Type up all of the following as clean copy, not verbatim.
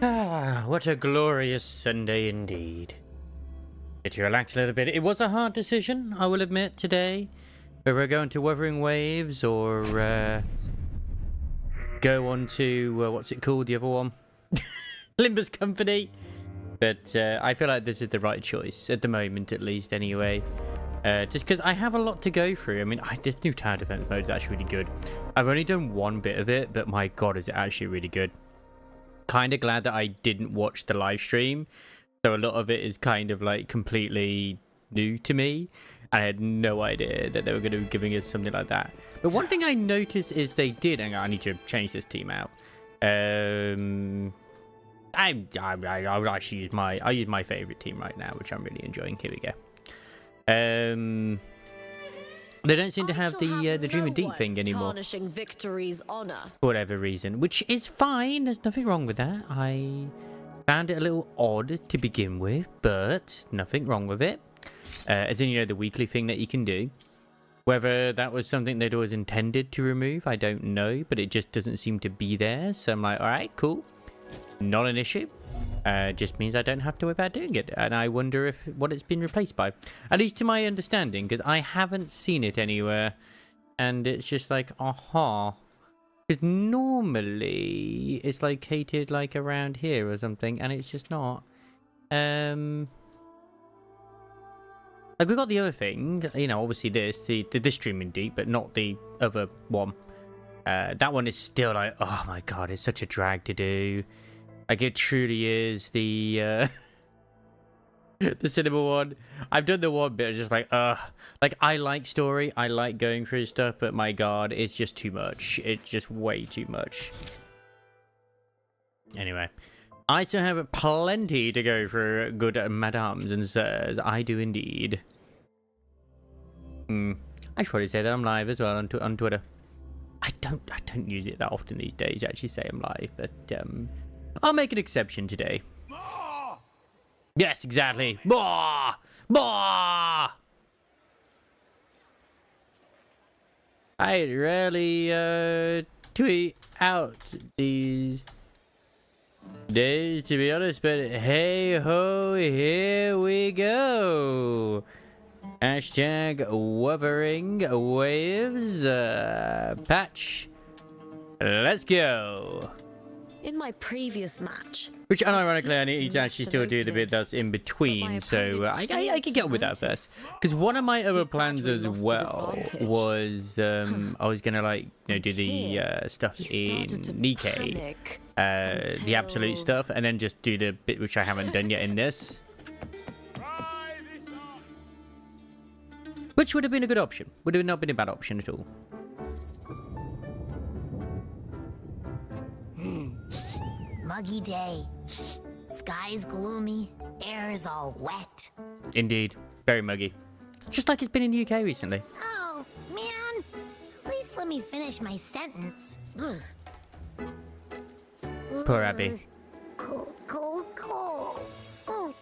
Ah, what a glorious Sunday indeed. Get to relax a little bit. It was a hard decision, I will admit, today. Whether we're going to Wuthering Waves or go on to, what's it called, the other one? Limbus Company. But I feel like this is the right choice, at the moment at least, anyway. Just because I have a lot to go through. I mean, this new tower defense mode is actually really good. I've only done one bit of it, but my god, is it actually really good. Kind of glad that I didn't watch the live stream. So a lot of it is kind of like completely new to me. I had no idea that they were going to be giving us something like that. But one thing I noticed is they did, and I need to change this team out. I actually use my favorite team right now, which I'm really enjoying. Here we go. They don't seem to have the Dream Deep thing anymore. Victory's honor. For whatever reason, which is fine. There's nothing wrong with that. I found it a little odd to begin with, but nothing wrong with it. As in, you know, the weekly thing that you can do. Whether that was something they'd always intended to remove, I don't know, but it just doesn't seem to be there. So I'm like, all right, cool. Not an issue. Just means I don't have to worry about doing it. And I wonder what it's been replaced by. At least to my understanding, because I haven't seen it anywhere. And it's just like, aha. Because normally it's located like around here or something, and it's just not. Like we got the other thing, you know, obviously this Dreaming Deep, but not the other one. That one is still like, oh my god, it's such a drag to do. Like it truly is the the cinema one. I've done the one bit, just like I like story, I like going through stuff, but my god, it's just too much. It's just way too much. Anyway, I still have plenty to go through, good madams and sirs. I do indeed. I should probably say that I'm live as well on Twitter. I don't use it that often these days. Actually, say I'm live, but I'll make an exception today. Yes, exactly. Bah! Bah! I rarely tweet out these days, to be honest, but hey ho, here we go. Hashtag Wuthering Waves patch. Let's go. In my previous match, which unironically I need to actually still do the bit that's in between, so I can get on with that first. Because one of my other plans as well was I was gonna like, you know, do the stuff in Nikkei, the absolute stuff, and then just do the bit which I haven't done yet in this, which would have been a good option. Would have not been a bad option at all. Muggy day. Sky's gloomy. Air's all wet. Indeed. Very muggy. Just like it's been in the UK recently. Oh, man. At least let me finish my sentence. Ugh. Poor Abby. Cold, cold, cold. Oh.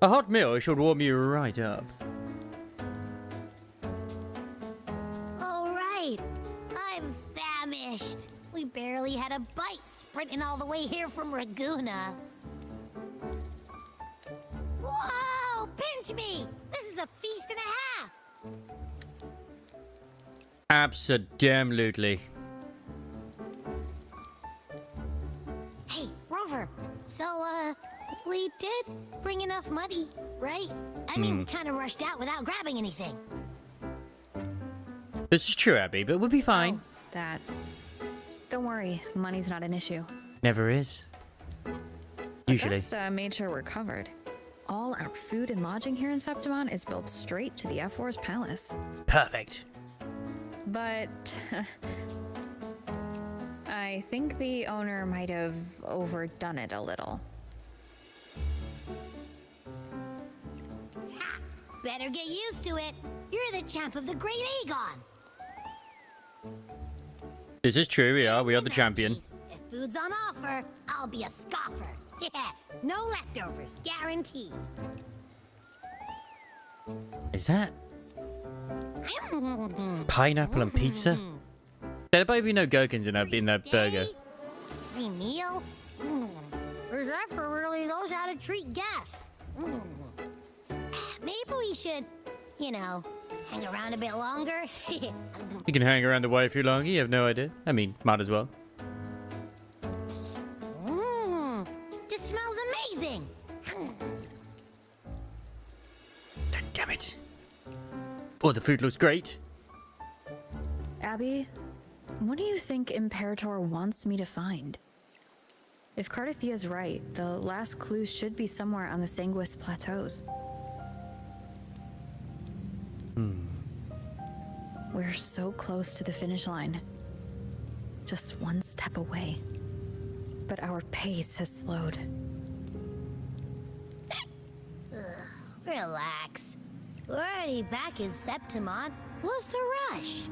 A hot meal should warm you right up. All right. I'm famished. We barely had a bite sprinting all the way here from Raguna. Whoa! Pinch me! This is a feast and a half! Absolutely. Hey, Rover. So, we did bring enough money, right? I mean, we kind of rushed out without grabbing anything. This is true, Abby, but we'll be fine. Oh, that. Don't worry, money's not an issue. Never is. Usually. Just made sure we're covered. All our food and lodging here in Septimon is built straight to the F4's palace. Perfect. But I think the owner might have overdone it a little. Ha! Better get used to it. You're the champ of the Great Aegon. This is true, we are the champion. If food's on offer, I'll be a scoffer. Yeah, no leftovers, guaranteed. Is that pineapple and pizza? There'll probably be no gherkins in that burger. Free meal? Zephyr really knows how to treat guests. Maybe we should, you know, hang around a bit longer. You can hang around the waifu longer, you have no idea. I mean, might as well. This smells amazing. Damn it. Oh, the food looks great. Abby, what do you think Imperator wants me to find? If Cardathia's right, the last clues should be somewhere on the Sanguis Plateaus. We're so close to the finish line. Just one step away. But our pace has slowed. Relax. We're already back in Septimont. What's the rush?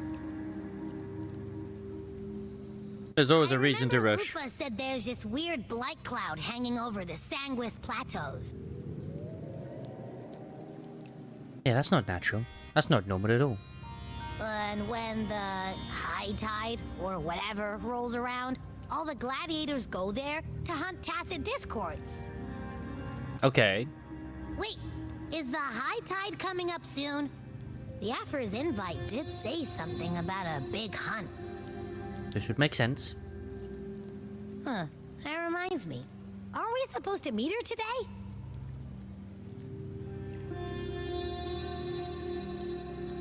There's always a reason to Remember rush. Lupa said there's this weird blight cloud hanging over the Sanguis Plateaus. Yeah, that's not natural. That's not normal at all. And when the high tide, or whatever, rolls around, all the gladiators go there to hunt tacit discords. Okay. Wait, is the high tide coming up soon? The Aphor's invite did say something about a big hunt. This would make sense. Huh, that reminds me. Aren't we supposed to meet her today?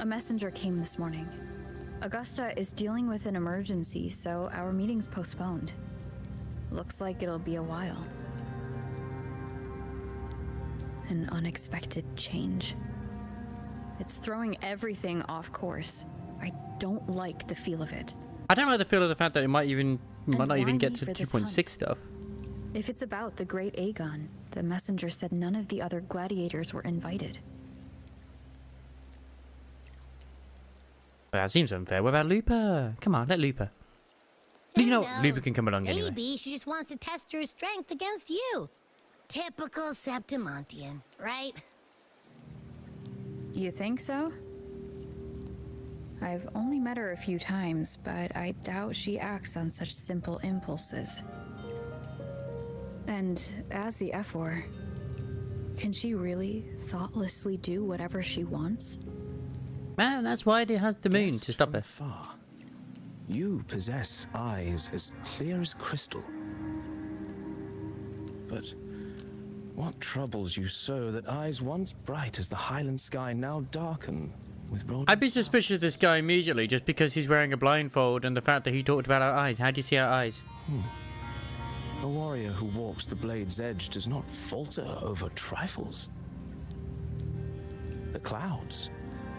A messenger came this morning. Augusta is dealing with an emergency, so our meeting's postponed. Looks like it'll be a while. An unexpected change. It's throwing everything off course. I don't like the feel of it. I don't like the feel of the fact that it might not even why get me to for this 2.6 hunt? stuff. If it's about the Great Aegon, the messenger said none of the other gladiators were invited. Well, that seems unfair. What about Lupa? Come on, let Lupa. You know, Who Lupa knows? can come along anyway. Maybe she just wants to test her strength against you. Typical Septimontian, right? You think so? I've only met her a few times, but I doubt she acts on such simple impulses. And as the Ephor, can she really thoughtlessly do whatever she wants? Man, that's why they has the moon Guess to stop from her. Afar, you possess eyes as clear as crystal. But what troubles you so that eyes once bright as the Highland sky now darken with rolling? I'd be suspicious of this guy immediately just because he's wearing a blindfold and the fact that he talked about our eyes. How do you see our eyes? A warrior who walks the blade's edge does not falter over trifles. The clouds,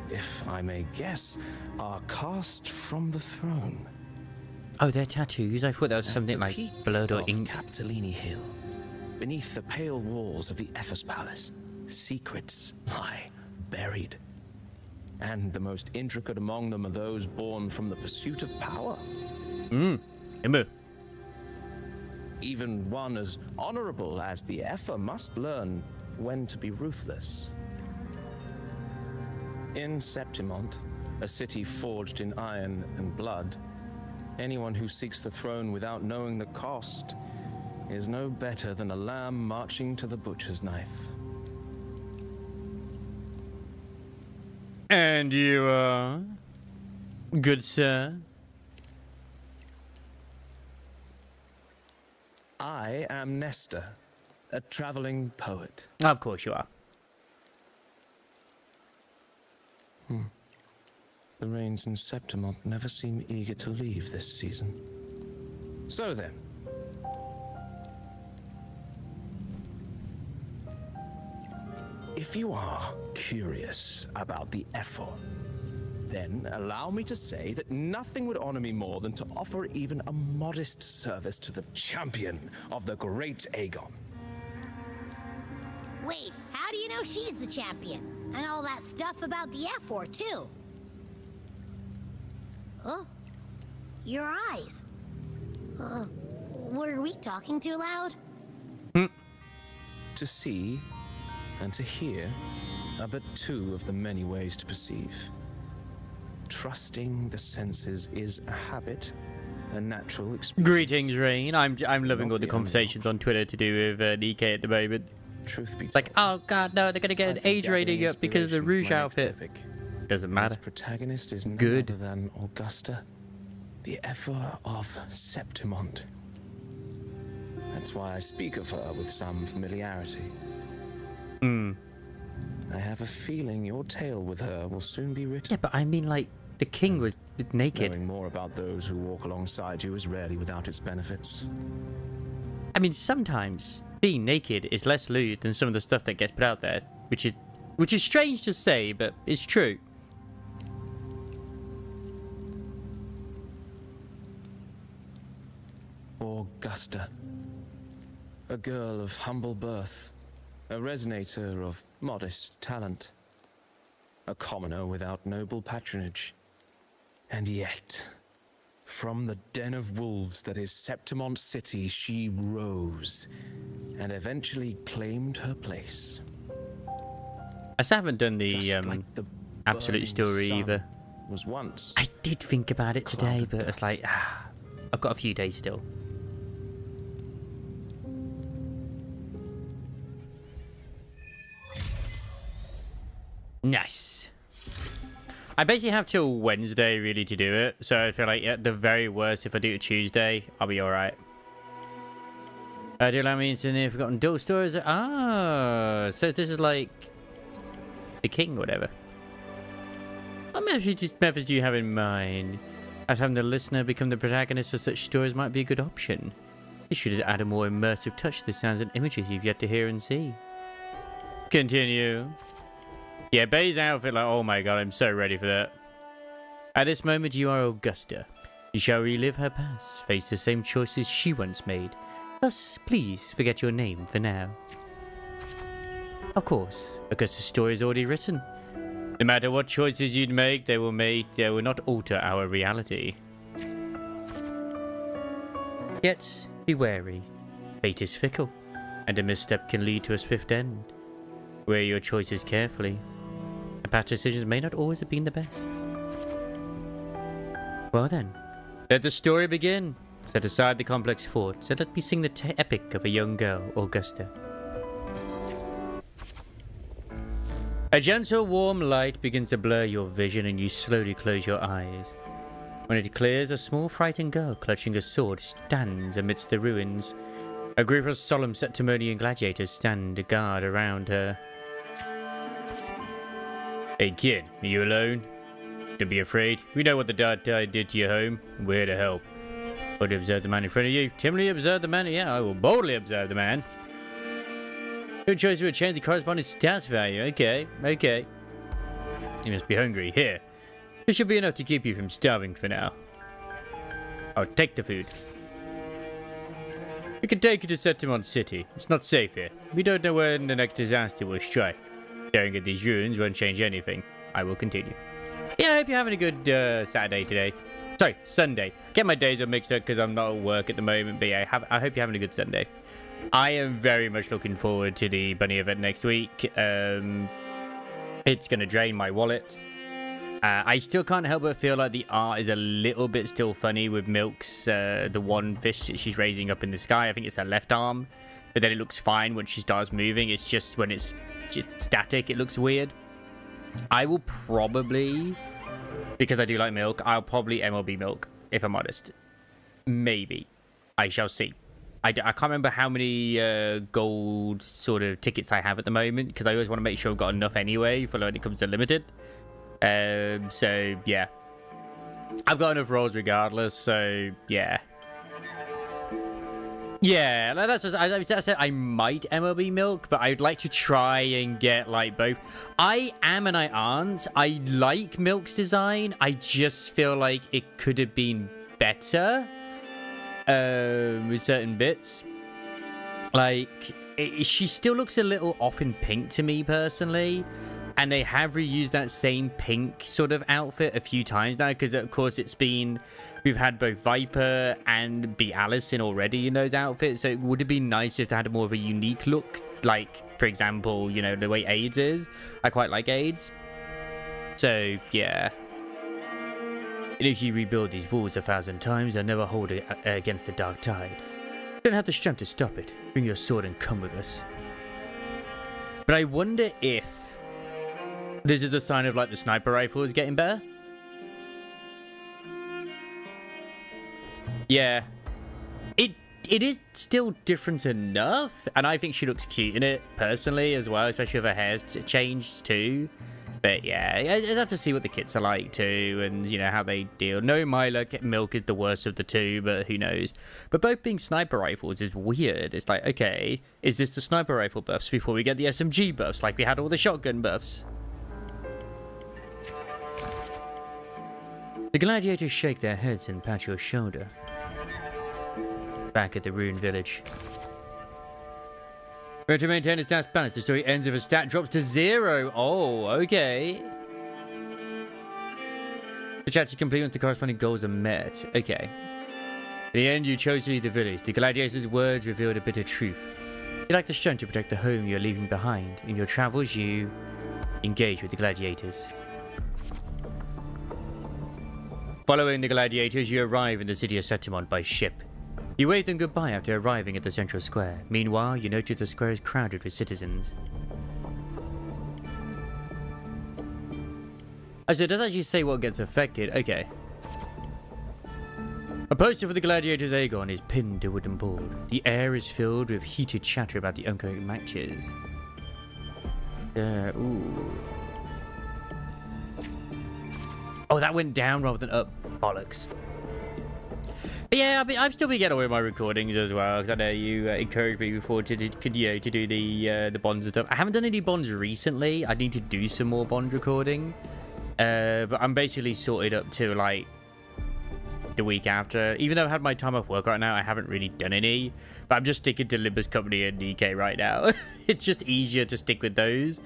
if I may guess, are cast from the throne. Oh, they're tattoos. I thought that was At something the like peak blood or of ink. Capitolini Hill, beneath the pale walls of the Ephor's palace, secrets lie buried. And the most intricate among them are those born from the pursuit of power. Imbu. Even one as honorable as the Ephor must learn when to be ruthless. In Septimont, a city forged in iron and blood, anyone who seeks the throne without knowing the cost is no better than a lamb marching to the butcher's knife. And you are, good sir. I am Nestor, a traveling poet. Of course you are. The rains in Septimont never seem eager to leave this season. So then, if you are curious about the Ephor, then allow me to say that nothing would honor me more than to offer even a modest service to the champion of the Great Aegon. Wait, how do you know she's the champion? And all that stuff about the Ephor, too? Huh? Your eyes. Were we talking too loud? To see and to hear are but two of the many ways to perceive. Trusting the senses is a habit, a natural experience. Greetings, Rain. I'm loving Not all the the conversations on Twitter to do with DK at the moment. Truth be It's like, told, oh god, no, they're gonna get an I've been age rating gathering up because of the inspiration Rouge for my next outfit. epic. Doesn't Its matter. protagonist is none Good. other than Augusta, the Ephor of Septimont. That's why I speak of her with some familiarity. I have a feeling your tale with her will soon be written. Yeah, but I mean, like, the king was naked. Knowing more about those who walk alongside you is rarely without its benefits. I mean, sometimes being naked is less lewd than some of the stuff that gets put out there, which is strange to say, but it's true. Augusta. A girl of humble birth, a resonator of modest talent, a commoner without noble patronage. And yet, from the den of wolves that is Septimont City, she rose and eventually claimed her place. I still haven't done the Just like the absolute burning story sun either. was once. I did think about it today, Cloud but of it's like, I've got a few days still. Nice. I basically have till Wednesday really to do it, so I feel like at the very worst, if I do it Tuesday, I'll be alright. Do you allow me into the Forgotten Dull Stories? Ah, so this is like the king or whatever. What methods do you have in mind? As having the listener become the protagonist of such stories might be a good option. You should add a more immersive touch to the sounds and images you've yet to hear and see. Continue. Yeah, Bay's outfit, like, oh my god, I'm so ready for that. At this moment, you are Augusta. You shall relive her past, face the same choices she once made. Thus, please forget your name for now. Of course, Augusta's story is already written. No matter what choices you'd make, they will not alter our reality. Yet, be wary. Fate is fickle, and a misstep can lead to a swift end. Weigh your choices carefully. And past decisions may not always have been the best. Well then, let the story begin. Set aside the complex thoughts and let me sing the epic of a young girl, Augusta. A gentle, warm light begins to blur your vision and you slowly close your eyes. When it clears, a small frightened girl clutching a sword stands amidst the ruins. A group of solemn Septimonian gladiators stand guard around her. Hey kid, are you alone? Don't be afraid. We know what the Dark Tide did to your home. We're here to help. But observe the man in front of you. Timidly observe the man. Yeah, I will boldly observe the man. Your choice will change the corresponding stats value. Okay, okay. You must be hungry. Here. This should be enough to keep you from starving for now. I'll take the food. We can take you to Septimont City. It's not safe here. We don't know when the next disaster will strike. Staring at these ruins won't change anything. I will continue. Yeah, I hope you're having a good Saturday today. Sorry, Sunday. Get my days all mixed up because I'm not at work at the moment. But yeah, I hope you're having a good Sunday. I am very much looking forward to the bunny event next week. It's going to drain my wallet. I still can't help but feel like the art is a little bit still funny with Milk's, the one fish that she's raising up in the sky. I think it's her left arm. But then it looks fine when she starts moving. It's just when it's just static, it looks weird. I will probably, because I do like Milk, I'll probably MLB Milk, if I'm honest. Maybe. I shall see. I can't remember how many gold sort of tickets I have at the moment, because I always want to make sure I've got enough anyway for when it comes to limited. So, yeah. I've got enough rolls regardless, so, yeah. Yeah, that's what I said. I might MLB Milk, but I'd like to try and get, like, both. I am and I aren't. I like Milk's design. I just feel like it could have been better with certain bits. Like, she still looks a little off in pink to me, personally. And they have reused that same pink sort of outfit a few times now, because, of course, we've had both Viper and Bea Allison already in those outfits, so it would have been nice if they had more of a unique look, like, for example, you know, the way AIDS is. I quite like AIDS. So, yeah. And if you rebuild these walls 1,000 times, they'll never hold it against the dark tide. You don't have the strength to stop it. Bring your sword and come with us. But I wonder if this is a sign of like the sniper rifle is getting better. Yeah. It is still different enough, and I think she looks cute in it personally as well, especially if her hair's changed too. But yeah, I'd have to see what the kids are like too, and you know how they deal. No, Milk is the worst of the two, but who knows? But both being sniper rifles is weird. It's like, okay, is this the sniper rifle buffs before we get the SMG buffs, like we had all the shotgun buffs? The gladiators shake their heads and pat your shoulder. Back at the ruined village. We're to maintain a stats balance. The story ends if a stat drops to 0. Oh, okay. The chapter complete once the corresponding goals are met. Okay. In the end, you chose to leave the village. The gladiators' words revealed a bitter truth. You lack the strength to protect the home you're leaving behind. In your travels, you engage with the gladiators. Following the gladiators, you arrive in the city of Septimont by ship. You wave them goodbye after arriving at the central square. Meanwhile, you notice the square is crowded with citizens. Oh, so it does actually say what gets affected. Okay. A poster for the gladiators Aegon is pinned to a wooden board. The air is filled with heated chatter about the ongoing matches. Ooh. Oh, that went down rather than up. Bollocks. But yeah, I'm still be getting away with my recordings as well, because I know you encouraged me before to do the bonds and stuff. I haven't done any bonds recently. I need to do some more bond recording. But I'm basically sorted up to like the week after. Even though I had my time off work right now, I haven't really done any. But I'm just sticking to Limbus Company and DK right now. It's just easier to stick with those.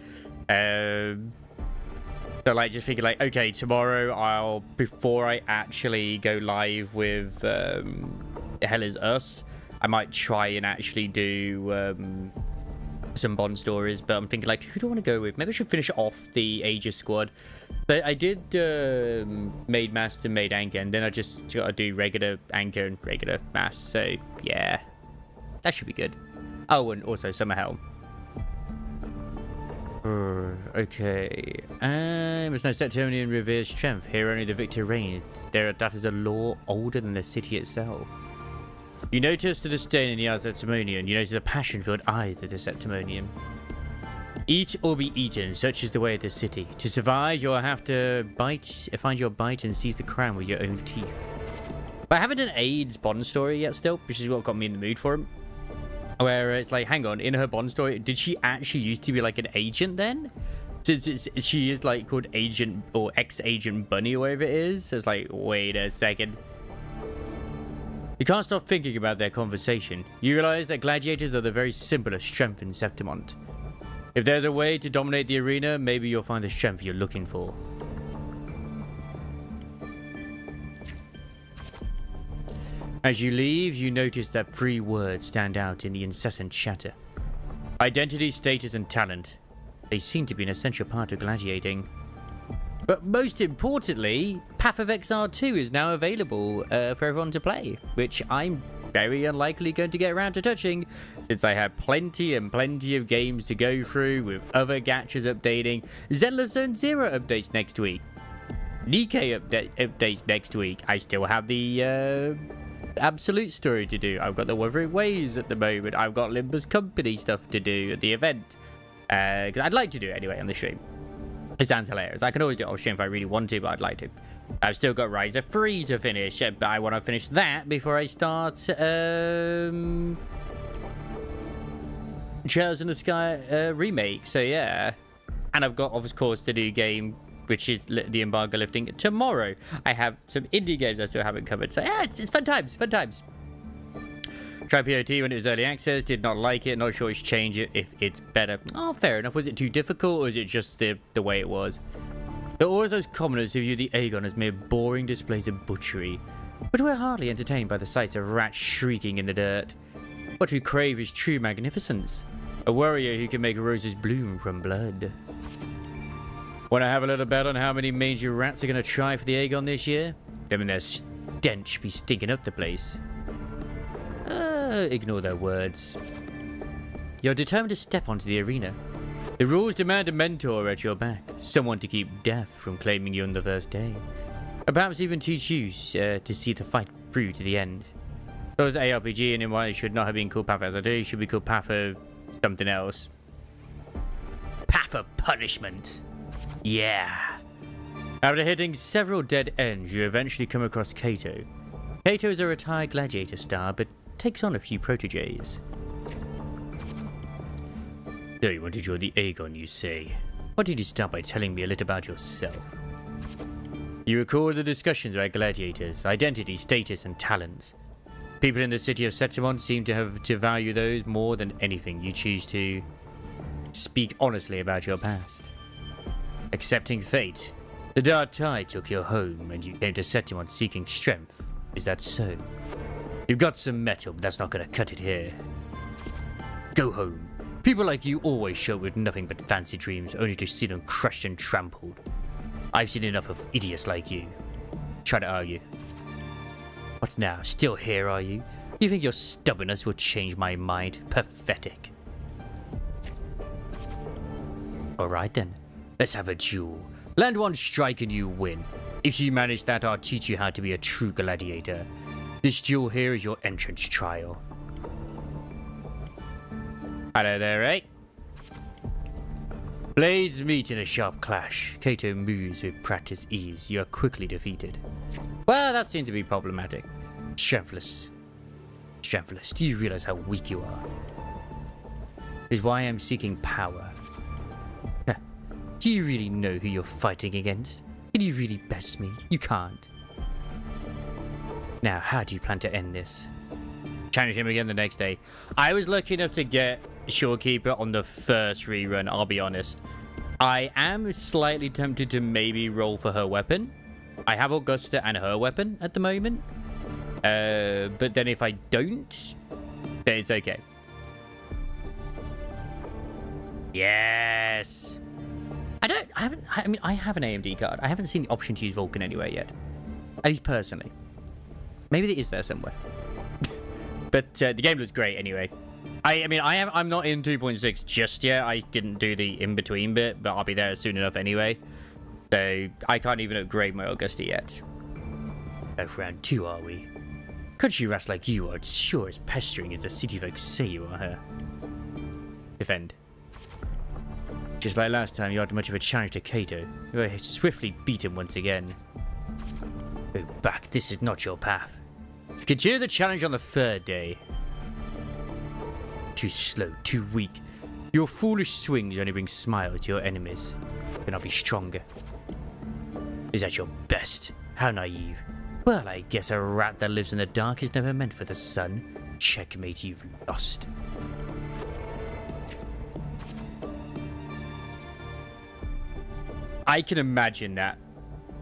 So like just thinking like, okay, tomorrow before I actually go live with Hell Is Us, I might try and actually do some Bond stories. But I'm thinking like, who do I want to go with? Maybe I should finish off the Aegis squad. But I did Maid Master and Maid Anchor, and then I just got to do regular Anchor and regular Mass. So yeah, that should be good. Oh, and also Summer Helm. Okay. There's no Septimian revered strength. Here only the victor reigns. That is a law older than the city itself. You notice the disdain in the eyes of the Septimonian. You notice the passion-filled eyes of the Septimonian. Eat or be eaten, such is the way of the city. To survive, you'll have to find your bite and seize the crown with your own teeth. But I haven't done Aid's Bond story yet still, which is what got me in the mood for him. Where it's like, hang on, in her Bond story, did she actually used to be like an agent then? Since she is like called Agent or Ex-Agent Bunny or whatever it is. So it's like, wait a second. You can't stop thinking about their conversation. You realize that gladiators are the very symbol of strength in Septimont. If there's a way to dominate the arena, maybe you'll find the strength you're looking for. As you leave, you notice that 3 words stand out in the incessant chatter. Identity, status, and talent. They seem to be an essential part of gladiating. But most importantly, Path of Exile 2 is now available for everyone to play, which I'm very unlikely going to get around to touching, since I have plenty and plenty of games to go through with other gachas updating. Zenless Zone 0 updates next week. Nikkei updates next week. I still have the Absolute story to do. I've got the Wuthering Waves at the moment. I've got Limbus Company stuff to do at the event. Because I'd like to do it anyway on the stream. It sounds hilarious. I can always do it on stream if I really want to, but I'd like to. I've still got Riser 3 to finish, but I want to finish that before I start Trails in the Sky remake. So yeah. And I've got, of course, the new game, which is the embargo lifting tomorrow. I have some indie games I still haven't covered. So yeah, it's fun times, fun times. Tried POT when it was early access, did not like it, not sure it's changed it if it's better. Oh, fair enough. Was it too difficult, or is it just the way it was? There are always those commoners who view the Aegon as mere boring displays of butchery, but we're hardly entertained by the sights of rats shrieking in the dirt. What we crave is true magnificence, a warrior who can make roses bloom from blood. Want to have a little bet on how many mangy rats are going to try for the Aegon this year? Them and their stench be stinking up the place. Ignore their words. You're determined to step onto the arena. The rules demand a mentor at your back, someone to keep death from claiming you on the first day. Or perhaps even teach you to see the fight through to the end. So it's ARPG, and in why it should not have been called Path of Exaltation, it should be called Path of something else. Path of Punishment. Yeah. After hitting several dead ends, you eventually come across Kato. Kato is a retired gladiator star, but takes on a few proteges. So you want to join the Aegon, you say? Why did you start by telling me a little about yourself? You recall the discussions about gladiators, identity, status, and talents. People in the city of Setamon seem to have to value those more than anything. You choose to speak honestly about your past. Accepting fate. The dark tide took your home, and you came to Setamon seeking strength. Is that so? You've got some metal, but that's not going to cut it here. Go home. People like you always show up with nothing but fancy dreams, only to see them crushed and trampled. I've seen enough of idiots like you. Try to argue. What now? Still here, are you? You think your stubbornness will change my mind? Pathetic. Alright then. Let's have a duel. Land one strike and you win. If you manage that, I'll teach you how to be a true gladiator. This duel here is your entrance trial. Hello there, eh? Blades meet in a sharp clash. Kato moves with practiced ease. You are quickly defeated. Well, that seemed to be problematic. Strengthless. Strengthless. Do you realize how weak you are? Is why I'm seeking power. Do you really know who you're fighting against? Can you really best me? You can't. Now, how do you plan to end this? Challenge him again the next day. I was lucky enough to get Shorekeeper on the first rerun, I'll be honest. I am slightly tempted to maybe roll for her weapon. I have Augusta and her weapon at the moment. But then if I don't, then it's okay. Yes. I have an AMD card. I haven't seen the option to use Vulcan anywhere yet. At least personally. Maybe it is there somewhere. But the game looks great anyway. I'm not in 2.6 just yet. I didn't do the in-between bit, but I'll be there soon enough anyway. So I can't even upgrade my Augusta yet. Both round 2, are we? Country rats like you are sure as pestering as the city folks say you are, huh? Defend. Just like last time, you had much of a challenge to Kato. You were swiftly beaten once again. Go back, this is not your path. Continue the challenge on the 3rd day. Too slow, too weak. Your foolish swings only bring smiles to your enemies. Then I'll be stronger. Is that your best? How naive. Well, I guess a rat that lives in the dark is never meant for the sun. Checkmate, you've lost. I can imagine that.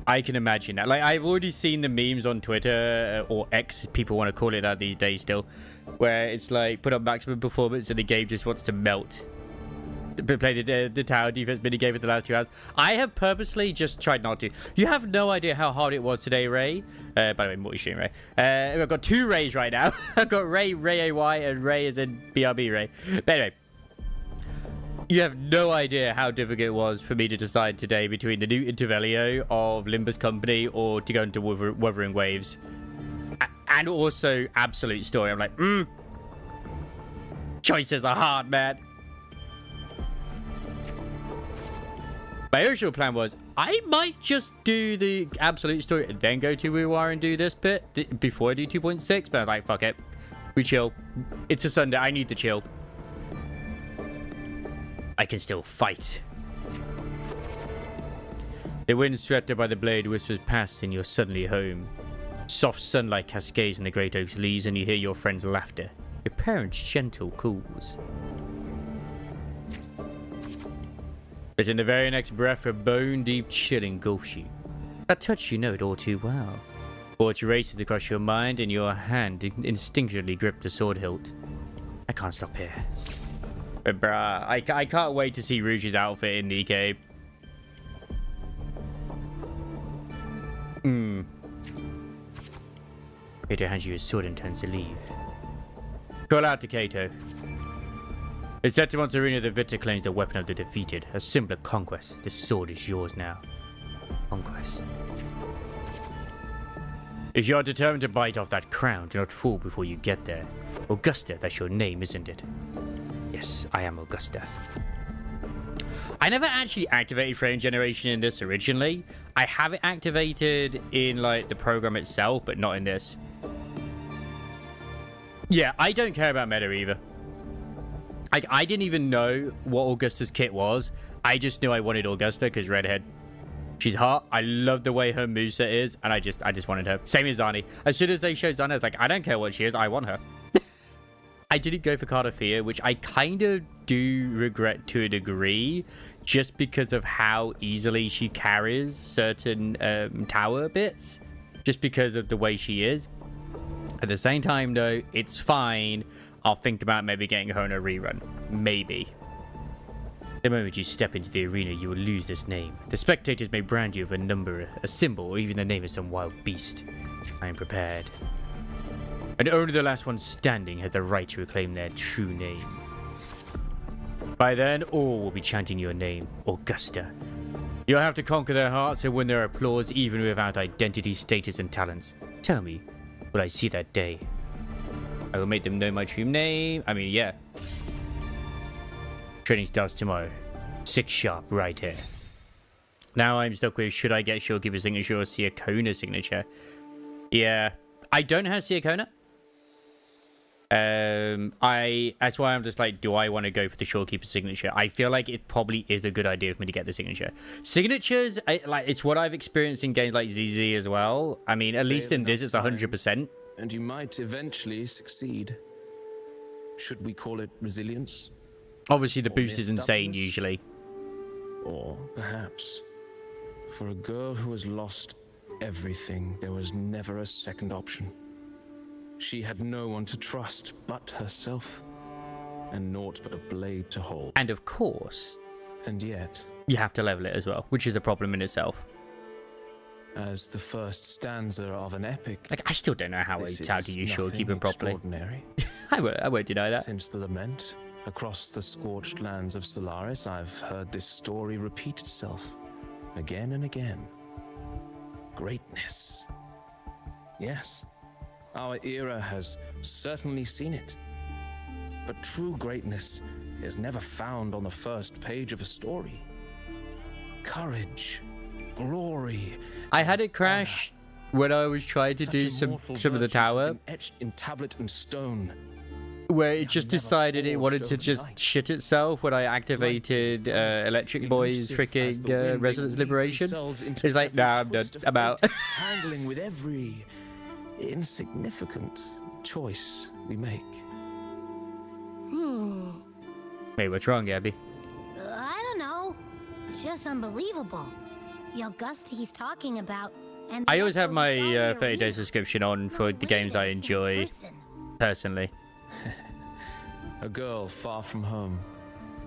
Like, I've already seen the memes on Twitter, or X, people want to call it that these days still, where it's like, put up maximum performance and the game just wants to melt. Play the tower defense minigame for the last 2 hours. I have purposely just tried not to. You have no idea how hard it was today, Ray. By the way, multi-stream Ray. I've got 2 Rays right now. I've got Ray AY, and Ray as in BRB Ray. But anyway. You have no idea how difficult it was for me to decide today between the new Intervelio of Limbus Company or to go into Wuthering Waves. And also Absolute Story. I'm like, choices are hard, man. My original plan was, I might just do the Absolute Story and then go to Wuwar and do this bit before I do 2.6, but I was like, fuck it. We chill. It's a Sunday. I need to chill. I can still fight. The wind swept by the blade whispers past and you're suddenly home. Soft sunlight cascades in the great oak's leaves and you hear your friend's laughter. Your parents' gentle calls. But in the very next breath, a bone-deep chill engulfs you. That touch you know it all too well. Thoughts races across your mind and your hand instinctively gripped the sword hilt. I can't stop here. But bruh, I can't wait to see Rouge's outfit in Cato hands you his sword and turns to leave. Call out to Cato. It's said to Monterino that Victor claims the weapon of the defeated. A symbol of conquest. This sword is yours now. Conquest. If you are determined to bite off that crown, do not fall before you get there. Augusta, that's your name, isn't it? Yes, I am Augusta. I never actually activated frame generation in this originally. I have it activated in, like, the program itself, but not in this. Yeah, I don't care about meta either. I didn't even know what Augusta's kit was. I just knew I wanted Augusta because redhead. She's hot. I love the way her moveset is, and I just wanted her. Same as Zani. As soon as they showed Zani, I was like, I don't care what she is. I want her. I didn't go for Card of Fear, which I kind of do regret to a degree, just because of how easily she carries certain tower bits, just because of the way she is. At the same time, though, it's fine. I'll think about maybe getting her in a rerun. Maybe. The moment you step into the arena, you will lose this name. The spectators may brand you with a number, a symbol, or even the name of some wild beast. I am prepared. And only the last one standing has the right to reclaim their true name. By then, all will be chanting your name, Augusta. You'll have to conquer their hearts and win their applause even without identity, status, and talents. Tell me, will I see that day? I will make them know my true name. I mean, yeah. Training starts tomorrow. 6 sharp, right here. Now I'm stuck with, should I get Shorekeeper signature or Siakona signature? Yeah. I don't have Siakona. That's why I'm just like, do I want to go for the Shorekeeper signature? I feel like it probably is a good idea for me to get the signature. Signatures, it's what I've experienced in games like ZZ as well. I mean, at least in this, it's 100%. And you might eventually succeed. Should we call it resilience? Obviously, the boost is insane, usually. Or perhaps, for a girl who has lost everything, there was never a second option. She had no one to trust but herself, and naught but a blade to hold. And of course, and yet, you have to level it as well, which is a problem in itself. As the first stanza of an epic, like, I still don't know how to use Shorekeeper properly. I won't deny that. Since the lament across the scorched lands of Solaris, I've heard this story repeat itself again and again. Greatness. Yes, our era has certainly seen it. But true greatness is never found on the first page of a story. Courage, glory. I had it crash when I was trying to do some of the tower, etched in tablet and stone, where it just decided it wanted to just shit itself when I activated Electric Boy's freaking Resonance Liberation. It's like, nah, I'm done. I'm out. Tangling with every insignificant choice we make. Wait, what's wrong, Gabby? I don't know. It's just unbelievable. The Augusta he's talking about. And I always have my 30-day subscription on for the games I enjoy, personally. A girl far from home,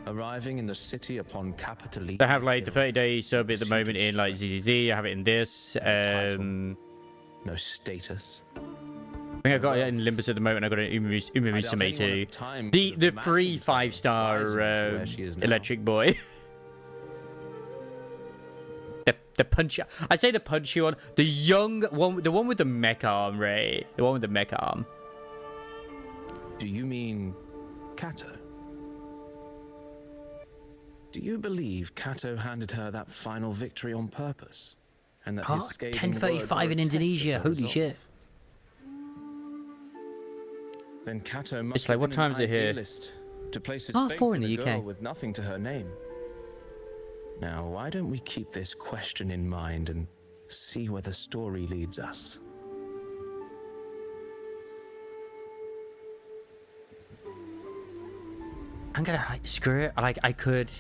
arriving in the city upon capital. I have like the 30-day sub at the moment in like ZZZ. I have it in this. No status. I think I got it in Limbus at the moment. I got an Umumusame too. The free 5-star Electric Boy. the punchy. I say the punchy one. The young one. The one with the mech arm, Ray. The one with the mech arm. Do you mean Kato? Do you believe Kato handed her that final victory on purpose? And that his scathing 10:35 in Indonesia. Holy shit. Then Kato must it's like, what time is it here? To place his faith 4 in the a UK. girl with nothing to her name. Now, why don't we keep this question in mind and see where the story leads us? I'm gonna like screw it. Like I could.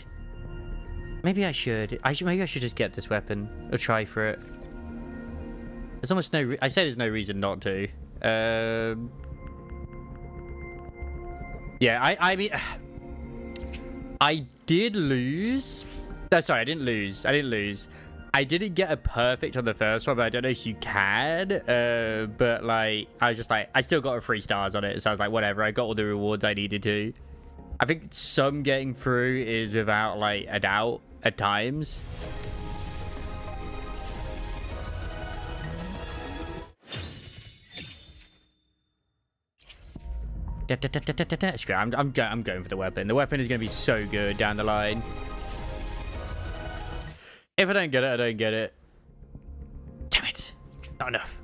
Maybe I should. Maybe I should just get this weapon or try for it. There's almost no. I said there's no reason not to. Yeah. I mean, I did lose. No, sorry, I didn't lose. I didn't get a perfect on the first one, but I don't know if you can. But like, I was just like, I still got a 3 stars on it. So I was like, whatever. I got all the rewards I needed to. I think some getting through is without like a doubt at times. Screw it, I'm going for the weapon. The weapon is going to be so good down the line. If I don't get it, I don't get it. Damn it. Not enough.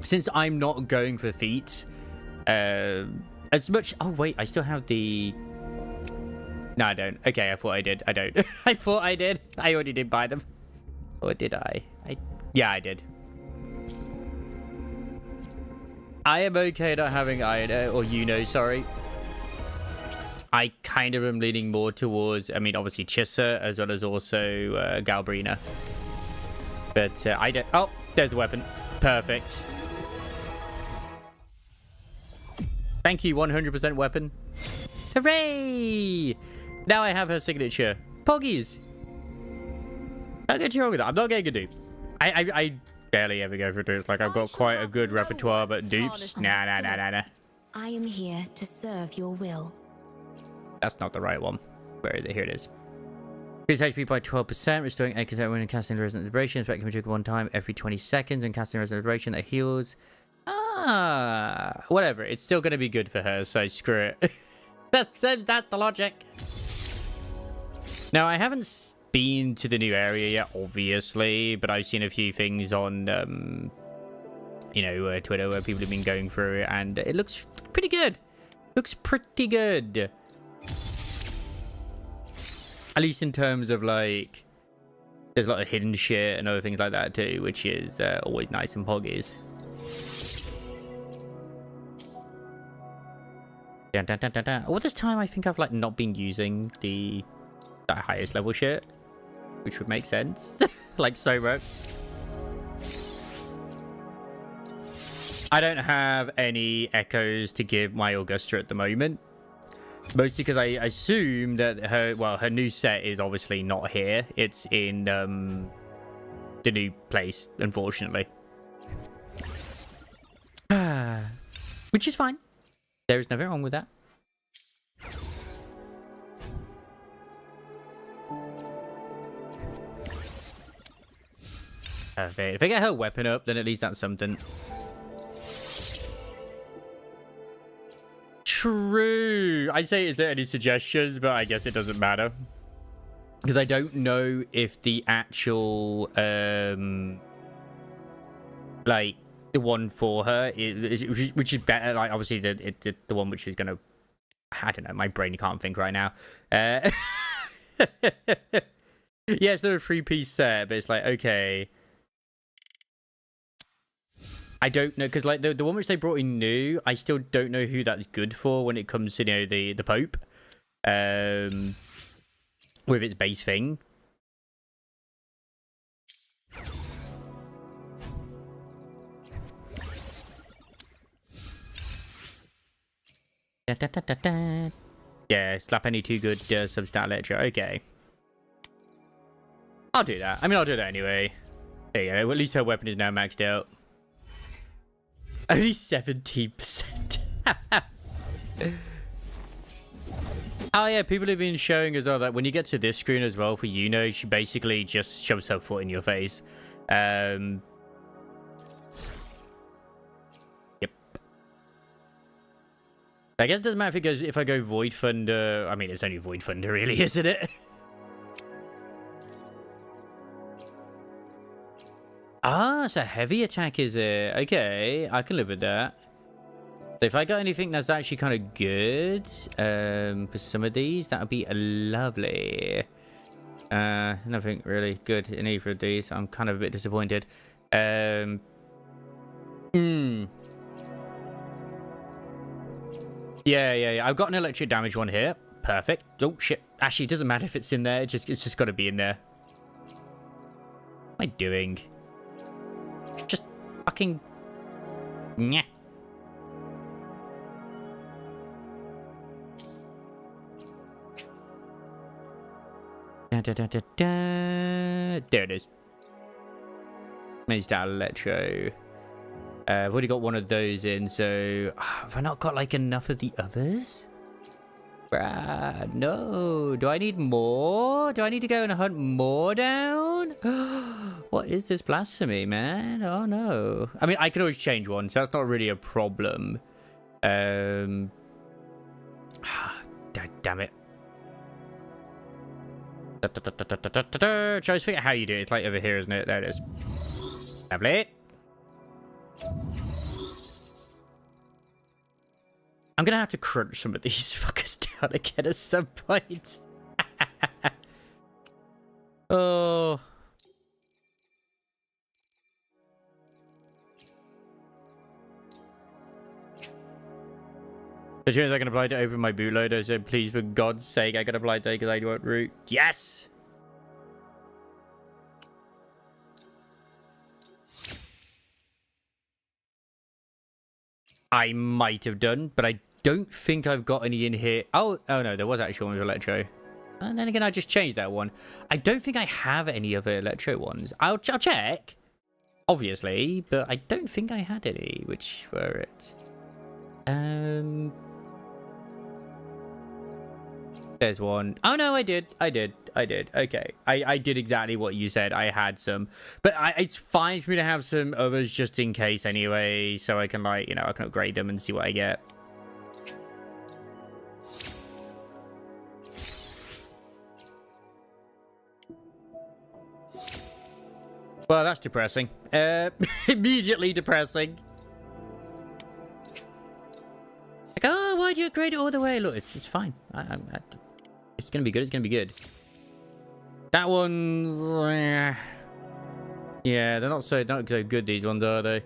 Since I'm not going for feats, as much... Oh, wait. I still have the... No, I don't. Okay, I thought I did. I don't. I thought I did. I already did buy them. Or did I? Yeah, I did. I am okay not having Ida, or sorry. I kind of am leaning more towards, I mean, obviously Chissa, as well as also Galbrina. But I don't... Oh, there's the weapon. Perfect. Thank you, 100% weapon. Hooray! Now I have her signature. Poggies! I'll get you wrong with that. I'm not getting a dupe. I barely ever go for dupes. Like, I've got quite a good repertoire, but dupes? Nah. I am here to serve your will. That's not the right one. Where is it? Here it is. Increase HP by 12%, restoring 8% when casting Resonant Vibration. Expect to trigger 1 time every 20 seconds when casting Resonant Vibration that heals. Whatever. It's still going to be good for her, so screw it. That's the logic. Now, I haven't been to the new area yet, obviously, but I've seen a few things on, Twitter where people have been going through it, and it looks pretty good. Looks pretty good. At least in terms of, like, there's a lot of hidden shit and other things like that, too, which is always nice in Poggies. All this time, I think I've, like, not been using that highest level shit, which would make sense. Like, so much. I don't have any echoes to give my Augusta at the moment. Mostly because I assume that her new set is obviously not here. It's in the new place, unfortunately. Which is fine. There is nothing wrong with that. Perfect. If I get her weapon up, then at least that's something. True. I'd say, is there any suggestions? But I guess it doesn't matter. Because I don't know if the actual, like, the one for her, which is better. Like, obviously, the one which is going to, I don't know, my brain can't think right now. Yeah, it's not a 3-piece set, but it's like, okay. I don't know, because like the one which they brought in new, I still don't know who that's good for when it comes to, the Pope, with its base thing. Yeah, slap any 2 good substat lecture. Okay, I'll do that. I mean, I'll do that anyway. There you go. At least her weapon is now maxed out. Only 17%. Oh yeah, people have been showing as well that when you get to this screen as well for she basically just shoves her foot in your face. Yep. I guess it doesn't matter if I go Void Thunder. I mean, it's only Void Thunder, really, isn't it? Ah, it's a heavy attack, is it? Okay, I can live with that. So if I got anything that's actually kind of good for some of these, that would be lovely. Nothing really good in either of these. I'm kind of a bit disappointed. Yeah. I've got an electric damage one here. Perfect. Oh, shit. Actually, it doesn't matter if it's in there. It's just got to be in there. What am I doing? Just fucking... Nyeh. Da, da, da, da, da. There it is. Made that electro. I've already got one of those in, so have I not got like enough of the others? Bruh, no. Do I need more? Do I need to go and hunt more down? What is this blasphemy, man? Oh no. I mean, I could always change one, so that's not really a problem. Damn it. Try to figure out how you do it. It's like over here, isn't it? There it is. Lovely. I'm gonna have to crunch some of these fuckers down again at some point. Oh. The tunes I can apply to open my bootloader, so please, for God's sake, I can apply today because I won't root. Yes! I might have done, but I don't think I've got any in here. Oh no, there was actually one with electro. And then again, I just changed that one. I don't think I have any other electro ones. I'll check, obviously, but I don't think I had any. Which were it? There's one. Oh no, I did. Okay, I did exactly what you said. I had some, but it's fine for me to have some others just in case anyway, so I can, like, you know, I can upgrade them and see what I get. Well, that's depressing. Immediately depressing. Like, oh, why'd you upgrade it all the way? Look, it's fine. It's gonna be good. It's gonna be good. That one's... yeah, they're not so good, these ones, are they?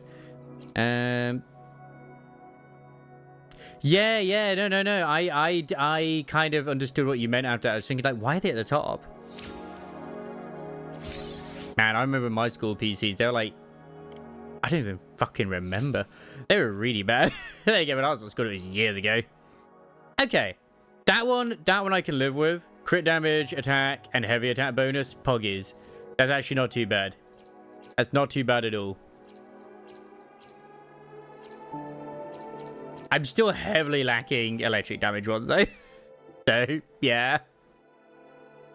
Yeah, no. I kind of understood what you meant after that. I was thinking, like, why are they at the top? Man, I remember my school PCs, they were like... I don't even fucking remember. They were really bad. There you go, but I was at school, it was years ago. Okay. That one I can live with. Crit damage, attack, and heavy attack bonus. Poggies. That's actually not too bad. That's not too bad at all. I'm still heavily lacking electric damage ones, though. So, yeah.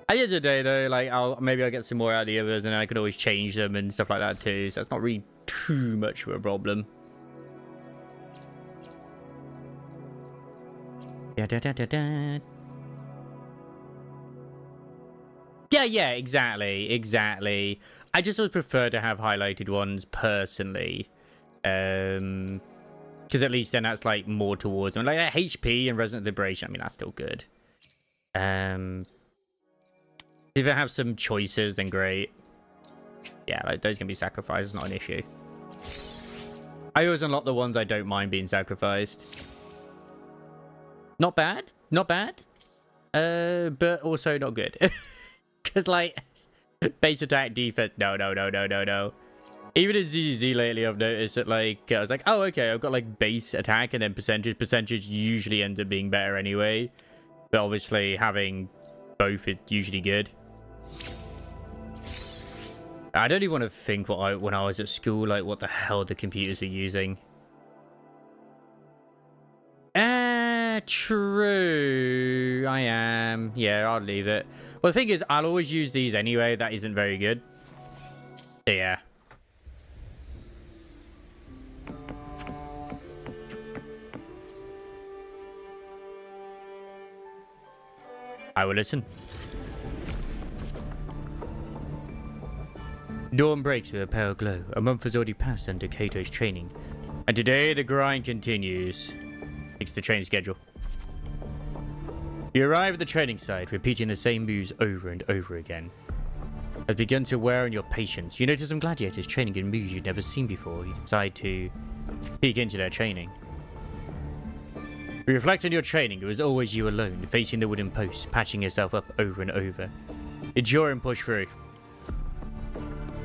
At the end of the day, though, like, maybe I'll get some more out of the others, and I can always change them and stuff like that, too. So, that's not really too much of a problem. Yeah, exactly. I just would prefer to have highlighted ones personally, because at least then that's like more towards them. Like HP and Resident Liberation, I mean, that's still good. If I have some choices, then great. Yeah, like those can be sacrificed, not an issue. I always unlock the ones I don't mind being sacrificed. Not bad, but also not good. Because, like, base attack, defense, no. Even in ZZZ lately, I've noticed that, like, I was like, oh, okay, I've got, like, base attack and then percentage. Percentage usually ends up being better anyway. But obviously, having both is usually good. I don't even want to think when I was at school, like, what the hell the computers were using. True. I am. Yeah, I'll leave it. Well, the thing is, I'll always use these anyway. That isn't very good. So, yeah. I will listen. Dawn breaks with a pale glow. A month has already passed under Kato's training. And today, the grind continues. It's the training schedule. You arrive at the training site, repeating the same moves over and over again. Has begun to wear on your patience. You notice some gladiators training in moves you've never seen before. You decide to peek into their training. You reflect on your training. It was always you alone, facing the wooden posts, patching yourself up over and over. Endure and push through.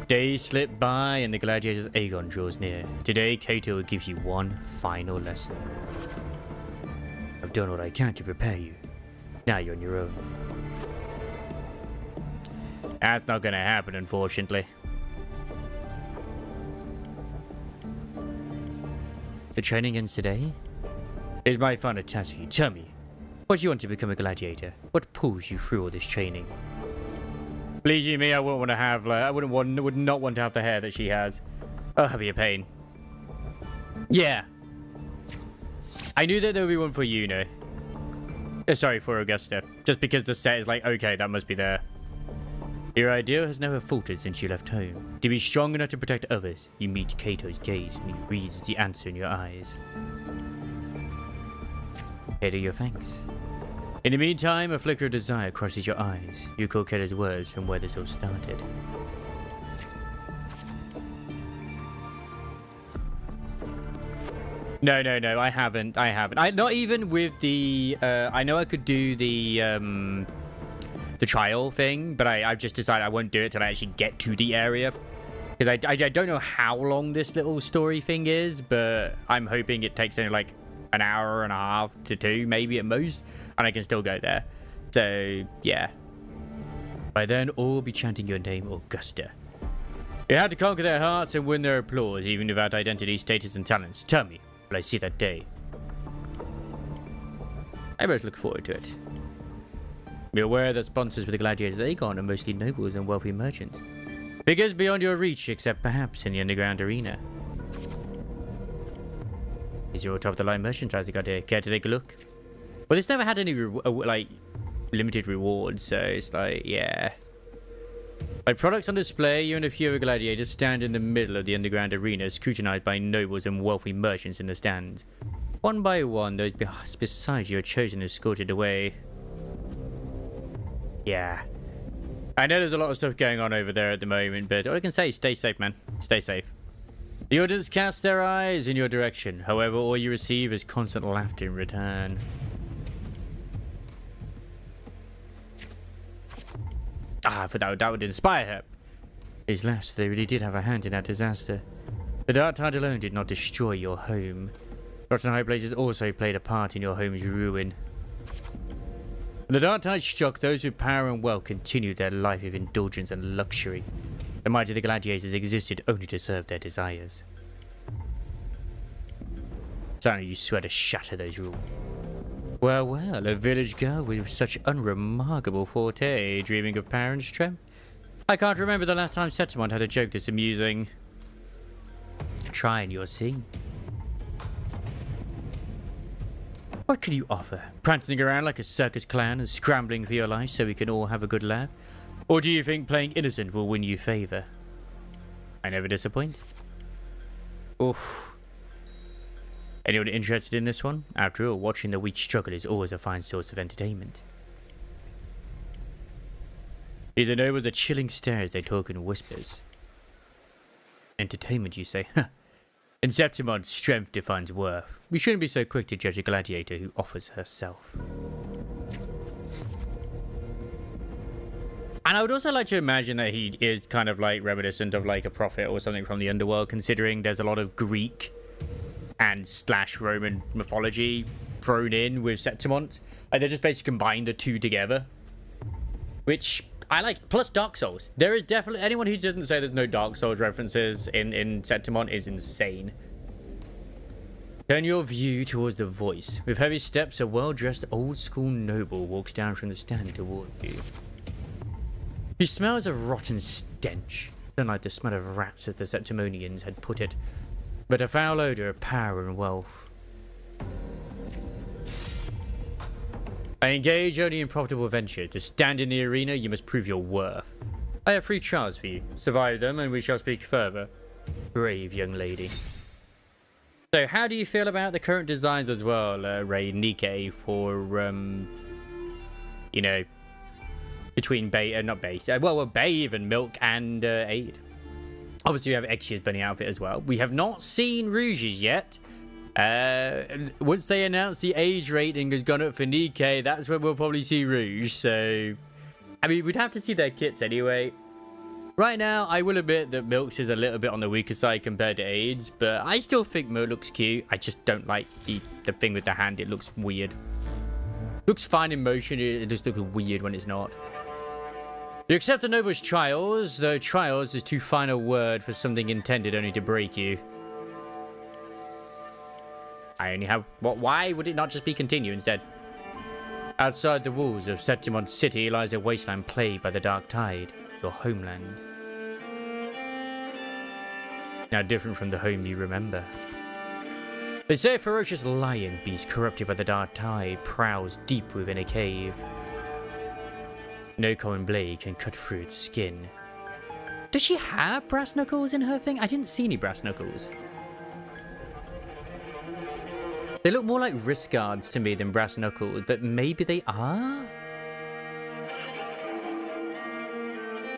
Days slip by and the gladiator's Aegon draws near. Today, Kato will give you one final lesson. I've done what I can to prepare you. Now you're on your own. That's not gonna happen, unfortunately. The training ends today? It's my final task for you. Tell me, why do you want to become a gladiator? What pulls you through all this training? Believe you me, I wouldn't want to have, like, would not want to have the hair that she has. Oh, that'd be a pain. Yeah. I knew that there would be one for you, no. Sorry, for Augusta. Just because the set is like, okay, that must be there. Your ideal has never faltered since you left home. To be strong enough to protect others, you meet Cato's gaze and he reads the answer in your eyes. Cato, your thanks. In the meantime, a flicker of desire crosses your eyes. You call Cato's words from where this all started. No, I haven't. Not even with the, I know I could do the trial thing, but I've just decided I won't do it till I actually get to the area. Because I don't know how long this little story thing is, but I'm hoping it takes only like an hour and a half to 2, maybe at most, and I can still go there. So, yeah. By then, all will be chanting your name, Augusta. You had to conquer their hearts and win their applause, even without identity, status, and talents. Tell me, will I see that day? I most look forward to it. Be aware that sponsors with the Gladiators Aegon are mostly nobles and wealthy merchants. Figures beyond your reach, except perhaps in the underground arena. These are all top-of-the-line merchandise I got here. Care to take a look? Well, this never had any, like, limited rewards, so it's like, yeah. By products on display, you and a few other gladiators stand in the middle of the underground arena, scrutinized by nobles and wealthy merchants in the stands. One by one, those beside you are chosen and escorted away. Yeah. I know there's a lot of stuff going on over there at the moment, but all I can say is stay safe, man. Stay safe. The audience cast their eyes in your direction. However, all you receive is constant laughter in return. Ah, I thought that would inspire her. These laughs, they really did have a hand in that disaster. The Dark Tide alone did not destroy your home. Rotten High Places also played a part in your home's ruin. When the Dark Tide struck, those with power and wealth continued their life of indulgence and luxury. The might of the gladiators existed only to serve their desires. Suddenly you swear to shatter those rules. Well, a village girl with such unremarkable forte, dreaming of power and strength. I can't remember the last time Setamont had a joke this amusing. Try and you'll see. What could you offer? Prancing around like a circus clown and scrambling for your life so we can all have a good laugh? Or do you think playing innocent will win you favor? I never disappoint. Oof. Anyone interested in this one? After all, watching the weak struggle is always a fine source of entertainment. Either know with the chilling stare as they talk in whispers. Entertainment, you say? Huh. In Septimon's strength defines worth. We shouldn't be so quick to judge a gladiator who offers herself. And I would also like to imagine that he is kind of like reminiscent of like a prophet or something from the underworld, considering there's a lot of Greek and / Roman mythology thrown in with Septimont. Like they just basically combine the two together, which I like. Plus Dark Souls. There is definitely anyone who doesn't say there's no Dark Souls references in Septimont is insane. Turn your view towards the voice. With heavy steps, a well-dressed old-school noble walks down from the stand toward you. He smells a rotten stench, unlike the smell of rats as the Septimonians had put it, but a foul odor of power and wealth. I engage only in profitable venture. To stand in the arena, you must prove your worth. I have 3 trials for you. Survive them, and we shall speak further. Brave young lady. So, how do you feel about the current designs as well, Ray Nikkei, for, you know, between Bay, not Bay, Babe and Milk and Aid. Obviously, we have Exya's bunny outfit as well. We have not seen Rouge's yet. Once they announce the age rating has gone up for Nikkei, that's when we'll probably see Rouge. So, I mean, we'd have to see their kits anyway. Right now, I will admit that Milk's is a little bit on the weaker side compared to Aid's, but I still think Milk looks cute. I just don't like the thing with the hand. It looks weird. Looks fine in motion. It just looks weird when it's not. You accept the noble's trials, though trials is too fine a word for something intended only to break you. I only have... What? Why would it not just be continue instead? Outside the walls of Septimon City lies a wasteland plagued by the Dark Tide, your homeland. Now different from the home you remember. They say a ferocious lion beast corrupted by the Dark Tide prowls deep within a cave. No common blade can cut through its skin. Does she have brass knuckles in her thing? I didn't see any brass knuckles. They look more like wrist guards to me than brass knuckles, but maybe they are?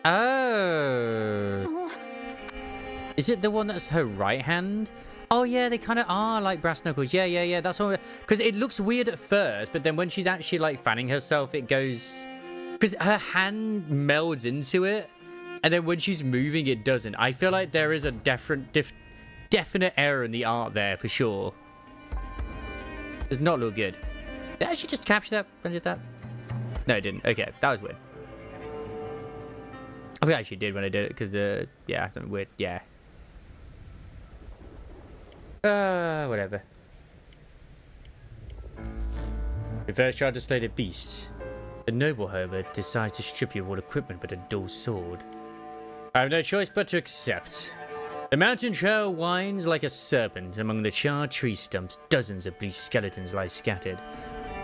Oh. Is it the one that's her right hand? Oh yeah, they kind of are like brass knuckles. Yeah. That's what. Because it looks weird at first, but then when she's actually like fanning herself, it goes. Because her hand melds into it, and then when she's moving, it doesn't. I feel like there is a definite error in the art there for sure. Does not look good. Did I actually just capture that when I did that? No, it didn't. Okay, that was weird. I think I actually did when I did it, because, yeah, something weird. Yeah. Whatever. You first tried to slay the beast. The noble, however, decides to strip you of all equipment but a dull sword. I have no choice but to accept. The mountain trail winds like a serpent. Among the charred tree stumps, dozens of bleached skeletons lie scattered.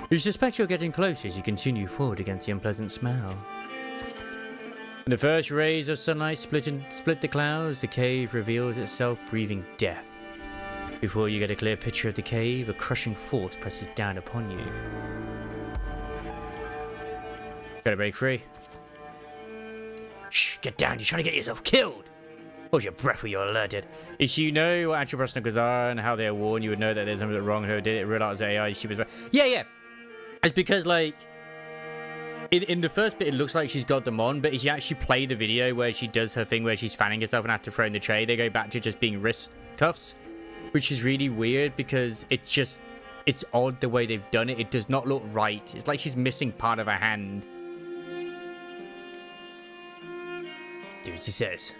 You suspect you're getting closer as you continue forward against the unpleasant smell. When the first rays of sunlight split the clouds, the cave reveals itself, breathing death. Before you get a clear picture of the cave, a crushing force presses down upon you. Gotta break free. Shh, get down, you're trying to get yourself killed! Hold your breath when you're alerted. If you know what actual brass knuckles are and how they're worn, you would know that there's something wrong with her. Did it realize AI? She was... Yeah. It's because, like... In the first bit, it looks like she's got them on, but if you actually play the video where she does her thing where she's fanning herself and after throwing the tray, they go back to just being wrist cuffs, which is really weird because it's just... It's odd the way they've done it. It does not look right. It's like she's missing part of her hand. Do as he says.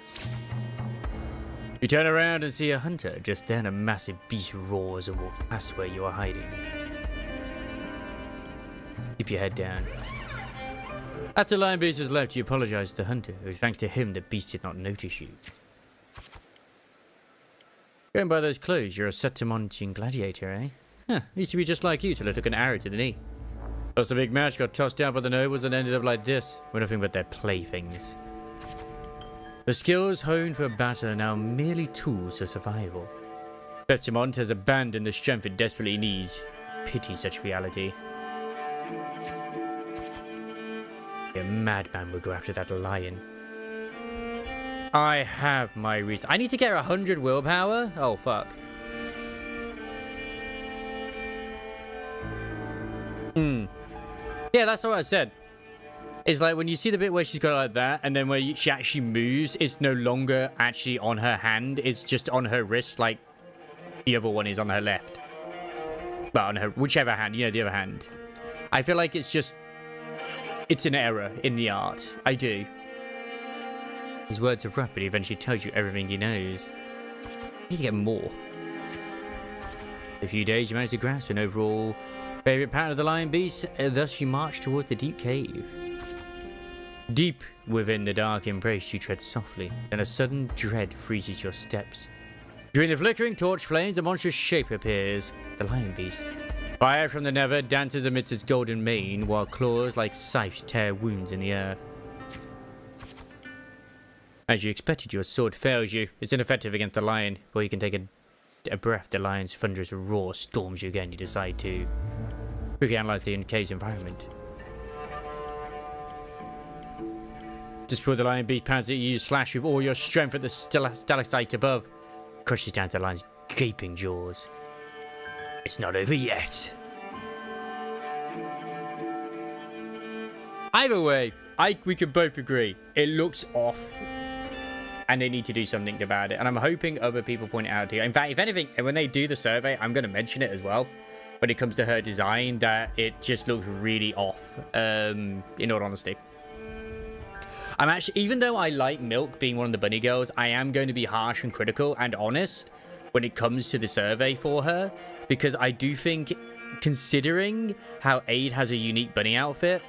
You turn around and see a hunter. Just then, a massive beast roars and walks past where you are hiding. Keep your head down. After Lion Beast has left, you apologize to the hunter. Thanks to him, the beast did not notice you. Going by those clothes, you're a Septimontian gladiator, eh? Huh, used to be just like you till I took an arrow to the knee. Lost a big match, got tossed down by the nobles, and ended up like this. We're nothing but their playthings. The skills honed for battle are now merely tools for survival. Septimont has abandoned the strength it desperately needs. Pity such reality. A madman will go after that lion. I have my reason. I need to get 100 willpower? Oh, fuck. Yeah, that's what I said. It's like when you see the bit where she's got it like that, and then where she actually moves, it's no longer actually on her hand. It's just on her wrist, like the other one is on her left. But on her, whichever hand, you know, the other hand. I feel like it's just... It's an error in the art. I do. His words are rough, but he eventually tells you everything he knows. You need to get more. In a few days, you manage to grasp an overall favorite pattern of the Lion Beast, and thus you march towards the deep cave. Deep within the dark embrace, you tread softly, then a sudden dread freezes your steps. During the flickering torch flames, a monstrous shape appears, the Lion Beast. Fire from the nether dances amidst its golden mane, while claws like scythes tear wounds in the earth. As you expected, your sword fails you. It's ineffective against the lion. Before you can take a breath, the lion's thunderous roar storms you again. You decide to quickly analyze the cave's environment. Just before the lion beast pounds at you, slash with all your strength at the stalactite above. Crushes down to the lion's gaping jaws. It's not over yet. Either way, we can both agree. It looks off. And they need to do something about it. And I'm hoping other people point it out to you. In fact, if anything, when they do the survey, I'm going to mention it as well. When it comes to her design, that it just looks really off. In all honesty. I'm actually, even though I like Milk being one of the bunny girls, I am going to be harsh and critical and honest when it comes to the survey for her, because I do think, considering how Aid has a unique bunny outfit,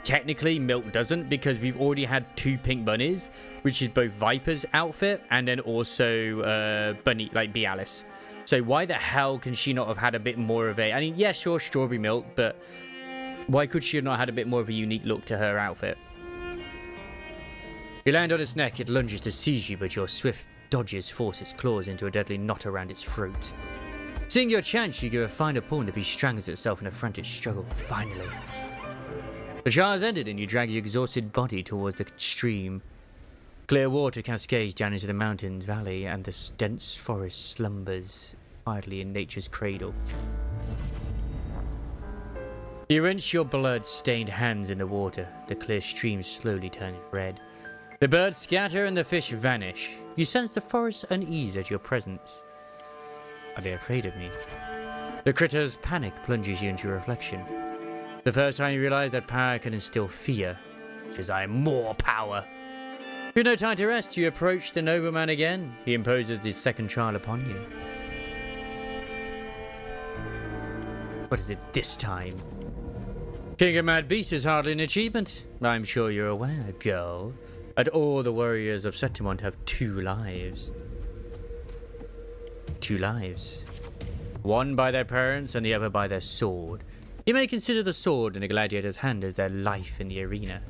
technically Milk doesn't, because we've already had 2 pink bunnies, which is both Viper's outfit and then also bunny, like Bialis. So why the hell can she not have had a bit more of a, I mean, yeah, sure, Strawberry Milk, but why could she have not had a bit more of a unique look to her outfit? You land on its neck, it lunges to seize you, but your swift dodges force its claws into a deadly knot around its throat. Seeing your chance, you give a final pull and the beast strangles itself in a frantic struggle. Finally, the jar has ended and you drag your exhausted body towards the stream. Clear water cascades down into the mountain valley and the dense forest slumbers quietly in nature's cradle. You rinse your blood-stained hands in the water. The clear stream slowly turns red. The birds scatter and the fish vanish. You sense the forest's unease at your presence. Are they afraid of me? The critter's panic plunges you into reflection. The first time you realize that power can instill fear. Desire more power. With no time to rest, you approach the nobleman again. He imposes his second trial upon you. What is it this time? King of Mad Beasts is hardly an achievement. I'm sure you're aware, girl, that all the warriors of Septimont have 2 lives. 2 lives. One by their parents and the other by their sword. You may consider the sword in a gladiator's hand as their life in the arena.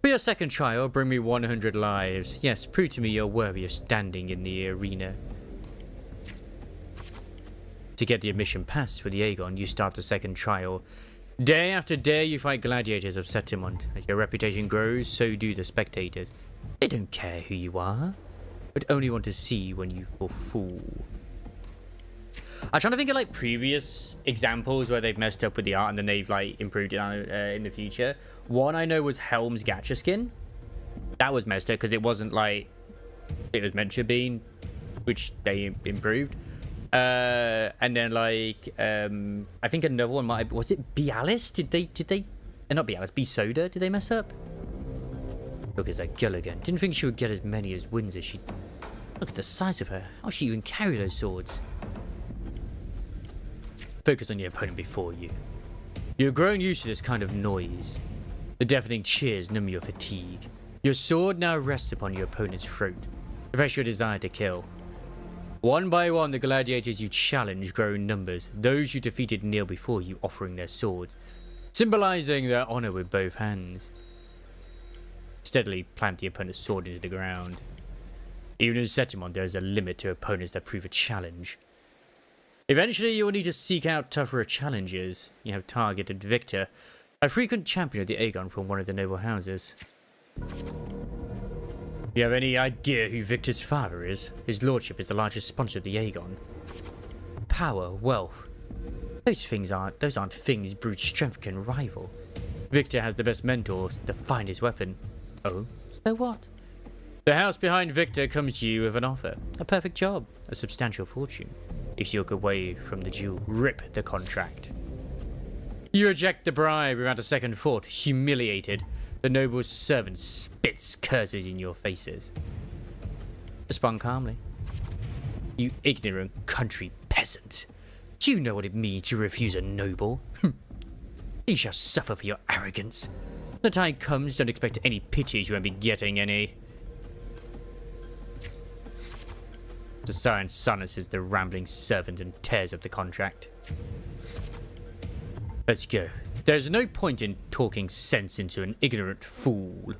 For your second trial, bring me 100 lives. Yes, prove to me you're worthy of standing in the arena. To get the admission pass for the Aegon, you start the second trial. Day after day, you fight gladiators of Septimont. As your reputation grows, so do the spectators. They don't care who you are, but only want to see when you fall. I'm trying to think of like previous examples where they've messed up with the art and then they've like improved it in the future. One I know was Helm's Gacha skin. That was messed up because it wasn't like it was meant to be, which they improved. And then like I think another one might, was it Bialis? Did they not Bialis, Soda? Did they mess up? Look at that girl again. Didn't think she would get as many as wins as she. Look at the size of her. How she even carry those swords? Focus on your opponent before you. You've grown used to this kind of noise. The deafening cheers numb your fatigue. Your sword now rests upon your opponent's throat. Repress your desire to kill. One by one, the gladiators you challenge grow in numbers. Those you defeated kneel before you, offering their swords, symbolizing their honor with both hands. Steadily plant the opponent's sword into the ground. Even in Septimont, there is a limit to opponents that prove a challenge. Eventually, you will need to seek out tougher challenges. You have targeted Victor, a frequent champion of the Aegon from one of the noble houses. You have any idea who Victor's father is? His lordship is the largest sponsor of the Aegon. Power, wealth. Those aren't things brute strength can rival. Victor has the best mentors, the finest weapon. Oh, so what? The house behind Victor comes to you with an offer. A perfect job, a substantial fortune. If you look away from the duel, rip the contract. You reject the bribe without a second thought, humiliated. The noble's servant spits curses in your faces. Respond calmly. You ignorant country peasant. Do you know what it means to refuse a noble? You shall suffer for your arrogance. The time comes, don't expect any pity, you won't be getting any. The siren silences the rambling servant and tears up the contract. Let's go. There's no point in talking sense into an ignorant fool.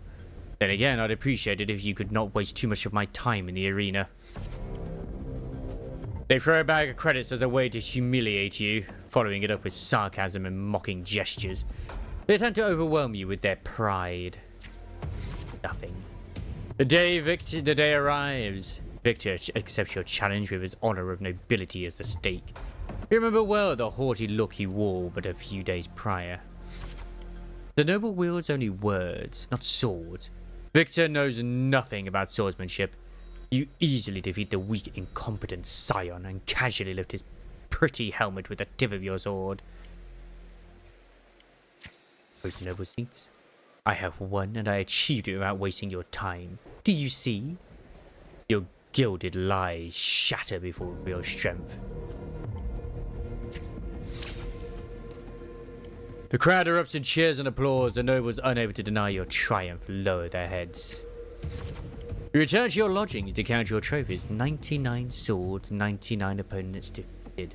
Then again, I'd appreciate it if you could not waste too much of my time in the arena. They throw a bag of credits as a way to humiliate you, following it up with sarcasm and mocking gestures. They attempt to overwhelm you with their pride. Nothing. The day arrives. Victor accepts your challenge with his honor of nobility as the stake. You remember well the haughty look he wore but a few days prior. The noble wields only words, not swords. Victor knows nothing about swordsmanship. You easily defeat the weak, incompetent scion and casually lift his pretty helmet with the tip of your sword. Goes to noble seats. I have won, and I achieved it without wasting your time. Do you see? Your gilded lies shatter before real strength. The crowd erupts in cheers and applause. The nobles, unable to deny your triumph, lower their heads. You return to your lodgings to count your trophies. 99 swords, 99 opponents defeated.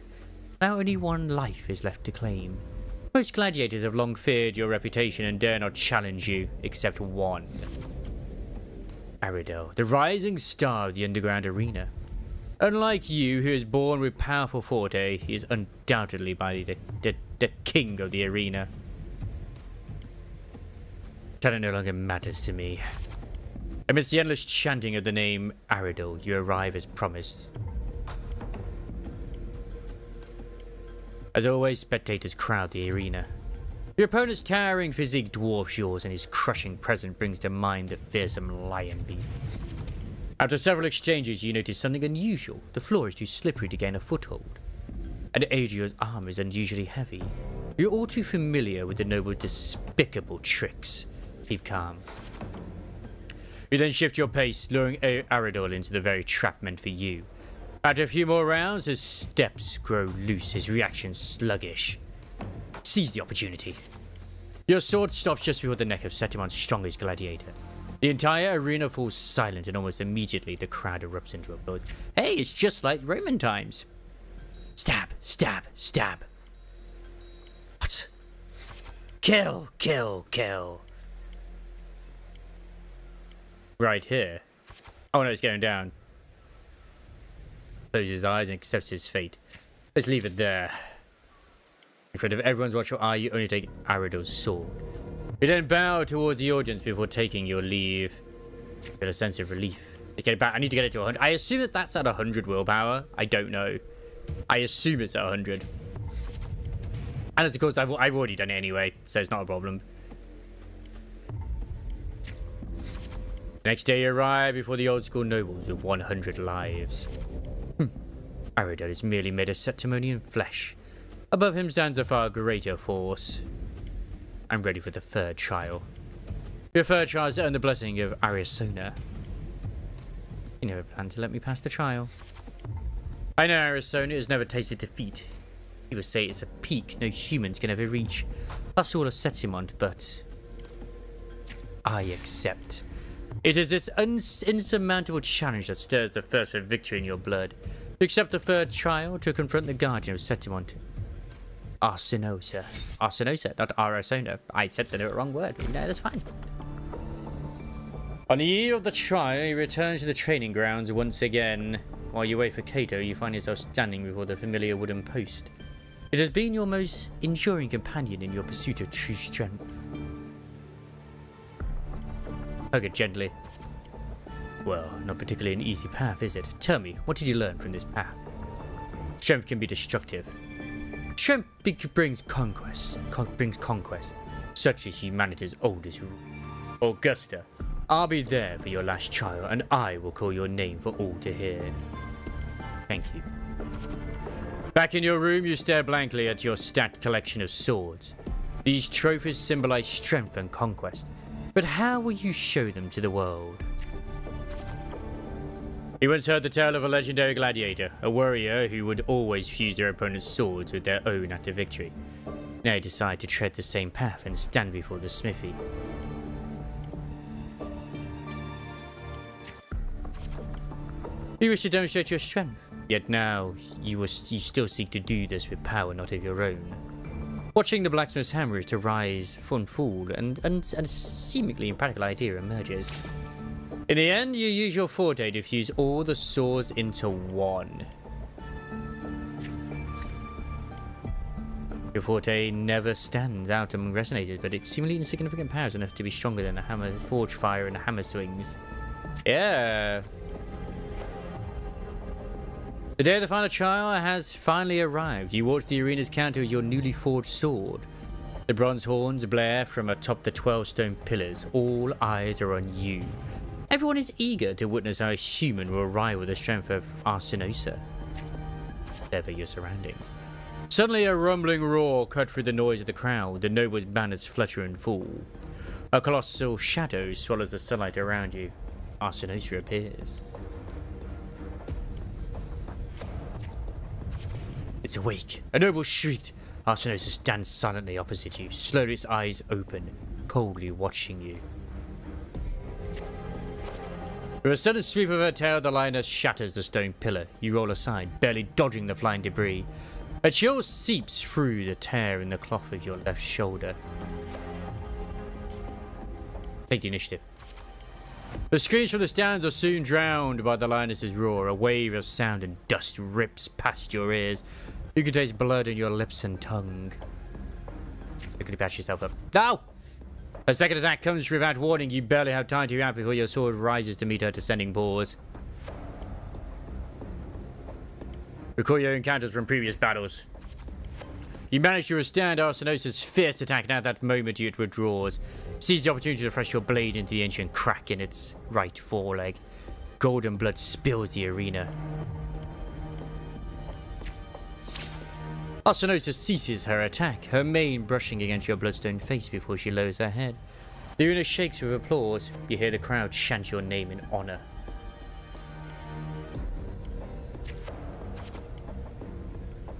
Now only one life is left to claim. Most gladiators have long feared your reputation and dare not challenge you, except one. Aridel, the rising star of the underground arena. Unlike you, who is born with powerful forte, he is undoubtedly by the king of the arena. Talent no longer matters to me. Amidst the endless chanting of the name Aridel, you arrive as promised. As always, spectators crowd the arena. Your opponent's towering physique dwarfs yours, and his crushing presence brings to mind the fearsome lion beast. After several exchanges, you notice something unusual. The floor is too slippery to gain a foothold, and Adriel's arm is unusually heavy. You're all too familiar with the noble's despicable tricks. Keep calm. You then shift your pace, luring Aridel into the very trap meant for you. After a few more rounds, his steps grow loose, his reactions sluggish. Seize the opportunity. Your sword stops just before the neck of Setimon's strongest gladiator. The entire arena falls silent, and almost immediately the crowd erupts into applause. Hey, it's just like Roman times. Stab, stab, stab. What? Kill, kill, kill. Right here. Oh no, it's going down. Closes his eyes and accepts his fate. Let's leave it there. In front of everyone's watchful eye, you only take Aridel's sword. You then bow towards the audience before taking your leave. You feel a sense of relief. Let's get it back. I need to get it to 100. I assume that that's at 100 willpower. I don't know. I assume it's at 100. And of course, I've already done it anyway, so it's not a problem. The next day you arrive before the old school nobles with 100 lives. Aridel is merely made of Septimonian flesh. Above him stands a far greater force. I'm ready for the third trial. Your third trial is to earn the blessing of Arizona. You never plan to let me pass the trial. I know Arizona has never tasted defeat. People say it's a peak no humans can ever reach. Plus all of Septimon, but I accept. It is this insurmountable challenge that stirs the thirst for victory in your blood. To accept the third trial, to confront the guardian of Septimon. Arsinosa. Arsinosa, not Arizona. I said the wrong word, but no, that's fine. On the eve of the trial, you return to the training grounds once again. While you wait for Cato, you find yourself standing before the familiar wooden post. It has been your most enduring companion in your pursuit of true strength. Hug it gently. Well, not particularly an easy path, is it? Tell me, what did you learn from this path? Strength can be destructive. Strength brings conquest, such as humanity's oldest rule. Augusta, I'll be there for your last trial, and I will call your name for all to hear. Thank you. Back in your room, you stare blankly at your stacked collection of swords. These trophies symbolize strength and conquest, but how will you show them to the world? You once heard the tale of a legendary gladiator, a warrior who would always fuse their opponent's swords with their own after victory. Now you decide to tread the same path and stand before the smithy. You wish to demonstrate your strength, yet now you still seek to do this with power not of your own. Watching the blacksmith's hammer to rise and fall, and a seemingly impractical idea emerges. In the end, you use your forte to fuse all the swords into one. Your forte never stands out among resonators, but its seemingly insignificant power is enough to be stronger than a hammer forge fire and a hammer swings. Yeah. The day of the final trial has finally arrived. You watch the arena's counter with your newly forged sword. The bronze horns blare from atop the 12 stone pillars. All eyes are on you. Everyone is eager to witness how a human will rival the strength of Arsinosa. Whatever your surroundings. Suddenly a rumbling roar cut through the noise of the crowd. The nobles' banners flutter and fall. A colossal shadow swallows the sunlight around you. Arsinosa appears. It's awake. A noble shrieked. Arsinosa stands silently opposite you, slowly its eyes open, coldly watching you. With a sudden sweep of her tail, the lioness shatters the stone pillar. You roll aside, barely dodging the flying debris. A chill seeps through the tear in the cloth of your left shoulder. Take the initiative. The screams from the stands are soon drowned by the lioness's roar. A wave of sound and dust rips past your ears. You can taste blood in your lips and tongue. Quickly patch yourself up. No! A second attack comes without warning. You barely have time to react before your sword rises to meet her descending paws. Recall your encounters from previous battles. You manage to withstand Arsinosa's fierce attack, and at that moment it withdraws. Seize the opportunity to thrust your blade into the ancient crack in its right foreleg. Golden blood spills the arena. Arsinosa ceases her attack, her mane brushing against your bloodstained face before she lowers her head. The arena shakes with applause. You hear the crowd chant your name in honor.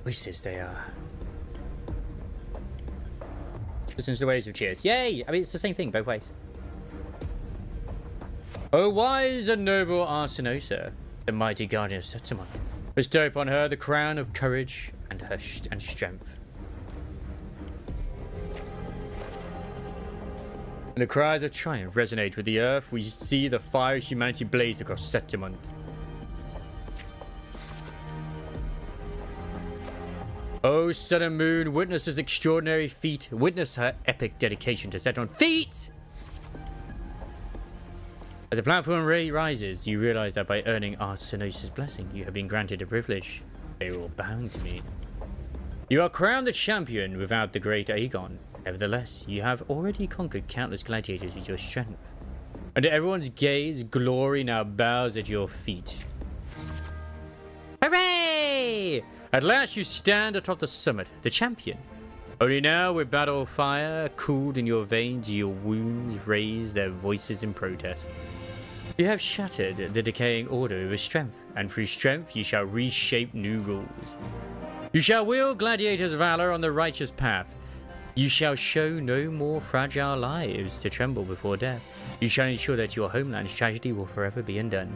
Voices they are. Listen to the waves of cheers. Yay! I mean, it's the same thing both ways. O wise and noble Arsinosa, the mighty guardian of Setamon, bestow upon her the crown of courage and strength. And the cries of triumph resonate with the earth. We see the fire of humanity blaze across Setamon. O sun and moon, witness this extraordinary feat. Witness her epic dedication to Setamon. Feat! As the platform rises, you realize that by earning Arsinosa's blessing, you have been granted a privilege. They are all bound to me. You are crowned the champion without the great Aegon. Nevertheless, you have already conquered countless gladiators with your strength. Under everyone's gaze, glory now bows at your feet. Hooray! At last you stand atop the summit, the champion. Only now, with battle fire cooled in your veins, your wounds raise their voices in protest. You have shattered the decaying order with strength, and through strength you shall reshape new rules. You shall wield gladiators' valor on the righteous path. You shall show no more fragile lives to tremble before death. You shall ensure that your homeland's tragedy will forever be undone.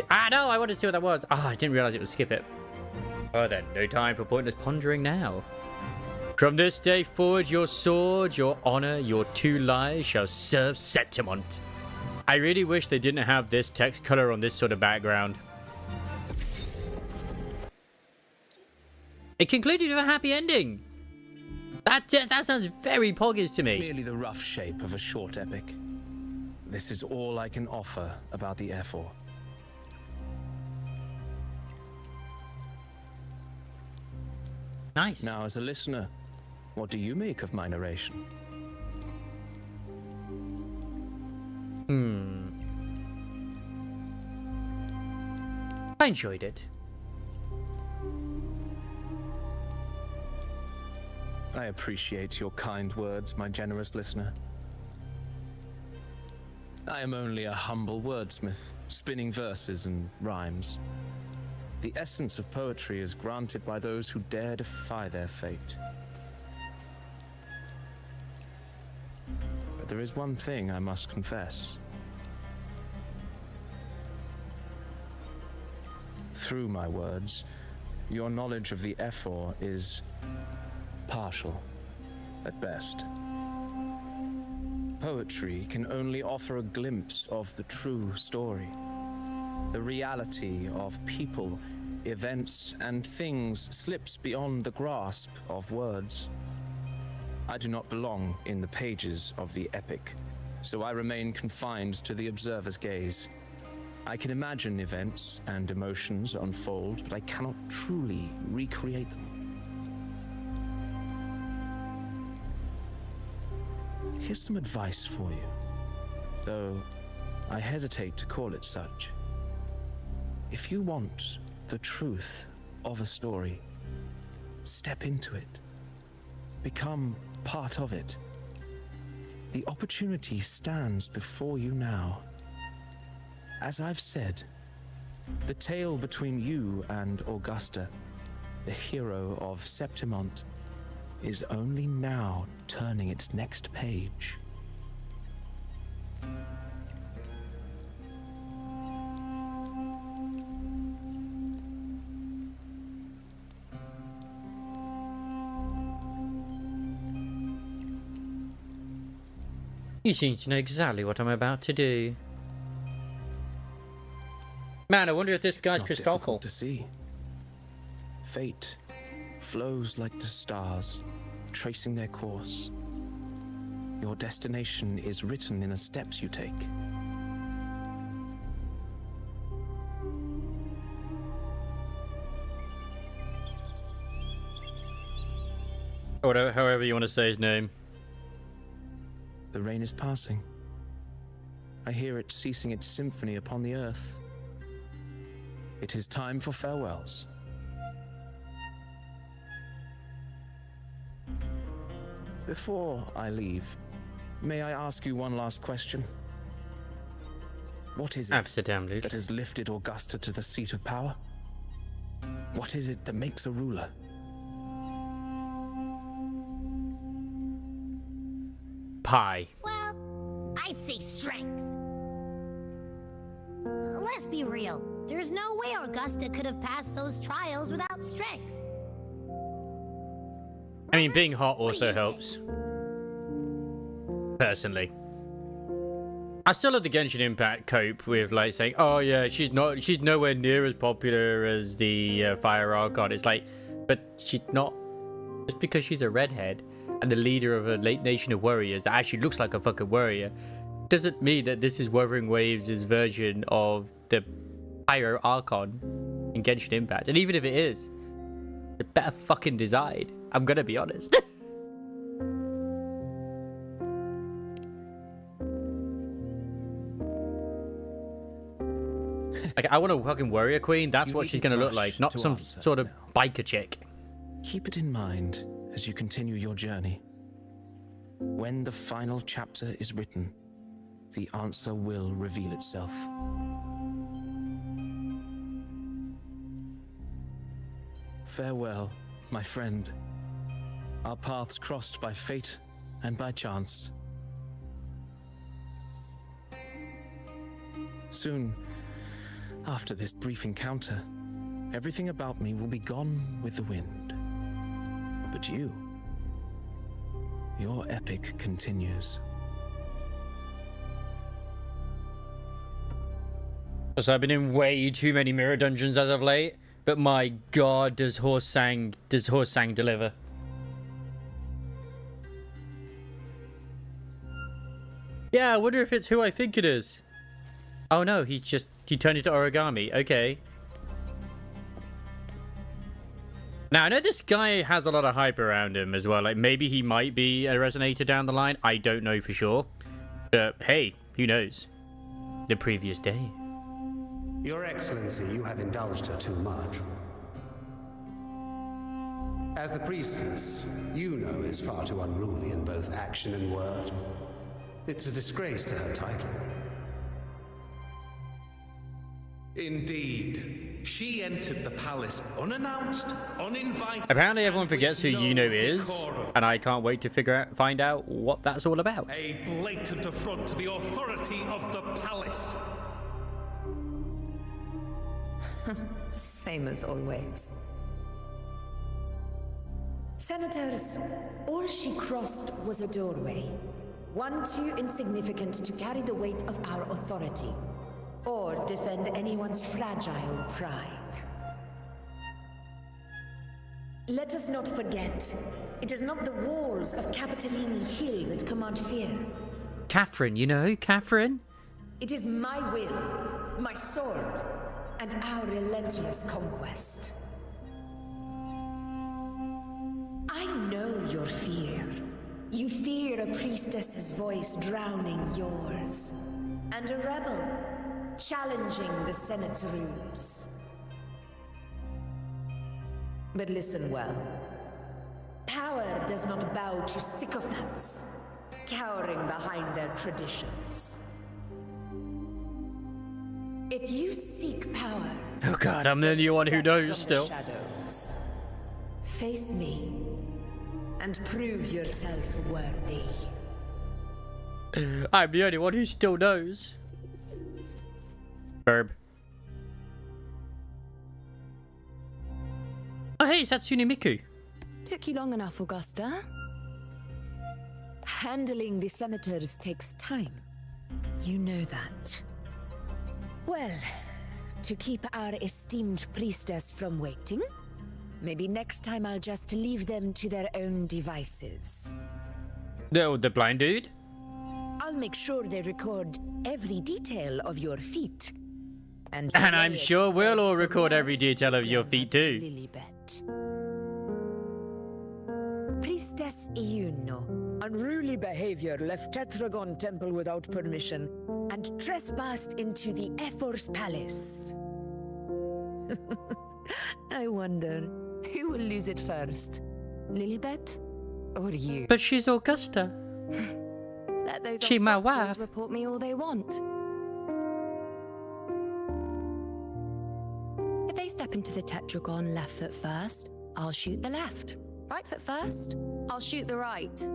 Ah, no, I wanted to see what that was. Ah, I didn't realize it would skip it. Oh, then, no time for pointless pondering now. From this day forward, your sword, your honor, your two lives shall serve Setamont. I really wish they didn't have this text color on this sort of background. It concluded with a happy ending. That sounds very poggers to me. Merely the rough shape of a short epic. This is all I can offer about the F4. Nice. Now, as a listener, what do you make of my narration? I enjoyed it. I appreciate your kind words, my generous listener. I am only a humble wordsmith, spinning verses and rhymes. The essence of poetry is granted by those who dare defy their fate. But there is one thing I must confess. Through my words, your knowledge of the F4 is partial, at best. Poetry can only offer a glimpse of the true story, the reality of people, events, and things slips beyond the grasp of words. I do not belong in the pages of the epic, so I remain confined to the observer's gaze. I can imagine events and emotions unfold, but I cannot truly recreate them. Here's some advice for you, though I hesitate to call it such. If you want the truth of a story, step into it. Become part of it. The opportunity stands before you now. As I've said, the tale between you and Augusta, the hero of Septimont, is only now turning its next page. You seem to know exactly what I'm about to do. Man, I wonder if this guy's It's not Christoffel. difficult to see. Fate flows like the stars, tracing their course. Your destination is written in the steps you take. Or however you want to say his name. The rain is passing. I hear it ceasing its symphony upon the earth. It is time for farewells. Before I leave, may I ask you one last question? What is it Absolutely. that has lifted Augusta to the seat of power? What is it that makes a ruler? Pie. Well, I'd say strength. Let's be real. There's no way Augusta could have passed those trials without strength. I mean, being hot What do also you helps. Personally. I still let the Genshin Impact cope with like saying, oh yeah, she's nowhere near as popular as the Fire Archon. It's like, but she's not, just because she's a redhead and the leader of a late nation of warriors that actually looks like a fucking warrior, doesn't mean that this is Wuthering Waves' version of the Fire Archon in Genshin Impact. And even if it is, the better fucking design. I'm gonna be honest. Like, I want a fucking warrior queen. That's You what she's gonna needn't look like, rush not to some answer sort of now. biker chick. Keep it in mind as you continue your journey. When the final chapter is written, the answer will reveal itself. Farewell, my friend. Our paths crossed by fate and by chance. Soon, after this brief encounter, everything about me will be gone with the wind. But you, your epic continues. So I've been in way too many mirror dungeons as of late, but my god, does Horse Sang deliver? Yeah, I wonder if it's who I think it is. Oh no, he turned into origami. Okay. Now, I know this guy has a lot of hype around him as well. Like, maybe he might be a resonator down the line. I don't know for sure. But hey, who knows? The previous day. Your Excellency, you have indulged her too much. As the priestess, you know is far too unruly in both action and word. It's a disgrace to her title. Indeed. She entered the palace unannounced, uninvited. Apparently everyone and with forgets who no Yuno is, decorum. and I can't wait to find out what that's all about. A blatant affront to the authority of the palace. Same as always. Senators, all she crossed was a doorway. One too insignificant to carry the weight of our authority, or defend anyone's fragile pride. Let us not forget, it is not the walls of Capitolini Hill that command fear. Catherine, you know, Catherine? It is my will, my sword, and our relentless conquest. I know your fear. You fear a priestess's voice drowning yours, and a rebel challenging the Senate's rules. But listen well. Power does not bow to sycophants. cowering behind their traditions. If you seek power, Oh god, I'm the only one who step knows from the still. shadows. Face me and prove yourself worthy. I'm the only one who still knows. Verb. Oh hey, it's Hatsune Miku. Took you long enough, Augusta. Handling the senators takes time. You know that. Well, to keep our esteemed priestess from waiting, maybe next time I'll just leave them to their own devices. The blind dude? I'll make sure they record every detail of your feat. And I'm relay it sure we'll all word for record every word detail of your to feat too. Lilibet. Priestess Iuno. Unruly behavior left Tetragon Temple without permission and trespassed into the Ephor's palace. I wonder, who will lose it first? Lilibet or you? But she's Augusta. Let those She old my foxes wife. report me all they want. If they step into the tetragon left foot first, I'll shoot the left. Right foot first, I'll shoot the right.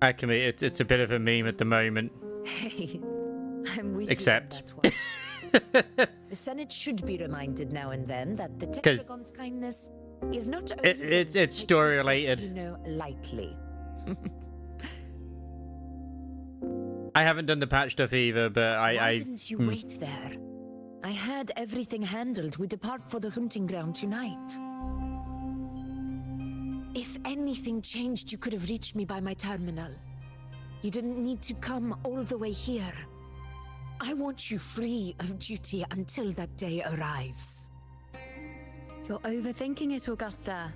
Actually, it's a bit of a meme at the moment. Hey, I'm with Except. you on that one. The Senate should be reminded now and then that the 'Cause Tetragon's kindness is not a it's reason to story take Priestess related. Iuno lightly. I haven't done the patch stuff either, but Why didn't you wait there? I had everything handled. We depart for the hunting ground tonight. If anything changed, you could have reached me by my terminal. You didn't need to come all the way here. I want you free of duty until that day arrives. You're overthinking it, Augusta.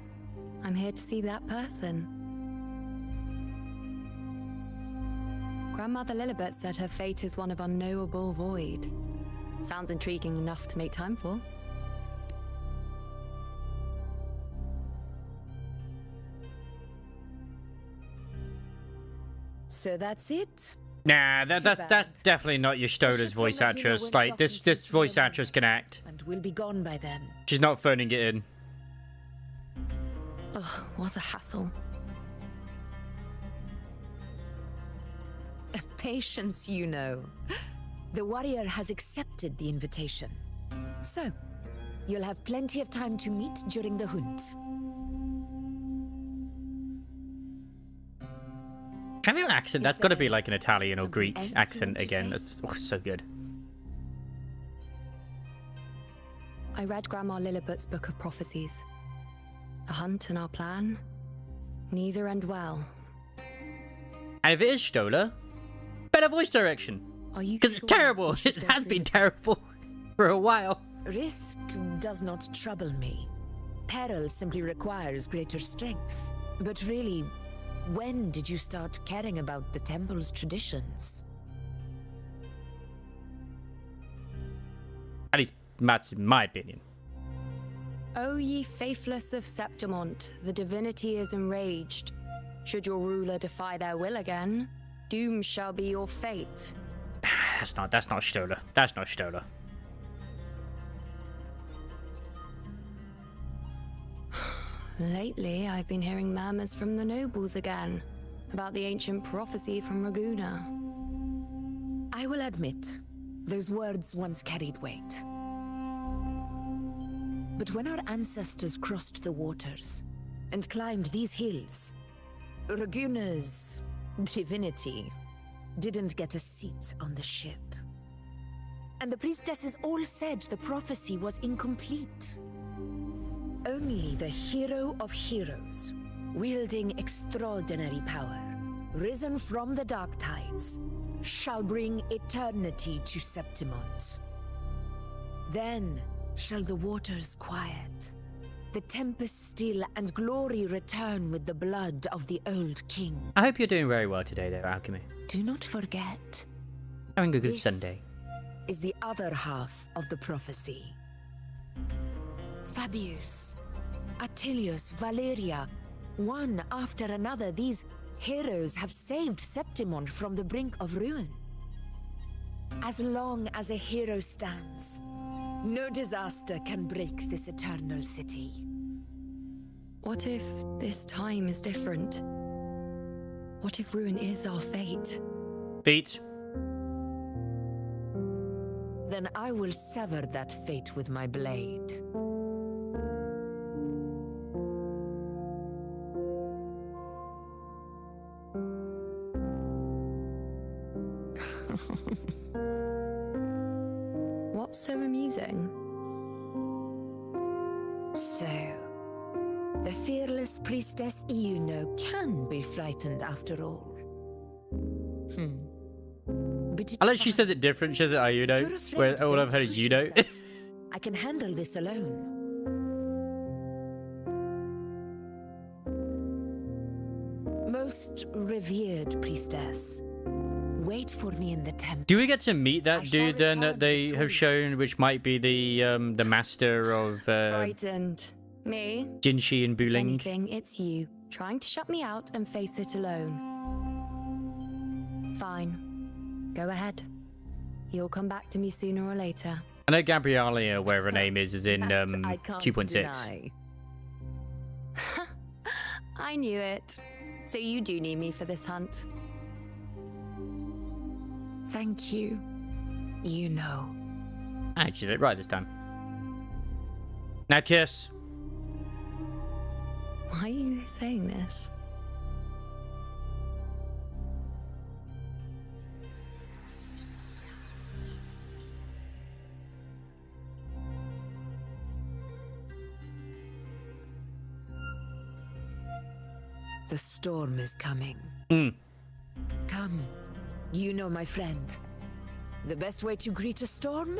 I'm here to see that person. Grandmother Lilibet said her fate is one of unknowable void. Sounds intriguing enough to make time for. So that's it? Nah, that's bad. definitely not your Stolar's ship from voice Laguna actress. went Like off this into voice Florida. actress can act. And we'll be gone by then. She's not phoning it in. Ugh, what a hassle. Patience, you know. The warrior has accepted the invitation. So, you'll have plenty of time to meet during the hunt. Can be an accent. That's got to be like an Italian or something Greek else you accent want to again. say? That's so good. I read Grandma Lilibet's book of prophecies. The hunt and our plan, neither end well. And if it is Stolar, better voice direction. Are you Because it's sure terrible. we should It go has through been with this? terrible for a while. Risk does not trouble me. Peril simply requires greater strength. But really, when did you start caring about the temple's traditions? At least that's in my opinion. O ye faithless of Septimont, the divinity is enraged. Should your ruler defy their will again, doom shall be your fate. That's not Stolar. That's not Stolar. Lately, I've been hearing murmurs from the nobles again about the ancient prophecy from Raguna. I will admit, those words once carried weight. But when our ancestors crossed the waters and climbed these hills, Raguna's divinity didn't get a seat on the ship. And the priestesses all said the prophecy was incomplete. Only the hero of heroes, wielding extraordinary power, risen from the dark tides, shall bring eternity to Septimont. Then shall the waters quiet, the tempest still, and glory return with the blood of the old king. I hope you're doing very well today, though, Alchemy. Do not forget, Having a good This- Sunday. is the other half of the prophecy. Fabius, Attilius, Valeria, one after another, these heroes have saved Septimon from the brink of ruin. As long as a hero stands, no disaster can break this eternal city. What if this time is different? What if ruin is our fate? Beat. Then I will sever that fate with my blade. What's so amusing? So, the fearless priestess Iuno can be frightened after all. But it's I like she fine. says it different. She says it, "Are you know?" If you're afraid, Where all I've don't heard is push "you know." yourself. I can handle this alone. Most revered priestess, wait for me in the temple. Do we get to meet that I shall dude then return that they have shown, victorious. which might be the master of Frightened. Me? Jinshi and If Buling? anything, it's you, trying to shut me out and face it alone. Fine. Go ahead. You'll come back to me sooner or later. I know Gabriella, where her name is in That I can't 2.6. deny. I knew it. So you do need me for this hunt. Thank you. You know. I actually did it right this time. Now kiss. Why are you saying this? The storm is coming. Mm. Come. You know, my friend. The best way to greet a storm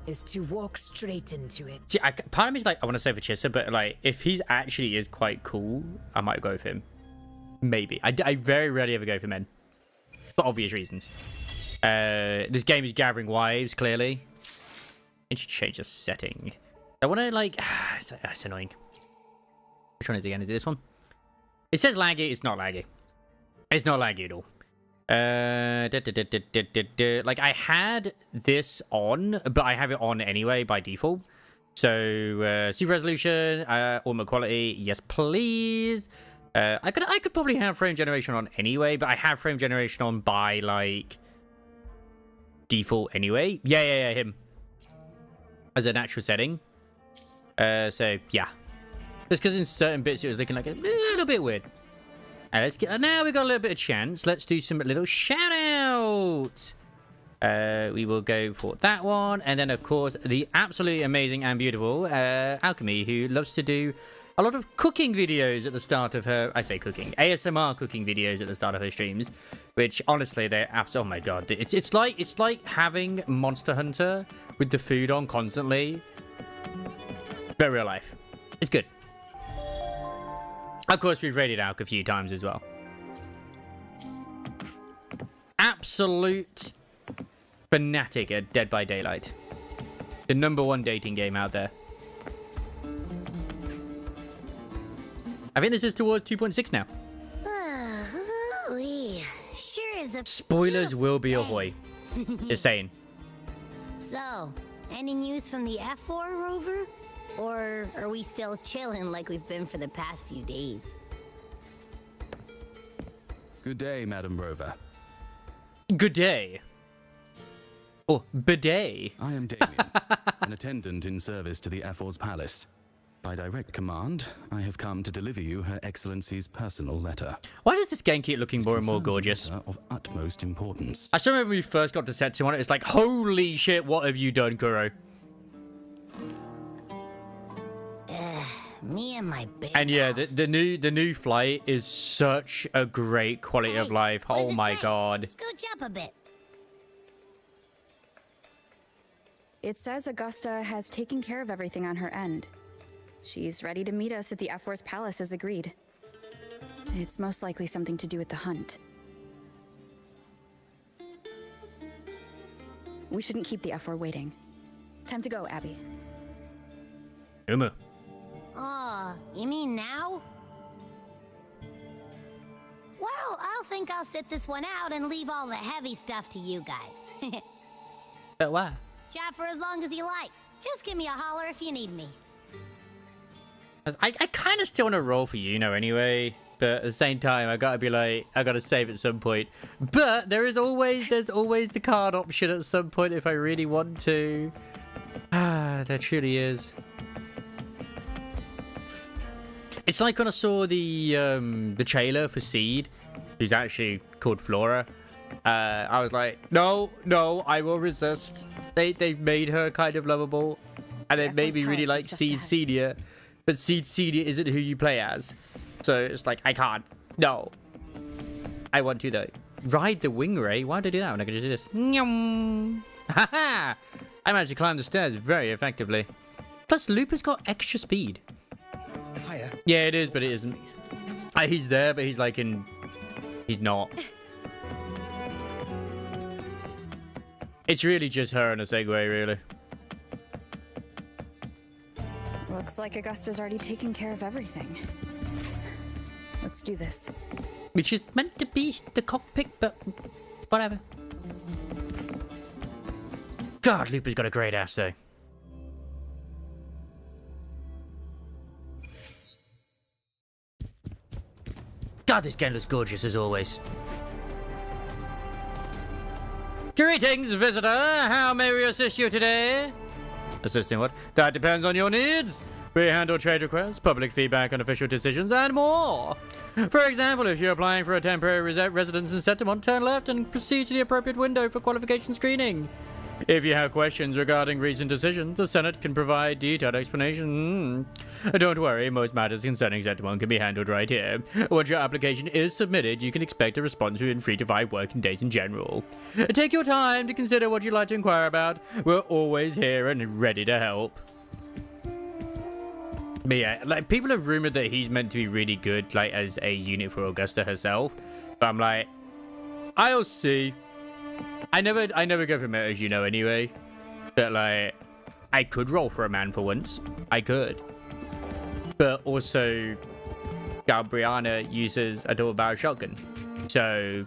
is to walk straight into it. See, part of me is like, I want to say for Chissa, but like, if he's actually is quite cool, I might go with him. Maybe. I very rarely ever go for men. For obvious reasons. This game is gathering waves, clearly. It should change the setting. I want to, like... That's annoying. Which one is it again? Is it this one? It says laggy. It's not laggy. It's not laggy at all. Like, I had this on, but I have it on anyway by default. So, super resolution, auto quality, yes please. I could probably have frame generation on anyway, but I have frame generation on by, like, default anyway. Yeah, him. As a natural setting. So, yeah. Just because in certain bits it was looking like a little bit weird. And let's get... Now we've got a little bit of chance. Let's do some little shout-outs. We will go for that one. And then, of course, the absolutely amazing and beautiful Alchemy, who loves to do a lot of cooking videos at the start of her... I say cooking. ASMR cooking videos at the start of her streams. Which, honestly, they're absolutely... Oh, my God. It's like having Monster Hunter with the food on constantly. But real life. It's good. Of course, we've raided Alk a few times as well. Absolute fanatic at Dead by Daylight. The #1 dating game out there. I think this is towards 2.6 now. Sure is a Spoilers will be ahoy. Just saying. So, any news from the F4 rover? Or are we still chilling like we've been for the past few days? Good day, Madam Rover. Good day. Oh, bidet. I am Damien, an attendant in service to the F4's palace. By direct command, I have come to deliver you Her Excellency's personal letter. Why does this game keep looking more and more Concerns gorgeous? a matter of utmost importance. I still remember when we first got to Setsu on it. It's like, holy shit, what have you done, Kuro? Me and my big And yeah, mouth. the new flight is such a great quality of Hey, life. what does Oh it my say? god. Scooch up a bit. It says Augusta has taken care of everything on her end. She's ready to meet us at the F4's palace as agreed. It's most likely something to do with the hunt. We shouldn't keep the F4 waiting. Time to go, Abby. Umu. Oh, you mean now? Whoa, I'll think I'll sit this one out and leave all the heavy stuff to you guys. But why? Chat for as long as you like. Just give me a holler if you need me. I kind of still want to roll for Yuno anyway, but at the same time, I gotta save at some point. But there's always the card option at some point if I really want to. Ah, there truly is. It's like when I saw the trailer for Seed, who's actually called Flora. I was like, no, I will resist. They made her kind of lovable, and it made me really like Seed Senior. But Seed Senior isn't who you play as. So it's like, I can't. No. I want to, though. Ride the wing ray? Why did I do that when I could just do this? Nyum. Haha! I managed to climb the stairs very effectively. Plus, Looper's got extra speed. Hiya. Yeah, it is, but it isn't. He's there, but he's like in... He's not. It's really just her and a Segway, really. Looks like Augusta's already taken care of everything. Let's do this. Which is meant to be the cockpit, but whatever. God, Looper's got a great ass, though. God, this game looks gorgeous as always. Greetings, visitor. How may we assist you today? Assisting what? That depends on your needs. We handle trade requests, public feedback on official decisions, and more. For example, if you're applying for a temporary residence in Septimont, turn left and proceed to the appropriate window for qualification screening. If you have questions regarding recent decisions, the Senate can provide detailed explanation. Don't worry, most matters concerning Septimont can be handled right here. Once your application is submitted, you can expect a response within 3 to 5 working days in general. Take your time to consider what you'd like to inquire about. We're always here and ready to help. But yeah, like, people have rumored that he's meant to be really good, like, as a unit for Augusta herself. But I'm like, I'll see. I never go for meta, as you know, anyway. But, like, I could roll for a man for once. I could. But also, Gabriana uses a double barrel shotgun. So,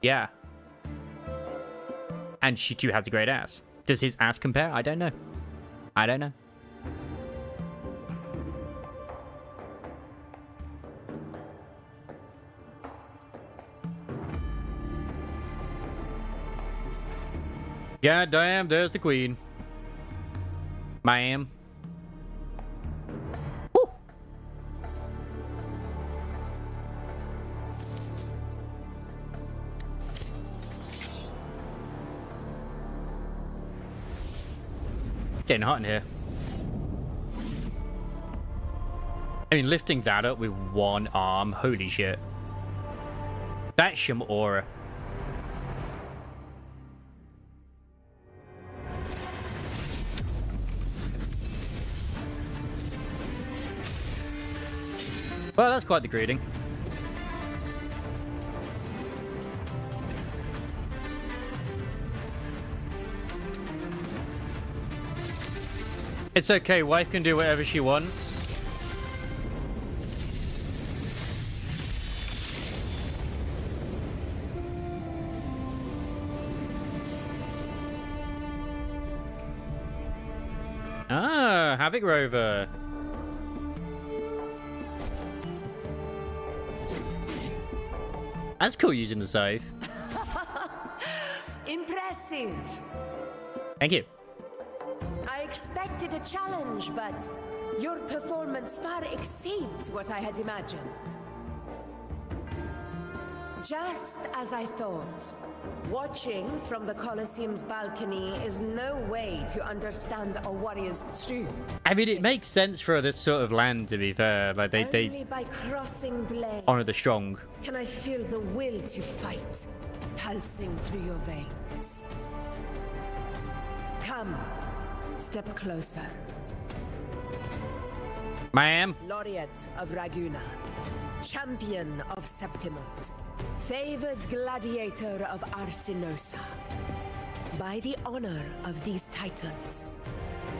yeah. And she too has a great ass. Does his ass compare? I don't know. I don't know. God damn, there's the queen. Ma'am. Woo! Getting hot in here. I mean, lifting that up with one arm, holy shit. That's some aura. Well, that's quite the greeting. It's okay, wife can do whatever she wants. Ah, Havoc Rover. That's cool using the scythe. Impressive. Thank you. I expected a challenge, but your performance far exceeds what I had imagined. Just as I thought, watching from the Colosseum's balcony is no way to understand a warrior's true. I mean, it makes sense for this sort of land, to be fair. Like, Only they by crossing blades honor the strong. can I feel the will to fight pulsing through your veins. Come, step closer. Ma'am. Laureate of Raguna, champion of Septimont, favored gladiator of Arsinosa. By the honor of these titans,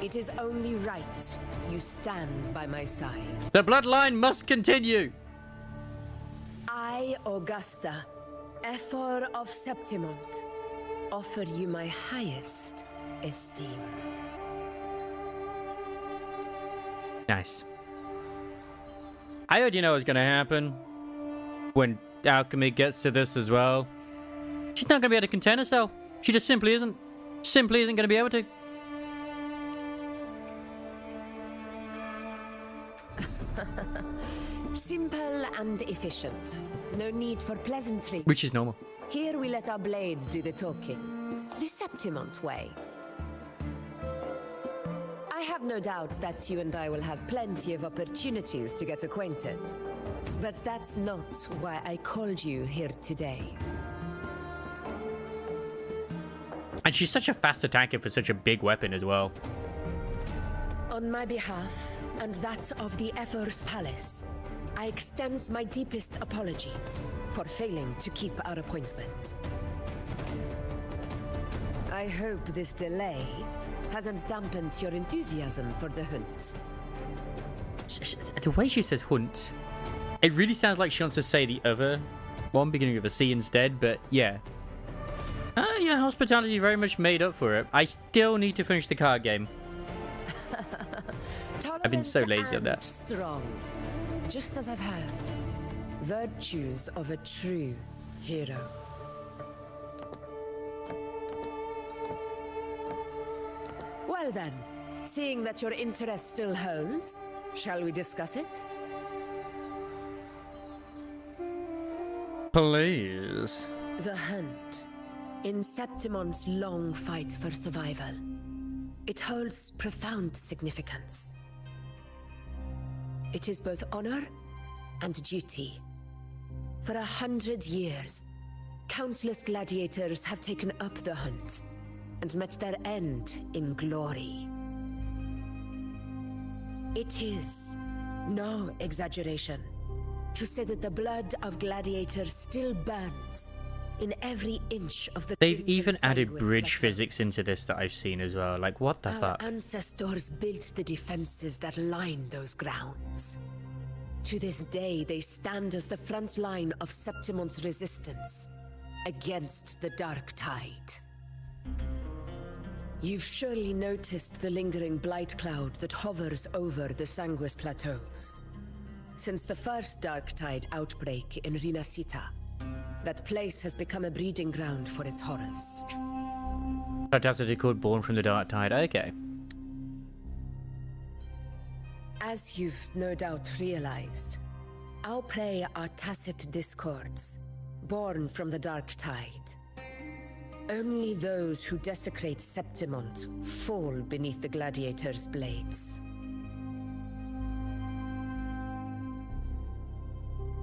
it is only right you stand by my side. The bloodline must continue. I I, Augusta, Ephor of Septimont, offer you my highest esteem. Nice. I already know what's gonna happen when Alchemy gets to this as well. She's not gonna be able to contain herself. She just simply isn't. Simply isn't gonna be able to. Simple and efficient. No need for pleasantry. Which is normal. Here we let our blades do the talking. The Septimont way. I have no doubt that you and I will have plenty of opportunities to get acquainted. But that's not why I called you here today. And she's such a fast attacker for such a big weapon as well. On my behalf, and that of the Ephor's Palace, I extend my deepest apologies for failing to keep our appointment. I hope this delay hasn't dampened your enthusiasm for the hunt. The way she says hunt, it really sounds like she wants to say the other one beginning with a C instead, but yeah. Yeah, hospitality very much made up for it. I still need to finish the card game. I've been so lazy on that. Strong, just as I've heard. Virtues of a true hero. Well then, seeing that your interest still holds, shall we discuss it? Please. The hunt. In Septimont's long fight for survival. It holds profound significance. It is both honor and duty. For 100 years, countless gladiators have taken up the hunt and met their end in glory. It is no exaggeration to say that the blood of gladiators still burns in every inch of the They've even Crimson added Sanguis bridge plateaus. physics into this that I've seen as well. Like, what the Our fuck? ancestors built the defenses that line those grounds. To this day, they stand as the front line of Septimont's resistance against the Dark Tide. You've surely noticed the lingering blight cloud that hovers over the Sanguis plateaus. Since the first Dark Tide outbreak in Rinasita, that place has become a breeding ground for its horrors. Audacity called Born from the Dark Tide. Okay. As you've no doubt realized, our prey are tacit discords, born from the Dark Tide. Only those who desecrate Septimont fall beneath the gladiators' blades.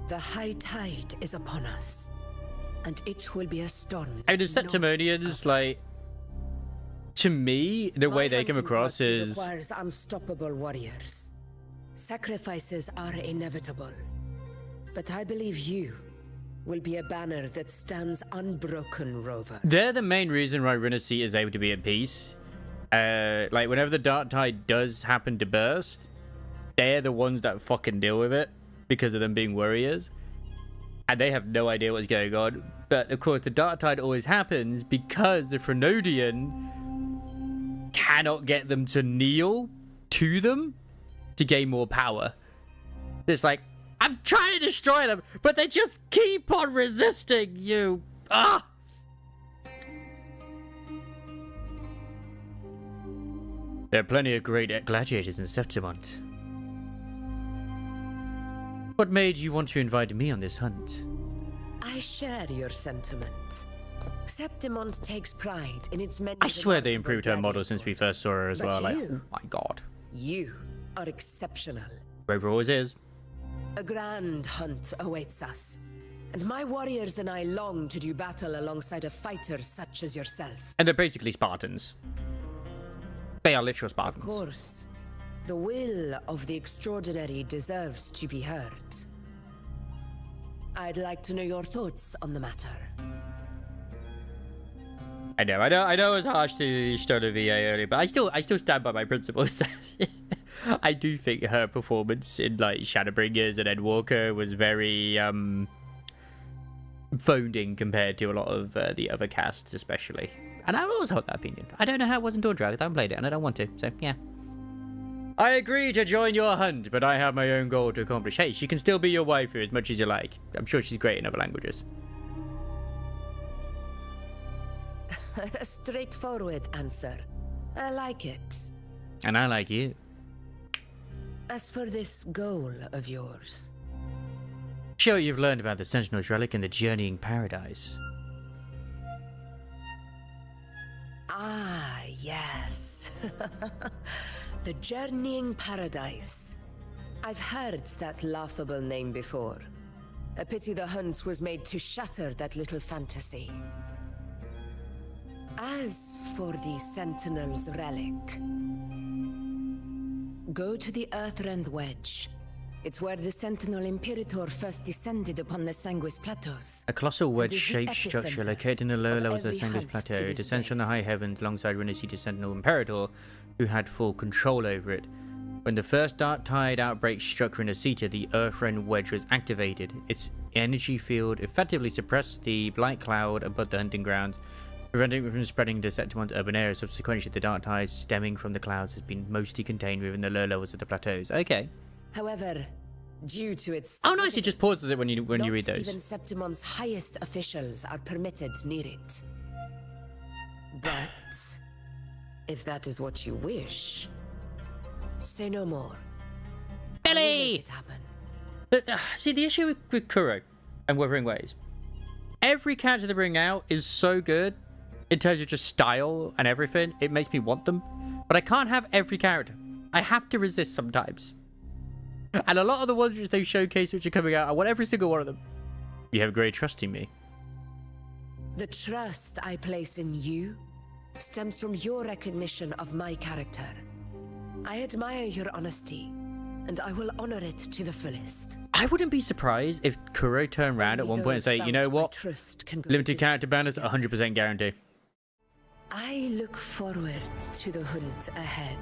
The high tide is upon us, and it will be a storm. I mean, the Septimonians, like, to me, the way they come across is requires unstoppable warriors. Sacrifices are inevitable, but I believe you will be a banner that stands unbroken, Rover. they're the main reason why Rinasita is able to be at peace. Like, whenever the Dark Tide does happen to burst, they're the ones that fucking deal with it because of them being warriors. And they have no idea what's going on. But, of course, the Dark Tide always happens because the Frenodian cannot get them to kneel to them to gain more power. It's like, I'm trying to destroy them, but they just keep on resisting you. Ah! There are plenty of great gladiators in Septimont. What made you want to invite me on this hunt? I share your sentiment. Septimont takes pride in its many... I swear they improved her model since we first saw her as well. Like, you, oh my god. you are exceptional. Rover always is. A grand hunt awaits us, and my warriors and I long to do battle alongside a fighter such as yourself. And they're basically Spartans. They are literal Spartans. Of course, the will of the extraordinary deserves to be heard. I'd like to know your thoughts on the matter. I know it was harsh to start a VA earlier, but I still stand by my principles. I do think her performance in like Shadowbringers and Endwalker was very phoned in compared to a lot of the other casts, especially. And I've always held that opinion. I don't know how it was in Dawn Dragons. I haven't played it, and I don't want to. So yeah. I agree to join your hunt, but I have my own goal to accomplish. Hey, she can still be your waifu as much as you like. I'm sure she's great in other languages. A straightforward answer. I like it. And I like you. As for this goal of yours... Sure, you've learned about the Sentinel's Relic and the Journeying Paradise. Ah, yes. The Journeying Paradise. I've heard that laughable name before. A pity the hunt was made to shatter that little fantasy. As for the Sentinel's Relic, go to the Earthrend Wedge. It's where the Sentinel Imperator first descended upon the Sanguis Plateaus. A colossal It is the wedge-shaped structure epicenter located in the lower of levels of the every Sanguis hunt to Plateau this descends day. from the high heavens alongside Renacida Sentinel Imperator, who had full control over it. When the first Dark Tide outbreak struck Renacita, the Earthrend Wedge was activated. Its energy field effectively suppressed the Blight Cloud above the hunting grounds, preventing it from spreading to Septimon's urban area. Subsequently, the Dark Tide stemming from the clouds has been mostly contained within the lower levels of the plateaus. Okay. However, due to its... Oh, nice. It just pauses it when you not read those. even Septimon's highest officials are permitted near it. But if that is what you wish, say no more. I will Billy! make it happen. But, see, the issue with Kuro and Wuthering Waves, every character they bring out is so good in terms of just style and everything. It makes me want them. But I can't have every character. I have to resist sometimes. And a lot of the ones which they showcase which are coming out, I want every single one of them. You have great trust in me. The trust I place in you stems from your recognition of my character. I admire your honesty, and I will honor it to the fullest. I wouldn't be surprised if Kuro turned around at one point and say, you know what? Limited character banners, 100% guarantee. I look forward to the hunt ahead.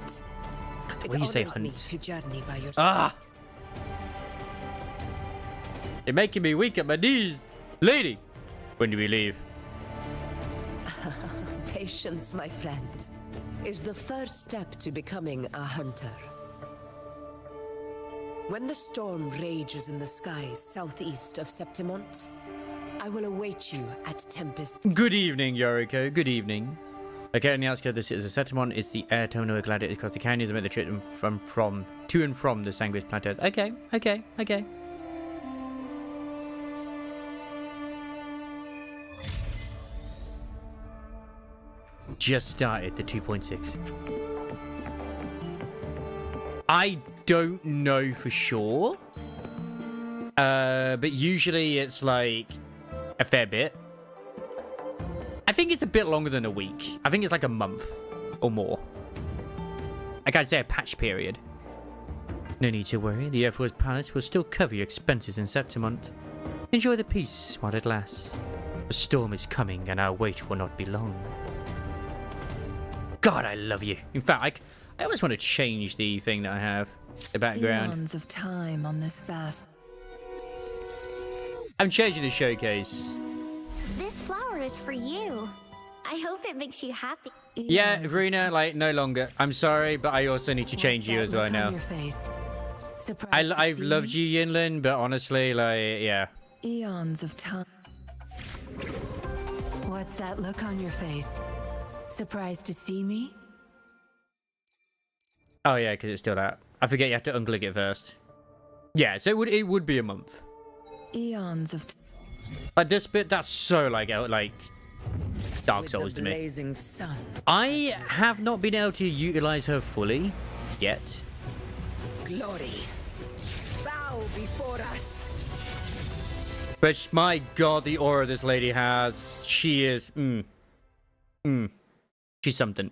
The way you say honors me hunt. to journey by your Ah! side. You're making me weak at my knees. Lady, when do we leave? Patience, my friend, is the first step to becoming a hunter. When the storm rages in the skies southeast of Septimont, I will await you at Tempest. Good evening, Yoriko. Good evening. Okay, on the outskirts of the city of Septimont is the air terminal gladiators across the canyons and make the trip to and from the Sanguis Plateaus. Okay. Just started the 2.6. I don't know for sure. But usually it's like a fair bit. I think it's a bit longer than a week. I think it's like a month or more. Like I'd say a patch period. No need to worry. The Earthward's Palace will still cover your expenses in Septimont. Enjoy the peace while it lasts. The storm is coming and our wait will not be long. God, I love you. In fact, I almost want to change the thing that I have. The background. Eons of time on this vast... I'm changing the showcase. This flower is for you. I hope it makes you happy. Yeah, Verena, like, no longer. I'm sorry, but I also need to change you as well now. I've loved you, Yinlin, but honestly, like, yeah. Eons of time. What's that look on your face? Surprised to see me? Oh, yeah, because it's still that. I forget you have to unclick it first. Yeah, so it would be a month. Eons of Like, this bit, that's so, like Dark Souls to me. blazing sun. I have not been able to utilize her fully yet. Glory. Bow before us. But my god, the aura this lady has. She is... She's something.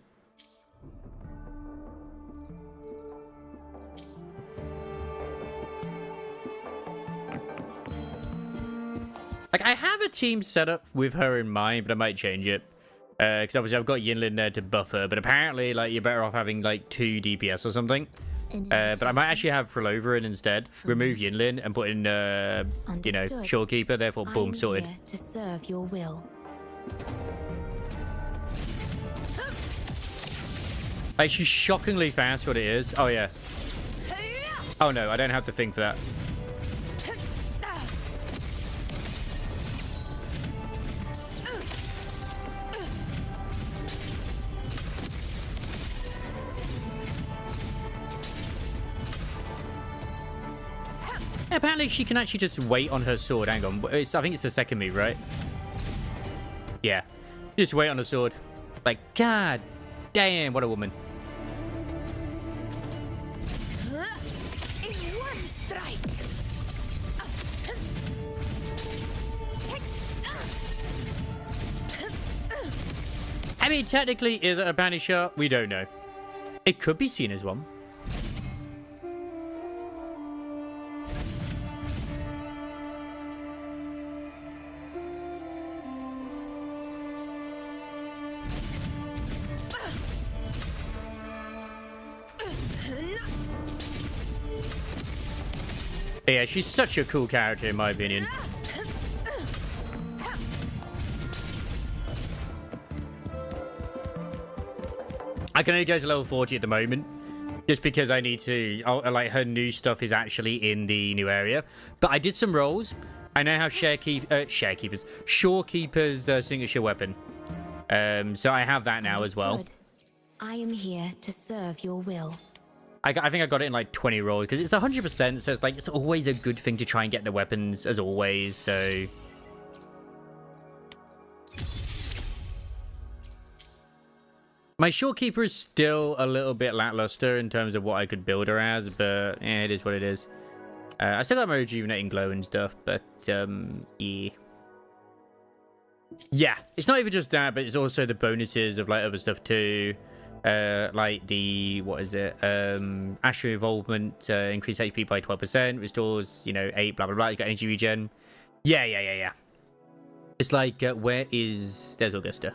Like, I have a team set up with her in mind, but I might change it. Because obviously I've got Yinlin there to buff her, but apparently, like, you're better off having, like, 2 DPS or something. But I might actually have Frelover in instead. Remove Yinlin and put in, you know, Understood. Shorekeeper. Therefore, boom, I'm sorted. here to serve your will. Like, she's shockingly fast, what it is. Oh, yeah. Oh, no, I don't have to think for that. Apparently, she can actually just wait on her sword. Hang on. I think it's the second move, right? Yeah. Just wait on the sword. Like, God damn, what a woman. In one strike. I mean, technically, is it a banisher? We don't know. It could be seen as one. But yeah, she's such a cool character in my opinion. I can only go to level 40 at the moment, just because I need to, like, her new stuff is actually in the new area. But I did some rolls. I know how Shorekeeper's signature weapon. So I have that now as well. Understood. I am here to serve your will. I think I got it in like 20 rolls because it's 100%. So it's like, it's always a good thing to try and get the weapons as always. So my Shorekeeper is still a little bit lackluster in terms of what I could build her as, but it is what it is. I still got my rejuvenating glow and stuff, but yeah. Yeah, it's not even just that, but it's also the bonuses of like other stuff too. Like the, what is it? Astral Involvement, increase HP by 12%, restores, 8, blah, blah, blah. You got energy regen. Yeah. It's like, there's Augusta.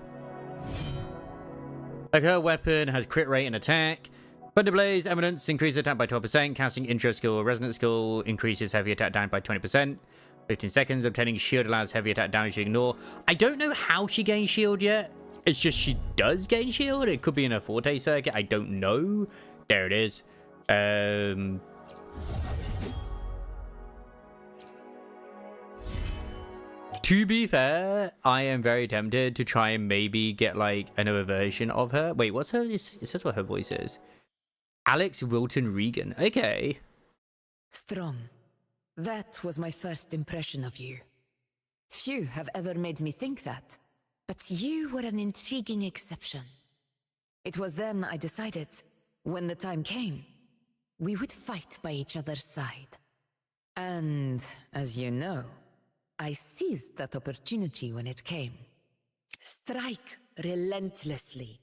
Like her weapon has crit rate and attack. Thunderblaze, Eminence, increases attack by 12%. Casting intro skill or resonance skill increases heavy attack down by 20%. 15 seconds. Obtaining shield allows heavy attack damage to ignore. I don't know how she gains shield yet. It's just she does gain shield. It could be in a Forte circuit. I don't know. There it is. To be fair, I am very tempted to try and maybe get like another version of her. Wait, what's her? It says what her voice is. Alex Wilton Regan. Okay. Strong. That was my first impression of you. Few have ever made me think that, but you were an intriguing exception. It was then I decided, when the time came, we would fight by each other's side. And, as you know, I seized that opportunity when it came. Strike relentlessly,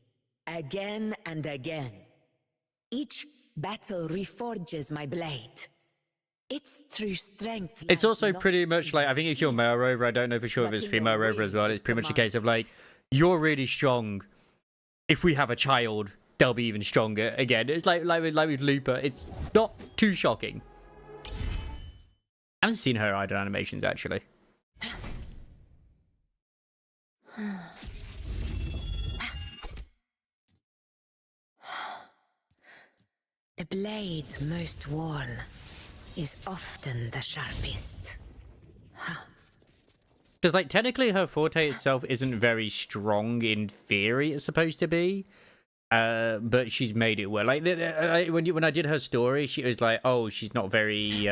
again and again. Each battle reforges my blade. Its true strength. It's also pretty much like, I think if you're male rover, I don't know for sure if it's female rover as well. It's pretty much a case of like, you're really strong. If we have a child, they'll be even stronger. Again, it's like with Looper. It's not too shocking. I haven't seen her idle animations actually. The blade most worn is often the sharpest. Because, like, technically her Forte itself isn't very strong in theory, it's supposed to be. But she's made it well. Like, when I did her story, she was like, oh, she's not very,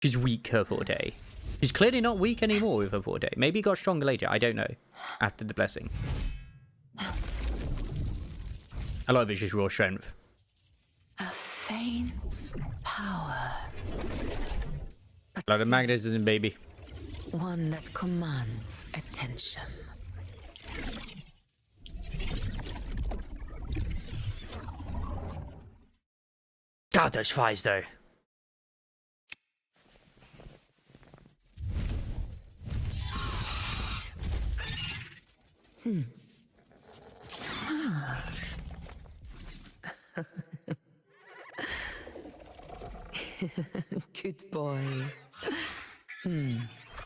she's weak, her Forte. She's clearly not weak anymore with her Forte. Maybe it got stronger later, I don't know. After the blessing. A lot of it's just raw strength. A faint power. A lot of magnetism, baby. One that commands attention. God, those flies, though. Good boy.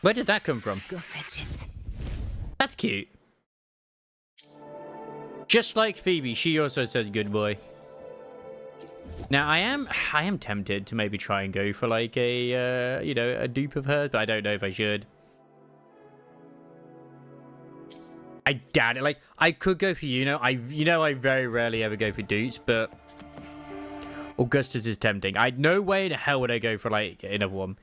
Where did that come from? Go fetch it. That's cute. Just like Phoebe, she also says good boy. Now, I am tempted to maybe try and go for like a, you know, a dupe of hers, but I don't know if I should. I doubt it. Like, I could go for I very rarely ever go for dupes, but Augustus is tempting. No way in hell would I go for like another one.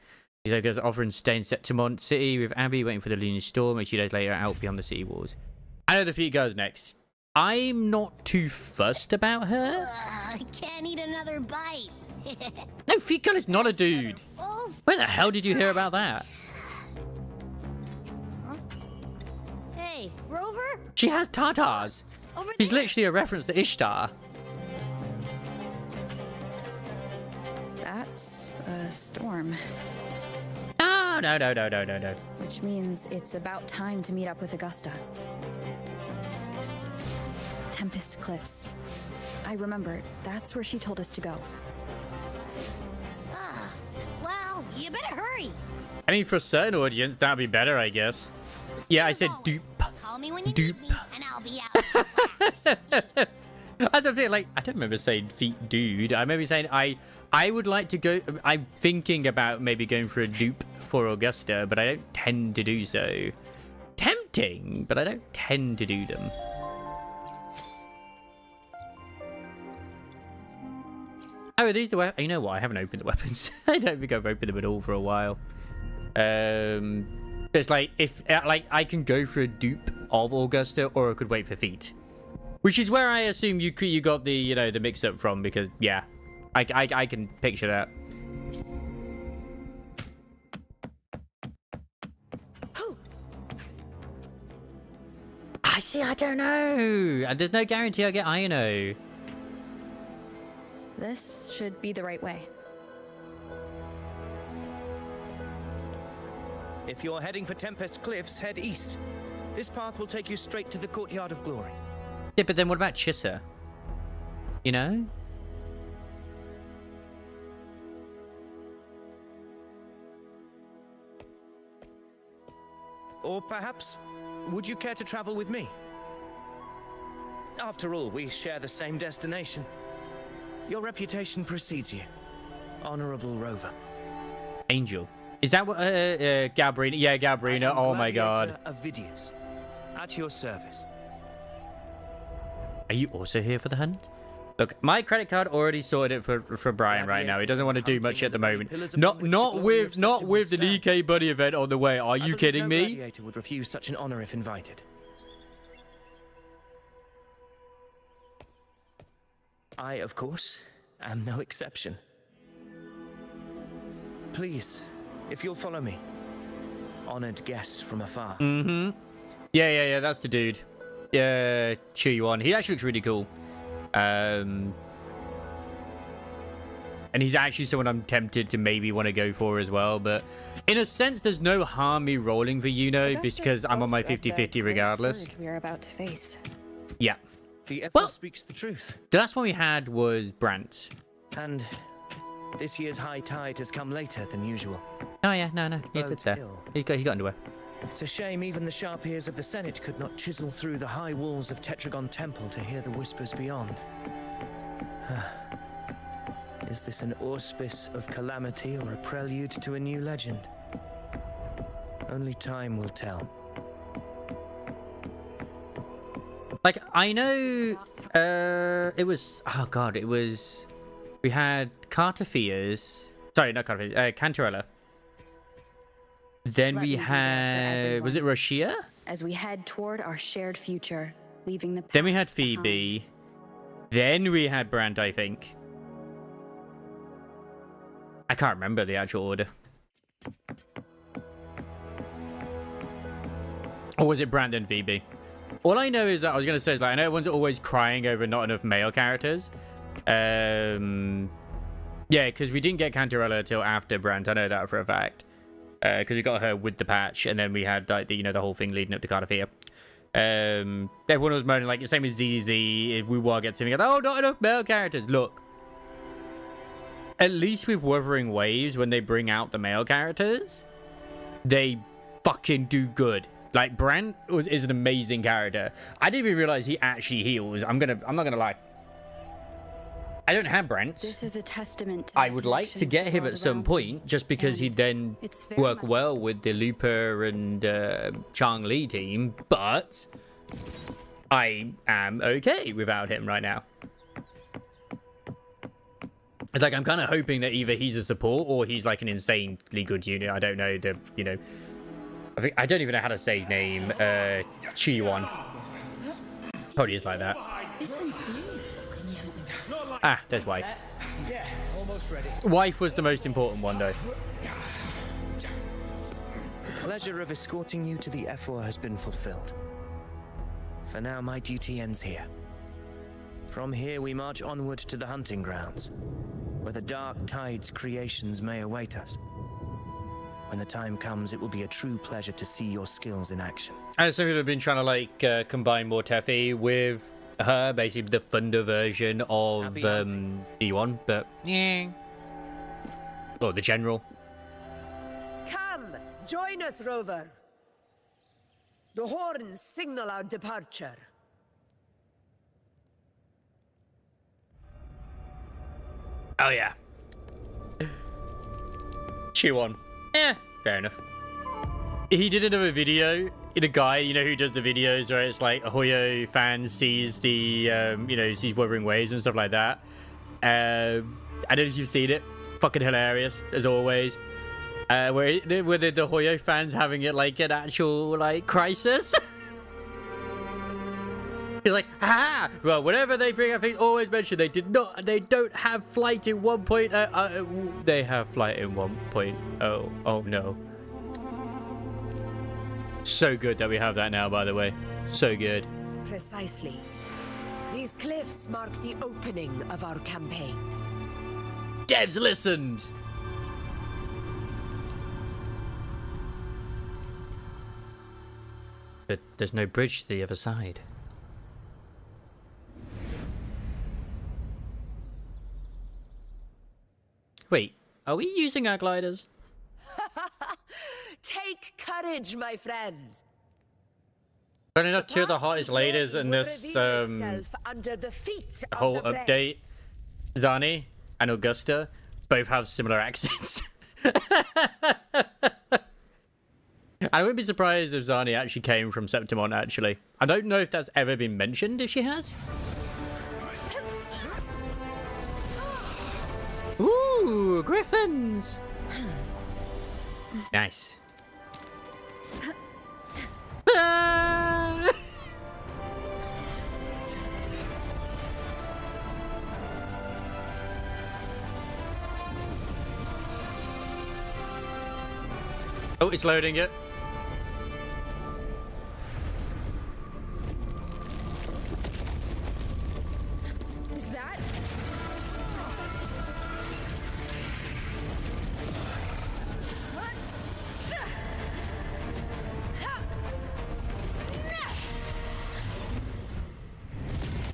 He's like, offering stay in Septimont City with Abby, waiting for the lunar storm, and 2 days later out beyond the city walls. I know the feat goes next. I'm not too fussed about her. I can't eat another bite. No, Feet Girl is not a dude. Where the hell did you hear about that? Hey, Rover? She has tartars. Over She's there. literally a reference to Ishtar. That's a storm. No. Which means it's about time to meet up with Augusta. Tempest Cliffs. I remember, that's where she told us to go. Well, you better hurry. I mean, for a certain audience, that'd be better, I guess. Yeah, I said dupe. Call me when you Dupe. need me, and I'll be out. As I feel like, I don't remember saying feet dude. I remember saying I would like to go. I'm thinking about maybe going for a dupe for Augusta, but I don't tend to do so. Tempting, but I don't tend to do them. Oh, are these the weapons? You know what? I haven't opened the weapons. I don't think I've opened them at all for a while. It's like if I can go for a dupe of Augusta, or I could wait for feet, which is where I assume you got the the mix up from, because yeah, I can picture that. I see. I don't know, and there's no guarantee I get Iono. This should be the right way. If you're heading for Tempest Cliffs, head east. This path will take you straight to the Courtyard of Glory. Yeah, but then what about Chissa? You know? Or perhaps, would you care to travel with me? After all, we share the same destination. Your reputation precedes you. Honorable Rover. Angel. Is that what, Gabrina? Yeah, Gabrina. Oh my god. Avidius, at your service. Are you also here for the hunt? Look, my credit card already sorted it for Brian right now. He doesn't want to do much at the moment. Not with the DK Buddy event on the way. Are you kidding me? Gladiator would refuse such an honor if invited. I, of course, am no exception. Please, if you'll follow me. Honored guest from afar. Mm-hmm. Yeah, that's the dude. Yeah, cheer you on. He actually looks really cool. And he's actually someone I'm tempted to maybe want to go for as well. But in a sense, there's no harm me rolling for because I'm on my 50-50 regardless. We're about to face. Yeah. The effort speaks the truth. The last one we had was Brant. And this year's high tide has come later than usual. Oh yeah, no, it's there. He's got underwear. It's a shame even the sharp ears of the Senate could not chisel through the high walls of Tetragon Temple to hear the whispers beyond. Is this an auspice of calamity or a prelude to a new legend? Only time will tell. Like, I know, it was, oh god, it was, we had Cantorella. Then we had, was it Rashia? As we head toward our shared future, leaving the past Then we had behind. Phoebe. Then we had Brant, I think. I can't remember the actual order. Or was it Brant and Phoebe? All I know is that I was going to say, like, I know everyone's always crying over not enough male characters. Yeah, because we didn't get Cantorella until after Brant. I know that for a fact. Because we got her with the patch, and then we had, like, the whole thing leading up to Cardiff. Everyone was moaning, like, the same as ZZZ. Wu gets him. Oh, not enough male characters. Look. at least with Wuthering Waves, when they bring out the male characters, they fucking do good. Like, Brant is an amazing character. I didn't even realize he actually heals. I'm not gonna lie. I don't have Brant. This is a testament to I would like to get him at some point, just because he'd then work well with the Looper and Chang Li team, but I am okay without him right now. It's like, I'm kind of hoping that either he's a support or he's like an insanely good unit. I don't know I don't even know how to say his name. Chi-Yuan. Probably is like that. Ah, there's Wife. Yeah, almost ready. Wife was the most important one, though. The pleasure of escorting you to the F4 has been fulfilled. For now, my duty ends here. From here, we march onward to the hunting grounds, where the Dark Tide's creations may await us. When the time comes, it will be a true pleasure to see your skills in action. And some people have been trying to like combine more Teffy with her, basically the Thunder version of D1, but yeah. Or the General. Come, join us, Rover. The horns signal our departure. Oh yeah. Chew on. Yeah, fair enough. He did another video. The guy, who does the videos, right? It's like a Hoyo fan sees the, sees Wuthering Waves and stuff like that. I don't know if you've seen it. Fucking hilarious, as always. Where the Hoyo fans having it like an actual, like, crisis. He's like, ha! Well, whenever they bring up things, always mention they don't have flight in 1.0. They have flight in 1.0. Oh, no. So good that we have that now, by the way. So good. Precisely. These cliffs mark the opening of our campaign. Devs listened! But there's no bridge to the other side. Wait, are we using our gliders? Take courage, my friends. But enough, two of the hottest ladies in this under the feet whole of the update, Zani and Augusta, both have similar accents. I wouldn't be surprised if Zani actually came from Septimont, actually. I don't know if that's ever been mentioned, if she has. Ooh, griffins! Nice. Oh, it's loading it. Is that?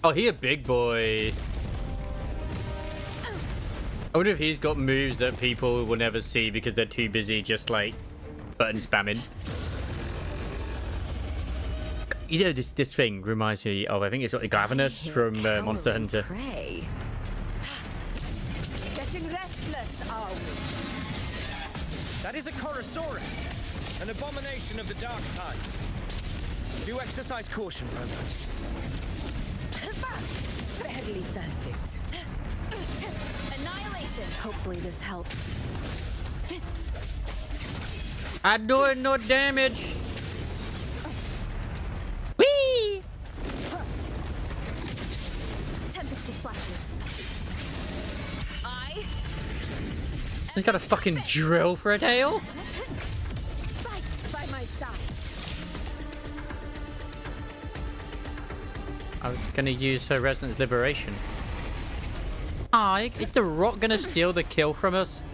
Oh, he a big boy. I wonder if he's got moves that people will never see because they're too busy just like button spamming. This thing reminds me of, I think it's like Glavenus from Monster Hunter. prey. Getting restless, are we? That is a Chorosaurus, an abomination of the Dark Tide. Do exercise caution, Rover. Barely felt it. Annihilation. Hopefully this helps. I'm doing no damage. Whee! Tempest of Slashes. He's got a fucking drill for a tail. Fight by my side. I was gonna use her Resonance Liberation. Ah, is the Rock gonna steal the kill from us?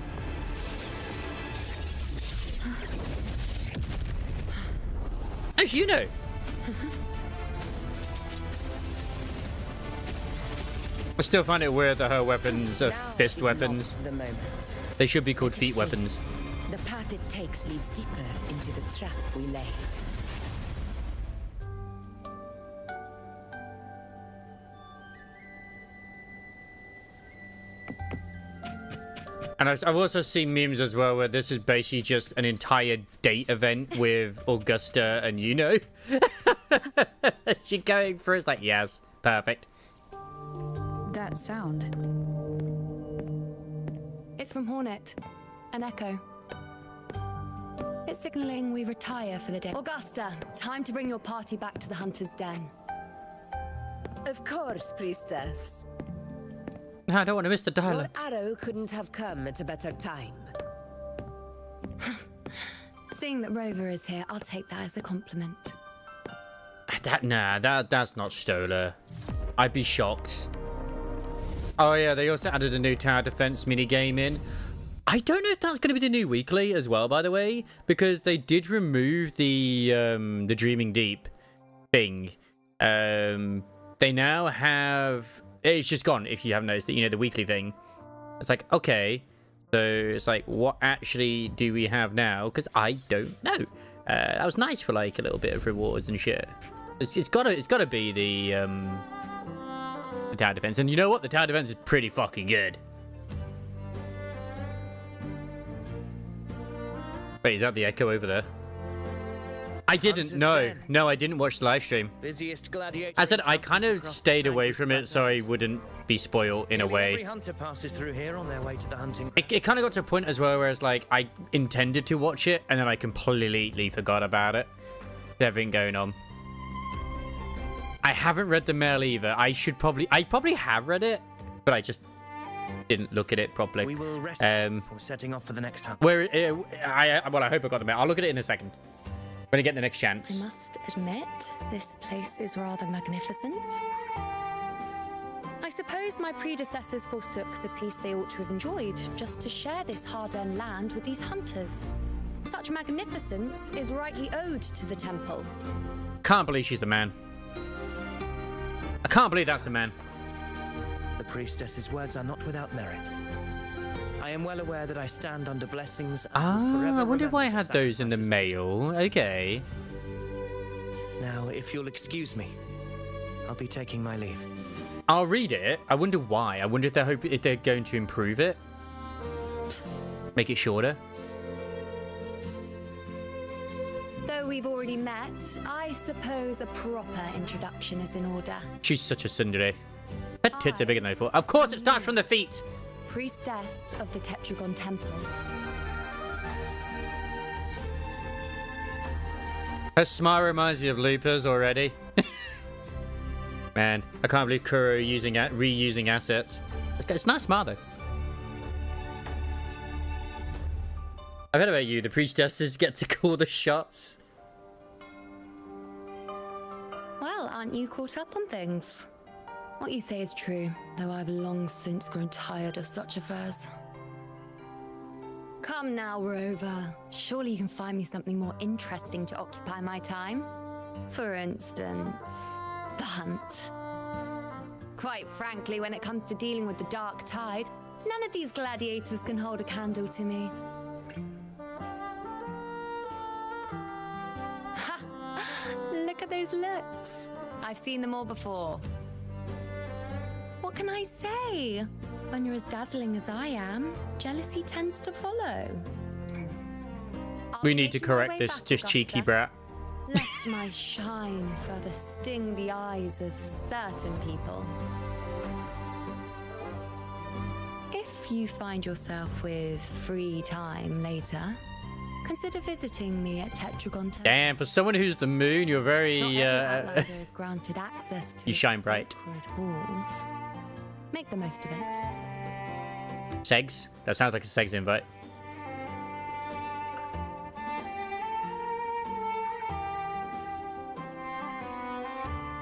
As you know. I still find it weird that her weapons are Now fist is weapons. not the moment. They should be called feet weapons. The path it takes leads deeper into the trap we laid. And I've also seen memes as well where this is basically just an entire date event with Augusta and Yuno. She going for it's like, yes, perfect. That sound. It's from Hornet. An echo. It's signaling we retire for the day. Augusta, time to bring your party back to the Hunter's Den. Of course, priestess. No, I don't want to miss the Your dialogue. arrow couldn't have come at a better time. Seeing that Rover is here, I'll take that as a compliment. That's not Stola. I'd be shocked. Oh yeah, they also added a new tower defense mini game in. I don't know if that's going to be the new weekly as well, by the way, because they did remove the Dreaming Deep thing. They now have. It's just gone, if you haven't noticed it, you know, the weekly thing. It's like, okay, so it's like, what actually do we have now? Because I don't know. That was nice for, like, a little bit of rewards and shit. It's gotta be the tower defense. And you know what? The tower defense is pretty fucking good. Wait, is that the echo over there? I didn't know. No, I didn't watch the live stream. Busiest gladiator. I said I kind of stayed away from it so I wouldn't be spoiled in a Every way. hunter passes through here on their way to the hunting. It kind of got to a point as well where it's like I intended to watch it and then I completely forgot about it. Everything going on. I haven't read the mail either. I probably have read it, but I just didn't look at it properly. We will rest before setting off for the next hunt. Well, I hope I got the mail. I'll look at it in a second. When I get the next chance. I must admit, this place is rather magnificent. I suppose my predecessors forsook the peace they ought to have enjoyed just to share this hard-earned land with these hunters. Such magnificence is rightly owed to the temple. Can't believe she's a man. I can't believe that's a man. The priestess's words are not without merit. I am well aware that I stand under blessings. I wonder why I had those in the mail. Okay. Now, if you'll excuse me, I'll be taking my leave. I'll read it. I wonder why. I wonder if they're going to improve it. Make it shorter. Though we've already met, I suppose a proper introduction is in order. She's such a tsundere. Her tits are bigger than I thought. Of course, it starts from the feet. Priestess of the Tetragon Temple. Her smile reminds me of Looper's already. Man, I can't believe Kuro reusing assets. It's nice smile though. I've heard about you. The priestesses get to call the shots. Well, aren't you caught up on things? What you say is true, though I've long since grown tired of such affairs. Come now, Rover. Surely you can find me something more interesting to occupy my time. For instance, the hunt. Quite frankly, when it comes to dealing with the dark tide, none of these gladiators can hold a candle to me. Ha! Look at those looks. I've seen them all before. What can I say? When you're as dazzling as I am, jealousy tends to follow. We need to correct this just cheeky brat. Lest my shine further sting the eyes of certain people. If you find yourself with free time later, consider visiting me at Tetragon Temple. Damn, for someone who's the moon, you're very Not every outlander is granted access to you its shine bright. sacred halls. Make the most of it. Segs? That sounds like a Segs invite.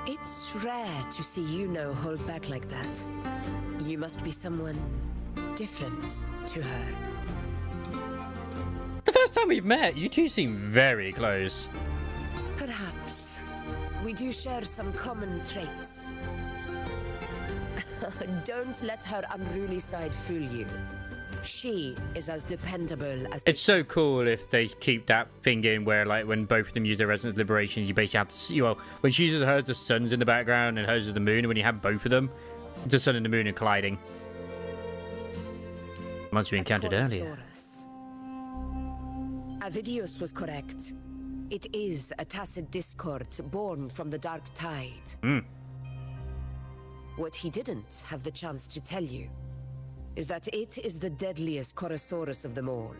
It's rare to see Yuno hold back like that. You must be someone different to her. The first time we've met, you two seem very close. Perhaps. We do share some common traits. Don't let her unruly side fool you. She is as dependable as... It's so cool if they keep that thing in where, like, when both of them use their resonance liberations, you basically have to see, well, when she uses hers, the sun's in the background, and hers is the moon, and when you have both of them, the sun and the moon are colliding. Once we encountered earlier. Avidius was correct. It is a tacit discord born from the dark tide. What he didn't have the chance to tell you is that it is the deadliest Chorosaurus of them all.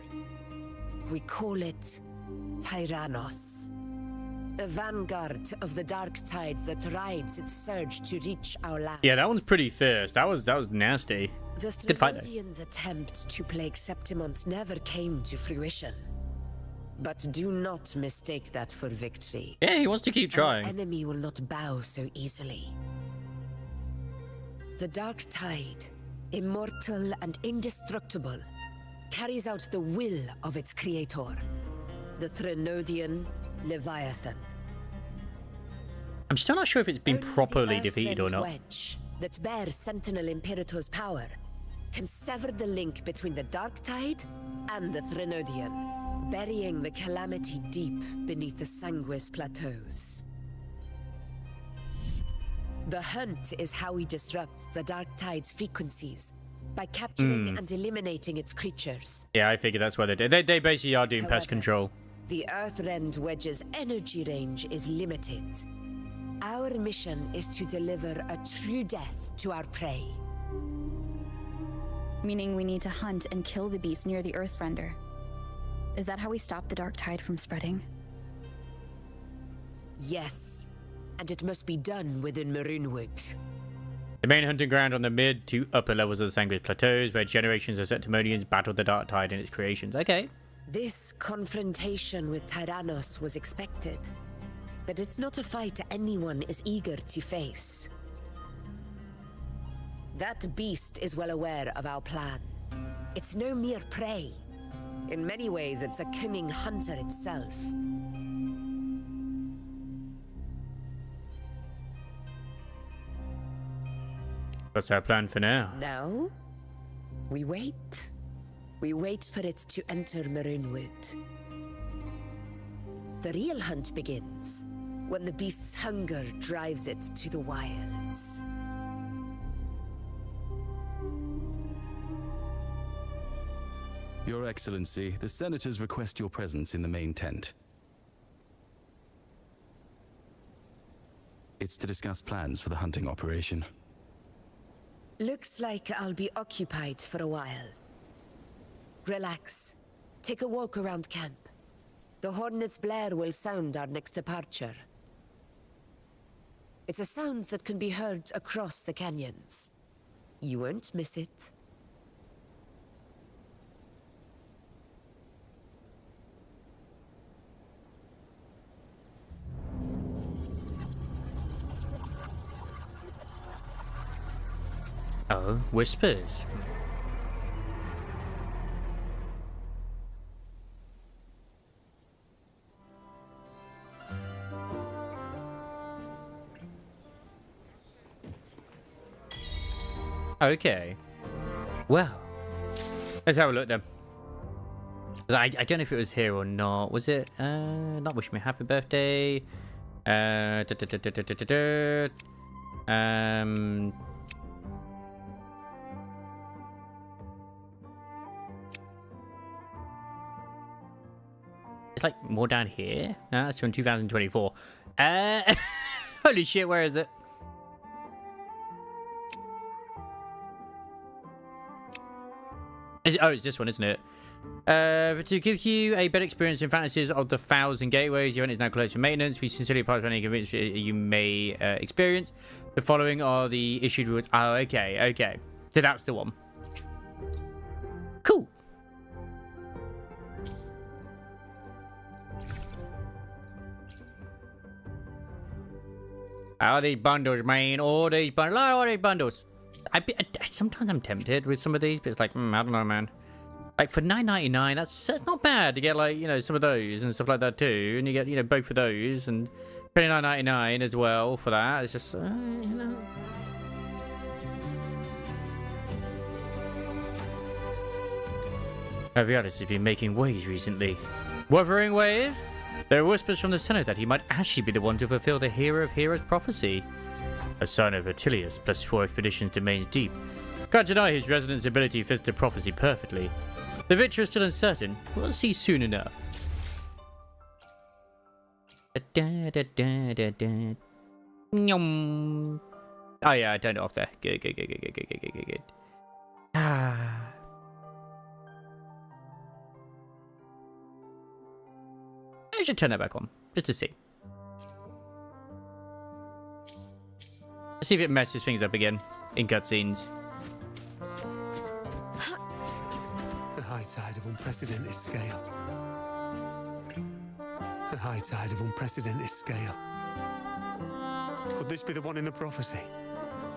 We call it Tyrannos. A vanguard of the dark tide that rides its surge to reach our land. Yeah, that one's pretty fierce. That was nasty. The Good fight, though. Thraldians' attempt to plague Septimont never came to fruition. But do not mistake that for victory. Yeah, he wants to keep trying. Our enemy will not bow so easily. The dark tide, immortal and indestructible, carries out the will of its creator, the Threnodian Leviathan. I'm still not sure if it's been properly defeated or not. Wedge that bears Sentinel Imperator's power can sever the link between the dark tide and the Threnodian, burying the calamity deep beneath the Sanguis plateaus. The hunt is how we disrupt the dark tide's frequencies by capturing and eliminating its creatures. Yeah, I figured that's what they did. They basically are doing pest control. The Earthrend Wedge's energy range is limited. Our mission is to deliver a true death to our prey. Meaning we need to hunt and kill the beast near the Earthrender. Is that how we stop the dark tide from spreading? Yes, and it must be done within Maroonwood. The main hunting ground on the mid to upper levels of the Sanguis Plateaus, where generations of Septimonians battled the dark tide and its creations. Okay. This confrontation with Tyrannos was expected, but it's not a fight anyone is eager to face. That beast is well aware of our plan. It's no mere prey. In many ways, it's a cunning hunter itself. What's our plan for now? Now, we wait. We wait for it to enter Maroonwood. The real hunt begins when the beast's hunger drives it to the wilds. Your Excellency, the Senators request your presence in the main tent. It's to discuss plans for the hunting operation. Looks like I'll be occupied for a while. Relax. Take a walk around camp. The Hornet's blare will sound our next departure. It's a sound that can be heard across the canyons. You won't miss it. Oh, whispers. Okay. Well, let's have a look then. I don't know if it was here or not. Was it? Not wish me happy birthday. It's like more down here. No, that's from 2024. Holy shit, where is it? It's this one, isn't it? To give you a better experience in fantasies of the fouls and gateways, your event is now closed for maintenance. We sincerely apologize for any inconvenience you may experience. The following are the issued rules. Oh, okay. So that's the one. Cool. All these bundles, man. All these bundles. Sometimes I'm tempted with some of these, but it's like, I don't know, man. Like for $9.99, that's not bad to get, like, you know, some of those and stuff like that too, and you get, you know, both of those and $29.99 as well for that. It's just, you know. Aviatus has been making waves recently. Wuthering waves? There are whispers from the Senate that he might actually be the one to fulfill the Hero of Heroes prophecy. A son of Attilius, plus 4 expeditions to Mains Deep. Can't deny his resonance ability fits the prophecy perfectly. The victory is still uncertain. We'll see soon enough. Oh yeah, I turned it off there. Good. Ah. I should turn that back on, just to see. Let's see if it messes things up again in cutscenes. The high tide of unprecedented scale. The high tide of unprecedented scale. Could this be the one in the prophecy?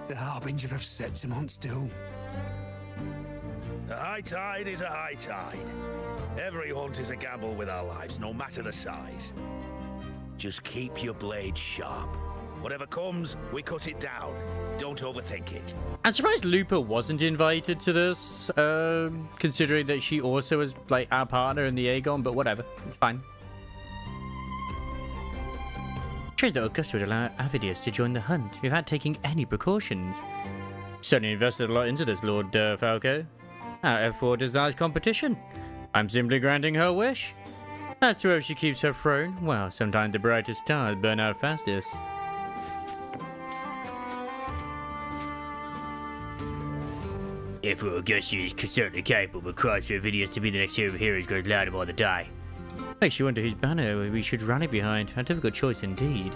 The harbinger of Septimont's doom. A high tide is a high tide. Every hunt is a gamble with our lives, no matter the size. Just keep your blade sharp. Whatever comes, we cut it down. Don't overthink it. I'm surprised Lupa wasn't invited to this, considering that she also was like our partner in the Aegon, but whatever, it's fine. Strange that Augusta would allow Avidius to join the hunt without taking any precautions. Certainly invested a lot into this, Lord Falco. Our F4 desires competition. I'm simply granting her wish. As to whether she keeps her throne, well, sometimes the brightest stars burn out fastest. F4 Augusta is certainly capable, but cries for Avidius to be the next hero of heroes grows louder by the day. Makes you wonder whose banner we should rally behind. A difficult choice indeed.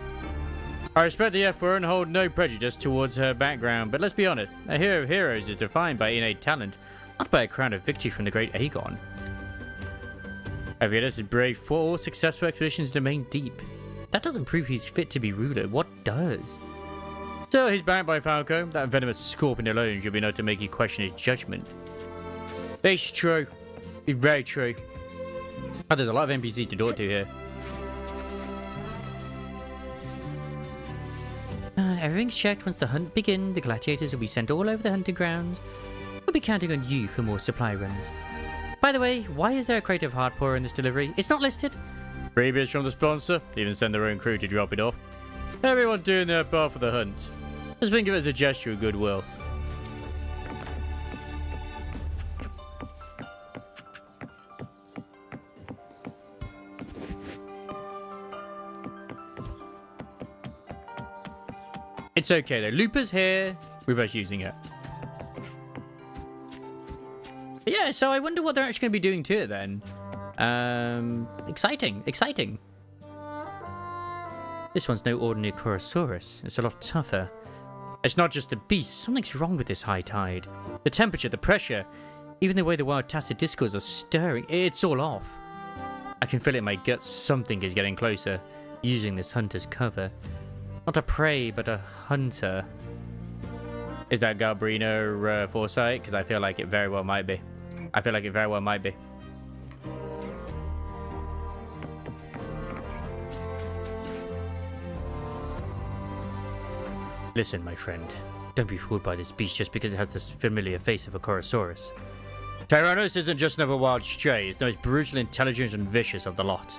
I respect the F4 and hold no prejudice towards her background, but let's be honest, a hero of heroes is defined by innate talent, not by a crown of victory from the great Aegon. Aviatus is brave 4 successful expeditions to Main Deep. That doesn't prove he's fit to be ruler. What does? Still, he's backed by Falco. That venomous scorpion alone should be enough to make you question his judgment. It's true. It's very true. Oh, there's a lot of NPCs to talk to here. Everything's checked. Once the hunt begins, the gladiators will be sent all over the hunting grounds. We'll be counting on you for more supply runs. By the way, why is there a crate of hardpour in this delivery? It's not listed. Freebies from the sponsor. Even send their own crew to drop it off. Everyone doing their part for the hunt. Just think of it as a gesture of goodwill. It's okay though. Lupa's here with us using it. But yeah, so I wonder what they're actually going to be doing to it then. Exciting. This one's no ordinary Chorosaurus. It's a lot tougher. It's not just the beast. Something's wrong with this high tide. The temperature, the pressure, even the way the wild Tassadiscos are stirring. It's all off. I can feel it in my guts. Something is getting closer, using this hunter's cover. Not a prey, but a hunter. Is that Galbrino foresight? Because I feel like it very well might be. Listen, my friend. Don't be fooled by this beast just because it has this familiar face of a Chorosaurus. Tyrannos isn't just another wild stray. It's the most brutal, intelligent, and vicious of the lot.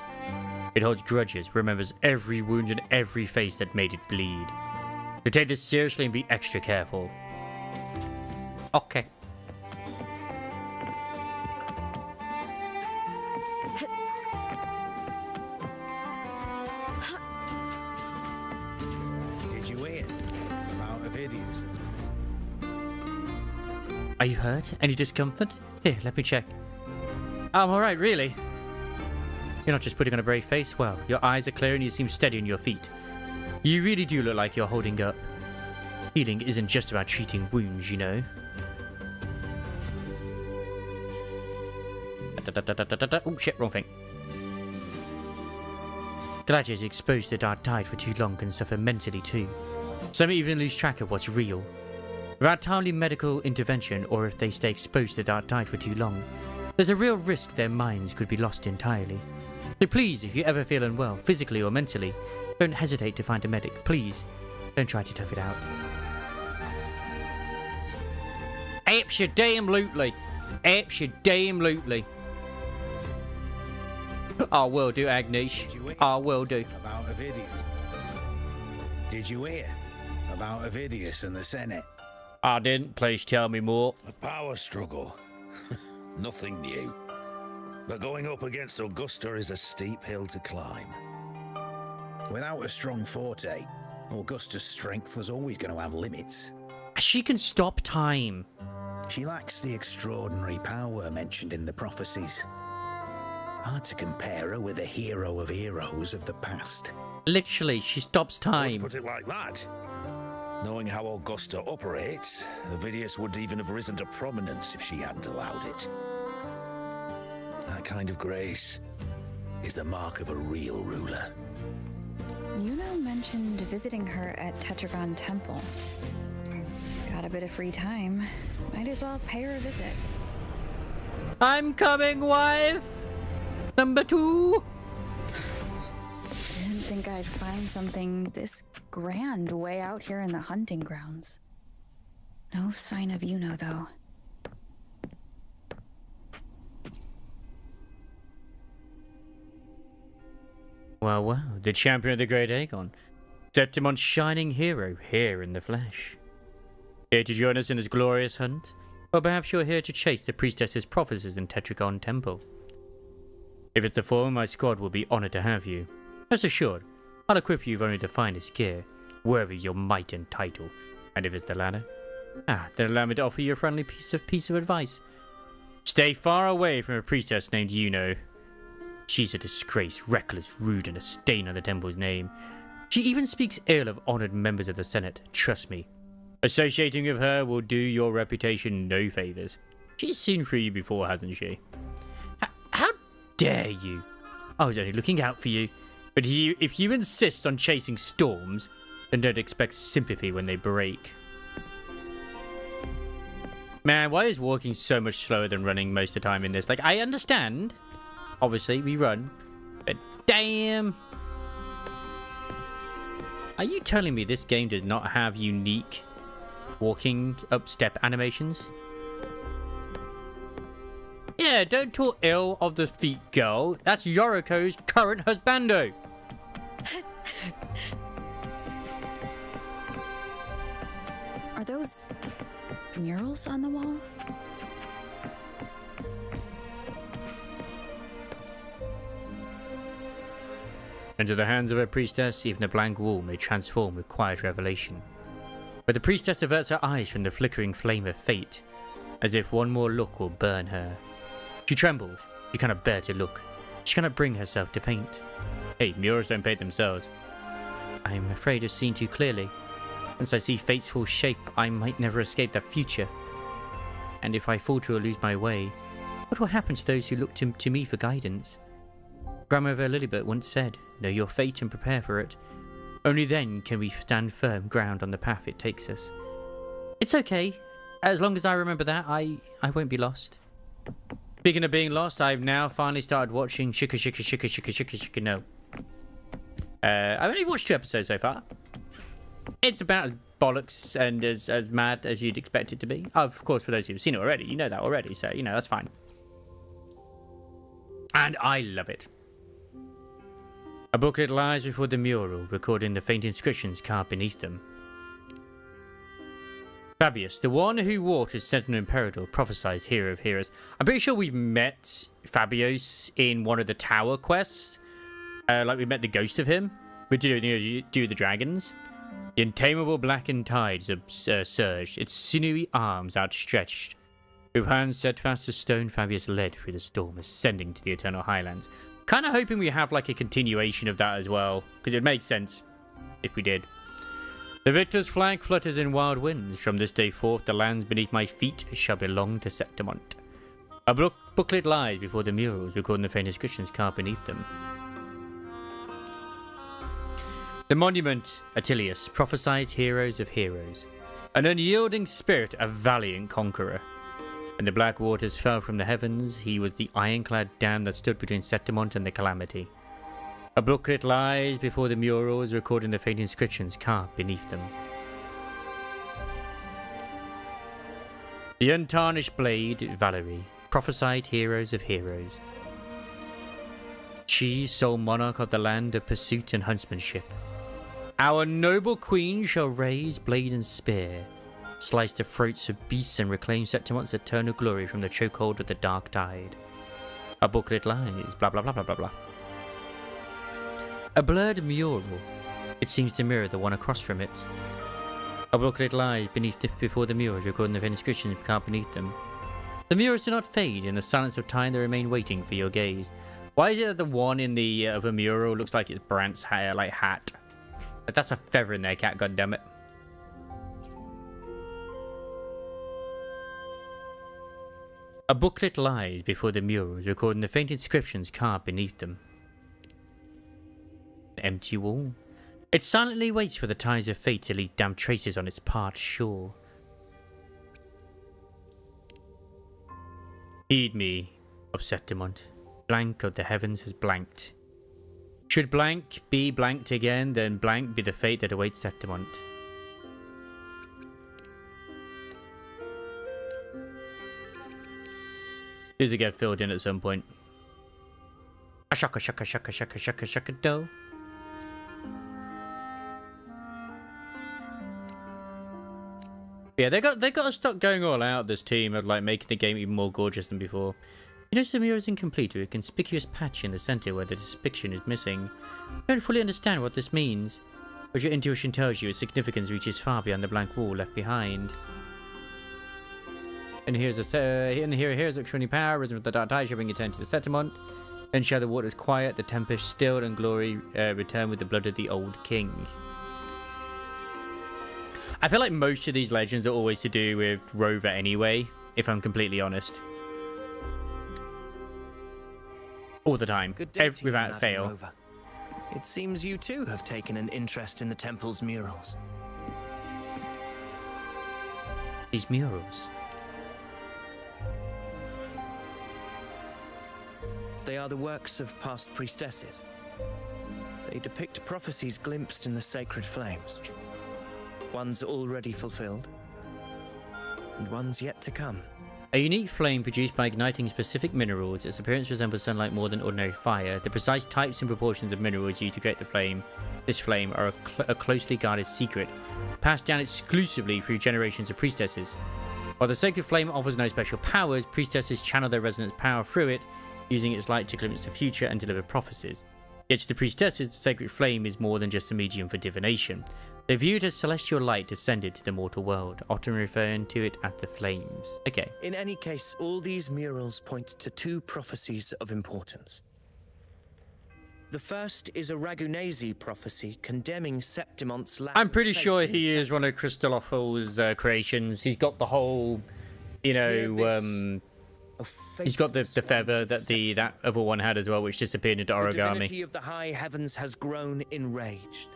It holds grudges, remembers every wound and every face that made it bleed. So take this seriously and be extra careful. Okay. Did you hear about Avidius? Are you hurt? Any discomfort? Here, let me check. I'm alright, really. You're not just putting on a brave face. Well, your eyes are clear and you seem steady on your feet. You really do look like you're holding up. Healing isn't just about treating wounds, you know. Oh shit, wrong thing. Gladiators exposed to the dark tide for too long can suffer mentally too. Some even lose track of what's real. Without timely medical intervention, or if they stay exposed to the dark tide for too long, there's a real risk their minds could be lost entirely. So please, if you ever feel unwell, physically or mentally, don't hesitate to find a medic. Please, don't try to tough it out. Absolutely. I will do, Agnish. I will do. About Ovidius. Did you hear about Ovidius and the Senate? I didn't. Please tell me more. A power struggle. Nothing new. But going up against Augusta is a steep hill to climb. Without a strong forte, Augusta's strength was always going to have limits. She can stop time. She lacks the extraordinary power mentioned in the prophecies. Hard to compare her with a hero of heroes of the past. Literally, she stops time. Put it like that. Knowing how Augusta operates, Ovidius would even have risen to prominence if she hadn't allowed it. That kind of grace is the mark of a real ruler. Yuno mentioned visiting her at Tetragon Temple. Got a bit of free time. Might as well pay her a visit. I'm coming, wife! Number 2! Didn't think I'd find something this grand way out here in the hunting grounds. No sign of Yuno, though. Well, well, the champion of the Great Aegon. Septimon's shining hero, here in the flesh. Here to join us in his glorious hunt? Or perhaps you're here to chase the priestess's prophecies in Tetragon Temple. If it's the former, my squad will be honored to have you. Rest assured, I'll equip you with only the finest gear, worthy your might and title. And if it's the latter, then allow me to offer you a friendly piece of advice. Stay far away from a priestess named Yuno. She's a disgrace, reckless, rude, and a stain on the temple's name. She even speaks ill of honored members of the Senate, trust me. Associating with her will do your reputation no favors. She's seen through you before, hasn't she? How dare you? I was only looking out for you. But if you insist on chasing storms, then don't expect sympathy when they break. Man, why is walking so much slower than running most of the time in this? Like, I understand. Obviously, we run. But damn. Are you telling me this game does not have unique walking up step animations? Yeah, don't talk ill of the feet girl. That's Yoriko's current husbando. Are those murals on the wall? Into the hands of a priestess, even a blank wall may transform with quiet revelation. But the priestess averts her eyes from the flickering flame of fate, as if one more look will burn her. She trembles. She cannot bear to look. She cannot bring herself to paint. Hey, murals don't paint themselves. I am afraid of seeing too clearly. Once I see fate's full shape, I might never escape that future. And if I falter or lose my way, what will happen to those who look to me for guidance? Grandmother Lilibet once said, know your fate and prepare for it. Only then can we stand firm ground on the path it takes us. It's okay. As long as I remember that, I won't be lost. Speaking of being lost, I've now finally started watching Shika No. I've only watched 2 episodes so far. It's about as bollocks and as mad as you'd expect it to be. Of course, for those who've seen it already, you know that already, so, you know, that's fine. And I love it. A booklet lies before the mural, recording the faint inscriptions carved beneath them. Fabius, the one who walked with Sentinel Imperator, prophesied hero of heroes. I'm pretty sure we met Fabius in one of the tower quests. Like we met the ghost of him. We do the dragons. The untamable blackened tides surged, its sinewy arms outstretched. With hands steadfast as stone, Fabius led through the storm, ascending to the eternal highlands. Kind of hoping we have like a continuation of that as well, because it makes sense if we did. The victor's flag flutters in wild winds. From this day forth, the lands beneath my feet shall belong to Septimont. A booklet lies before the murals, recording the faint inscriptions carved beneath them. The monument, Attilius, prophesied heroes of heroes, an unyielding spirit, a valiant conqueror. When the black waters fell from the heavens, he was the ironclad dam that stood between Septimont and the calamity. A booklet lies before the murals, recording the faint inscriptions carved beneath them. The untarnished blade, Valerie, prophesied heroes of heroes. She, sole monarch of the land of pursuit and huntsmanship. Our noble queen shall raise blade and spear, slice the throats of beasts and reclaim Septimon's eternal glory from the chokehold of the dark tide. A booklet lies, blah blah blah blah blah blah. A blurred mural. It seems to mirror the one across from it. A booklet lies before the murals, recording the inscriptions carved beneath them. The murals do not fade. In the silence of time, they remain waiting for your gaze. Why is it that the one in the other mural looks like it's Brant's hair, like hat? But that's a feather in their cap, goddammit. A booklet lies before the murals, recording the faint inscriptions carved beneath them. An empty wall. It silently waits for the tides of fate to leave damp traces on its parched shore. Heed me, of Septimont. Blank of the heavens has blanked. Should blank be blanked again, then blank be the fate that awaits Septimont. These will get filled in at some point. A shaka shaka shaka shaka shaka shaka do. Yeah, they got to stop going all out, this team, of like making the game even more gorgeous than before. You notice the mirror is incomplete with a conspicuous patch in the center where the depiction is missing. You don't fully understand what this means, but your intuition tells you its significance reaches far beyond the blank wall left behind. And here's here's extraordinary power, risen from the dark tide, shall bring attention to the Septimont. Then shall the waters quiet, the tempest stilled, and glory return with the blood of the old king. I feel like most of these legends are always to do with Rover anyway, if I'm completely honest. All the time, without fail. Rover. It seems you too have taken an interest in the temple's murals. These murals? They are the works of past priestesses. They depict prophecies glimpsed in the sacred flames. Ones already fulfilled, and ones yet to come. A unique flame produced by igniting specific minerals. Its appearance resembles sunlight more than ordinary fire. The precise types and proportions of minerals used to create this flame are a closely guarded secret, passed down exclusively through generations of priestesses. While the sacred flame offers no special powers, priestesses channel their resonance power through it, using its light to glimpse the future and deliver prophecies. Yet to the priestesses, the sacred flame is more than just a medium for divination. They view it as celestial light descended to the mortal world, often referring to it as the flames. Okay. In any case, all these murals point to two prophecies of importance. The first is a Ragunasi prophecy condemning Septimont's land. I'm pretty sure he is one of Cristolopho's creations. He's got the whole, you know, he's got the feather that that other one had as well, which disappeared into origami. The divinity of the high heavens has grown enraged.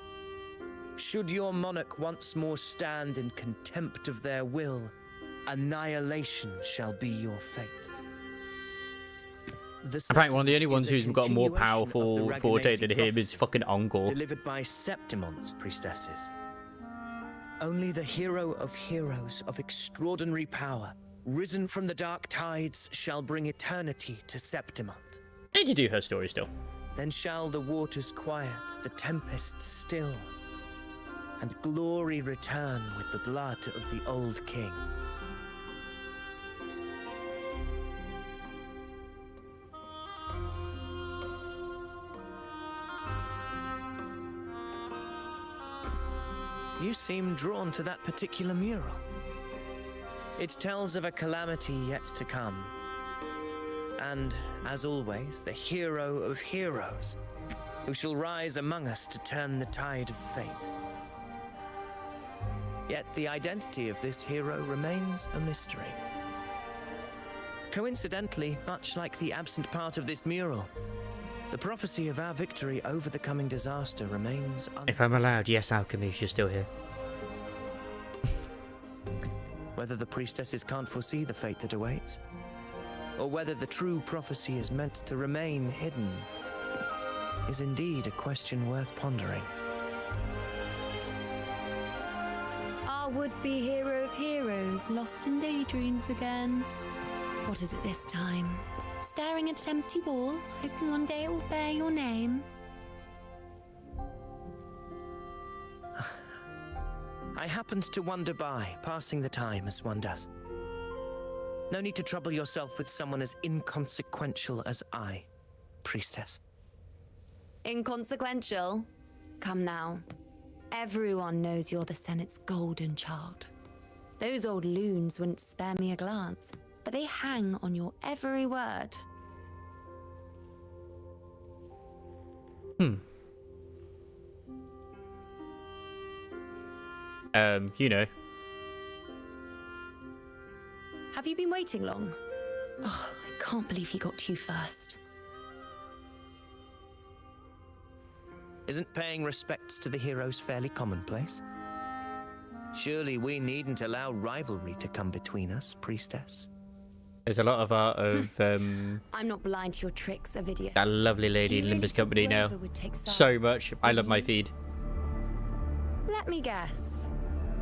Should your monarch once more stand in contempt of their will, annihilation shall be your fate. Apparently one of the only ones who's got a more powerful forte than him is fucking Ongor. Delivered by Septimont's priestesses. Only the hero of heroes of extraordinary power, risen from the dark tides, shall bring eternity to Septimont. I need to do her story still. Then shall the waters quiet, the tempest still, and glory return with the blood of the old king. You seem drawn to that particular mural. It tells of a calamity yet to come. And, as always, the hero of heroes, who shall rise among us to turn the tide of fate. Yet the identity of this hero remains a mystery. Coincidentally, much like the absent part of this mural, the prophecy of our victory over the coming disaster remains If I'm allowed, yes, Alchemy, if you're still here. Whether the priestesses can't foresee the fate that awaits, or whether the true prophecy is meant to remain hidden, is indeed a question worth pondering. Our would-be hero of heroes lost in daydreams again. What is it this time? staring at an empty wall, hoping one day it will bear your name. I happened to wander by, passing the time as one does. No need to trouble yourself with someone as inconsequential as I, priestess. Inconsequential? Come now. Everyone knows you're the Senate's golden child. Those old loons wouldn't spare me a glance, but they hang on your every word. You know. Have you been waiting long? Oh, I can't believe he got to you first. Isn't paying respects to the heroes fairly commonplace? Surely we needn't allow rivalry to come between us, priestess. There's a lot of art of I'm not blind to your tricks, Avidius. that lovely lady in Limbus Company now. So much. I love my feed. Let me guess.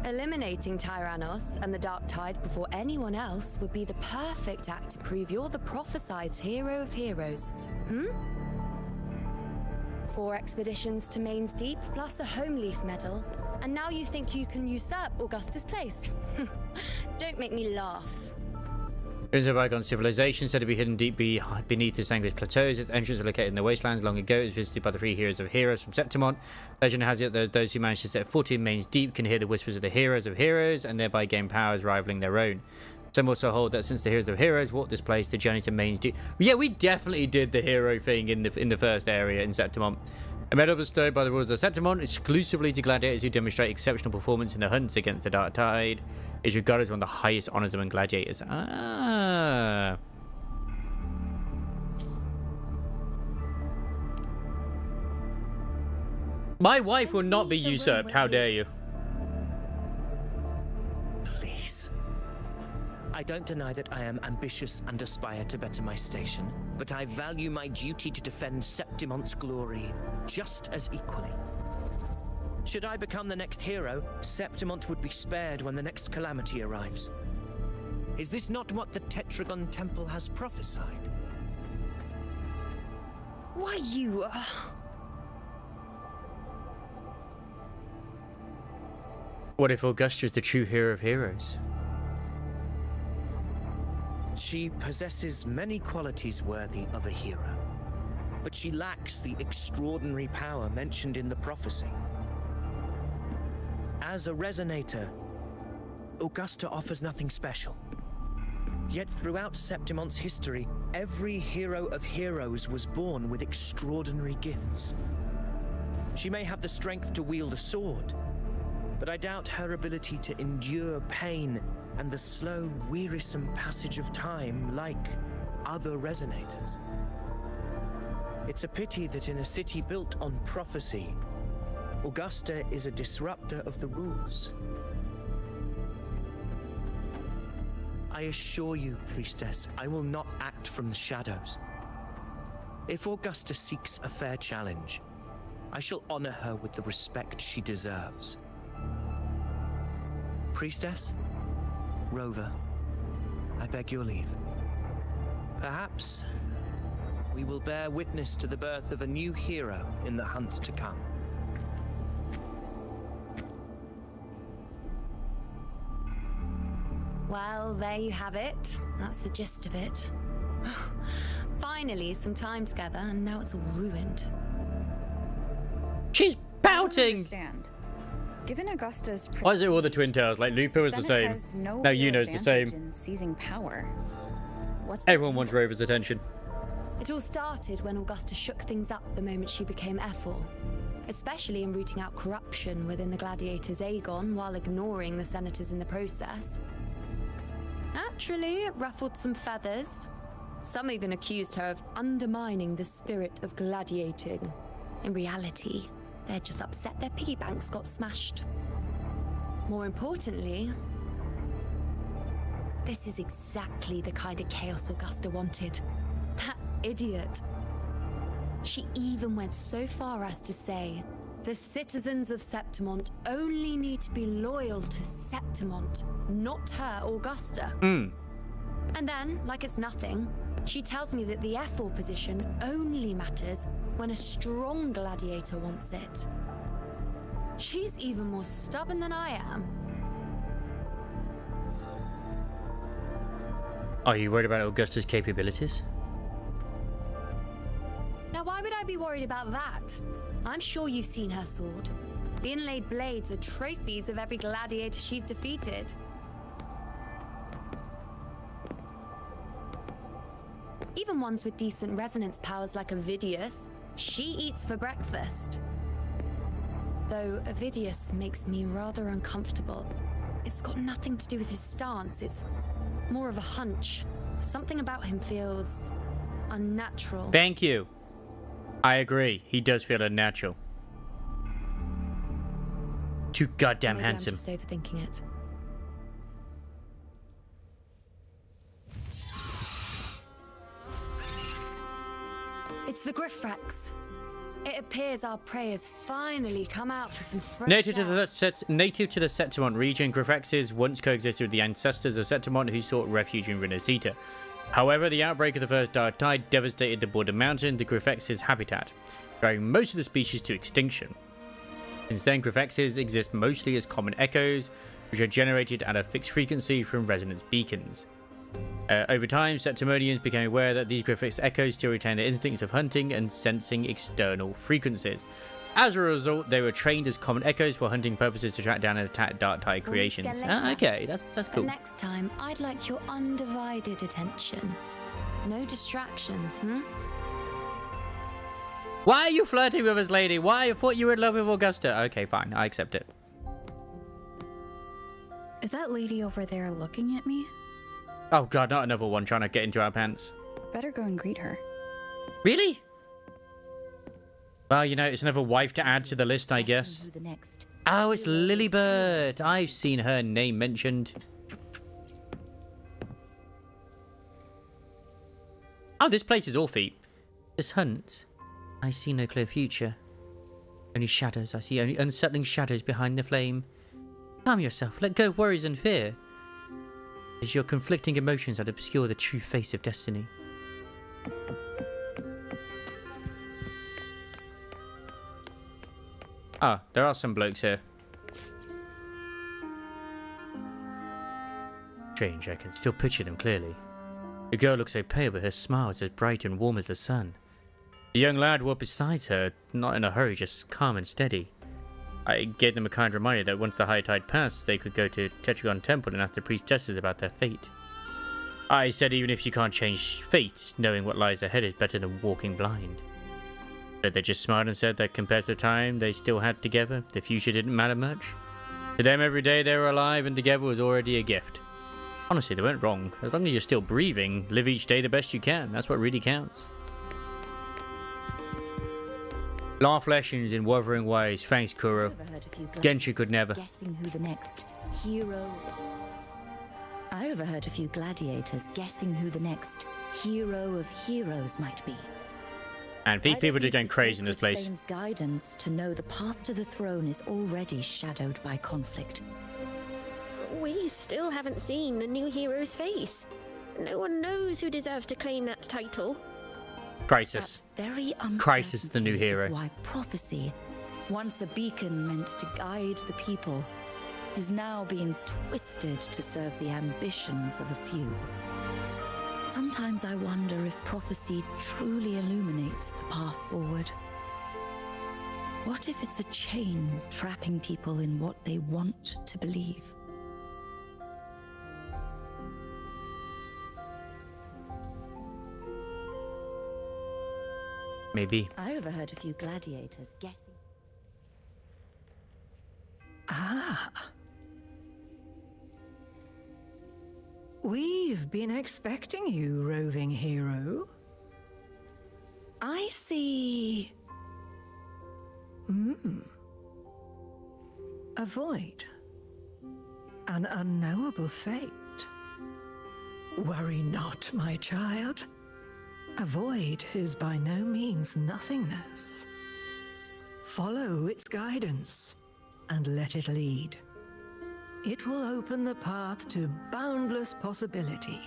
Eliminating Tyrannos and the Dark Tide before anyone else would be the perfect act to prove you're the prophesized hero of heroes. 4 expeditions to Main's Deep, plus a Home Leaf medal, and now you think you can usurp Augustus' place. Don't make me laugh. Ruins of bygone civilization said to be hidden deep beneath the Sanguis plateaus. Its entrance are located in the wastelands. Long ago, it was visited by the 3 heroes of heroes from Septimont. Legend has it that those who manage to set foot in Main's Deep can hear the whispers of the heroes of heroes and thereby gain powers rivaling their own. Some also hold that since the heroes of heroes walked this place, the journey to Main's Deep. Yeah, we definitely did the hero thing in the first area in Septimont. A medal bestowed by the rulers of Septimont exclusively to gladiators who demonstrate exceptional performance in the hunts against the Dark Tide is regarded as one of the highest honors among gladiators. Ah. My wife will not be usurped. How dare you? Please. I don't deny that I am ambitious and aspire to better my station, but I value my duty to defend Septimont's glory just as equally. Should I become the next hero, Septimont would be spared when the next calamity arrives. Is this not what the Tetragon Temple has prophesied? Why you... What if Augusta is the true hero of heroes? She possesses many qualities worthy of a hero, but she lacks the extraordinary power mentioned in the prophecy. As a resonator, Augusta offers nothing special. Yet throughout Septimont's history, every hero of heroes was born with extraordinary gifts. She may have the strength to wield a sword, but I doubt her ability to endure pain and the slow, wearisome passage of time like other resonators. It's a pity that in a city built on prophecy, Augusta is a disruptor of the rules. I assure you, priestess, I will not act from the shadows. If Augusta seeks a fair challenge, I shall honor her with the respect she deserves. Priestess, Rover, I beg your leave. Perhaps we will bear witness to the birth of a new hero in the hunt to come. Well, there you have it. That's the gist of it. Finally, some time together, and now it's all ruined. She's pouting! Given Augusta's... Why is it all the twin tails? Like, Lupo is the same. Now Yuno's the same. In seizing power. Everyone wants Rover's attention. It all started when Augusta shook things up the moment she became Ephor, especially in rooting out corruption within the gladiators' Aegon while ignoring the senators in the process. Naturally, it ruffled some feathers. Some even accused her of undermining the spirit of gladiating. In reality, they're just upset their piggy banks got smashed. More importantly, this is exactly the kind of chaos Augusta wanted. That idiot. She even went so far as to say, the citizens of Septimont only need to be loyal to Septimont, not her, Augusta. And then, like it's nothing, She tells me that the F4 position only matters when a strong gladiator wants it. She's even more stubborn than I am. Are you worried about Augusta's capabilities? Now, why would I be worried about that? I'm sure you've seen her sword. The inlaid blades are trophies of every gladiator she's defeated. Even ones with decent resonance powers like Ovidius, she eats for breakfast. Though Ovidius makes me rather uncomfortable. It's got nothing to do with his stance, it's more of a hunch. Something about him feels unnatural. Thank you. I agree. He does feel unnatural. Too goddamn Maybe handsome. I'm just overthinking it. It's the Griffrex. It appears our prey has finally come out for some fresh Native to air. the Septimont region, Griffrexes once coexisted with the ancestors of Septimont who sought refuge in Renacita. However, the outbreak of the First Dark Tide devastated the border mountain, the Griffrexes' habitat, driving most of the species to extinction. Since then, Griffrexes exist mostly as common echoes, which are generated at a fixed frequency from resonance beacons. Over time, Septimonians became aware that these Griffrex echoes still retain their instincts of hunting and sensing external frequencies. As a result, they were trained as common echoes for hunting purposes to track down and attack Dark Tide creations. Okay, that's cool. But next time, I'd like your undivided attention. No distractions, Why are you flirting with us, lady? Why? I thought you were in love with Augusta. Okay, fine. I accept it. Is that lady over there looking at me? Oh god, not another one trying to get into our pants. Better go and greet her. Really? Well, you know, it's another wife to add to the list, I guess. Oh, it's Lilybird. I've seen her name mentioned. Oh, this place is awful. This hunt. I see no clear future. Only shadows. I see only unsettling shadows behind the flame. Calm yourself. Let go of worries and fear. It is your conflicting emotions that obscure the true face of destiny. Ah, there are some blokes here. Strange, I can still picture them clearly. The girl looks so pale, but her smile is as bright and warm as the sun. The young lad walked beside her, not in a hurry, just calm and steady. I gave them a kind reminder that once the high tide passed, they could go to Tetragon Temple and ask the priestesses about their fate. I said even if you can't change fate, knowing what lies ahead is better than walking blind. But they just smiled and said that compared to the time they still had together, the future didn't matter much. To them, every day they were alive and together was already a gift. Honestly, they weren't wrong. As long as you're still breathing, live each day the best you can. That's what really counts. Life lessons in Wuthering Waves. Thanks, Kuro. Genshin could never. Guessing who the next hero. I overheard a few gladiators guessing who the next hero of heroes might be. And these people are just going crazy in this place. Flame's guidance to know the path to the throne is already shadowed by conflict. We still haven't seen the new hero's face. No one knows who deserves to claim that title. Crisis. Very Crisis, the new hero. Is why prophecy, once a beacon meant to guide the people, is now being twisted to serve the ambitions of a few. Sometimes I wonder if prophecy truly illuminates the path forward. What if it's a chain trapping people in what they want to believe? Maybe. I overheard a few gladiators guessing. Ah. We've been expecting you, roving hero. I see... a void. An unknowable fate. Worry not, my child. A void is by no means nothingness. Follow its guidance and let it lead. It will open the path to boundless possibility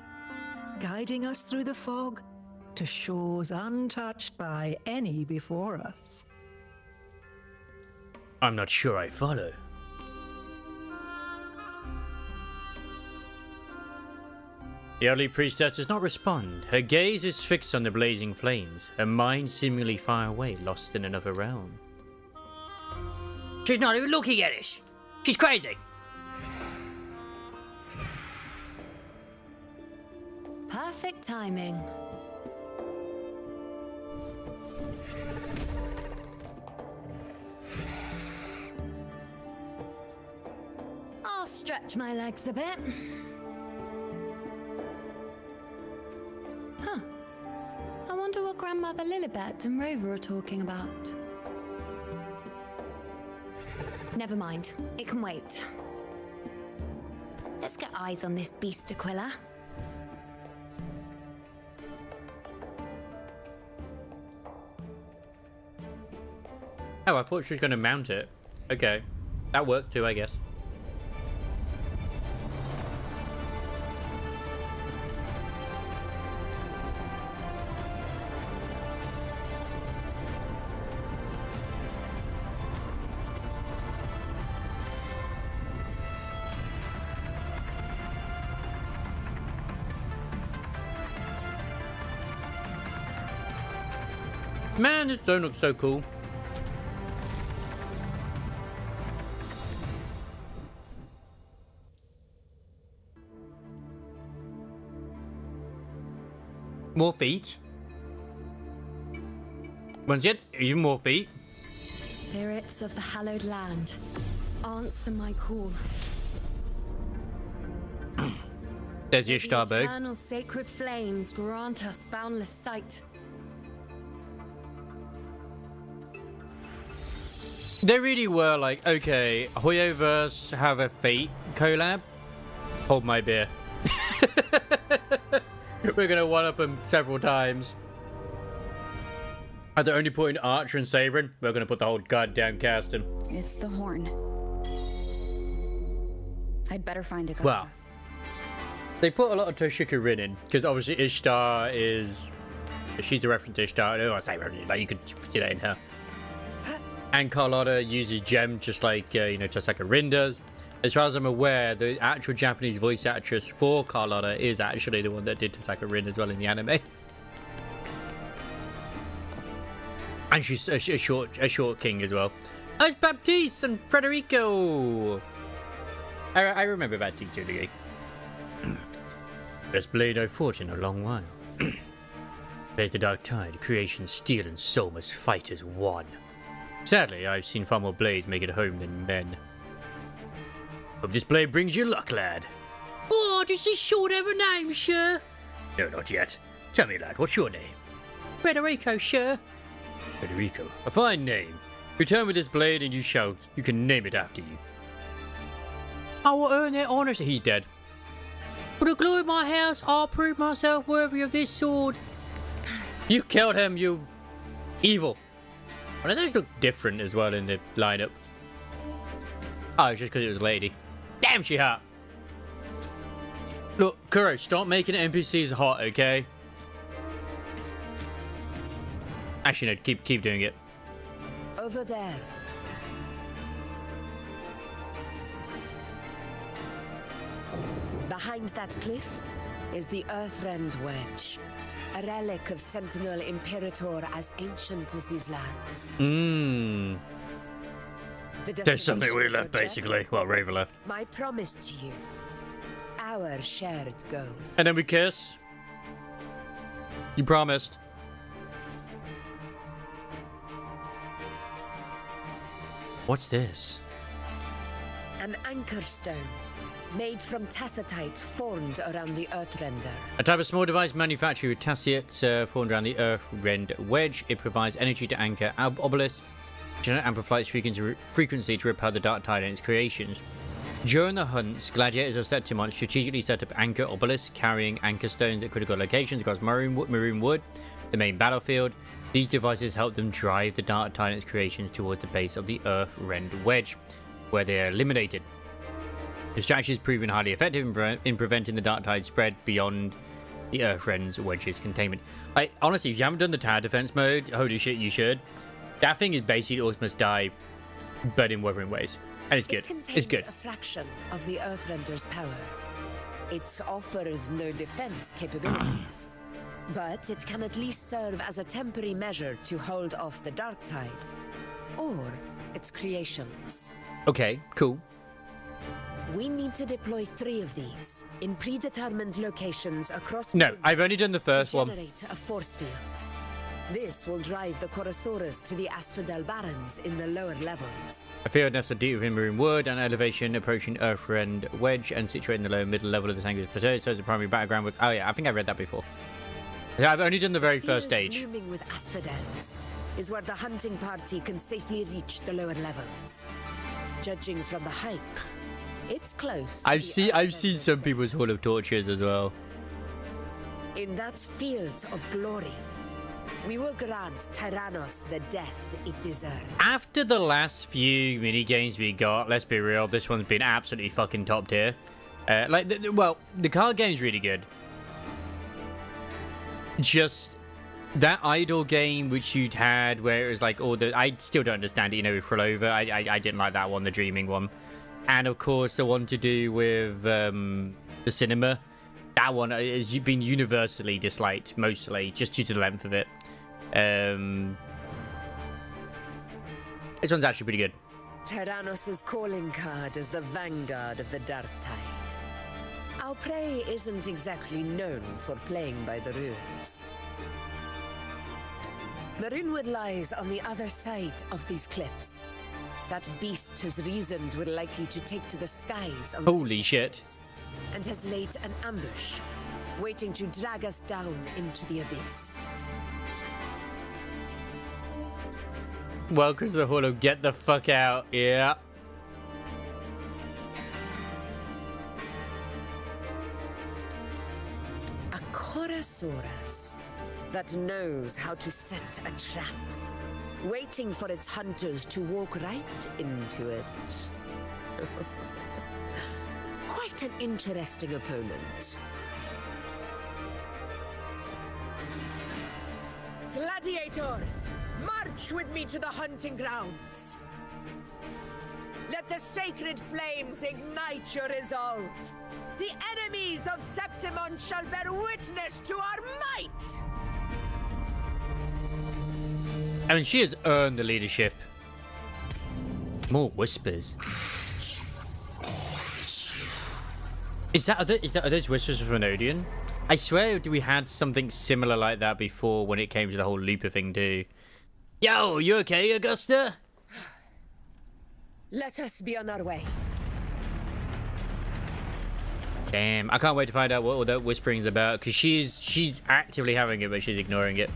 guiding us through the fog to shores untouched by any before us. I'm not sure I follow. The elderly priestess does not respond. Her gaze is fixed on the blazing flames, her mind seemingly far away, lost in another realm. She's not even looking at us. She's crazy. Perfect timing. I'll stretch my legs a bit. Huh. I wonder what Grandmother Lilibet and Rover are talking about. Never mind. It can wait. Let's get eyes on this beast, Aquila. Oh, I thought she was going to mount it. Okay. That works too, I guess. Man, this zone looks so cool. More feet. Once yet, even more feet. Spirits of the hallowed land, answer my call. There's your Ishtar bird. Eternal sacred flames grant us boundless sight. They really were like, okay, Hoyoverse have a Fate collab. Hold my beer. We're gonna one-up them several times. At the only point in Archer and Sabrin, we're gonna put the whole goddamn cast in. It's the horn. I'd better find Augusta. Well, they put a lot of Toshika Rin in, because obviously Ishtar is... She's a reference to Ishtar. Oh, I say reference, like you could see that in her. And Carlotta uses Gem just like, just like Rin does. As far as I'm aware, the actual Japanese voice actress for Carlotta is actually the one that did Tasaka Rin as well in the anime. And she's a short king as well. Oh, it's Baptiste and Federico! I remember Baptiste too, the Best blade I've fought in a long while. There's the dark tide, creation, steel and soul must fight as one. Sadly, I've seen far more blades make it home than men. Hope this blade brings you luck, lad. Oh, does this sword have a name, sir? No, not yet. Tell me, lad, what's your name? Federico, sir. Federico, a fine name. Return with this blade and you can name it after you. I will earn their honor. He's dead. For the glory of my house, I'll prove myself worthy of this sword. You killed him, you evil. Well, those look different as well in the lineup. Oh, it's just because it was a lady. Damn, she hot. Look, Kuro, stop making NPCs hot, okay? Actually, no, keep doing it. Over there. Behind that cliff is the Earthrend Wedge, a relic of Sentinel Imperator as ancient as these lands. Mmm. There's something we left, basically. Well, Raver left. My promise to you. Our shared goal. And then we kiss. You promised. What's this? An anchor stone, made from tacitite formed around the Earthrender. A type of small device manufactured with tacite formed around the Earthrend wedge. It provides energy to anchor obelisks, which amplify its frequency to repel the dark tide in its creations. During the hunts, gladiators of Septimont strategically set up anchor obelisks carrying anchor stones at critical locations across Maroon Wood, the main battlefield. These devices help them drive the dark tide and its creations towards the base of the Earthrend wedge, where they are eliminated. The strategy has proven highly effective in preventing the dark tide spread beyond the Earthrend's wedge's containment. Honestly, if you haven't done the tower defense mode, holy shit, you should. That thing is basically Ultimus die, but in Wuthering Waves. And it's good. It's good. A fraction of the Earthrender's power. It offers no defense capabilities, but it can at least serve as a temporary measure to hold off the dark tide, or its creations. Okay, cool. We need to deploy 3 of these in predetermined locations across. No, I've only done the first one. Generate a force field. This will drive the Chorosaurus to the Asphodel Barrens in the lower levels. A field nestled deep within marine wood and elevation approaching Earthrend wedge and situated in the lower middle level of the Sanguis Plateau. So it's a primary battleground with. Oh yeah, I think I read that before. I've only done the very first stage. Looming with asphodels is where the hunting party can safely reach the lower levels. Judging from the height, it's close. I've seen some people's Hall of Tortures as well. In that field of glory, we will grant Tyrannos the death it deserves. After the last few mini games we got, let's be real, this one's been absolutely fucking top tier. The card game's really good. Just that idol game which you'd had where it was like all the... I still don't understand it, with Frolova. I didn't like that one, the dreaming one. And of course the one to do with the cinema. That one has been universally disliked, mostly, just due to the length of it. This one's actually pretty good. Tyrannos' calling card is the vanguard of the Dark Tide. Our prey isn't exactly known for playing by the rules. The Runewood lies on the other side of these cliffs. That beast has reasoned we're likely to take to the skies. On Holy shit. And has laid an ambush, waiting to drag us down into the abyss. Welcome to the Hall of Get the Fuck Out. Yeah. A Chorosaurus that knows how to set a trap, waiting for its hunters to walk right into it. Quite an interesting opponent. Gladiators, march with me to the hunting grounds. Let the sacred flames ignite your resolve. The enemies of Septimon shall bear witness to our might. I mean, she has earned the leadership. More whispers. Are those whispers from Odion? I swear we had something similar like that before when it came to the whole Looper thing too. Yo, you okay, Augusta? Let us be on our way. Damn, I can't wait to find out what all that whispering is about, because she's actively having it, but she's ignoring it.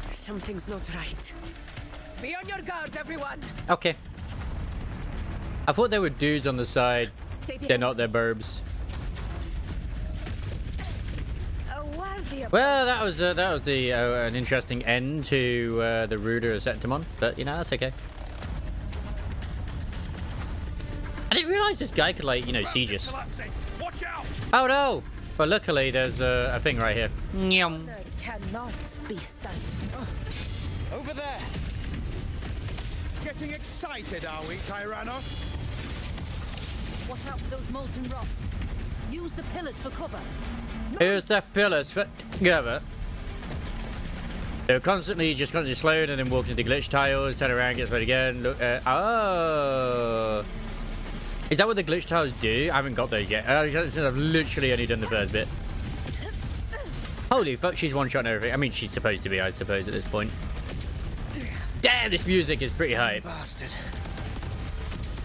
Something's not right. Be on your guard, everyone. Okay. I thought there were dudes on the side. They're not, they're burbs. Well, that was an interesting end to the Ruder of Septimon, but that's okay. I didn't realize this guy could siege us. Oh no! But luckily there's a thing right here. Nyum. Cannot be silent. Over there. Getting excited, are we, Tyrannos? Watch out for those molten rocks. Use the pillars for cover. Here's the pillars for cover. So constantly slowed and then walks into glitch tiles, turn around, gets slowed again. Look at is that what the glitch tiles do? I haven't got those yet. Since I've literally only done the first bit. Holy fuck, she's one-shot everything. I mean, she's supposed to be, I suppose, at this point. Damn, this music is pretty hype. Bastard.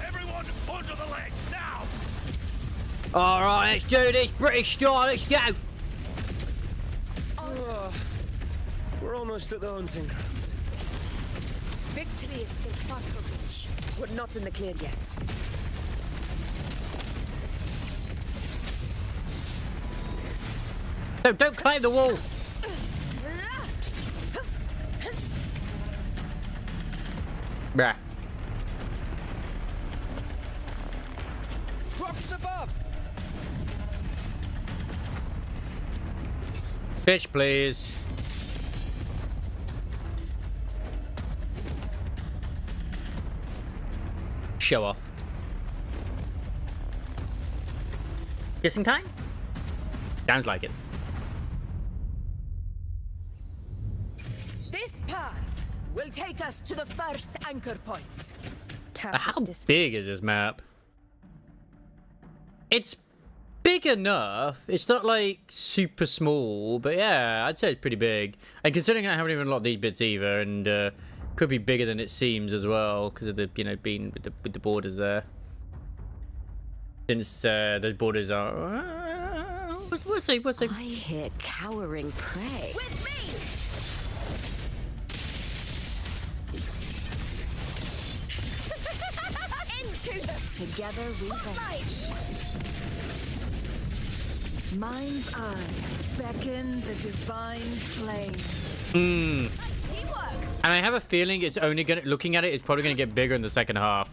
Everyone under the legs now. All right, let's do this British style. Let's go. Oh, we're almost at the hunting grounds. Victory is still far from reach. We're not in the clear yet. No, don't climb the wall. Bruh. Rocks above. Fish, please. Show off. Kissing time? Sounds like it. This path will take us to the first anchor point. How big is this map? It's big enough. It's not like super small, but yeah, I'd say it's pretty big. And considering I haven't even unlocked these bits either, and could be bigger than it seems as well because of the, you know, being with the borders there. Since those borders are. What's it? I hear cowering prey. With me! Into the Together we rise. mind's eye beckon the divine flames. And I have a feeling it's only gonna. Looking at it, it's probably gonna get bigger in the second half.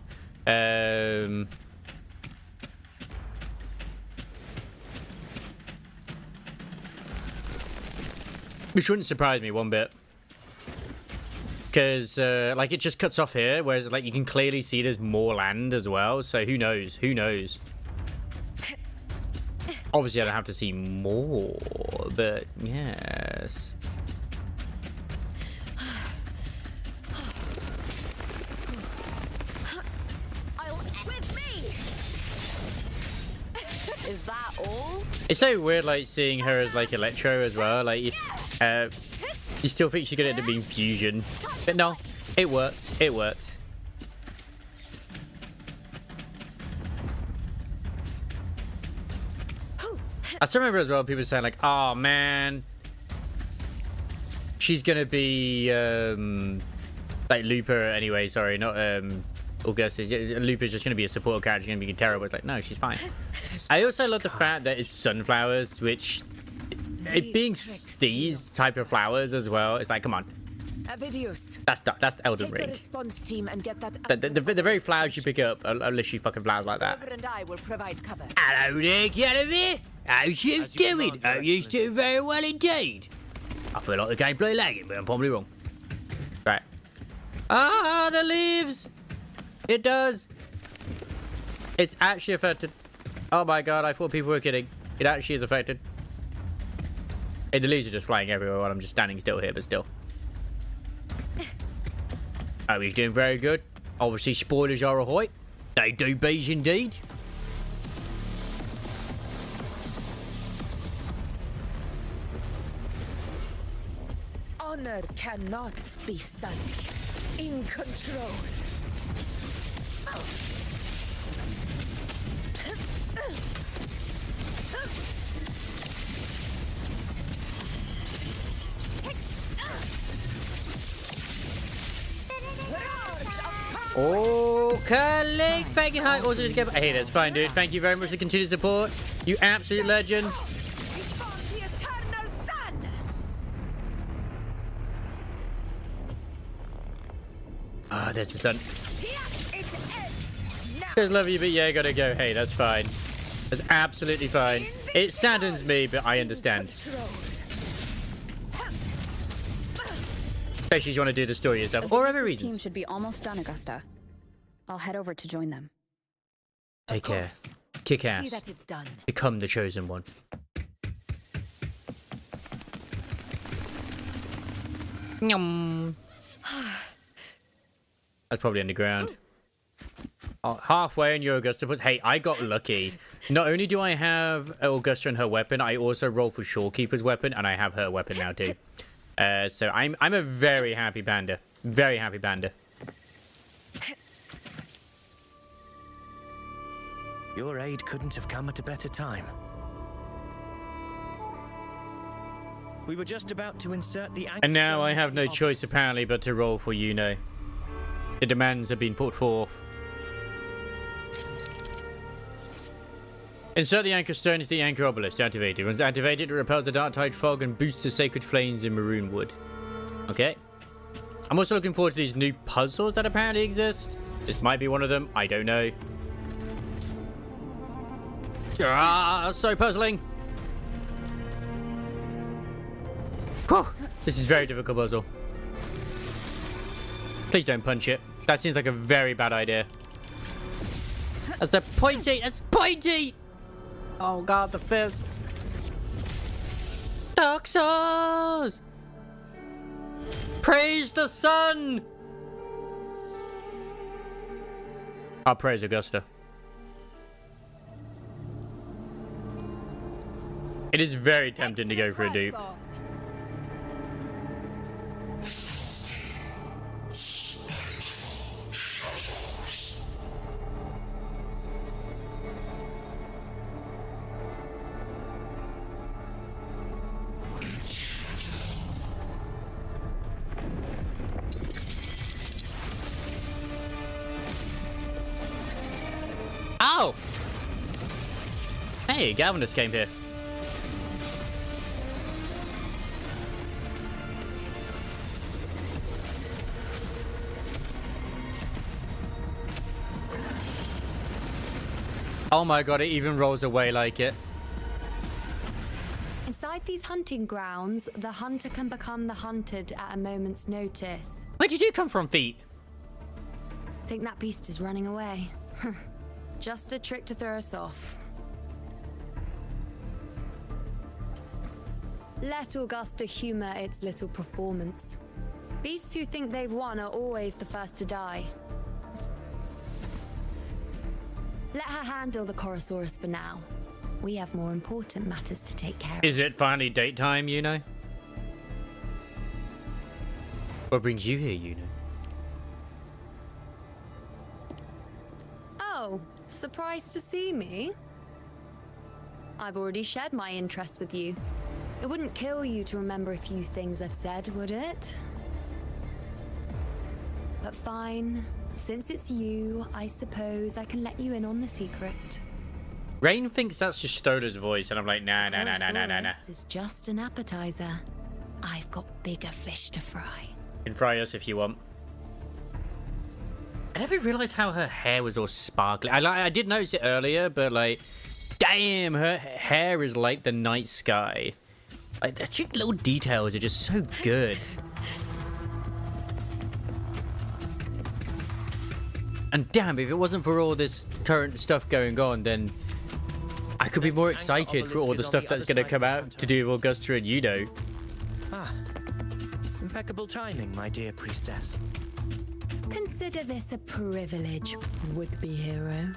Which wouldn't surprise me one bit. Because, like, it just cuts off here, whereas, like, you can clearly see there's more land as well, so who knows? Who knows? Obviously, I don't have to see more, but yes. With me! Is that all? It's so weird, like, seeing her as, like, Electro as well. Like, you still think she's gonna end up being Fusion. But no, it works. It works. I still remember as well people saying, like, oh, man. She's gonna be, like, Looper anyway. Sorry, not, Augustus. Looper's just gonna be a support character. She's gonna be terrible. It's like, no, she's fine. I also love the fact that it's sunflowers, which it being these type of flowers as well. It's like, come on, Avidius, that's Elden take Ring. a response team and get that. The very flowers you pick up are literally fucking flowers like that. Rover and I will provide cover. Hello there, Guinevere. How's you doing? Oh, you doing very well indeed. I feel like the gameplay lagging, but I'm probably wrong. Right. Ah, the leaves. It does. It's actually affected. Oh my god, I thought people were kidding. It actually is affected. Hey, the leaves are just flying everywhere while I'm just standing still here, but still. Oh, he's doing very good. Obviously, spoilers are ahoy. They do bees indeed. Honor cannot be sullied. In control. Oh, colleague, thank you. Hi, also together. Hey, that's fine, dude. Thank you very much for the continued support. You absolute legend. Ah, there's the sun. Just love you, but yeah, gotta go. Hey, that's fine. That's absolutely fine. It saddens me, but I understand. Especially if you want to do the story yourself, or other This team reasons. should be almost done, Augusta. I'll head over to join them. Take care. Kick See ass. that it's done. Become the chosen one. Nyum. That's probably underground. Oh, halfway in your Augusta, but hey, I got lucky. Not only do I have Augusta and her weapon, I also roll for Shorekeeper's weapon, and I have her weapon now too. So I'm a very happy panda. Very happy panda. Your aid couldn't have come at a better time. We were just about to insert the anchor. And now stone I have into no the choice obelisk. apparently but to roll for Yuno. The demands have been put forth. Insert the anchor stone into the anchor obelisk. Activated. Once activated, it repels the dark tide fog and boosts the sacred flames in maroon wood. Okay. I'm also looking forward to these new puzzles that apparently exist. This might be one of them. I don't know. Ah, so puzzling. Whew. This is a very difficult puzzle. Please don't punch it. That seems like a very bad idea. That's a pointy. That's pointy. Oh god, the fist. Dark Souls. Praise the sun. I'll praise Augusta. It is very tempting to go for a dupe. Ow! Hey, Galvanus came here. Oh my god, it even rolls away like it. Inside these hunting grounds, the hunter can become the hunted at a moment's notice. Where did you come from, Feet? Think that beast is running away. Just a trick to throw us off. Let Augusta humor its little performance. Beasts who think they've won are always the first to die. Let her handle the Chorosaurus for now. We have more important matters to take care of. Is it finally date time, you know? What brings you here, you know? Oh, surprised to see me? I've already shared my interest with you. It wouldn't kill you to remember a few things I've said, would it? But fine. Since it's you, I suppose I can let you in on the secret. Rain thinks that's just Stolar's voice, and I'm like, nah. This is just an appetizer. I've got bigger fish to fry. You can fry us if you want. I never realized how her hair was all sparkly. I did notice it earlier, but like, damn, her hair is like the night sky. Like, the two little details are just so good. And damn, if it wasn't for all this current stuff going on, then I could be more excited for all the stuff that's going to come out to do with Augusta and Yuno. Ah, impeccable timing, my dear priestess. Consider this a privilege, would-be hero.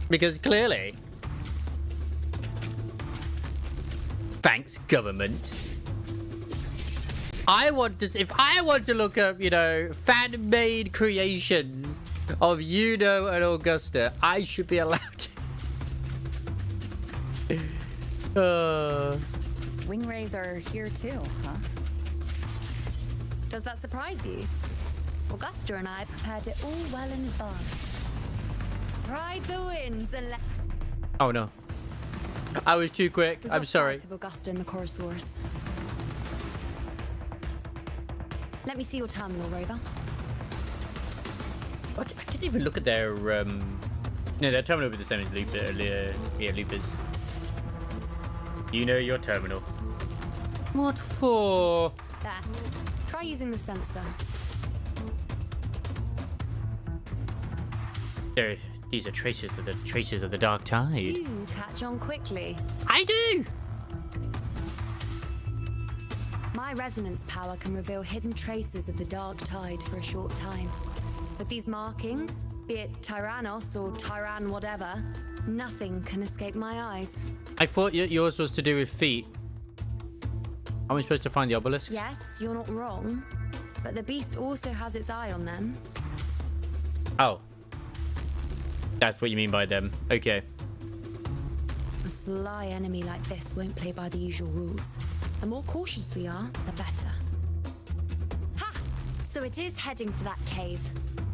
Because clearly, thanks, government. If I want to look up, you know, fan-made creations of Yuno and Augusta, I should be allowed to. Wing rays are here too, huh? Does that surprise you? Augusta and I prepared it all well in advance. Ride the winds and let... Oh no. I was too quick. I'm sorry. Of Augusta and the Chorosaurus. Let me see your terminal, Rover. What? I didn't even look at their no, their terminal with the same as Lupus. You know your terminal. What for? There. Try using the sensor. These are traces of the dark tide. You catch on quickly. I do. My resonance power can reveal hidden traces of the dark tide for a short time. With these markings, be it Tyrannos or Tyran whatever, nothing can escape my eyes. I thought yours was to do with feet. Are we supposed to find the obelisk? Yes, you're not wrong. But the beast also has its eye on them. Oh. That's what you mean by them. Okay. A sly enemy like this won't play by the usual rules. The more cautious we are, the better. Ha! So it is heading for that cave.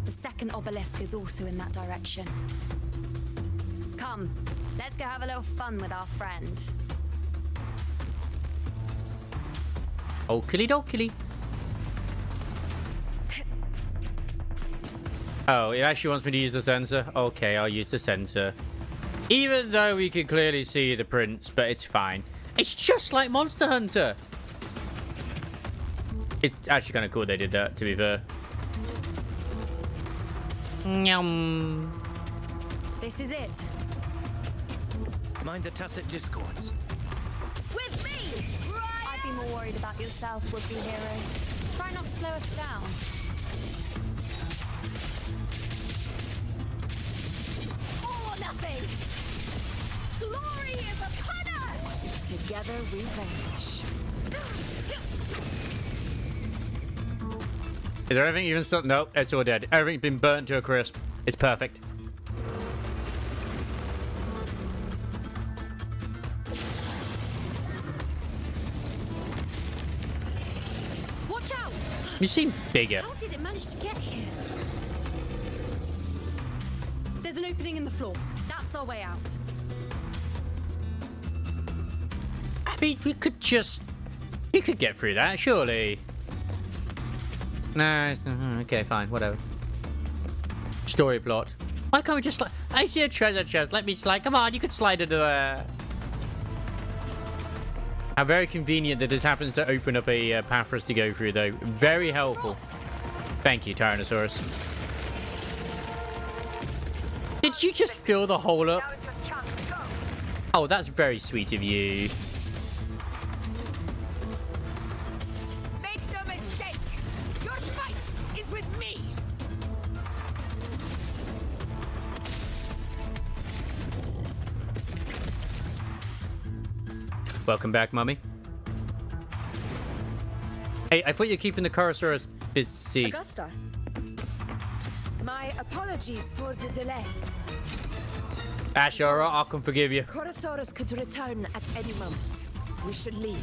The second obelisk is also in that direction. Come, let's go have a little fun with our friend. Oakley dokily. Oh, it actually wants me to use the sensor? Okay, I'll use the sensor. Even though we can clearly see the prints, but it's fine. It's just like Monster Hunter. It's actually kind of cool they did that, to be fair. Nyum. This is it. Mind the tacit discords. With me! I'd be more worried about yourself, would-be hero. Try not to slow us down. All or nothing! Glory is upon us! Together we vanish. Is there anything even still? Nope, it's all dead. Everything's been burnt to a crisp. It's perfect. Watch out! You seem bigger. How did it manage to get here? There's an opening in the floor. That's our way out. I mean, we could just... You could get through that, surely. Nah, okay, fine, whatever. Story plot. Why can't we just slide? I see a treasure chest. Let me slide. Come on, you could slide into there. How very convenient that this happens to open up a path for us to go through, though. Very helpful. Thank you, Tyrannosaurus. Did you just fill the hole up? Oh, that's very sweet of you. Make no mistake, your fight is with me. Welcome back, Mummy. Hey, I thought you were keeping the Corosaurus busy. Augusta. My apologies for the delay. Ash, you're alright, I can forgive you. Corosaurus could return at any moment. We should leave.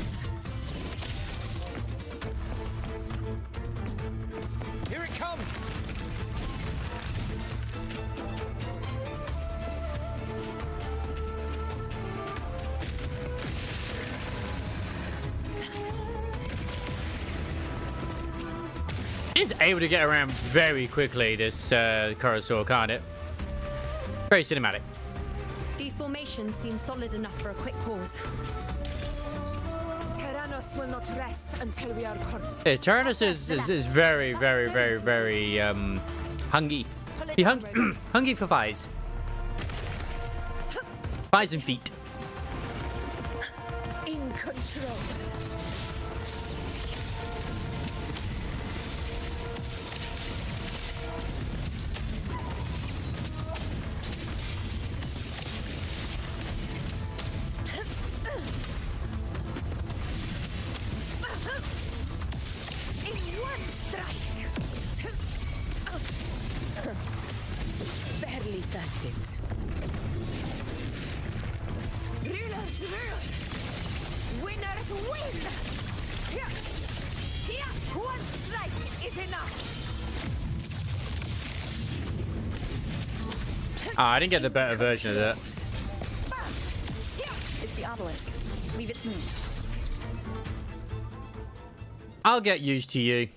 Here it comes! It is able to get around very quickly, this Corosaur, can't it? Very cinematic. These formations seem solid enough for a quick pause. Tyrannos will not rest until we are corpses. Yeah, Tyrannus is very, very, very, very hungry. He hungry for thighs. Thighs and feet. In control. Barely felt it. Rulers rule. Winners win. Here. One strike is enough. I didn't get the better version of that. It's the obelisk. Leave it to me. I'll get used to you.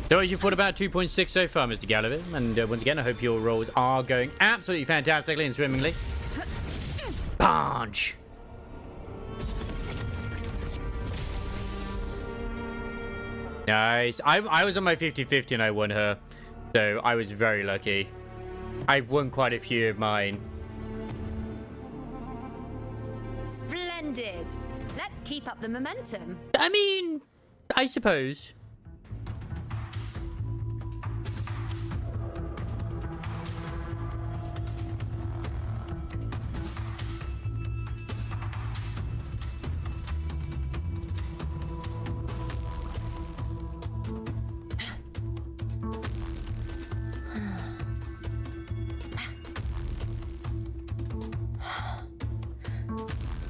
So as you thought about 2.6 so far, Mr. Gallivant, and once again, I hope your rolls are going absolutely fantastically and swimmingly. Punch! Nice. I was on my 50-50 and I won her, so I was very lucky. I've won quite a few of mine. Splendid. Let's keep up the momentum. I mean, I suppose.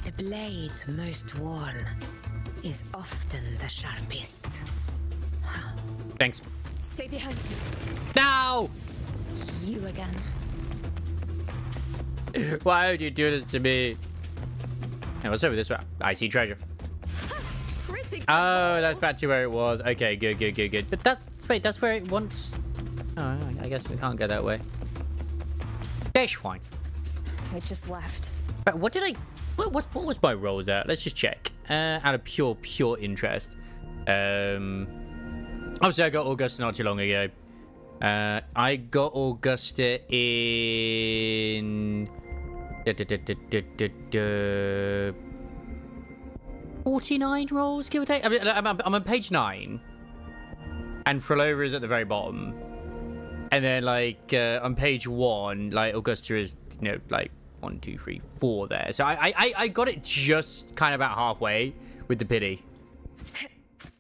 The blade most worn is often the sharpest. Thanks. Stay behind me. No! You again. Why would you do this to me? Hey, what's over this way? I see treasure. Oh, that's back to where it was. Okay, good. But that's where it wants. Oh, I guess we can't go that way. That's fine. I just left. But what did I? What was my rolls at? Let's just check. Out of pure interest. Obviously, I got Augusta not too long ago. I got Augusta in 49 rolls, give or take. I mean, I'm on page 9, and Frolova is at the very bottom, and then like on page 1, like Augusta is, you know, like 1, 2, 3, 4 there. So I got it just kind of about halfway with the pity,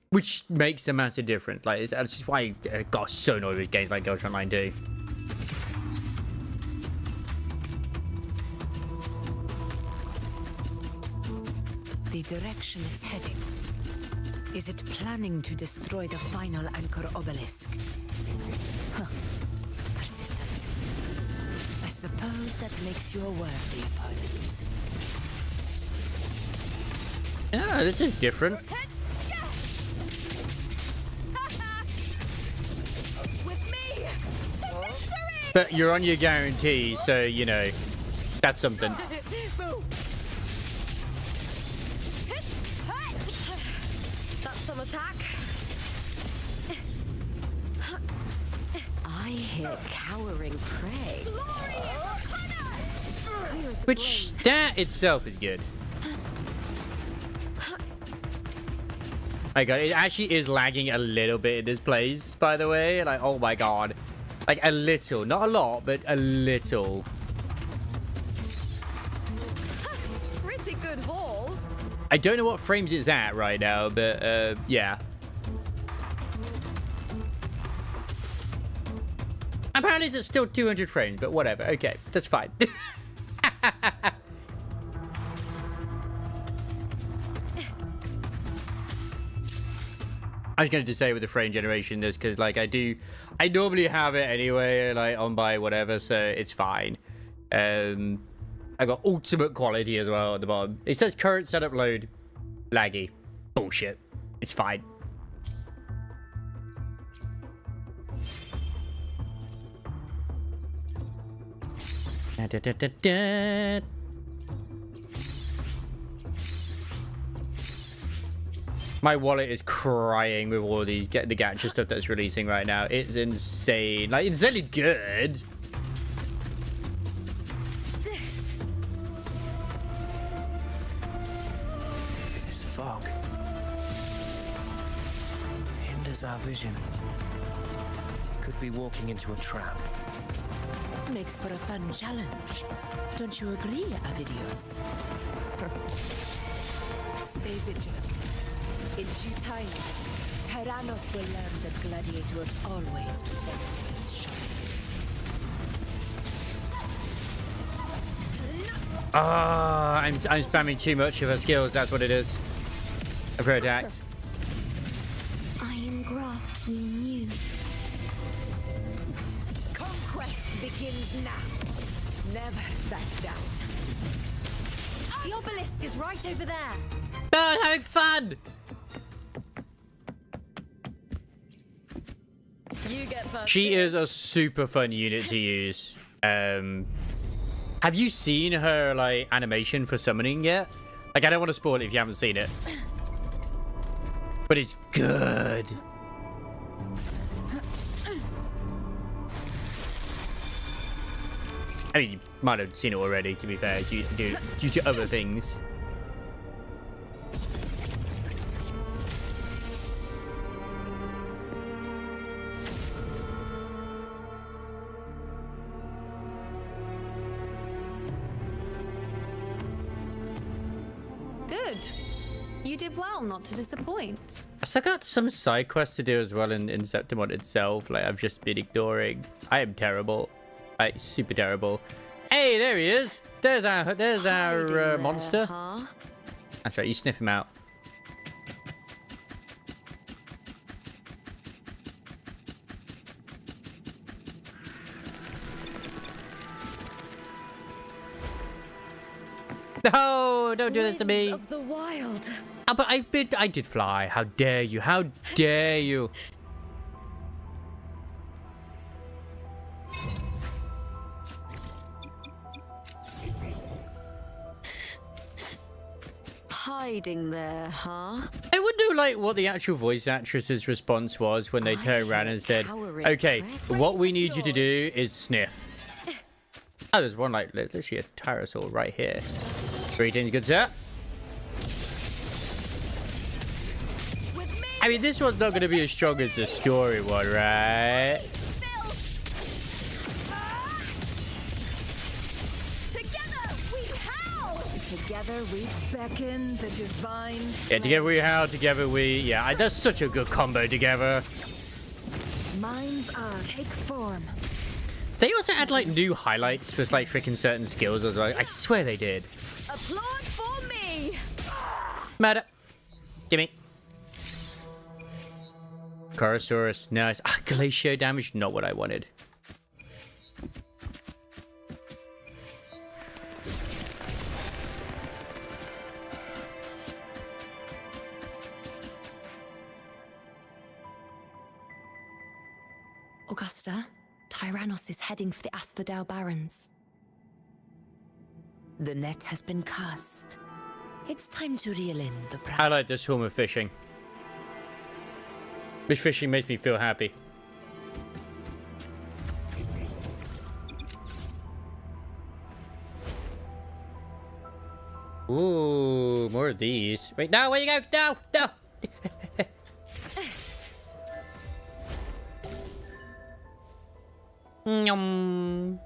which makes a massive difference. Like that's just why I got so annoyed with games like Ghost Online 2. The direction it's heading. Is it planning to destroy the final anchor obelisk? Huh. Persistent. I suppose that makes you a worthy opponent. Yeah, this is different. With me to victory! But you're on your guarantee, so you know that's something. That's some attack. I hear cowering prey. Which that itself is good. My god, it actually is lagging a little bit in this place, by the way. Like, oh my god. Like a little, not a lot, but a little. Pretty good haul. I don't know what frames it's at right now, but yeah. Apparently it's still 200 frames, but whatever. Okay, that's fine. I was going to say with the frame generation this because like I normally have it anyway, like on by whatever, so it's fine. I got ultimate quality as well at the bottom. It says current setup load laggy. Bullshit. It's fine. My wallet is crying with all these the gacha stuff that's releasing right now. It's insane. Like, insanely good. This fog hinders our vision. Could be walking into a trap. Makes for a fun challenge. Don't you agree, Avidius? Stay vigilant. In due time, Tyrannos will learn that gladiators always keep their blades sharp. Ah, I'm spamming too much of her skills. That's what it is. Of her attack. Iron graft you knew. Conquest begins now. Never back down. The obelisk is right over there. Oh, having fun. You get first. She is a super fun unit to use. Have you seen her like animation for summoning yet? Like, I don't want to spoil it if you haven't seen it, but it's good. I mean, you might have seen it already, to be fair, due to other things. Good. You did well not to disappoint. I still got some side quests to do as well in Septimon itself. Like, I've just been ignoring. I am terrible. Like, super terrible. Hey, there he is. There's our monster. Huh? That's right. You sniff him out. No, don't do this to me. Of the wild. A but I did fly. How dare you? How dare you? Hiding there, huh? I wonder, like, what the actual voice actress's response was when they turned around and said, "Okay, what we need you to do is sniff." Oh, there's one, like, there's literally a pterosaur right here. Greetings, good sir. I mean, this one's not going to be as strong as the story one, right? Together we beckon the divine. Yeah, together we howl, together we... Yeah, that's such a good combo together. Minds are take form. They also add, like, new highlights for, like, freaking certain skills as well. I swear they did. Applaud for me! Murder. Gimme. Corosaurus, nice. Ah, glacier damage, not what I wanted. Augusta, Tyrannos is heading for the Asphodel Barrens. The net has been cast. It's time to reel in the prize. I like this form of fishing. This fishing makes me feel happy. Ooh, more of these. Wait, no, where you go? No, no. Nyum.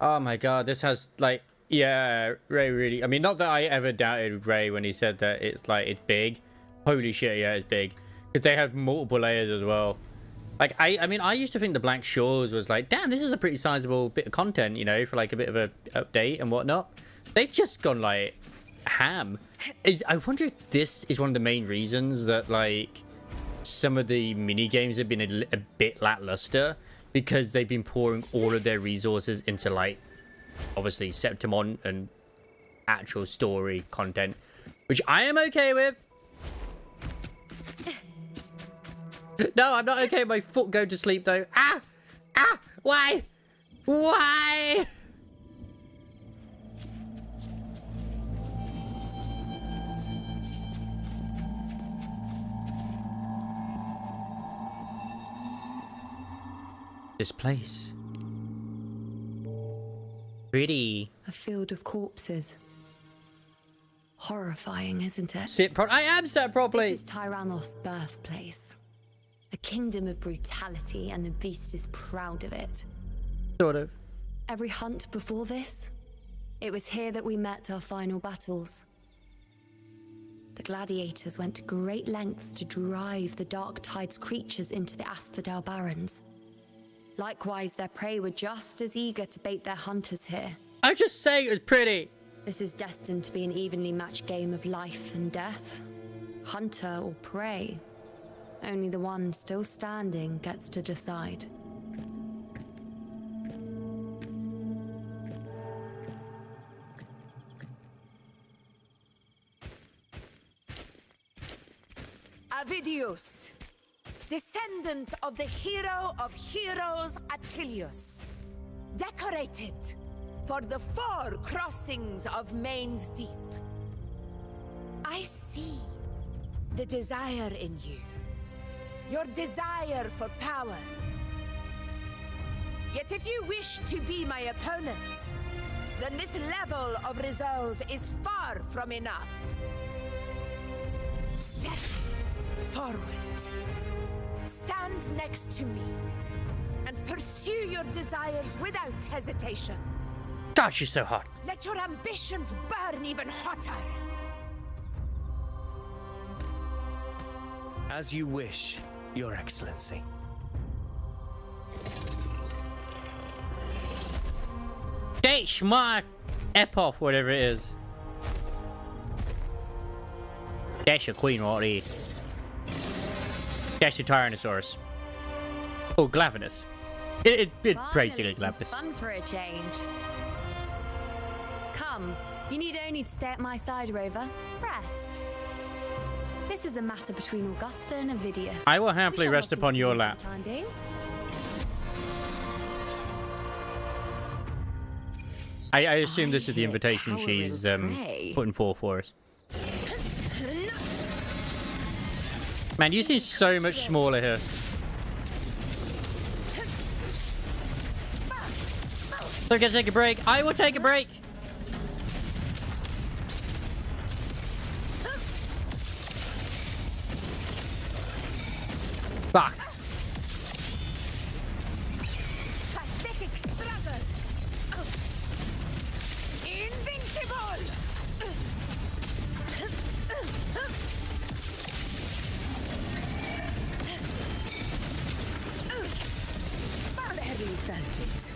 Oh my god, this has, like, yeah, Ray really, I mean, not that I ever doubted Ray when he said that it's, like, it's big. Holy shit, yeah, it's big. Because they have multiple layers as well. Like, I mean, I used to think the Black Shores was like, damn, this is a pretty sizable bit of content, you know, for, like, a bit of a update and whatnot. They've just gone, like, ham. I wonder if this is one of the main reasons that, like, some of the mini games have been a bit lackluster, because they've been pouring all of their resources into, like, obviously Septimon and actual story content, which I am okay with. No, I'm not okay with my foot going to sleep though. Ah! Ah! Why? Why? This place. Pretty. A field of corpses. Horrifying, isn't it? I am sat properly. This is Tyrannos' birthplace. A kingdom of brutality, and the beast is proud of it. Sort of. Every hunt before this, it was here that we met our final battles. The gladiators went to great lengths to drive the Dark Tide's creatures into the Asphodel Barrens. Likewise, their prey were just as eager to bait their hunters here. I'm just saying it was pretty. This is destined to be an evenly matched game of life and death. Hunter or prey. Only the one still standing gets to decide. Avidius, descendant of the hero of heroes Attilius, decorated for the 4 crossings of Main's Deep. I see the desire in you. Your desire for power. Yet if you wish to be my opponent, then this level of resolve is far from enough. Step forward. Stand next to me and pursue your desires without hesitation. God, she's so hot. Let your ambitions burn even hotter. As you wish, Your Excellency. Dash my Epoch, whatever it is. That's your queen right there. That's your Tyrannosaurus. Oh, Glavenus. It basically Glavenus. Fun for a change. Come, You need only to stay at my side, Rover. Rest. This is a matter between Augusta and Avidius. I will happily rest upon your lap. For the time being. I assume this is the invitation she's putting forth for us. Man, you seem so much smaller here. They're gonna take a break. I will take a break. Fuck. Pathetic struggle. Invincible. Barely felt it.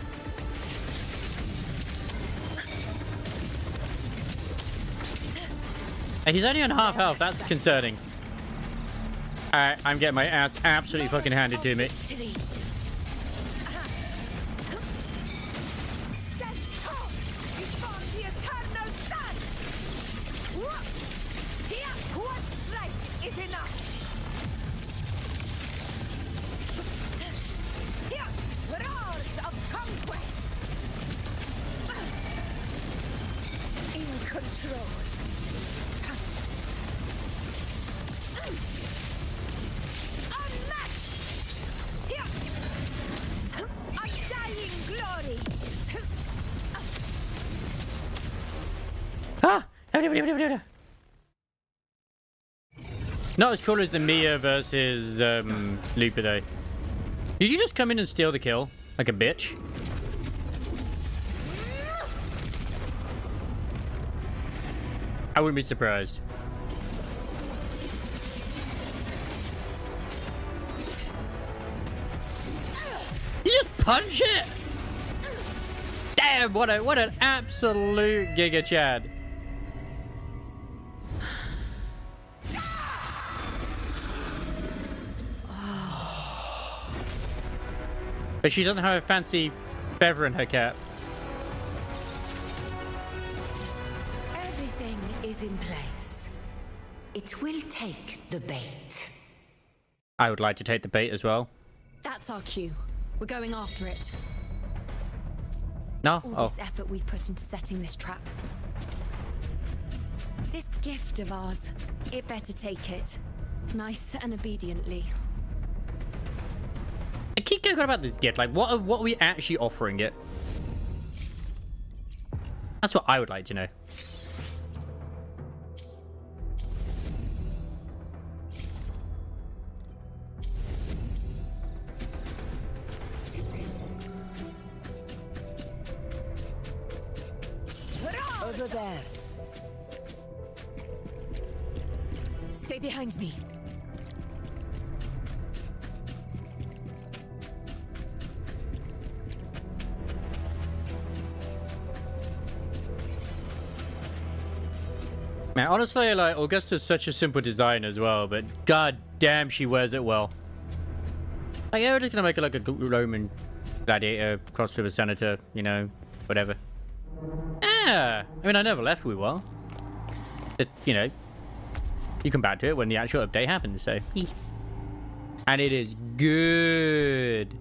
He's only on half health. That's concerning. Alright, I'm getting my ass absolutely fucking handed to me. Stand tall before the eternal sun. Here, one strike is enough. Here, roars of conquest. In control. Ah! Not as cool as the Mia versus Lupa though. Did you just come in and steal the kill? Like a bitch? I wouldn't be surprised. You just punch it! Damn, what an absolute Giga Chad. But she doesn't have a fancy feather in her cap. Everything is in place. It will take the bait. I would like to take the bait as well. That's our cue. We're going after it. No? All this effort we've put into setting this trap. This gift of ours, it better take it. Nice and obediently. I keep going on about this gift. Like, what are we actually offering it? That's what I would like to know. Over there. Stay behind me. Man, honestly, like, Augusta's such a simple design as well, but god damn, she wears it well. Like, yeah, we're just gonna make it like a Roman gladiator crossed with a senator, you know, whatever. Yeah, I mean, I never left with well. It, you know, you come back to it when the actual update happens, so. And it is good.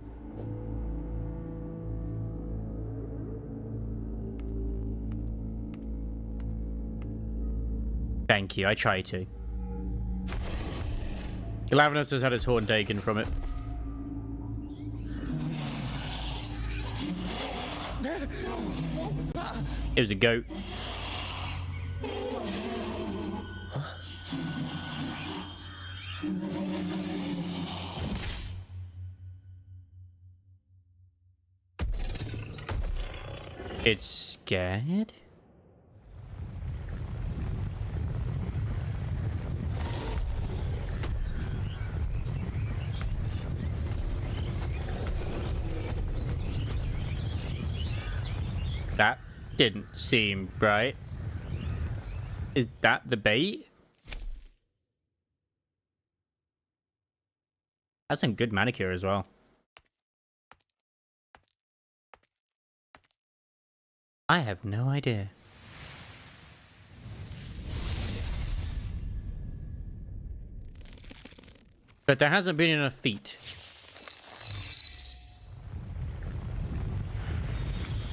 Thank you, I try to. Glavenus has had his horn taken from it. What was that? It was a goat. It's scared? That didn't seem right. Is that the bait? That's some good manicure as well. I have no idea. But there hasn't been enough feet.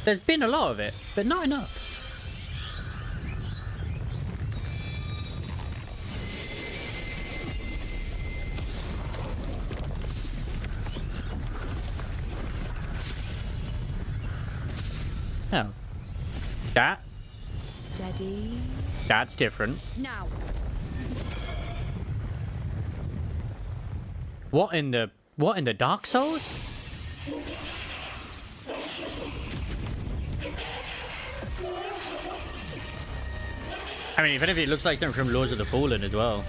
There's been a lot of it, but not enough. Oh. That? Steady. That's different. Now. What in the Dark Souls? I mean, if anything, it looks like something from Lords of the Fallen as well.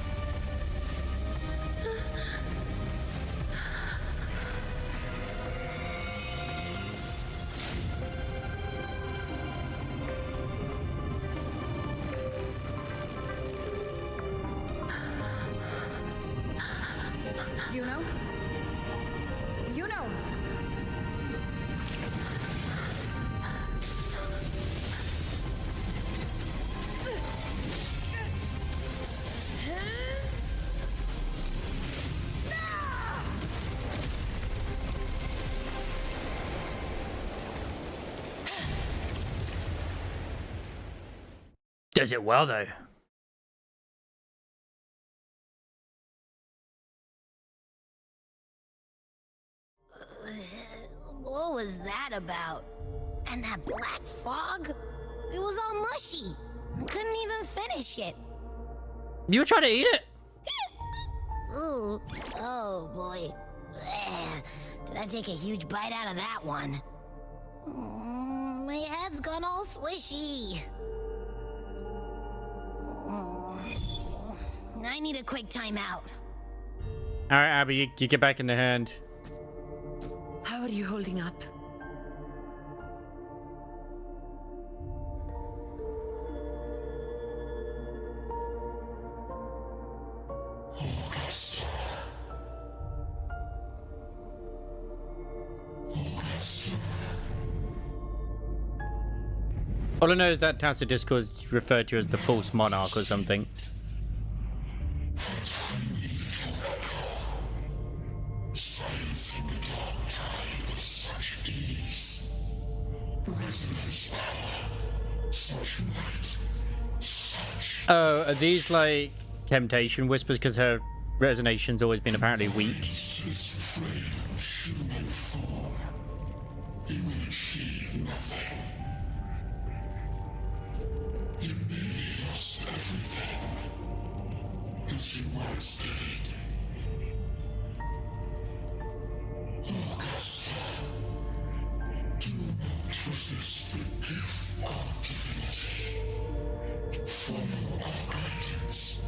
You know? You know! Does it well, though. What was that about? And that black fog? It was all mushy. I couldn't even finish it. You were trying to eat it? Ooh, oh boy. Did I take a huge bite out of that one? My head's gone all swishy. I need a quick timeout. All right, Abby, you get back in the hand. How are you holding up? All I know is that Tacitus Discord is referred to as the false monarch or something. Oh, are these like temptation whispers? Because her resonation's always been apparently weak. Resist the gift of divinity. Follow our guidance.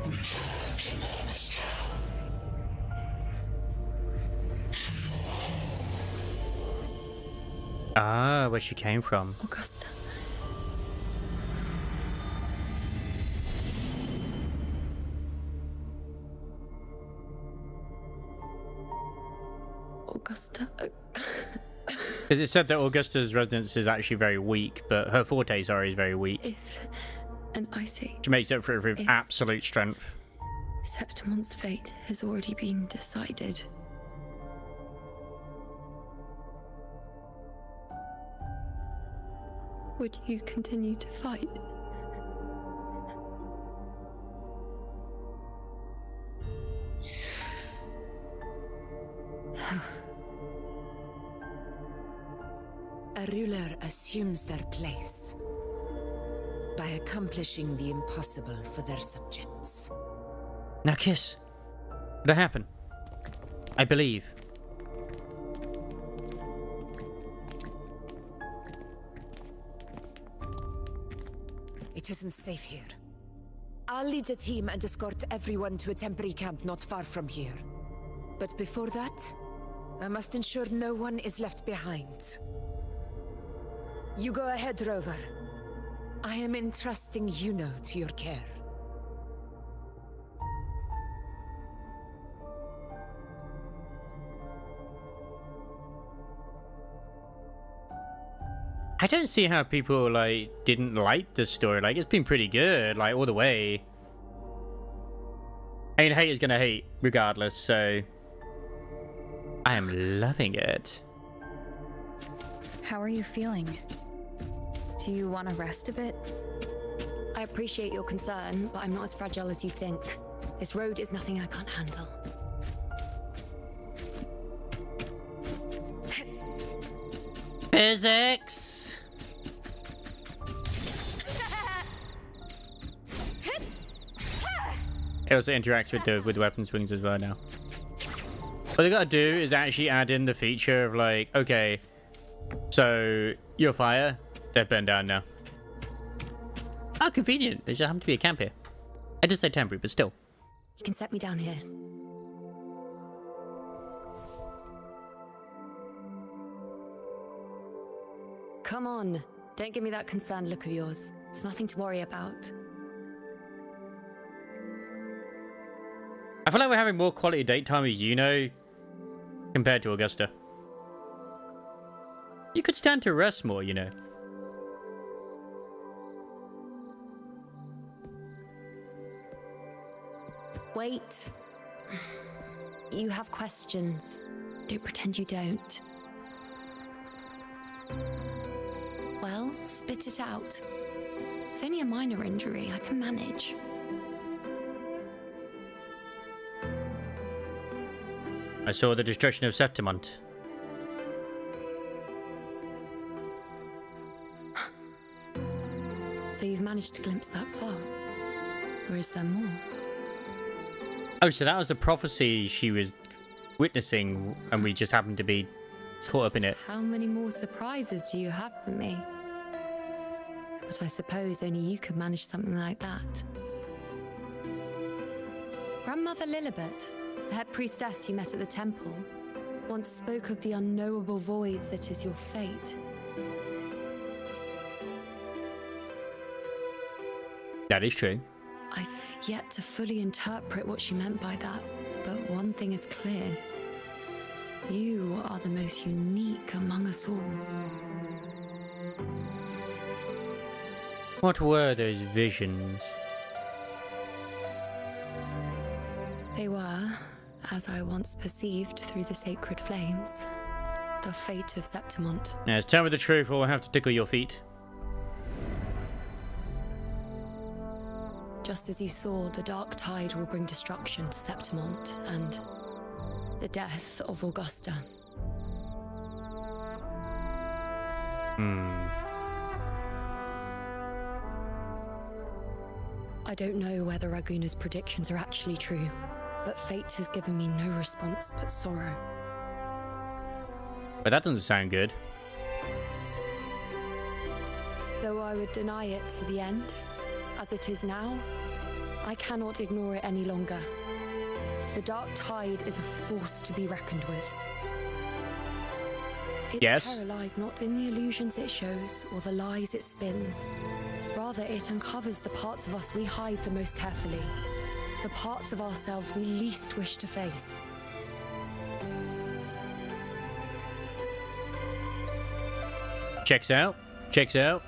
Return to Lornestown. To your home. Ah, where she came from. Augusta. Augusta. Because it said that Augusta's resonance is actually very weak, but her forte, sorry, is very weak. If, and I say, she makes up for it with absolute strength. Septimon's fate has already been decided. Would you continue to fight? A ruler assumes their place by accomplishing the impossible for their subjects. Now kiss. That happened. I believe. It isn't safe here. I'll lead a team and escort everyone to a temporary camp not far from here. But before that, I must ensure no one is left behind. You go ahead, Rover. I am entrusting Yuno to your care. I don't see how people like didn't like this story. Like, it's been pretty good, like all the way. I mean, haters gonna hate regardless, so I am loving it. How are you feeling? Do you want to rest a bit? I appreciate your concern, but I'm not as fragile as you think. This road is nothing I can't handle. Physics! It also interacts with the weapon swings as well now. What they gotta do is actually add in the feature of like, okay, so your fire, they're burned down now. Oh, convenient. There just happened to be a camp here. I did say temporary, but still. You can set me down here. Come on. Don't give me that concerned look of yours. It's nothing to worry about. I feel like we're having more quality date time with Yuno compared to Augusta. You could stand to rest more, you know. Wait. You have questions. Don't pretend you don't. Well, spit it out. It's only a minor injury. I can manage. I saw the destruction of Septimont. So you've managed to glimpse that far? Or is there more? Oh, so that was the prophecy she was witnessing, and we just happened to be caught up in it. How many more surprises do you have for me? But I suppose only you could manage something like that. Grandmother Lilibet, the head priestess you met at the temple, once spoke of the unknowable void that is your fate. That is true. I've yet to fully interpret what she meant by that, but one thing is clear. You are the most unique among us all. What were those visions? They were, as I once perceived through the sacred flames, the fate of Septimont. Now, tell me the truth, or we'll have to tickle your feet. Just as you saw, the dark tide will bring destruction to Septimont and the death of Augusta. I don't know whether Raguna's predictions are actually true, but fate has given me no response but sorrow. But that doesn't sound good. Though I would deny it to the end, as it is now, I cannot ignore it any longer. The dark tide is a force to be reckoned with. Its terror lies not in the illusions it shows or the lies it spins. Rather, it uncovers the parts of us we hide the most carefully, the parts of ourselves we least wish to face. Checks out. Checks out.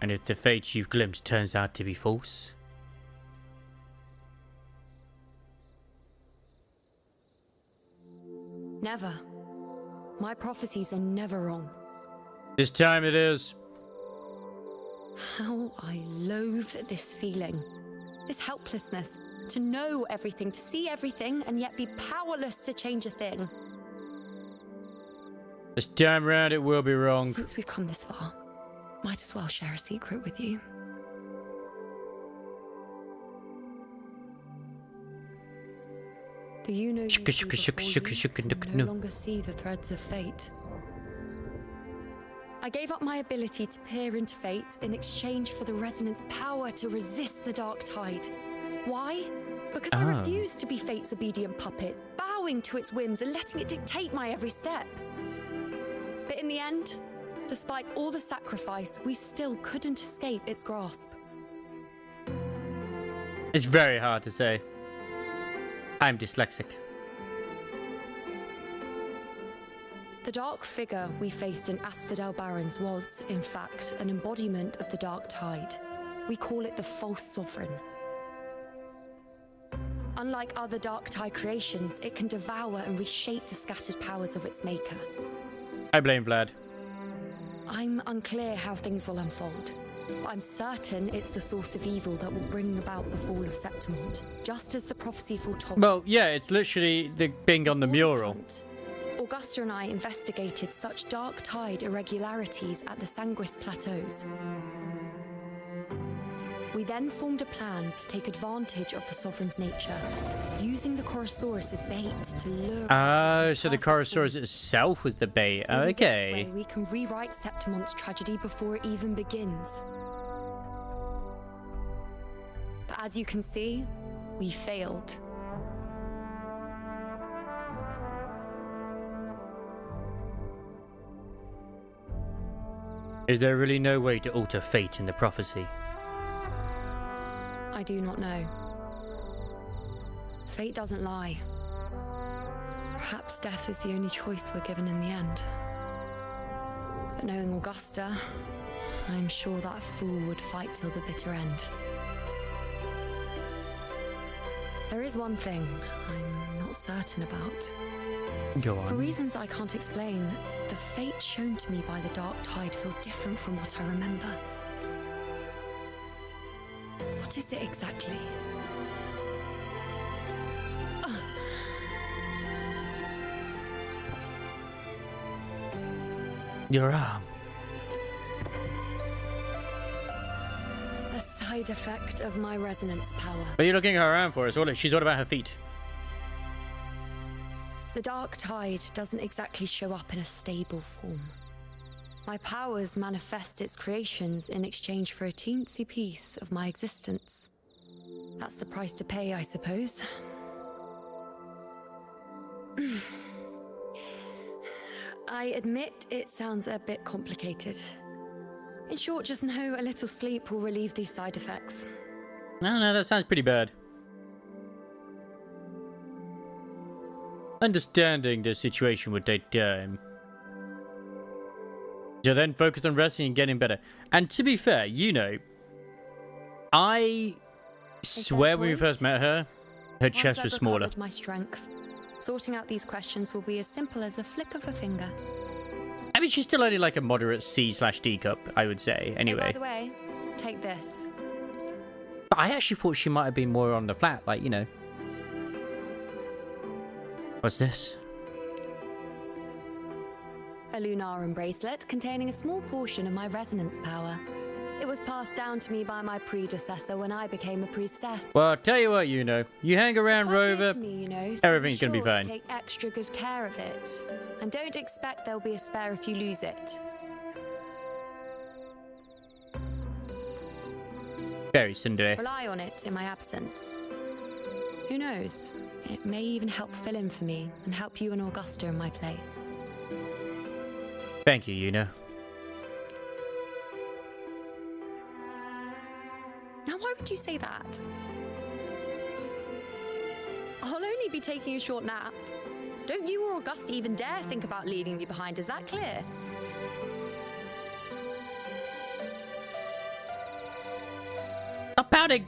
And if the fate you've glimpsed turns out to be false? Never. My prophecies are never wrong. This time it is. How I loathe this feeling. This helplessness. To know everything, to see everything, and yet be powerless to change a thing. This time round it will be wrong. Since we've come this far, might as well share a secret with you. Do you know you no longer see the threads of fate? I gave up my ability to peer into fate in exchange for the resonance power to resist the dark tide. Why? Because I refused to be fate's obedient puppet, bowing to its whims and letting it dictate my every step. But in the end, despite all the sacrifice, we still couldn't escape its grasp. It's very hard to say. I'm dyslexic. The dark figure we faced in Asphodel Barrens was, in fact, an embodiment of the Dark Tide. We call it the False Sovereign. Unlike other Dark Tide creations, it can devour and reshape the scattered powers of its maker. I blame Vlad. I'm unclear how things will unfold, but I'm certain it's the source of evil that will bring about the fall of Septimont, just as the prophecy foretold. Well, yeah, it's literally the being on the mural. Augusta and I investigated such Dark Tide irregularities at the Sanguis Plateaus. We then formed a plan to take advantage of the Sovereign's nature, using the Chorosaurus' bait to lure... Oh, so the Chorosaurus itself was the bait. Maybe Okay. This way we can rewrite Septimont's tragedy before it even begins. But as you can see, we failed. Is there really no way to alter fate in the prophecy? I do not know. Fate doesn't lie. Perhaps death is the only choice we're given in the end. But knowing Augusta, I'm sure that fool would fight till the bitter end. There is one thing I'm not certain about. Go on. For reasons I can't explain, the fate shown to me by the Dark Tide feels different from what I remember. What is it exactly? Your arm. A side effect of my resonance power. What are you looking at her arm for? She's all about her feet. The Dark Tide doesn't exactly show up in a stable form. My powers manifest its creations in exchange for a teensy piece of my existence. That's the price to pay, I suppose. I admit it sounds a bit complicated. In short, just know a little sleep will relieve these side effects. No, that sounds pretty bad. Understanding the situation would take time. So then focus on resting and getting better. And to be fair, you know, I swear when we first met her, her chest was smaller. Once I've recovered my strength, sorting out these questions will be as simple as a flick of a finger. I mean, she's still only like a moderate C/D cup, I would say, anyway. By the way, take this. But I actually thought she might have been more on the flat, like, you know. What's this? A Lunarum bracelet containing a small portion of my resonance power. It was passed down to me by my predecessor when I became a priestess. Well, I'll tell you what, you know. You hang around, Rover, To me, you know, so everything's going to be sure fine. Take extra good care of it. And don't expect there'll be a spare if you lose it. Very Sunday. Rely on it in my absence. Who knows? It may even help fill in for me and help you and Augusta in my place. Thank you, Una. Now, why would you say that? I'll only be taking a short nap. Don't you or Augusta even dare think about leaving me behind, is that clear? Stop pouting!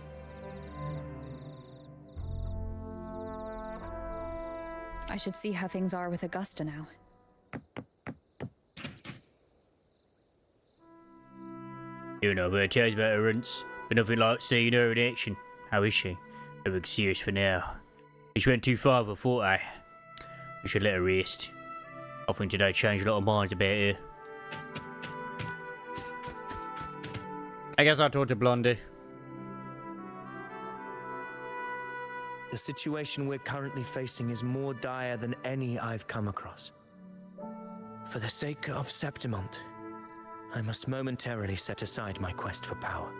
I should see how things are with Augusta now. You know, but tales about her runts, but nothing like seeing her in action. How is she? Everything serious for now. She went too far for thought, I. We should let her rest. I think today changed a lot of minds about her. I guess I'll talk to Blondie. The situation we're currently facing is more dire than any I've come across. For the sake of Septimont, I must momentarily set aside my quest for power.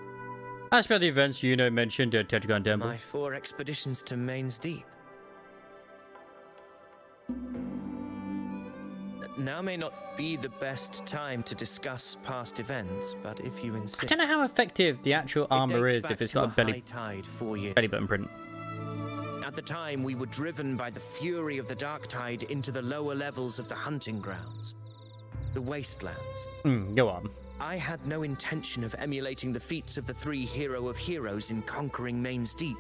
As per the events you know mentioned at Tetragon Temple. My 4 expeditions to Main's Deep. Now may not be the best time to discuss past events, but if you insist... I don't know how effective the actual armor is if it's got a belly tide 4 years. button print. At At the time, we were driven by the fury of the dark tide into the lower levels of the hunting grounds, the wastelands. Go on. I had no intention of emulating the feats of the three hero of heroes in conquering Main's Deep.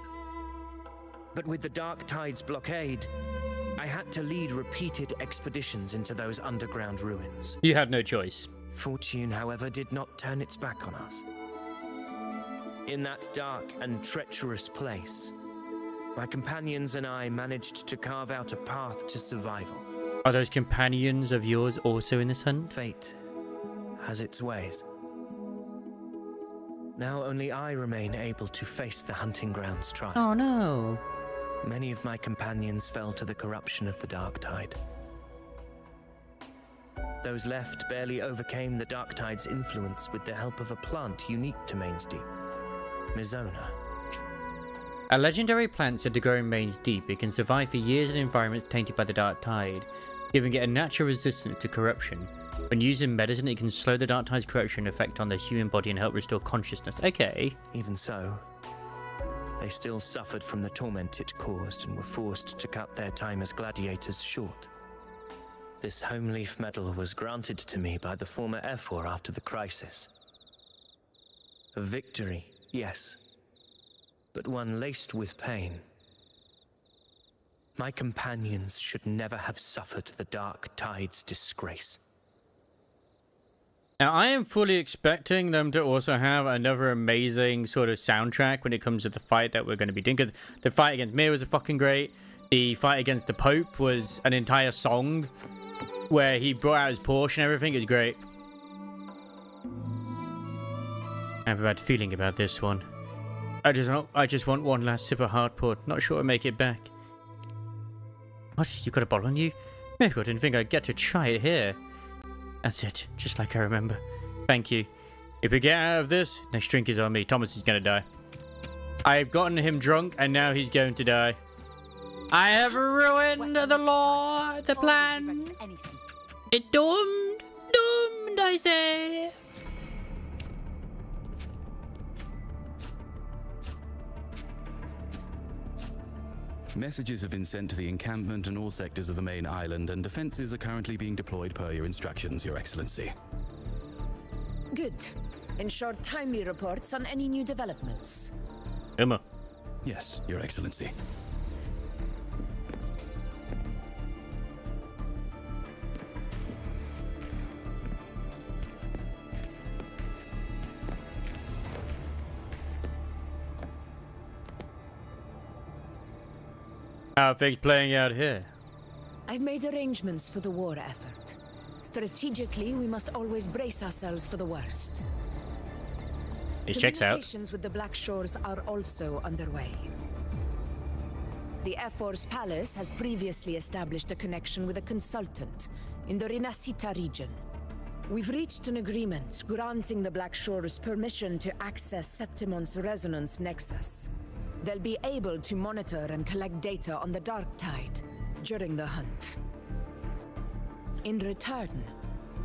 But with the dark tide's blockade, I had to lead repeated expeditions into those underground ruins. You had no choice. Fortune, however, did not turn its back on us. In that dark and treacherous place, my companions and I managed to carve out a path to survival. Are those companions of yours also in this hunt? Fate has its ways. Now only I remain able to face the hunting grounds trials. Oh no. Many of my companions fell to the corruption of the dark tide. Those left barely overcame the dark tide's influence with the help of a plant unique to Main's Deep, Mizona. A legendary plant said to grow in Main's Deep, it can survive for years in environments tainted by the dark tide, giving it a natural resistance to corruption. When used in medicine, it can slow the dark tide's corruption effect on the human body and help restore consciousness. Okay. Even so, they still suffered from the torment it caused and were forced to cut their time as gladiators short. This home leaf medal was granted to me by the former Ephor after the crisis. A victory, yes, but one laced with pain. My companions should never have suffered the dark tide's disgrace. Now, I am fully expecting them to also have another amazing sort of soundtrack when it comes to the fight that we're going to be doing. Because the fight against Mir was fucking great. The fight against the Pope was an entire song where he brought out his Porsche and everything. It's great. I have a bad feeling about this one. I just want one last sip of hardport. Not sure I'll make it back. What? You got a bottle on you? Maybe I didn't think I'd get to try it here. That's it, just like I remember. Thank you. If we get out of this, next drink is on me. Thomas is gonna die. I've gotten him drunk, and now he's going to die. I have ruined the law, the plan. It doomed, I say. Messages have been sent to the encampment and all sectors of the main island, and defenses are currently being deployed per your instructions, Your Excellency. Good. Ensure timely reports on any new developments. Emma. Yes, Your Excellency. How are things playing out here? I've made arrangements for the war effort. Strategically, we must always brace ourselves for the worst. It checks out. Communications with the Black Shores are also underway. The Ephor's palace has previously established a connection with a consultant in the Renacita region. We've reached an agreement granting the Black Shores permission to access Septimon's resonance nexus. They'll be able to monitor and collect data on the Dark Tide during the hunt. In return,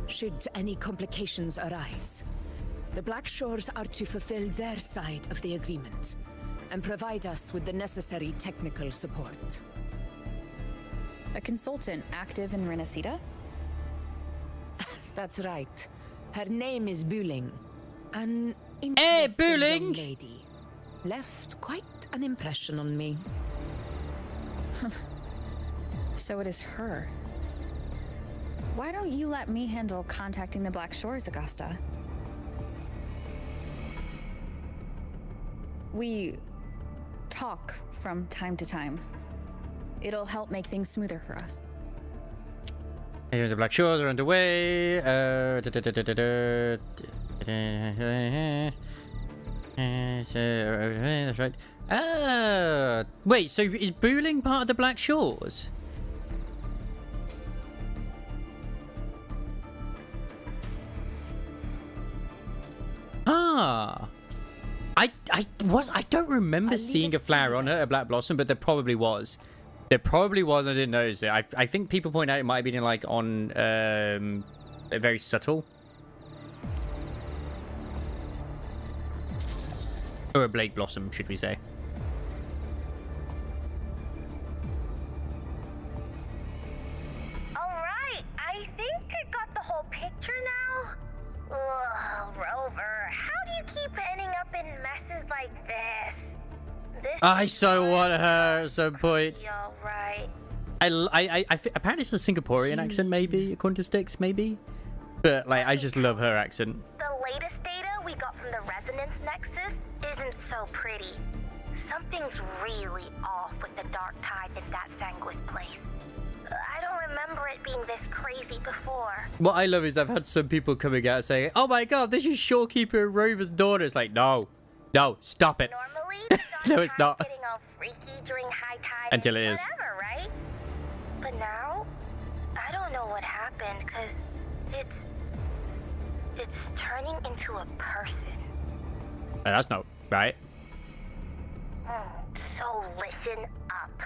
should any complications arise, the Black Shores are to fulfill their side of the agreement and provide us with the necessary technical support. A consultant active in Renacita? That's right. Her name is Wuthering. An Hey, interesting Wuthering! young lady. Left quite an impression on me. So it is her. Why don't you let me handle contacting the Black Shores, Augusta? We talk from time to time. It'll help make things smoother for us. Here the Black Shores are underway. That's right. Wait, so is Wuthering part of the Black Shores? Ah. I don't remember seeing a flower on her, a black blossom, but there probably was. There probably was, I didn't notice it. I think people point out it might have been like on very subtle. Or a Blake blossom, should we say. I so want her at some point. All right. Apparently it's a Singaporean accent, maybe, according to Styx, maybe. But, like, I just love her accent. The latest data we got from the resonance nexus isn't so pretty. Something's really off with the dark tide in that Sanguis place. I don't remember it being this crazy before. What I love is I've had some people coming out saying, oh my god, this is Shorekeeper and Rover's daughter. It's like, no, stop it. Normally, no, it's not. Getting all freaky during high tide Until it is. Whatever, right? But now, I don't know what happened, because it's turning into a person. That's not right. So listen up.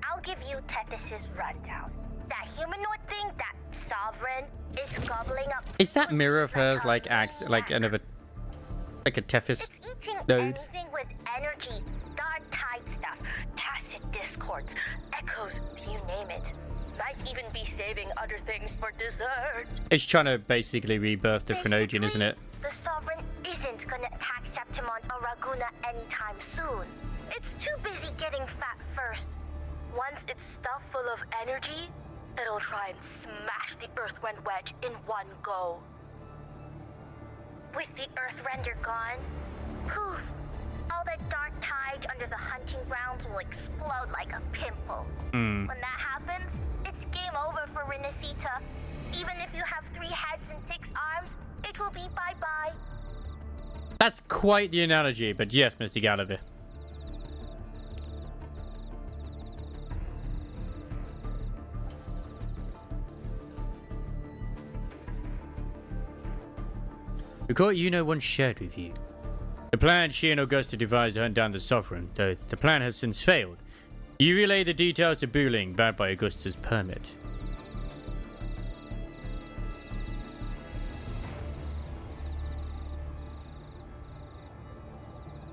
I'll give you Tethys' rundown. That humanoid thing, that sovereign, is gobbling up... Is that mirror of hers like another, like a Tethys node? Anything with energy, dark tide stuff, tacit discords, echoes, you name it. Might even be saving other things for dessert. It's trying to basically rebirth the Phrenodian, isn't it? The sovereign isn't gonna attack Septimon or Raguna anytime soon. It's too busy getting fat first. Once it's stuffed full of energy, it'll try and smash the Earthrend wedge in one go. With the Earthrender gone, poof, all the dark tide under the hunting grounds will explode like a pimple. When that happens, it's game over for Renacita. Even if you have 3 heads and 6 arms, it will be bye-bye. That's quite the analogy, but yes, Mr. Gallagher. Recall Yuno once shared with you. The plan she and Augusta devised to hunt down the Sovereign, though the plan has since failed. You relay the details to Buling, bound by Augusta's permit.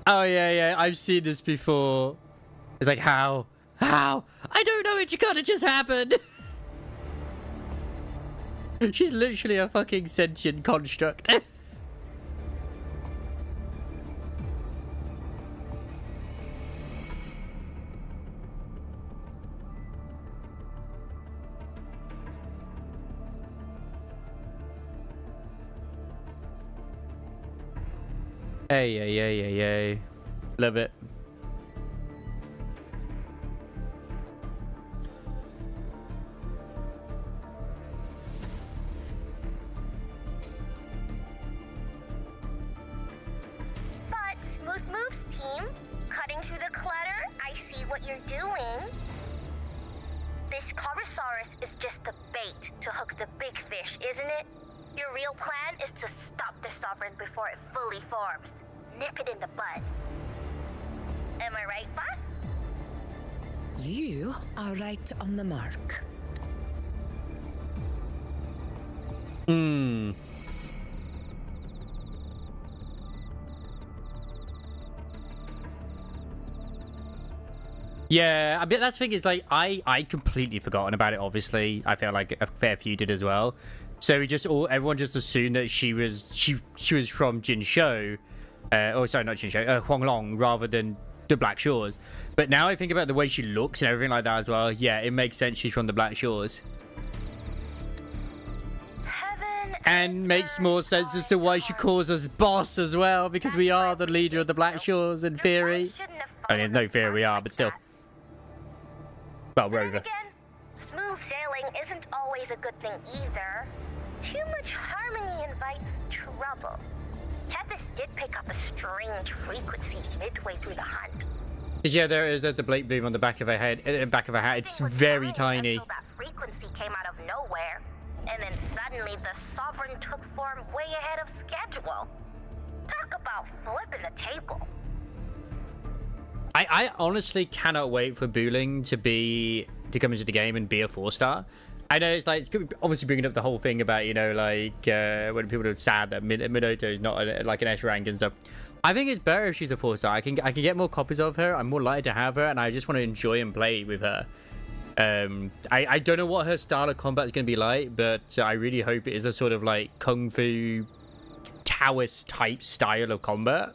Oh, yeah, I've seen this before. It's like, how? How? I don't know, it kinda just happened. She's literally a fucking sentient construct. Hey. Love it. But, smooth moves, team. Cutting through the clutter, I see what you're doing. This Corosaurus is just the bait to hook the big fish, isn't it? Your real plan is to stop the Sovereign before it fully forms. Nip it in the bud. Am I right, boss? You are right on the mark. Yeah, I mean, that's the thing is, like, I completely forgotten about it, obviously. I feel like a fair few did as well. So everyone just assumed that she was from Jinsho. Sorry, not Jinsho, Huanglong, rather than the Black Shores. But now I think about the way she looks and everything like that as well. Yeah, it makes sense she's from the Black Shores. And makes more sense as to why she calls us boss as well, because we are the leader of the Black Shores in theory. I mean, no theory we are, but still. Well, Rover. Smooth sailing isn't always a good thing either. Too much harmony invites trouble. Tethys did pick up a strange frequency midway through the hunt. Yeah, there's the Blake Bloom on the back of her head. It's very tiny. That frequency came out of nowhere, and then suddenly the Sovereign took form way ahead of schedule. Talk about flipping the table. I honestly cannot wait for Buling to come into the game and be a 4-star. I know it's obviously bringing up the whole thing about, when people are sad that Minato is not like an S rank and stuff. I think it's better if she's a 4-star. I can get more copies of her. I'm more likely to have her, and I just want to enjoy and play with her. I don't know what her style of combat is going to be like, but I really hope it is a sort of like Kung Fu Taoist type style of combat.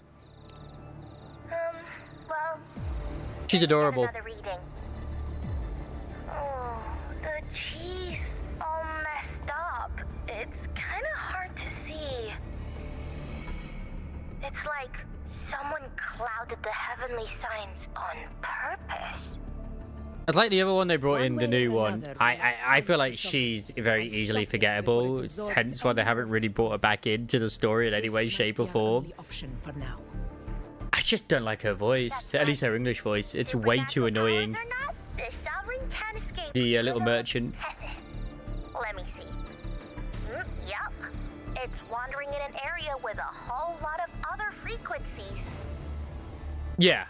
Well, She's adorable. Another reading. Oh, the cheese all messed up. It's kind of hard to see. It's like someone clouded the heavenly signs on purpose. It's like the other one they brought in, the new one. I feel like she's very easily forgettable, hence why they haven't really brought her back into the story in any way, shape, or form. I just don't like her voice, at least her English voice. It's way too annoying. The sovereign can escape. The little merchant. Let me see. Yup. It's wandering in an area with a whole lot of other frequencies. Yeah.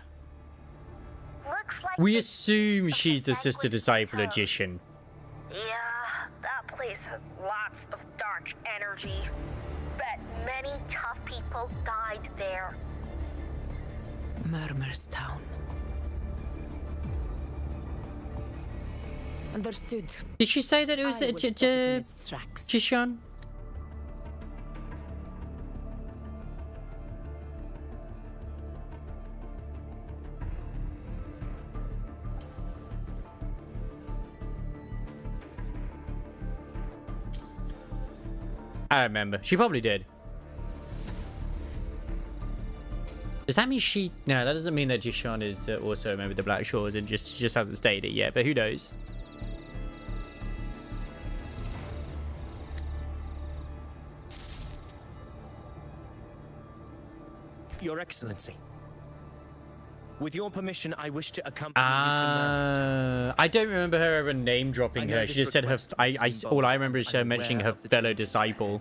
Looks like We assume she's the sister disciple magician. Yeah, that place has lots of dark energy. Bet many tough people died there. Murmur's Town. Understood. Did she say that it was Jishan? I don't remember. She probably did. Does that mean she... No, that doesn't mean that Jishan is also a member of the Black Shores and just hasn't stated it yet, but who knows? Your Excellency. With your permission, I wish to accompany you to Murmur's Town. I don't remember her ever name dropping her. She just said her... all I remember is her mentioning her fellow disciple.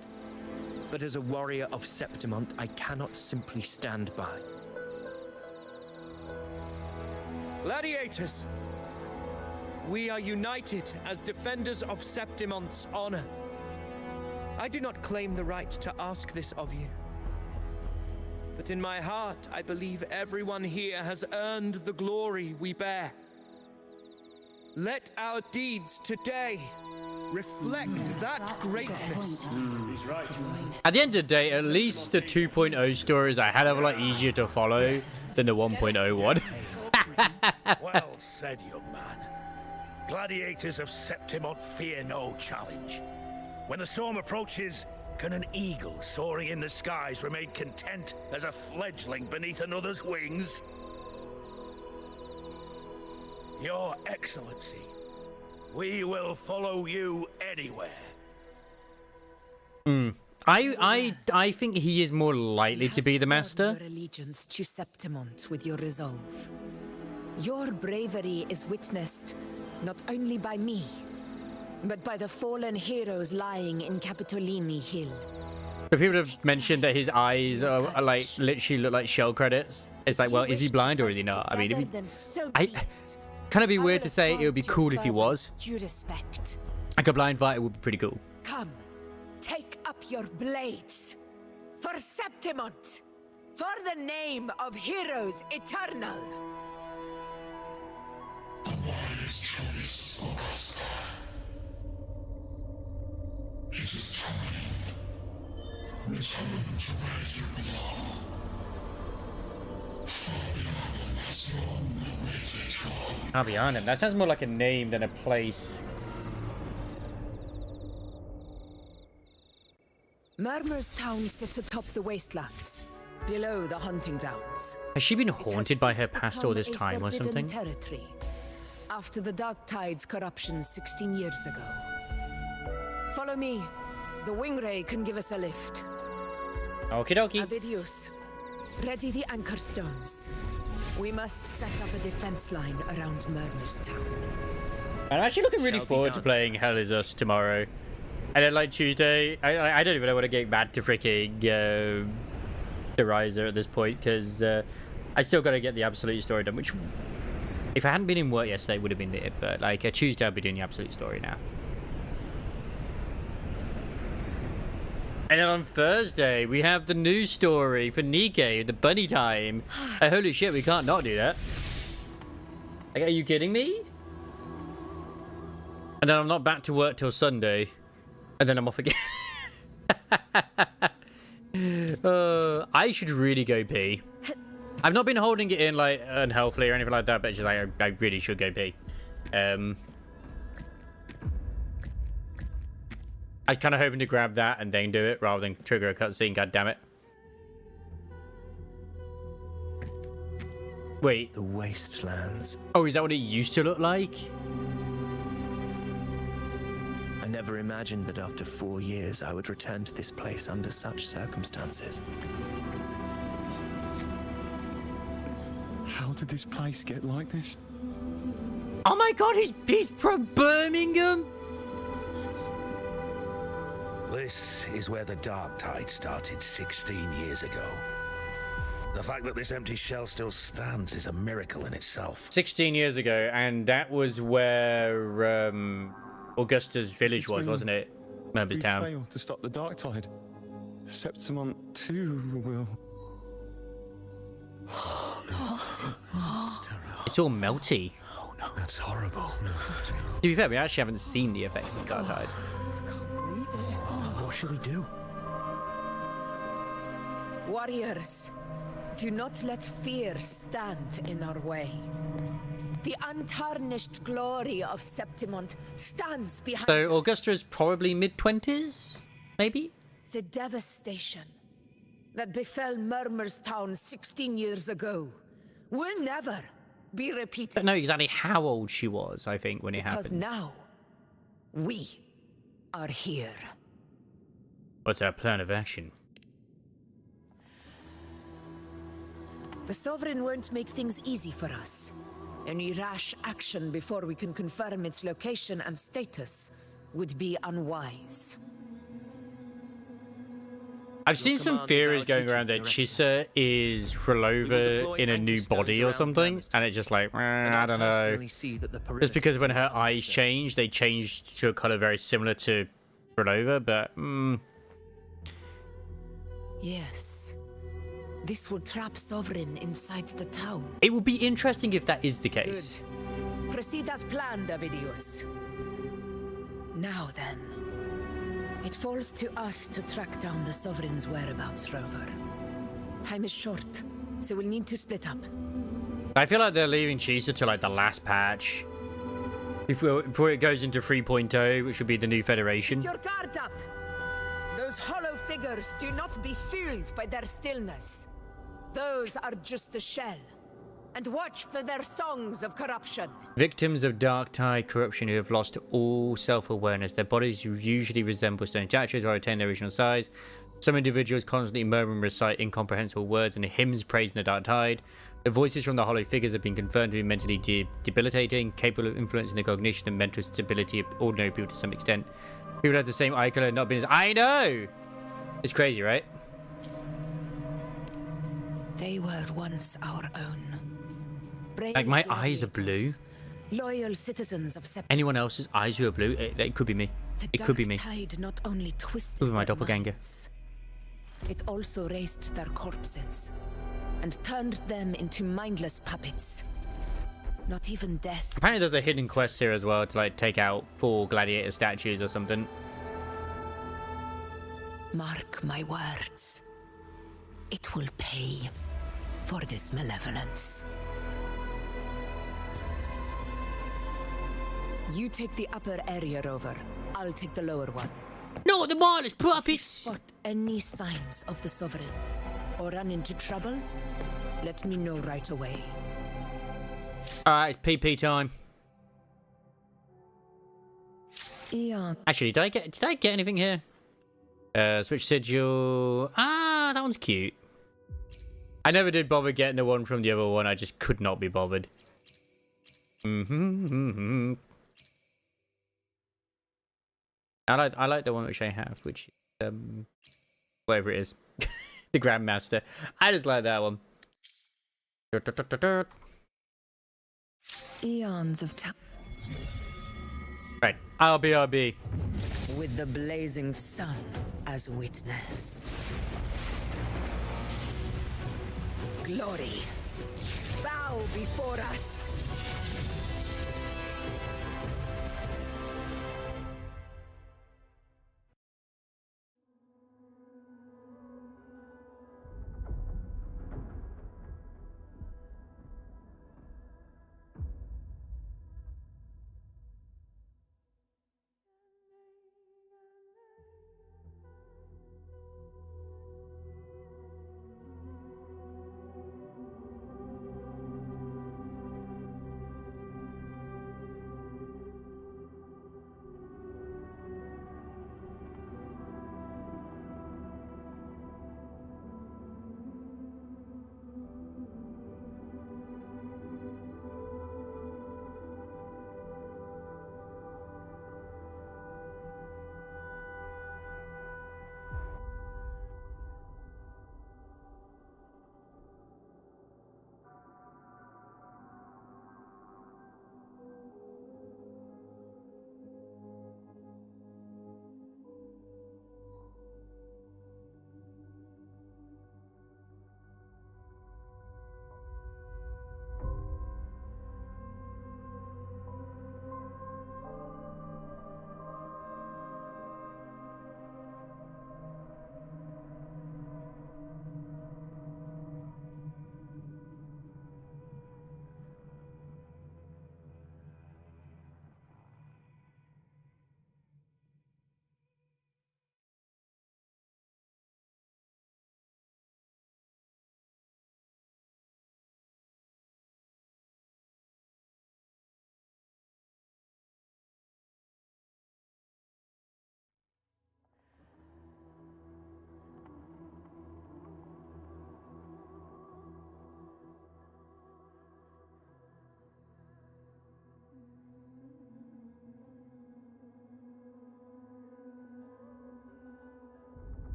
But as a warrior of Septimont, I cannot simply stand by. Gladiators! We are united as defenders of Septimont's honor. I do not claim the right to ask this of you. But in my heart, I believe everyone here has earned the glory we bear. Let our deeds today reflect that greatness. He's right. At the end of the day, at least the 2.0 story is a hell of a lot easier to follow than the 1.0 one. Well said, young man. Gladiators of Septimont fear no challenge. When the storm approaches, can an eagle soaring in the skies remain content as a fledgling beneath another's wings? Your Excellency, we will follow you anywhere. I think he is more likely to be the master. Your allegiance to Septimont with your resolve. Your bravery is witnessed not only by me, but by the fallen heroes lying in Capitolini Hill. But people have mentioned that his eyes are like literally look like shell credits. It's like, well, is he blind or is he not? I mean, kind of be weird to say. It would be cool if he was. Due respect. Like a blind fighter would be pretty cool. Come, take up your blades for Septimont, for the name of heroes eternal. The wise choice, Augusta. It is time. Return to where you belong. Far beyond them has long awaited your home. I'll be honest. That sounds more like a name than a place. Murmur's Town sits atop the wastelands, below the hunting grounds. Has she been haunted by her past all this time or something? Territory, after the Dark Tide's corruption 16 years ago. Follow me. The Wingray can give us a lift. Okie dokie. Avidius, ready the anchor stones. We must set up a defense line around Murmur's Town. I'm actually looking really forward to playing Hell Is Us tomorrow. And then like Tuesday, I don't even know when to get back to freaking the Riser at this point, because I still got to get the Absolute story done, which if I hadn't been in work yesterday would have been it, but like Tuesday I'll be doing the Absolute story now. And then on Thursday, we have the news story for Nikkei, the bunny time. Holy shit, we can't not do that. Like, are you kidding me? And then I'm not back to work till Sunday. And then I'm off again. I should really go pee. I've not been holding it in like unhealthily or anything like that, but it's just like I really should go pee. I was kind of hoping to grab that and then do it rather than trigger a cutscene. God damn it! Wait, the wastelands. Oh, is that what it used to look like? I never imagined that after 4 years I would return to this place under such circumstances. How did this place get like this? Oh my god, he's from Birmingham! This is where the Dark Tide started 16 years ago. The fact that this empty shell still stands is a miracle in itself. 16 years ago, and that was where Augusta's village was, wasn't it? Members We Town. failed to stop the Dark Tide. Septimont too will. It's terrible. It's all melty. Oh no, that's horrible. No. To be fair, we actually haven't seen the effects of the Dark Tide. What shall we do? Warriors, do not let fear stand in our way. The untarnished glory of Septimont stands behind So us. Augusta is probably mid-20s, maybe? The devastation that befell Murmur's Town 16 years ago will never be I repeated. don't know exactly how old she was, I think, when it Because happened. now, we are here. What's our plan of action? The Sovereign won't make things easy for us. Any rash action before we can confirm its location and status would be unwise. I've seen some theories going around that Chisa is Rolova in a new body or something, and it's just like, I don't know. Just because when her eyes changed, they changed to a color very similar to Rolova, but Yes. This will trap Sovereign inside the town. it will be interesting if that is the case. Good. Proceed as planned, Avidius. Now then. It falls to us to track down the Sovereign's whereabouts, Rover. Time is short, so we'll need to split up. I feel like they're leaving Chisa to like the last patch. Before it goes into 3.0, which will be the new Federation. Your guard up! Those hollow figures do not be fooled by their stillness. Those are just the shell. And watch for their songs of corruption. Victims of Dark Tide corruption who have lost all self-awareness. Their bodies usually resemble stone statues or retain their original size. Some individuals constantly murmur and recite incomprehensible words and hymns praising the Dark Tide. The voices from the hollow figures have been confirmed to be mentally debilitating, capable of influencing the cognition and mental stability of ordinary people to some extent. People have the same eye color and not been as... I know! It's crazy, right? They were once our own. Brave Like, my eyes are blue. Loyal citizens of Septimont. Anyone else's eyes who are blue? It could be me. It could be me. The Dark Tide not only twisted Could be my their doppelganger. minds, it also raised their corpses and turned them into mindless puppets. Not even death. Apparently there's a hidden quest here as well to like take out 4 gladiator statues or something. Mark my words. It will pay for this malevolence. You take the upper area, Rover. I'll take the lower one. No, the mindless puppets! If you spot any signs of the Sovereign or run into trouble, let me know right away. Alright, it's PP time. Eon. Actually, did I get anything here? Switch sigil. Ah, that one's cute. I never did bother getting the one from the other one. I just could not be bothered. I like the one which I have, which whatever it is. The Grandmaster. I just like that one. Eons of time. Right, RB. With the blazing sun as witness. Glory, bow before us.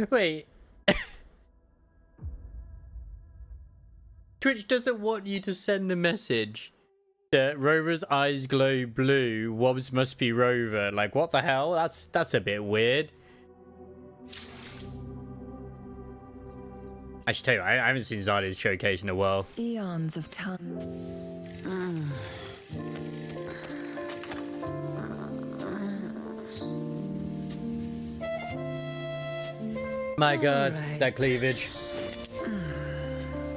Wait. Twitch doesn't want you to send the message that Rover's eyes glow blue. Wobbs must be Rover. Like, what the hell? That's a bit weird. I should tell you, I haven't seen Zyda's showcase in a while. Eons of time. My god, that cleavage.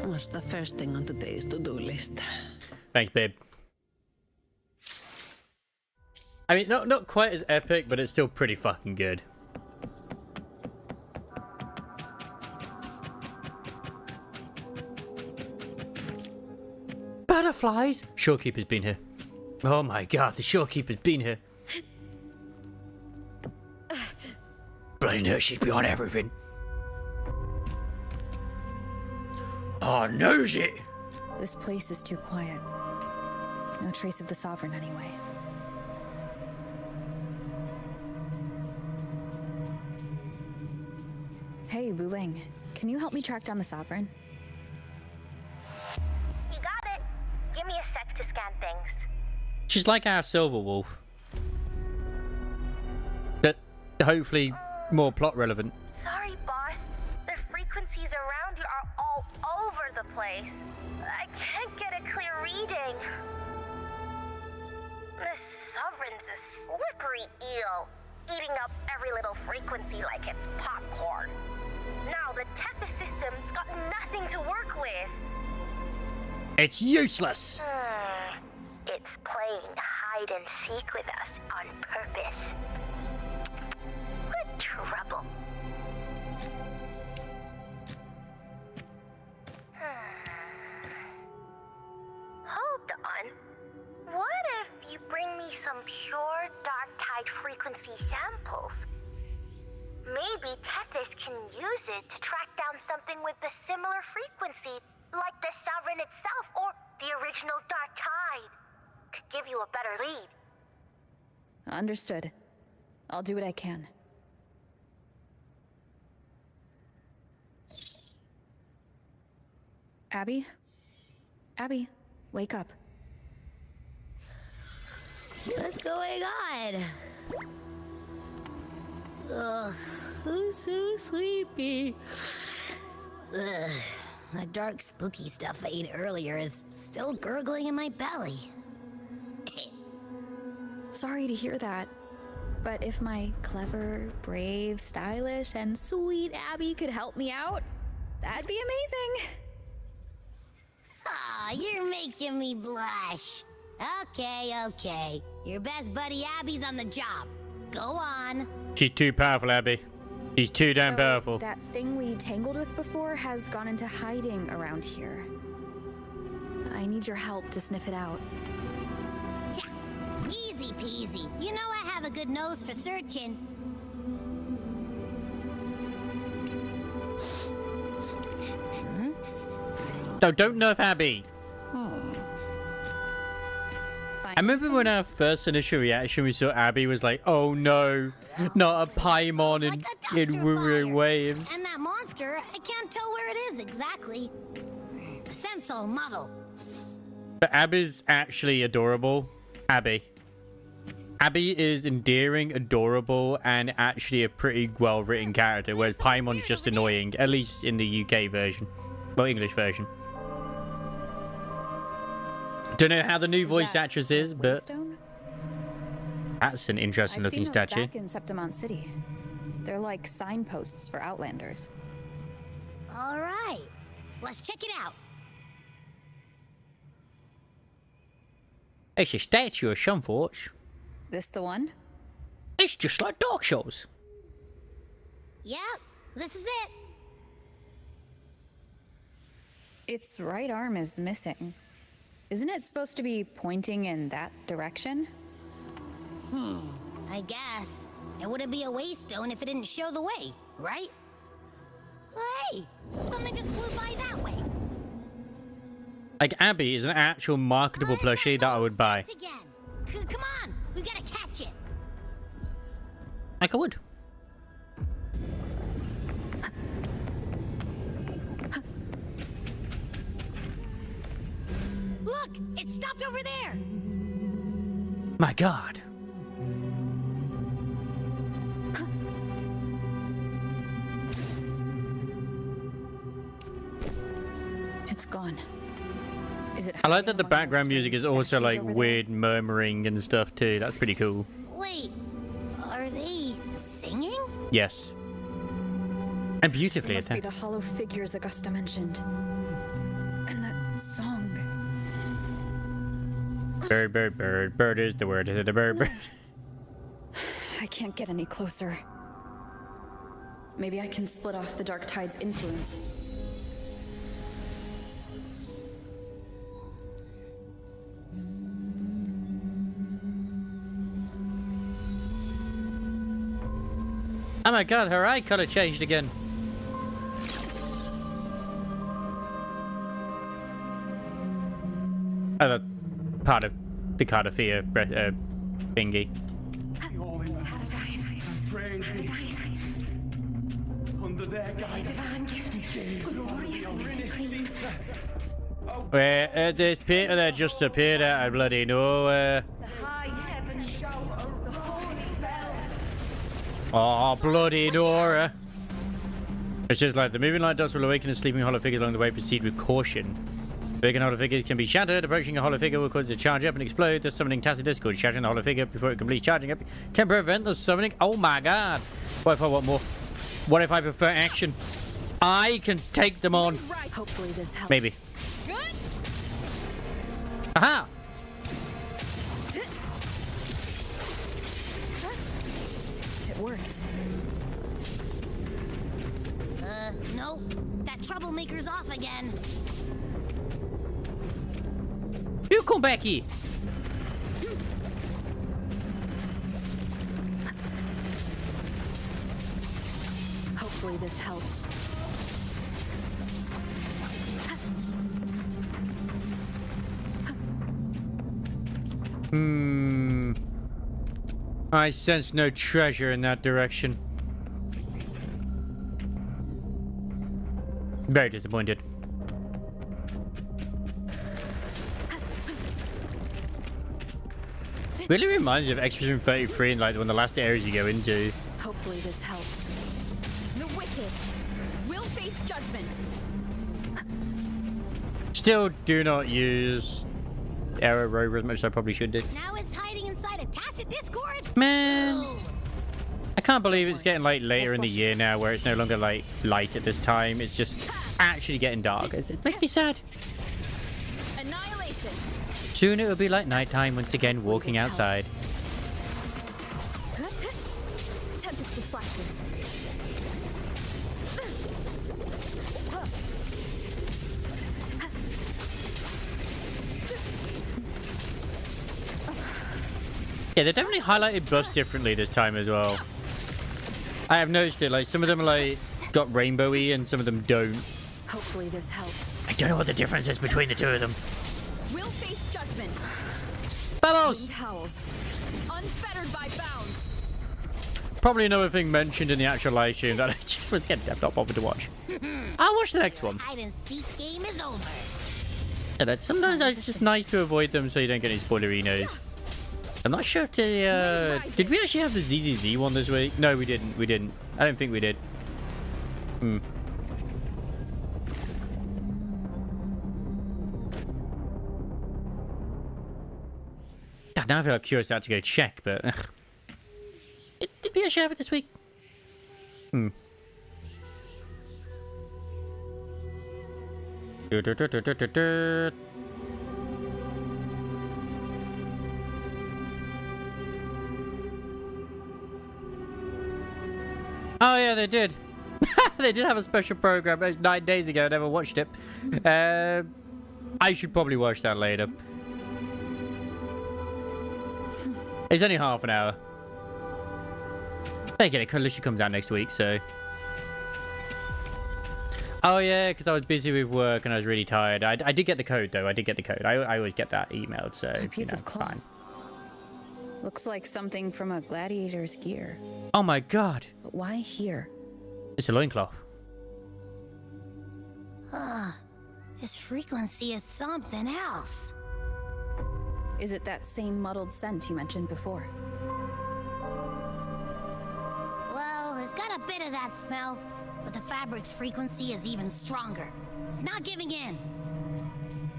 What's the first thing on today's to-do list? Thanks, babe. I mean, not quite as epic, but it's still pretty fucking good. Butterflies? Shorekeeper's been here. Oh my god, the shorekeeper's been here. Blame her, she's beyond everything. Oh, knows it. This place is too quiet. No trace of the Sovereign anyway. Hey, Wuthering, can you help me track down the Sovereign? You got it. Give me a sec to scan things. She's like our Silver Wolf. But hopefully more plot relevant. Sorry, boss. The frequencies around you are all over the place. I can't get a clear reading. The Sovereign's a slippery eel, eating up every little frequency like it's popcorn. Now the Tethys system's got nothing to work with. It's useless. It's playing hide and seek with us on purpose. What trouble. Hold on. What if you bring me some pure dark tide frequency samples? Maybe Tethys can use it to track down something with the similar frequency, like the Sovereign itself or the original dark tide. Could give you a better lead. Understood. I'll do what I can. Abby? Abby, wake up. What's going on? Ugh, I'm so sleepy. Ugh, the dark, spooky stuff I ate earlier is still gurgling in my belly. Sorry to hear that. But if my clever, brave, stylish, and sweet Abby could help me out, that'd be amazing. Aw, you're making me blush. Okay. Your best buddy Abby's on the job. Go on. She's too powerful, Abby. She's too damn powerful. That thing we tangled with before has gone into hiding around here. I need your help to sniff it out. Yeah, easy peasy. You know I have a good nose for searching. So don't nerf Abby. I remember when our first initial reaction we saw Abby was like, oh no, not a Paimon in Wuthering Waves. And that monster, I can't tell where it is exactly. The scent's all muddled. But Abby's actually adorable. Abby is endearing, adorable, and actually a pretty well-written character, whereas Paimon's just annoying, at least in the UK version. Well, English version. Don't know how the new voice actress is, but Waystone? that's an interesting I've looking seen those statue. back in Septimont City. They're like signposts for Outlanders. All right, let's check it out. It's a statue of some sorts. This the one? It's just like Dark Souls. Yep, this is it. Its right arm is missing. Isn't it supposed to be pointing in that direction? I guess. It wouldn't be a Waystone if it didn't show the way, right? Hey, something just flew by that way. Like, Abby is an actual marketable plushie that I would buy. Again. Come on, we gotta catch it. Like I would. It stopped over there! My God. It's gone. Is it? I like that the hiding among those background music is strange also statues like over there? weird murmuring and stuff too. That's pretty cool. Wait, are they singing? Yes. And beautifully It must be attended. the hollow figures Augusta mentioned. And that song. Bird, bird, bird. Bird is the word. Is it a bird, bird? I can't get any closer. Maybe I can split off the Dark Tide's influence. Oh my God, her eye color changed again. Oh, that's part of the Cardiffia thingy. All in paradise. Praise thee. Under their guidance. Gaze glorious Where this Peter there just appeared out of bloody nowhere. high heaven shower, the holy bell. Oh, bloody Nora. It's just like the moving light dots will awaken the sleeping hollow figures along the way. Proceed with caution. Awakened hollow figures can be shattered. Approaching a hollow figure will cause it to charge up and explode. The summoning tacit discord. Shattering the hollow figure before it completes charging up can prevent the summoning. Oh my God. What if I want more? What if I prefer action? I can take them on. Hopefully this helps. Maybe. Good. Aha! It worked. Nope. That troublemaker's off again. You come back here. Hopefully this helps. I sense no treasure in that direction. Very disappointed. Really reminds me of Expedition 33 and like one of the last areas you go into. Hopefully this helps. The wicked will face judgment. Still do not use Arrow Rover as much as I probably should do. Now it's hiding inside a tacit discord? Man, I can't believe it's getting like later in the year now where it's no longer like light at this time. It's just actually getting dark. It makes me sad. Annihilation. Soon it will be like nighttime once again walking outside. Tempest of slashes. Yeah, they definitely highlighted buffs differently this time as well. I have noticed it, like some of them are like got rainbowy and some of them don't. Hopefully this helps. I don't know what the difference is between the two of them. Will face judgment. Bubbles! Winged howls. Unfettered by bounds. Probably another thing mentioned in the actual live stream that I just was getting not bothered to watch. I'll watch the next one. Hide and seek game is over. Yeah, that sometimes it's just nice to avoid them so you don't get any spoilerinos. I'm not sure if the did we actually have the ZZZ one this week? No, we didn't. We didn't. I don't think we did. God, now I feel like curious out to go check, but did we actually have it this week? Oh yeah, they did. They did have a special program. It was 9 days ago. I never watched it. I should probably watch that later. It's only half an hour. They get it. Alicia comes out next week, so. Oh yeah, because I was busy with work and I was really tired. I did get the code though. I did get the code. I always get that emailed, so A piece of cloth. fine. Looks like something from a gladiator's gear. Oh my God! But why here? It's a loincloth. This frequency is something else. Is it that same muddled scent you mentioned before? Well, it's got a bit of that smell, but the fabric's frequency is even stronger. It's not giving in.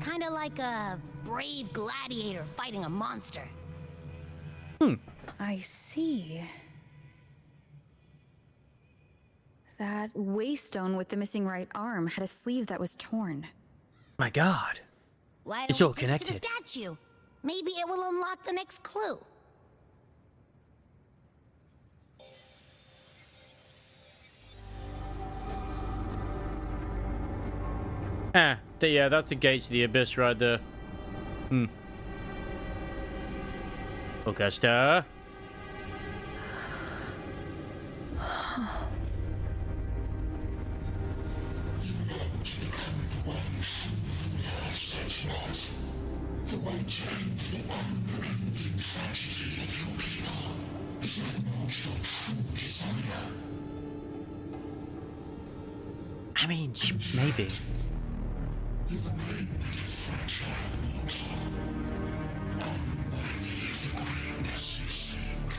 Kinda like a brave gladiator fighting a monster. I see. That waystone with the missing right arm had a sleeve that was torn. My God. Why It's don't all we take it to connected. the statue? Maybe it will unlock the next clue. Yeah, that's the gates to the abyss right there. Augusta. The way to end the unending tragedy of your people. Is that not your true desire? I mean, maybe. You've made me fragile mortal, unworthy of the greatness you seek.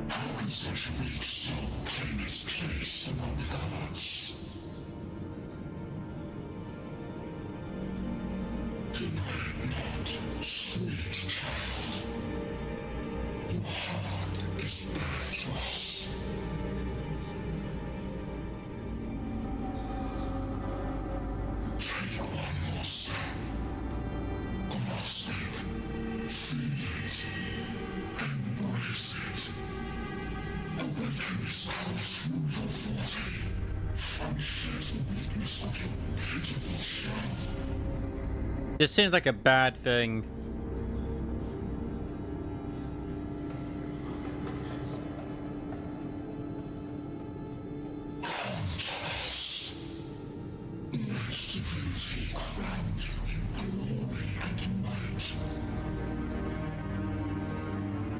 How can such a weak soul claim its place among the gods? Deny it not, sweet child. Your heart is bare to us. Take one more step. Grasp it. Feel it. Embrace it. Awaken its power through your forte. And shed the weakness of your pitiful shell. This seems like a bad thing.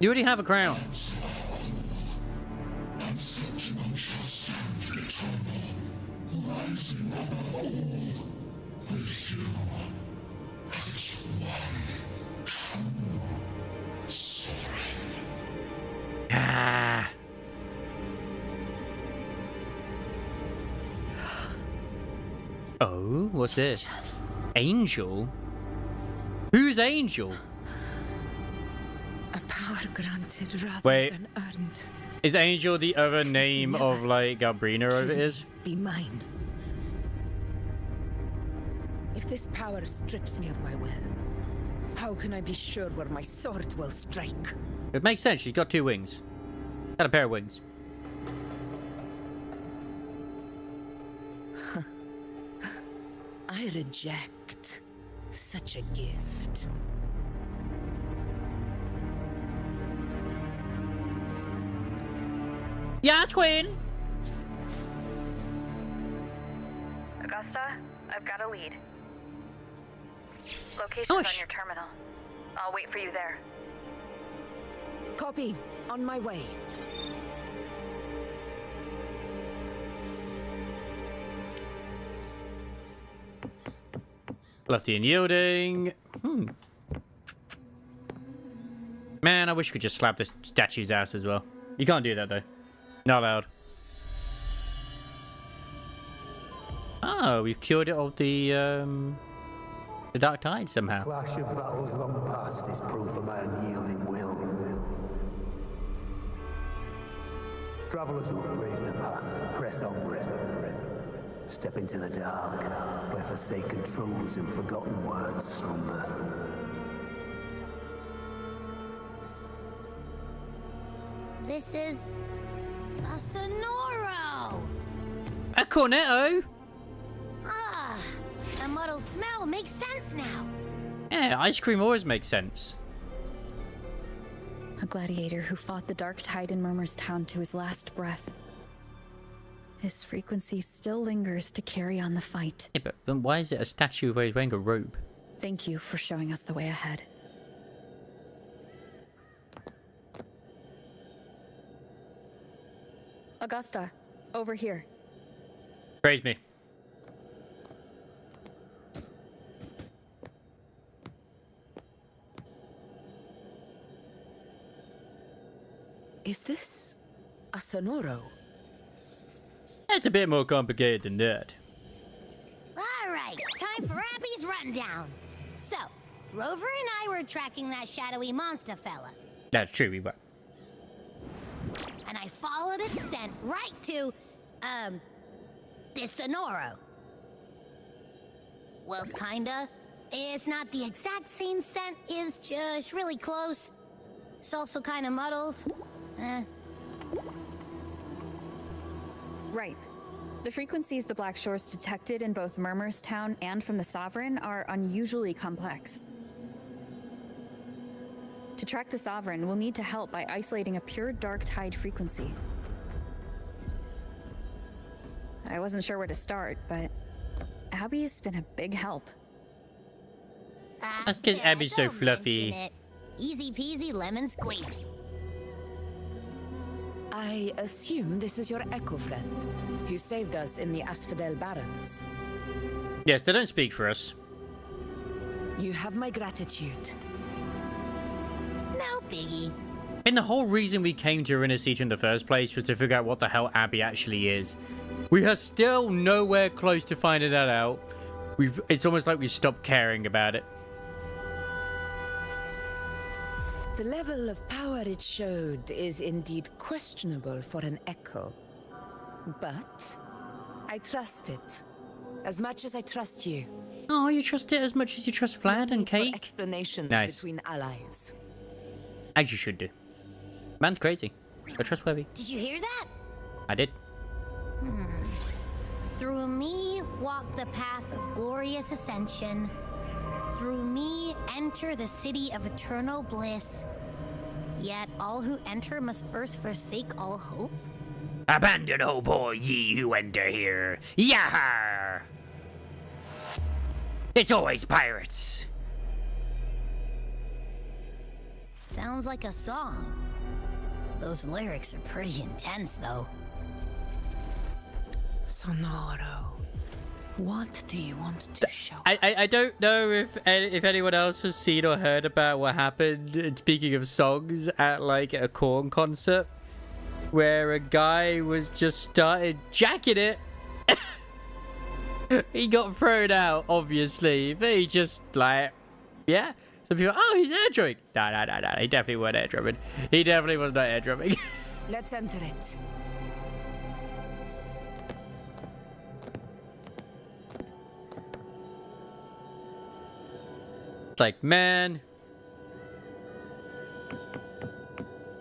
You already have a crown. And Septimon shall stand eternal, rising above all, with you as its one true sovereign. Ah. Oh, what's this? Angel? Who's Angel? A power granted rather Wait. than earned. Is Angel the other name of, like, Galbrina over is? Be mine. If this power strips me of my will, how can I be sure where my sword will strike? It makes sense. She's got two wings. Got a pair of wings. I reject such a gift. Yes, Queen! Augusta, I've got a lead. Location's Oh, on your terminal. I'll wait for you there. Copy. On my way. Lefty and yielding. Man, I wish you could just slap this statue's ass as well. You can't do that, though. Not allowed. Oh, we've cured it of the Dark Tide somehow. Clash of battles long past is proof of my unyielding will. Travelers who've braved the path, press onward. Step into the dark, where forsaken truths and forgotten words slumber. This is a Sonoro! A cornetto? Ah, the muddled smell makes sense now. Yeah, ice cream always makes sense. A gladiator who fought the Dark Tide in Murmur's Town to his last breath. His frequency still lingers to carry on the fight. Yeah, but then why is it a statue wearing a robe? Thank you for showing us the way ahead. Augusta, over here. Praise me. Is this a Sonoro? It's a bit more complicated than that. All right, time for Abby's rundown. So, Rover and I were tracking that shadowy monster fella, That's true, we were. and I followed its scent right to, this Sonoro. Well, kinda. It's not the exact same scent, it's just really close. It's also kinda muddled. Right. The frequencies the Black Shores detected in both Murmurstown and from the Sovereign are unusually complex. To track the Sovereign, we'll need to help by isolating a pure Dark Tide frequency. I wasn't sure where to start, but Abby's been a big help. That's because Abby's so don't fluffy. mention it. Easy peasy lemon squeezy. I assume this is your Echo friend, who saved us in the Asphodel Barrens. Yes, they don't speak for us. You have my gratitude. No biggie. And the whole reason we came to Arena Siege in the first place was to figure out what the hell Abby actually is. We are still nowhere close to finding that out. It's almost like we stopped caring about it. The level of power it showed is indeed questionable for an Echo. But I trust it. As much as I trust you. Oh, you trust it as much as you trust Vlad and Kate? Explanations Nice. between allies. As you should do. Man's crazy, but trustworthy. Did you hear that? I did. Through me walk the path of glorious ascension. Through me enter the city of eternal bliss. Yet all who enter must first forsake all hope. Abandon hope, all ye who enter here. Yah! It's always pirates. Sounds like a song. Those lyrics are pretty intense, though. Sonoro, what do you want to show I don't know if anyone else has seen or heard about what happened, speaking of songs, at like a Korn concert, where a guy was just started jacking it. He got thrown out, obviously, but he just like, yeah. Some people, oh, he's air drumming. No, he definitely wasn't air drumming. He definitely was not air drumming. Let's enter it. It's like, man.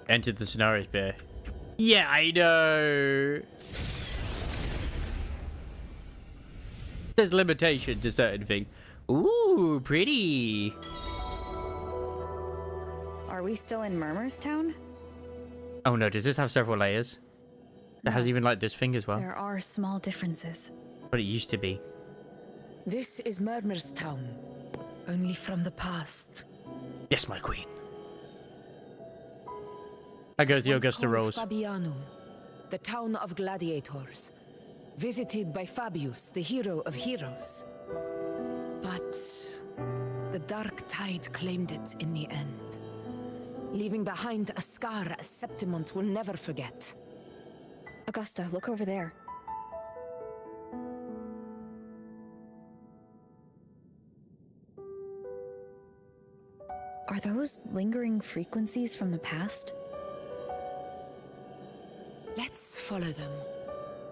Enter the scenarios, bear. Yeah, I know. There's limitation to certain things. Ooh, pretty. Are we still in Murmurstown? Oh no, does this have several layers? It has even like this thing as well. There are small differences. But it used to be. This is Murmurstown, only from the past. Yes, my queen. I go to the Augusta Rose. Fabianum, the town of gladiators, visited by Fabius, the hero of heroes. But the Dark Tide claimed it in the end, leaving behind a scar Septimont will never forget. Augusta, look over there. Are those lingering frequencies from the past? Let's follow them.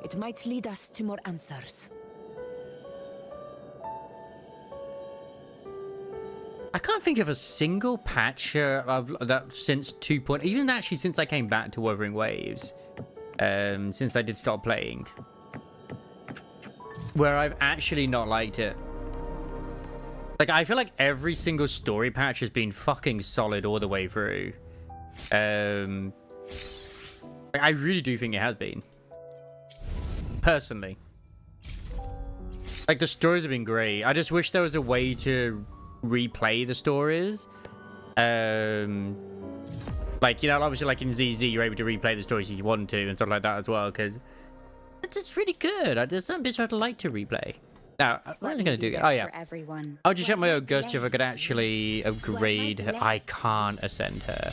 It might lead us to more answers. I can't think of a single patch of that since 2. Even actually since I came back to Wuthering Waves, since I did start playing, where I've actually not liked it. Like, I feel like every single story patch has been fucking solid all the way through. I really do think it has been. Personally. Like, the stories have been great. I just wish there was a way to replay the stories. Like, you know, obviously, like in ZZ, you're able to replay the stories if you want to and stuff like that as well, because it's really good. There's some bits I'd like to replay. Now, what am I going to do? Oh, yeah. I'll just check my Augusta if I could actually upgrade her. I can't ascend her.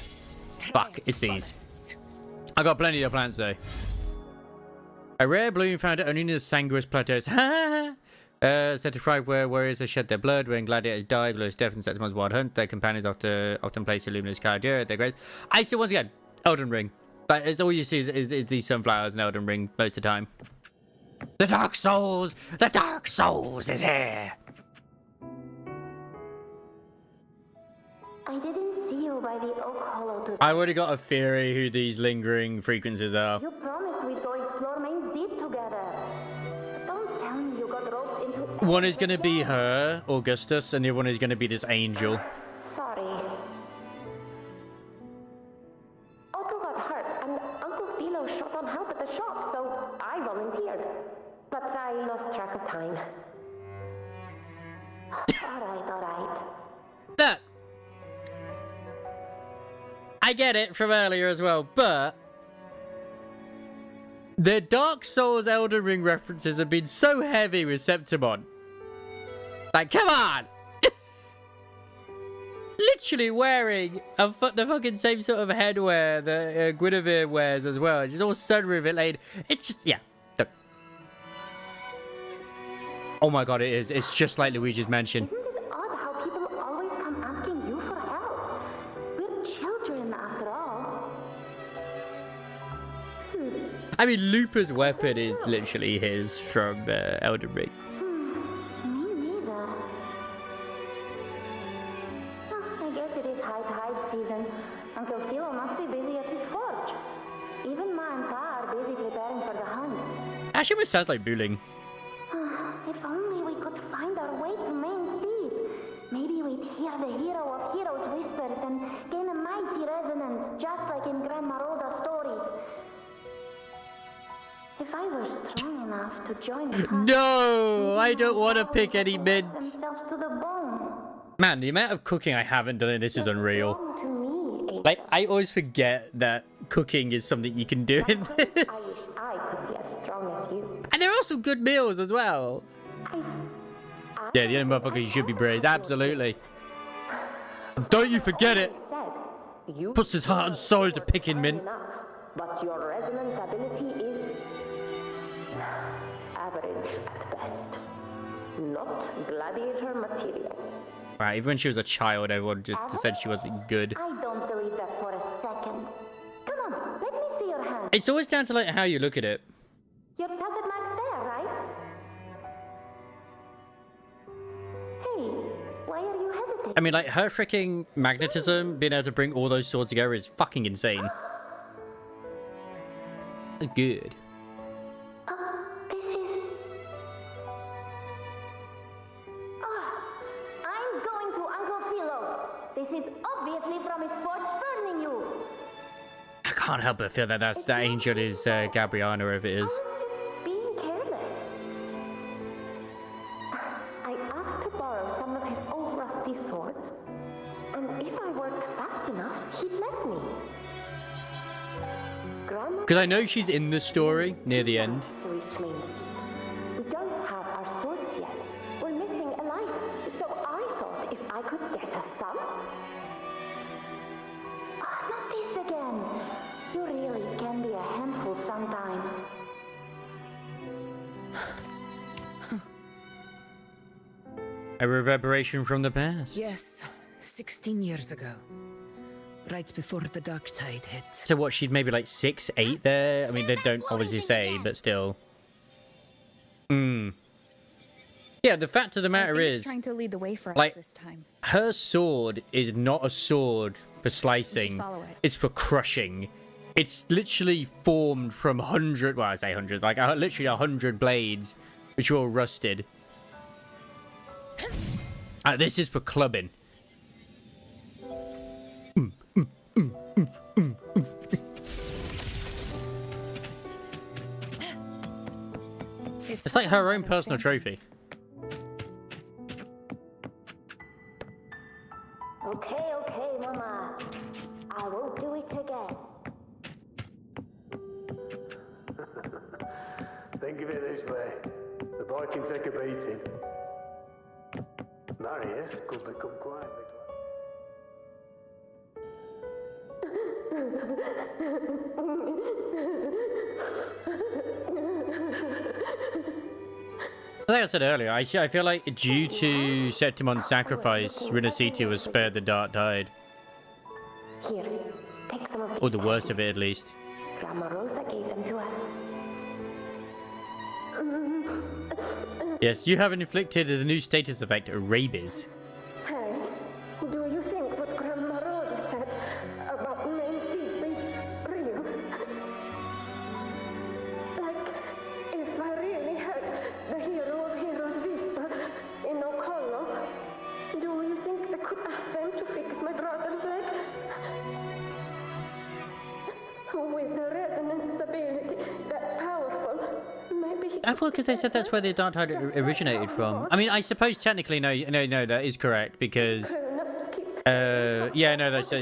Fuck, it's these. I got plenty of plants though. A rare bloom found only in the sanguis plateaus. Certified where warriors have shed their blood when gladiators die, glorious death and Septimon's wild hunt. Their companions often place a luminous cloud at their graves. I see once again, Elden Ring. Like, it's all you see is these sunflowers in Elden Ring most of the time. The Dark Souls! The Dark Souls is here! I didn't see you by the Oak Hollow today. I already got a theory who these lingering frequencies are. You promised we'd go explore Main's Deep together. But don't tell me you got roped into... One is going to be her, Augustus, and the other one is going to be this angel. Sorry. Otto got hurt, and Uncle Philo shot on help at the shop, so I volunteered. But I lost track of time. Alright. Look! I get it from earlier as well, but... the Dark Souls Elden Ring references have been so heavy with Septimon. Like, come on! Literally wearing the fucking same sort of headwear that Guinevere wears as well. She's all sunroof laid. It's just, yeah. Look. Oh my god, it is. It's just like Luigi's Mansion. Isn't it odd how people always come asking you for help? We're children, after all. I mean, Lupa's weapon is literally his from Elden Ring. Me neither. I guess it is high tide season. Uncle Philo must be busy at his forge. Even Ma and Pa are busy preparing for the hunt. Actually, it sounds like bullying. If only we could find our way to Main's Deep. Maybe we'd hear the hero of heroes whispers and gain a mighty resonance, just like in Grandma Rosa's stories. If I were strong enough to join the hunt, No, I don't want to pick any mint. themselves to the bone. Man, the amount of cooking I haven't done in this is unreal. To me, Like, I always forget that cooking is something you can do in this. I could be as strong as you. And there are also good meals as well. Yeah, the other motherfucker should be praised. Absolutely. And don't you forget it. Puts his heart and soul to picking mint. But your resonance ability is average at best. Not gladiator material. Right, even when she was a child, everyone just said she wasn't good. I don't believe that for a second. Come on, let me see your hand. It's always down to like how you look at it. Your tacit mark's there, right? Hey, why are you hesitating? I mean, like, her freaking magnetism, being able to bring all those swords together is fucking insane. Good. This is... I'm going to Uncle Philo. This is obviously from his forge burning you. I can't help but feel that that angel is Gabriana, or if it is. Being careless. I asked to borrow some of his old rusty swords, and if I worked fast enough, he'd let me. Because I know she's in the story near the end. To reach Main's Deep. We don't have our swords yet. We're missing a life, so I thought if I could get us some. Not this again. You really can be a handful sometimes. A reverberation from the past. Yes, 16 years ago. Right before the dark tide hit. So what, she's maybe like 6, 8 there? I mean, they don't obviously say, but still. Yeah, the fact of the matter is, trying to lead the way for us like, this time. her sword is not a sword for slicing. follow it. It's for crushing. It's literally formed from 100, well, I say 100, like literally 100 blades, which are all rusted. This is for clubbing. It's like her own personal trophy. Okay, Mama. I won't do it again. Think of it this way. The boy can take a beating. Marius could become quite the... Like I said earlier, I feel like due to Septimon's sacrifice, Rinascita was spared the Dark Tide. Here, take some of Or the worst of it, at least. Grandma Rosa gave them to us. Yes, you have inflicted the new status effect, rabies. Hey, do you think what Grandma Rosa said about main thief is real? Like, if I really had the hero of heroes whisper in Okolo, do you think I could ask them to fix my brother's leg? With a resonance ability that powerful, maybe he I thought because they said that's where the Dark Tide originated from. I mean, I suppose technically, no, that is correct because, yeah, no, that's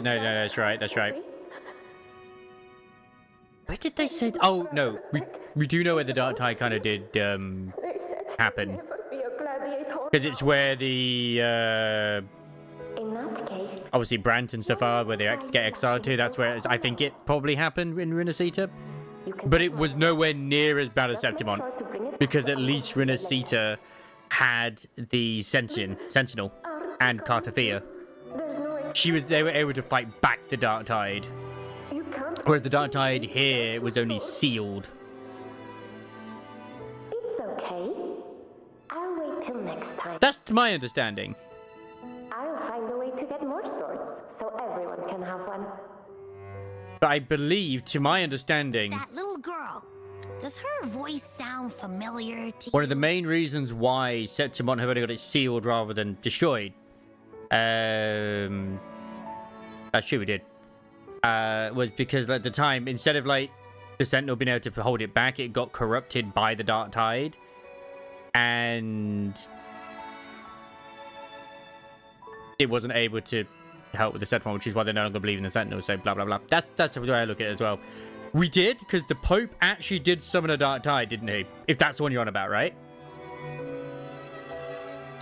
right. Where did they say? Oh no, we do know where the Dark Tide kind of did happen because it's where the in that case, obviously Brant and stuff are where they get exiled to. That's where I think it probably happened in Rinascita. But it was nowhere near as bad as Septimon, because at least Rinascita had the Sentinel and Cartafia. They were able to fight back the Dark Tide, whereas the Dark Tide here was only sealed. it's okay. I'll wait till next time. That's my understanding. I'll find a way to get more swords so everyone can have one. But I believe, to my understanding, That little girl. Does her voice sound familiar to one of the main reasons why Septimon have only got it sealed rather than destroyed, that's true, we did, was because at the time, instead of like the Sentinel being able to hold it back, it got corrupted by the Dark Tide, and it wasn't able to help with the Sentinel, which is why they're no longer believing the Sentinel, so blah blah blah. That's the way I look at it as well. We did, because the Pope actually did summon a Dark Tide, didn't he? If that's the one you're on about, right?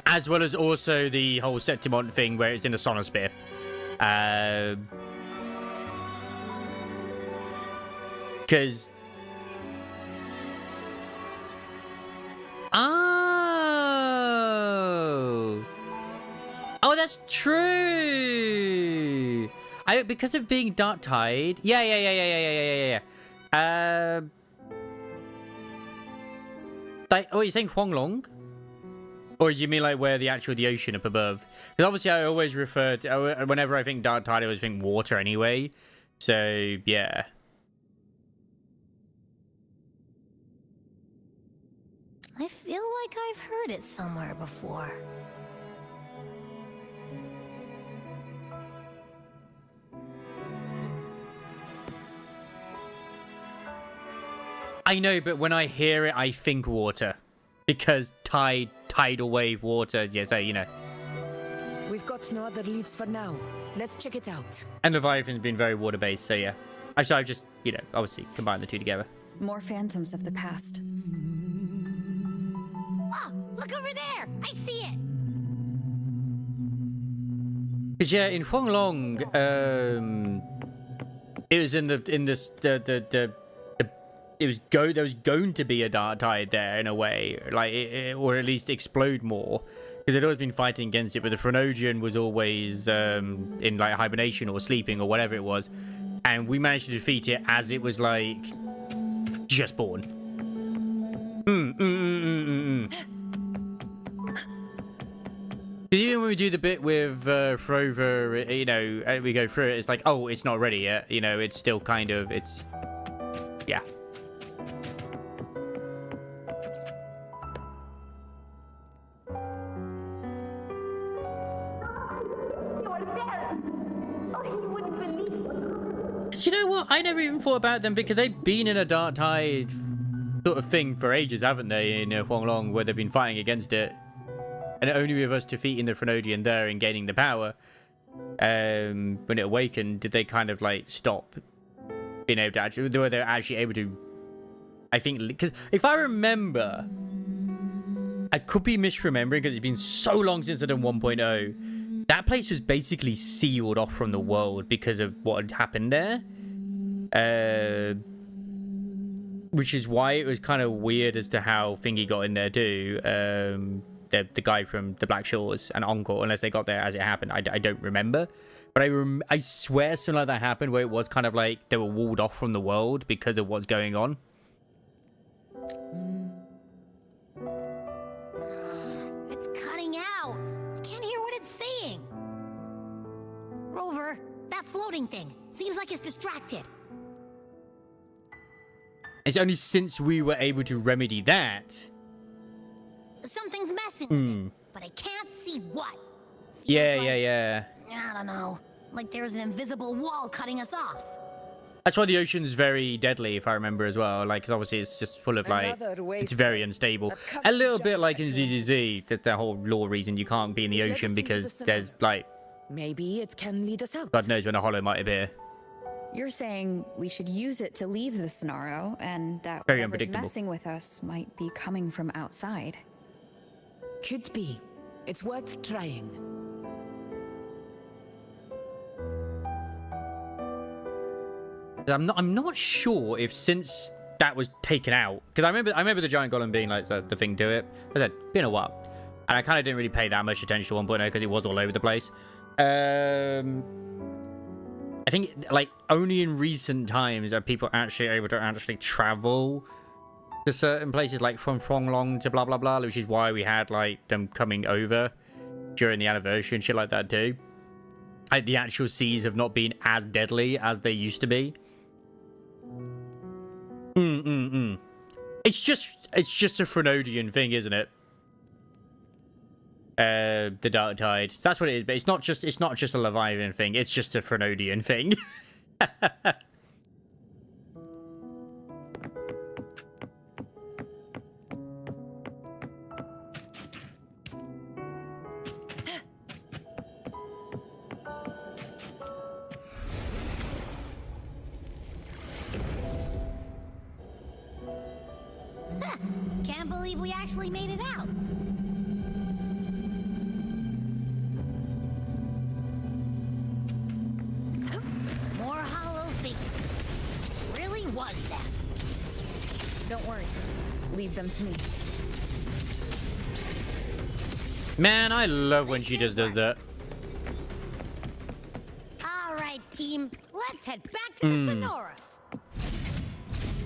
As well as also the whole Septimon thing where it's in the Sonosphere. Because... Oh, that's true. Because of being Dark Tide. Yeah. Like, oh, you're saying Huanglong? Or do you mean like where the ocean up above? Because obviously I always refer to, whenever I think Dark Tide, I always think water anyway. So, yeah. I feel like I've heard it somewhere before. I know, but when I hear it, I think water. Because tidal wave water, yeah, so, you know. We've got no other leads for now. Let's check it out. And Leviathan's been very water-based, so yeah. Actually, I've just, you know, obviously combined the two together. More phantoms of the past. Oh, look over there! I see it! Because, yeah, in Huanglong, it was there was going to be a Dark Tide there in a way, like or at least explode more, because they'd always been fighting against it, but the Phrenodian was always in like hibernation or sleeping or whatever it was, and we managed to defeat it as it was like just born. Even when we do the bit with Frover, you know, and we go through it, it's like, oh, it's not ready yet, you know, it's still kind of, it's, yeah. You know what? I never even thought about them because they've been in a Dark Tide sort of thing for ages, haven't they? In Huanglong, where they've been fighting against it, and only with us defeating the Phrenodian there and gaining the power, when it awakened, did they kind of like stop being able to actually? Were they actually able to? I think because if I remember, I could be misremembering because it's been so long since I've done 1.0. That place was basically sealed off from the world because of what had happened there. Which is why it was kind of weird as to how Thingy got in there too. The guy from the Black Shores and Encore, unless they got there as it happened. I don't remember. But I swear something like that happened where it was kind of like they were walled off from the world because of what's going on. It's cutting out. I can't hear what it's saying. Rover, that floating thing seems like it's distracted. It's only since we were able to remedy that. Something's messing with it, but I can't see what. Yeah. I don't know. Like there's an invisible wall cutting us off. That's why the ocean's very deadly, if I remember as well. Like, 'cause obviously it's just full of, like, it's very unstable. A little bit like in ZZZ, that's the whole law reason you can't be in the ocean because there's, like... Maybe it can lead us out. God knows when a hollow might appear. You're saying we should use it to leave the Sonaro, and that Very whatever's unpredictable. messing with us might be coming from outside. Could be. It's worth trying. I'm not sure if since that was taken out, because I remember the giant golem being like the thing to it. I said, been a while, and I kind of didn't really pay that much attention to 1.0 because it was all over the place. I think like only in recent times are people actually able to actually travel to certain places, like from Thronglong to blah blah blah, which is why we had like them coming over during the anniversary and shit like that too. Like the actual seas have not been as deadly as they used to be. It's just a Threnodian thing, isn't it? The Dark Tide. That's what it is, but it's not just a Leviathan thing. It's just a Threnodian thing. Can't believe we actually made it out. More hollow figures. Really was that? Don't worry. Leave them to me. Man, I love when she just does that. All right, team. Let's head back to the Sonora.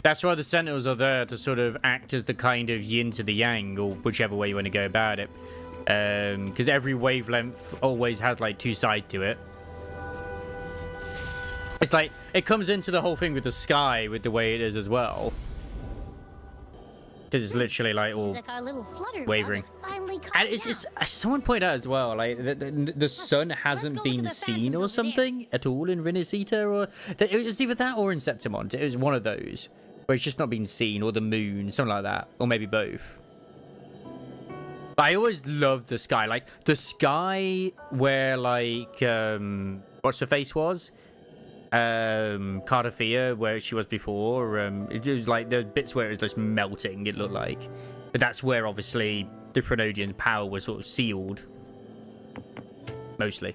That's why the Sentinels are there, to sort of act as the kind of yin to the yang, or whichever way you want to go about it. Because every wavelength always has like two sides to it. It's like, it comes into the whole thing with the sky, with the way it is as well. Because it's literally like all Seems like our little flutter wavering. And it's just, someone pointed out as well, like the sun hasn't been seen or something at all in Renacita, or it was either that or in Septimont. It was one of those where it's just not been seen, or the moon, something like that, or maybe both. But I always loved the sky, like the sky where like what's her face was, Cardophia, where she was before. It was like the bits where it was just melting, it looked like. But that's where obviously the Threnodian power was sort of sealed, mostly.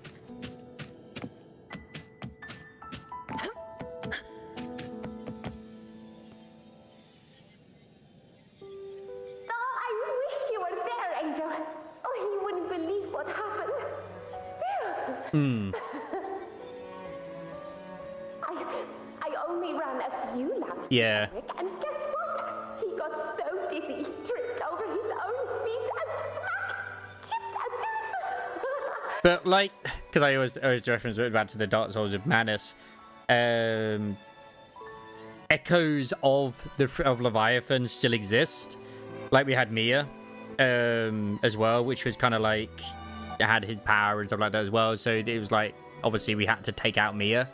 I wish you were there, Angel. Oh, you wouldn't believe what happened. I only ran a few laps. Yeah. And guess what? He got so dizzy, tripped over his own feet and smack chipped a tooth. But like, because I always reference it back to the Dark Souls of Manus, echoes of Leviathan still exist. Like we had Mia, as well, which was kind of like had his power and stuff like that as well. So it was like obviously we had to take out Mia.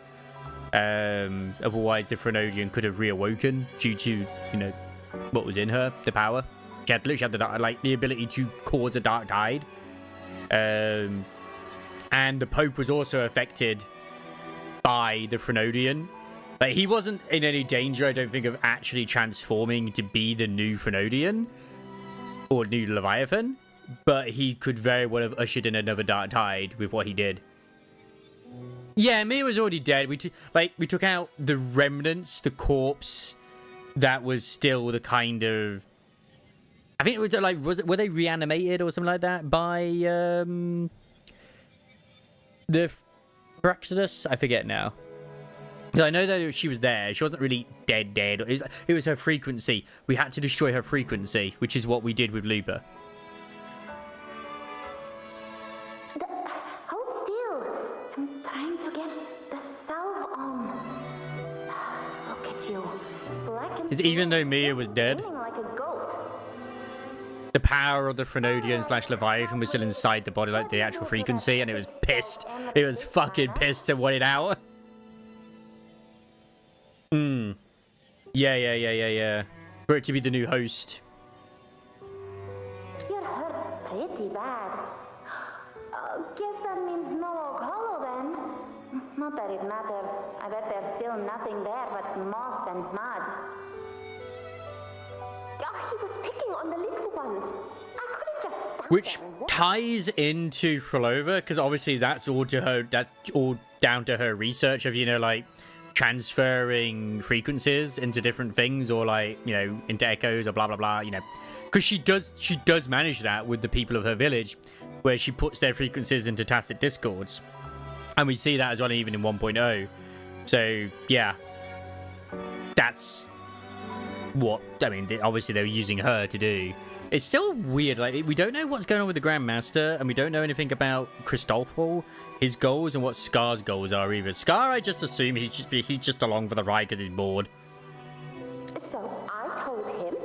Otherwise the Threnodian could have reawoken due to, you know, what was in her, the power. She had literally had the ability to cause a dark tide. And the Pope was also affected by the Threnodian. Like, he wasn't in any danger, I don't think, of actually transforming to be the new Threnodian or new Leviathan, but he could very well have ushered in another dark tide with what he did. Yeah, Mia was already dead. We took out the remnants, the corpse that was still the kind of. I think it was like were they reanimated or something like that by the Brexodus? I forget now. I know that she was there. She wasn't really dead. It was her frequency. We had to destroy her frequency, which is what we did with Luba. Hold still. I'm trying to get the salve on. Look at you. Black and Even though Mia was dead, like a goat. the power of the Frenodian / Leviathan was still inside the body, like the actual frequency, and it was pissed. It was fucking pissed and wanted out. Yeah. For it to be the new host. You're hurt pretty bad. Guess that means no Oak Hollow then. Not that it matters. I bet there's still nothing there but moss and mud. He was picking on the little ones. I couldn't just stand Which there and watch. ties into Frolova, because obviously that's all down to her research of, like, transferring frequencies into different things, or like, into echoes or blah blah blah, because she does manage that with the people of her village, where she puts their frequencies into tacit discords, and we see that as well even in 1.0. So yeah, that's what I mean. Obviously they were using her to do. It's still weird, like, we don't know what's going on with the Grandmaster, and we don't know anything about Christoffel, his goals, and what Scar's goals are either. Scar, I just assume he's just along for the ride because he's bored. So I told him,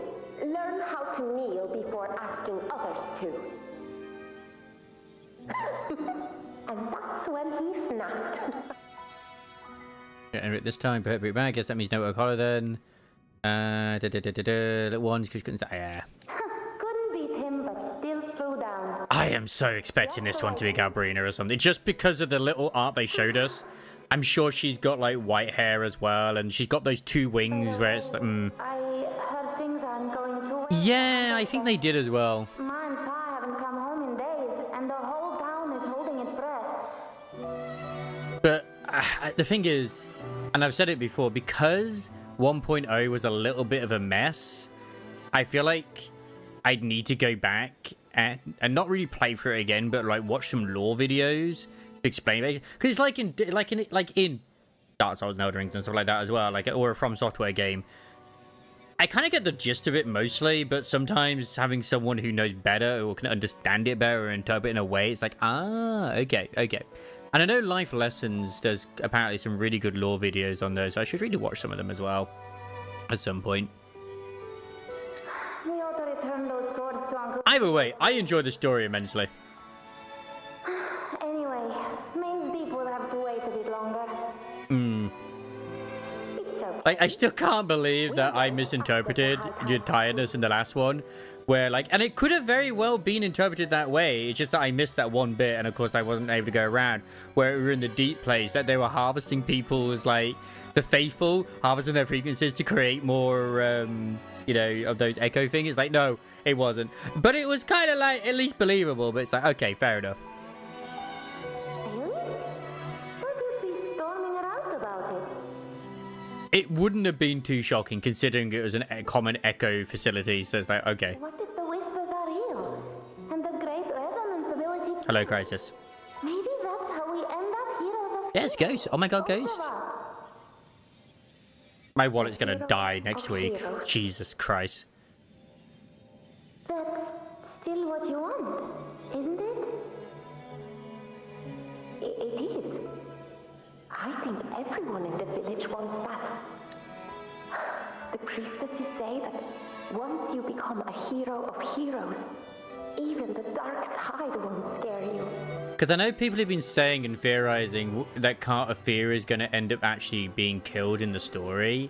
learn how to kneel before asking others to. And that's when he snapped. And at this time, I guess that means no Oak Hollow then. Little ones, yeah. Couldn't beat him, but still threw down. I am so expecting this one to be Galbrina or something, just because of the little art they showed us. I'm sure she's got like white hair as well, and she's got those two wings where it's like, I heard things aren't going too well. Yeah, I think they did as well. Ma and Pa haven't come home in days, and the whole town is holding its breath. But the thing is, and I've said it before, because 1.0 was a little bit of a mess, I feel like I'd need to go back and not really play through it again, but like watch some lore videos to explain it. Because it's like in Dark Souls and Elden Rings and stuff like that as well, or a From Software game. I kind of get the gist of it mostly, but sometimes having someone who knows better or can understand it better or interpret it in a way, it's like, okay. And I know Life Lessons does apparently some really good lore videos on those, so I should really watch some of them as well at some point. We ought to return those swords to Uncle. Either way, I enjoy the story immensely. Anyway, Main's Deep will have to wait a bit longer. It's okay. I still can't believe that I misinterpreted your tiredness in the last one, where and it could have very well been interpreted that way. It's just that I missed that one bit, and of course I wasn't able to go around, where we were in the deep place, that they were harvesting people's, the faithful, harvesting their frequencies to create more, of those echo things. It's like, no, it wasn't. But it was kind of at least believable, but it's like, okay, fair enough. Really? But you'd be storming around about it. It wouldn't have been too shocking, considering it was a common echo facility, so it's like, okay. What if the whispers are real? And the great resonance ability... Hello, Crisis. Maybe that's how we end up heroes of... Yes, Ghost. Oh my god, Ghost. My wallet's gonna die next week. Jesus Christ. That's still what you want, isn't it? It is. I think everyone in the village wants that. The priestesses say that once you become a hero of heroes, even the dark tide won't scare you. Because I know people have been saying and theorizing that Carter Fear is going to end up actually being killed in the story,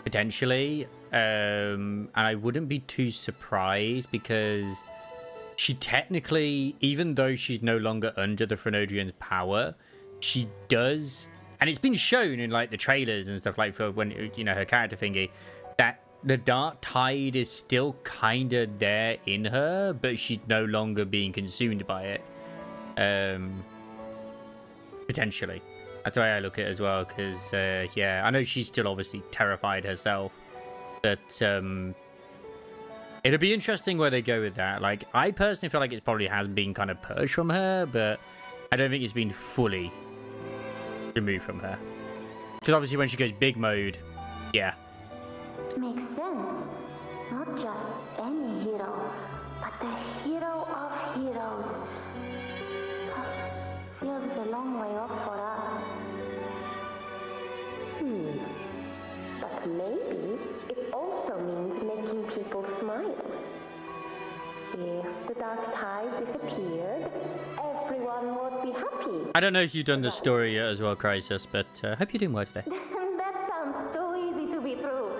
potentially. And I wouldn't be too surprised, because she technically, even though she's no longer under the Frenodian's power, she does, and it's been shown in the trailers and stuff, for when her character thingy, that the dark tide is still kind of there in her, but she's no longer being consumed by it. Potentially. That's the way I look at it as well, because, yeah, I know she's still obviously terrified herself, but, it'll be interesting where they go with that. Like, I personally feel like it probably has been kind of purged from her, but I don't think it's been fully removed from her. Because obviously when she goes big mode, yeah. Makes sense. Not just any hero, but the hero of heroes. Feels a long way off for us. But maybe it also means making people smile. If the dark tide disappeared, everyone would be happy. I don't know if you've done the story yet as well, Crisis, but I hope you're doing well today. That sounds too easy to be true.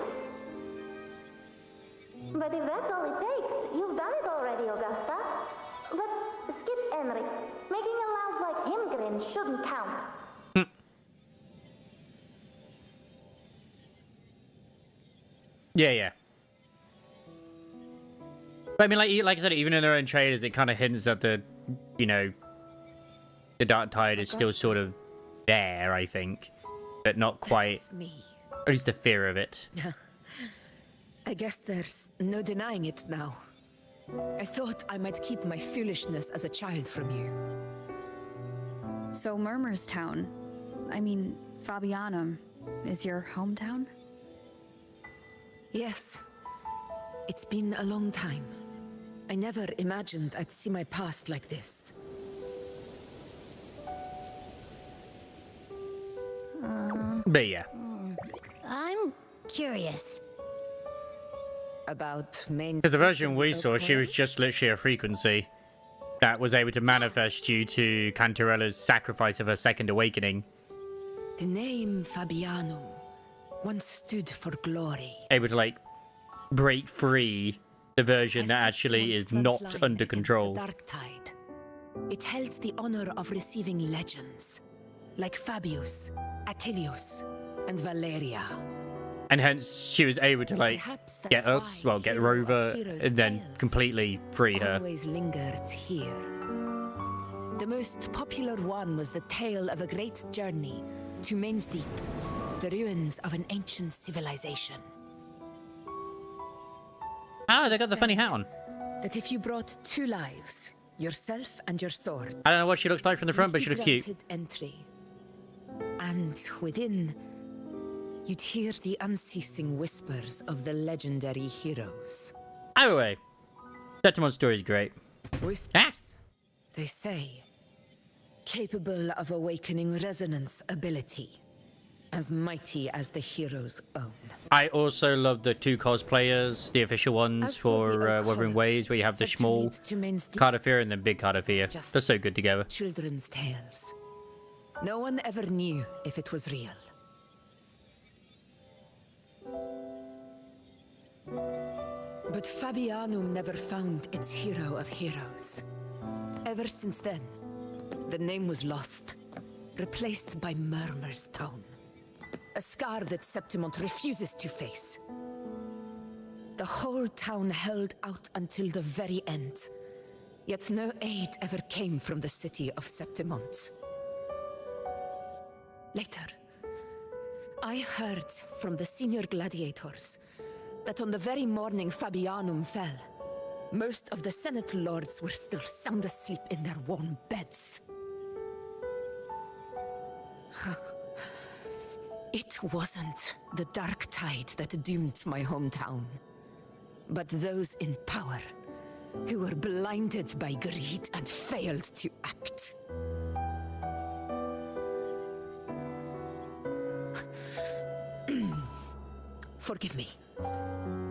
But if that's all it takes, you've done it already, Augusta. But skip Enric. Making a louse like him grin shouldn't count. Yeah. But I mean, like I said, even in their own trailers, it kind of hints that the dark tide is still sort of there, I think, but not quite. That's me. Or at least the fear of it. I guess there's no denying it now. I thought I might keep my foolishness as a child from you. So Murmur's town, I mean, Fabianum, is your hometown? Yes. It's been a long time. I never imagined I'd see my past like this. But yeah. I'm curious. About main... Because the version we saw, she was just literally a frequency that was able to manifest due to Cantarella's sacrifice of her second awakening. The name Fabianum once stood for glory. Able to, like, break free the version that actually is not under control. The dark tide. It held the honor of receiving legends, like Fabius, Attilius, and Valeria. And hence, she was able to, like, get us, well, get Rover, and then completely free her. Always lingered here. The most popular one was the tale of a great journey to Main's Deep, the ruins of an ancient civilization. Ah, they got the funny hat on. That if you brought two lives, yourself and your sword... I don't know what she looks like from the front, but she you'd looks be cute. granted entry. And within, you'd hear the unceasing whispers of the legendary heroes. Either way, Septimon's story is great. Whispers, they say, capable of awakening resonance ability, as mighty as the hero's own. I also love the two cosplayers, the official ones for Wuthering Waves, where you have the small Cardafir and the big Cardafir. They're so good together. Children's tales. No one ever knew if it was real. But Fabianum never found its hero of heroes. Ever since then, the name was lost, replaced by Murmur's tone. A scar that Septimont refuses to face. The whole town held out until the very end, yet no aid ever came from the city of Septimont. Later, I heard from the senior gladiators that on the very morning Fabianum fell, most of the Senate lords were still sound asleep in their warm beds. It wasn't the dark tide that doomed my hometown, but those in power who were blinded by greed and failed to act. Forgive me.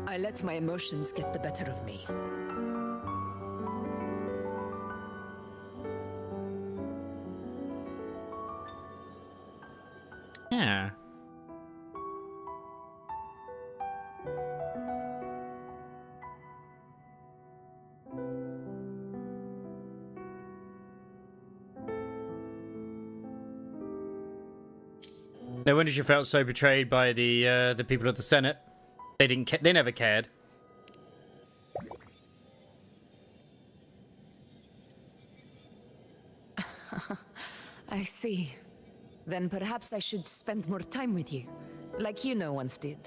I let my emotions get the better of me. Yeah. No wonder she felt so betrayed by the people of the Senate. They didn't. They never cared. I see. Then perhaps I should spend more time with you, like you once did.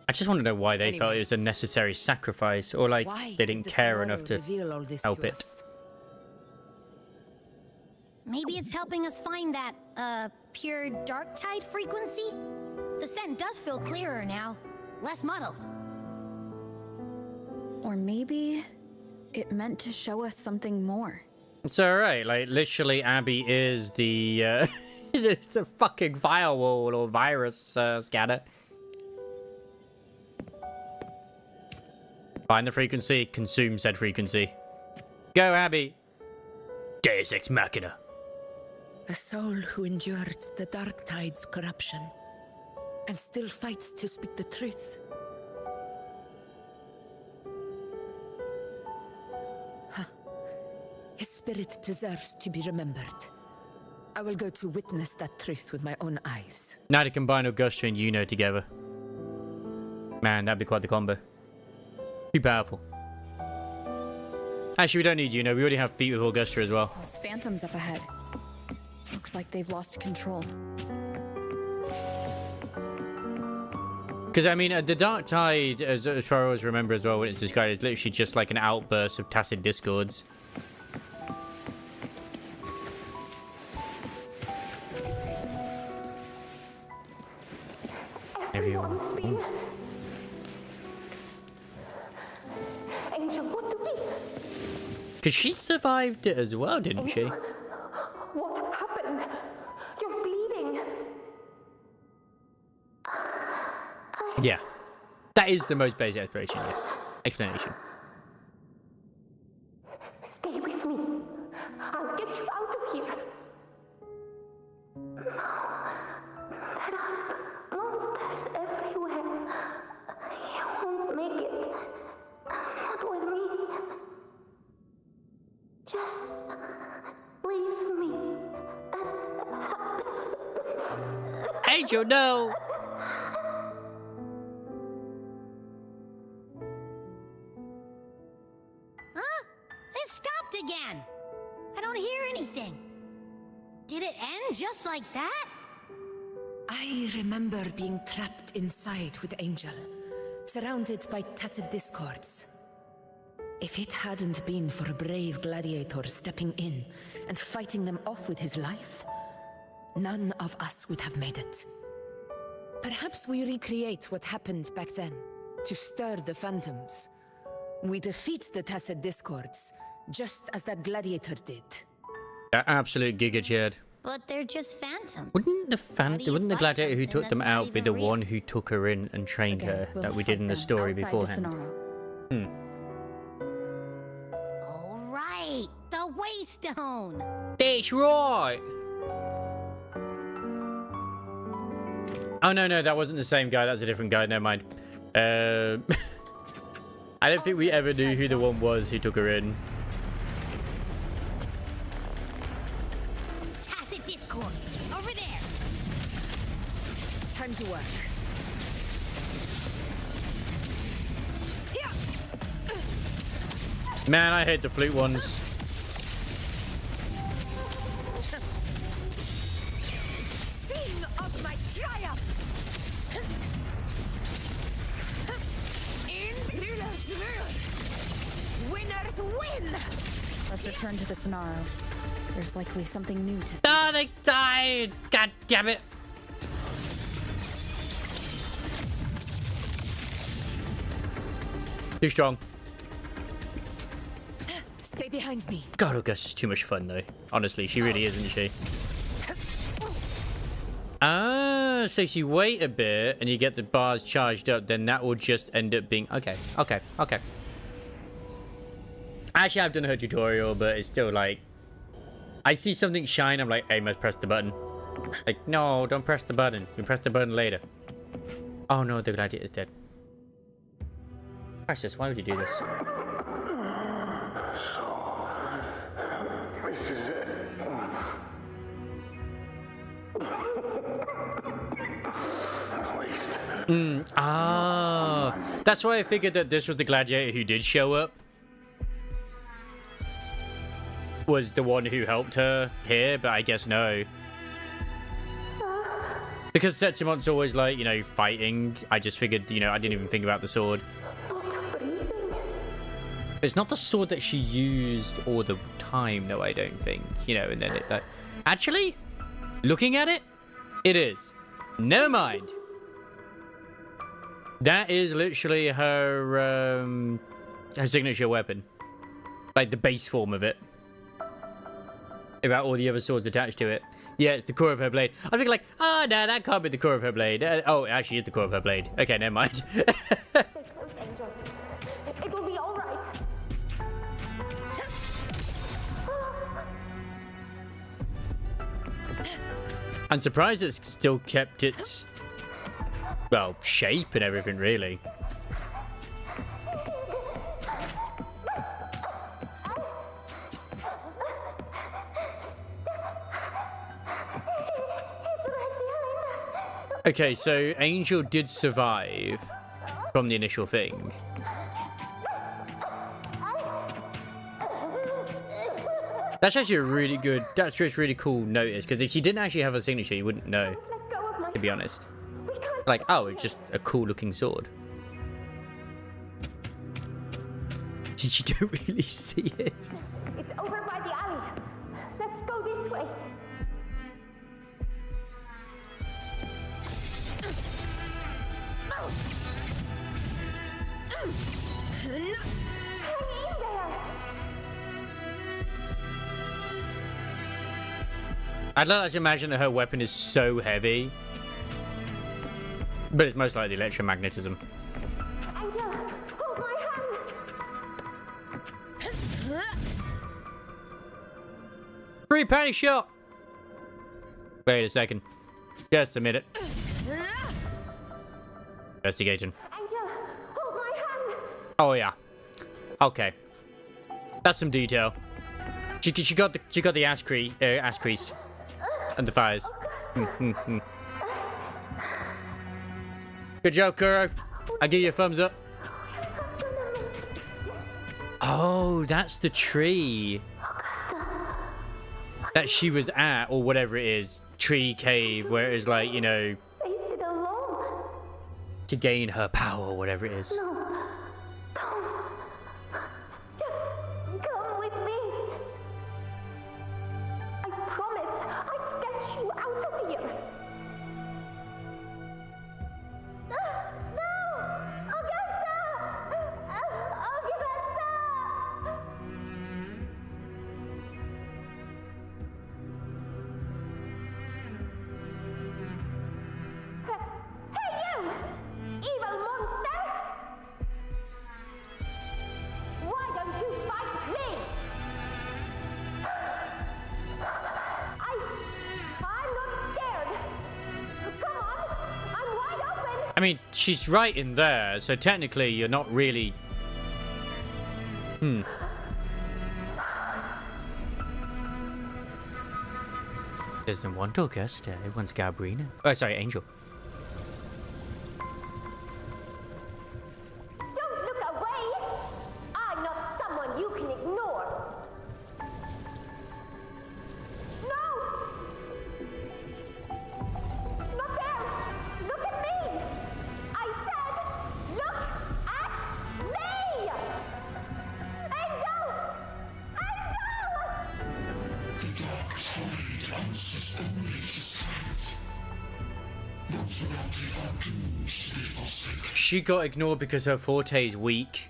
I just want to know why they felt it was a necessary sacrifice, or like they didn't care enough to help it. Maybe it's helping us find that, pure dark tide frequency? The scent does feel clearer now, less muddled. Or maybe it meant to show us something more. It's alright, like literally Abby is the it's a fucking firewall or virus scanner. Find the frequency, consume said frequency. Go, Abby! Deus Ex Machina. A soul who endured the dark tide's corruption and still fights to speak the truth. Huh. His spirit deserves to be remembered. I will go to witness that truth with my own eyes. Now to combine Augusta and Yuno together. Man, that'd be quite the combo. Too powerful. Actually, we don't need Yuno. We already have feet with Augusta as well. Those phantoms up ahead. Looks like they've lost control. Because, I mean, the Dark Tide, as far as I always remember as well, when it's described, is literally just like an outburst of tacit discords. Everyone. Angel, what do we... Because she survived it as well, didn't she? What happened? You're bleeding. Yeah. That is the most basic explanation, yes. Explanation. Stay with me. I'll get you out of here. No. There are monsters everywhere. You won't make it. Not with me. Just leave me. Angel, no! Huh? It stopped again. I don't hear anything. Did it end just like that? I remember being trapped inside with Angel, surrounded by tacit discords. If it hadn't been for a brave gladiator stepping in and fighting them off with his life, none of us would have made it. Perhaps we recreate what happened back then, to stir the phantoms. We defeat the tacit discords, just as that gladiator did. That absolute giga Jed. But they're just phantoms. Wouldn't the gladiator who took them out be the one who took her in and trained her that we did in the story beforehand? Hmm. All right, the Waystone. That's right. Oh no, that wasn't the same guy. That's a different guy. Never mind. I don't think we ever knew who the one was who took her in. Tacit discord. Over there. Time to work. Man, I hate the flute ones. Sing of my triumph! Imperial's rule! Winners win! Let's return to the Sonaro. There's likely something new to see. Oh, they died! God damn it! Too strong. Stay behind me. God, Augusta's too much fun though. Honestly, she really is, isn't she? Ah, so if you wait a bit and you get the bars charged up, then that will just end up being... Okay. Actually, I've done her tutorial, but it's still like... I see something shine, I'm like, hey, must press the button. Like, no, don't press the button. You press the button later. Oh no, the gladiator's dead. Precious, why would you do this? This is it. That's why I figured that this was the gladiator who did show up. was the one who helped her here, but I guess no. Because Septimon's always like, you know, fighting, I just figured, you know, I didn't even think about the sword. It's not the sword that she used all the time, though, I don't think. You know, and then it... Actually, looking at it, it is. Never mind. That is literally her signature weapon. Like, the base form of it. Without all the other swords attached to it. Yeah, it's the core of her blade. I think like, oh, no, that can't be the core of her blade. Oh, it actually is the core of her blade. Okay, never mind. It will be all right. I'm surprised it's still kept its, well, shape and everything, really. Okay, so Angel did survive from the initial thing. That's actually a really good, that's just really cool notice, because if she didn't actually have a signature, you wouldn't know, to be honest. Like, oh, it's just a cool looking sword. Did you don't really see it? It's over by the alley. Let's go this way. Hang in there. I'd like to imagine that her weapon is so heavy. But it's most likely electromagnetism. Angel, hold my hand. Free panty shot! Wait a second. Just a minute. Investigating. Angel, hold my hand. Oh yeah. Okay. That's some detail. She got the ass crease and the thighs. Good job, Kuro. I'll give you a thumbs up. Oh, that's the tree that she was at, or whatever it is, tree cave, where it was like, you know, Face it alone. to gain her power, or whatever it is. No, don't. Just come with me. I promised I'd get you out of here. No! Augusta! Augusta! Hey, you! Evil monster! Why don't you fight me? I'm not scared. Come on, I'm wide open. I mean, she's right in there, so technically you're not really... Doesn't want Augusta, it wants Gabrina. Oh, sorry, Angel. Don't look away. I'm not someone you can ignore. No! Not there! Look at me! I said, look at me! Angel! Angel! The dark tide answers only to strength. Those without it are doomed to be forsaken. She got ignored because her forte is weak.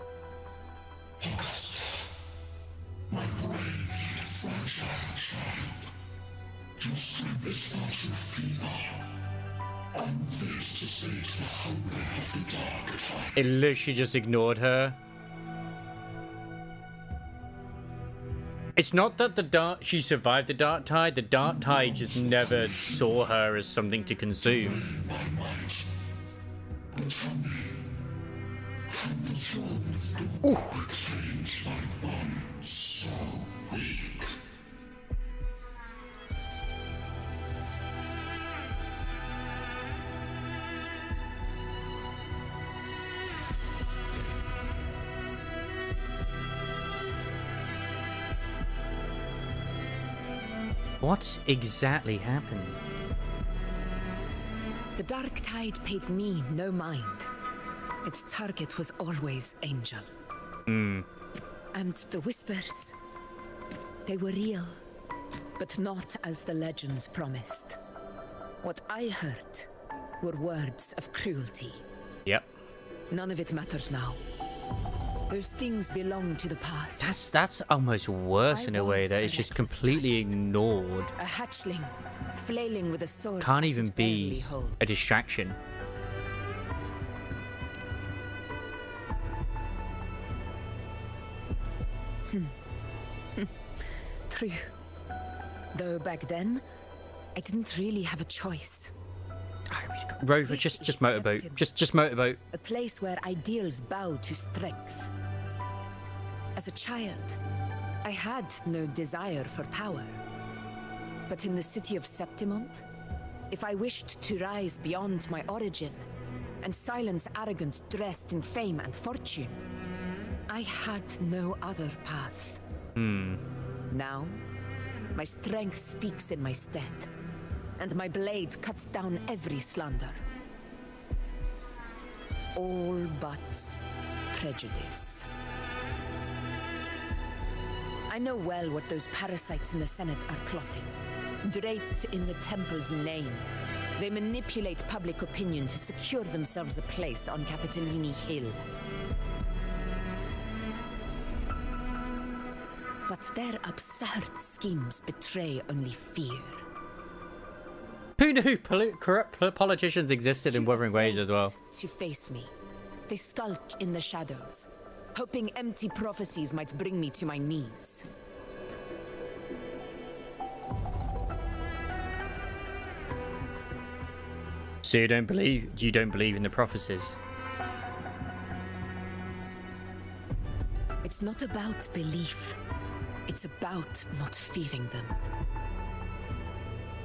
Augusta, my brave yet fragile child, your strength is far too feeble. Unfit to sate the hunger of the dark tide. It literally just ignored her. It's not that she survived the dark tide. The dark tide just never saw her as something to consume. My might, return me. Can the throne of God reclaimed by one so weak? What exactly happened? The Dark Tide paid me no mind. Its target was always Angel. Hmm. And the whispers, they were real, but not as the legends promised. What I heard were words of cruelty. Yep. None of it matters now. Those things belong to the past. That's almost worse in a way that it's just completely ignored. A hatchling, flailing with a sword. Can't even be a distraction. True. Though back then, I didn't really have a choice. Rover, just motorboat. Just motorboat. A place where ideals bow to strength. As a child, I had no desire for power. But in the city of Septimont, if I wished to rise beyond my origin and silence arrogance dressed in fame and fortune, I had no other path. Now, my strength speaks in my stead, and my blade cuts down every slander. All but prejudice. I know well what those parasites in the Senate are plotting. Draped in the Temple's name, they manipulate public opinion to secure themselves a place on Capitolini Hill. But their absurd schemes betray only fear. Who knew corrupt politicians existed in Wuthering Waves as well? To face me, they skulk in the shadows, hoping empty prophecies might bring me to my knees. So you don't believe in the prophecies? It's not about belief. It's about not fearing them.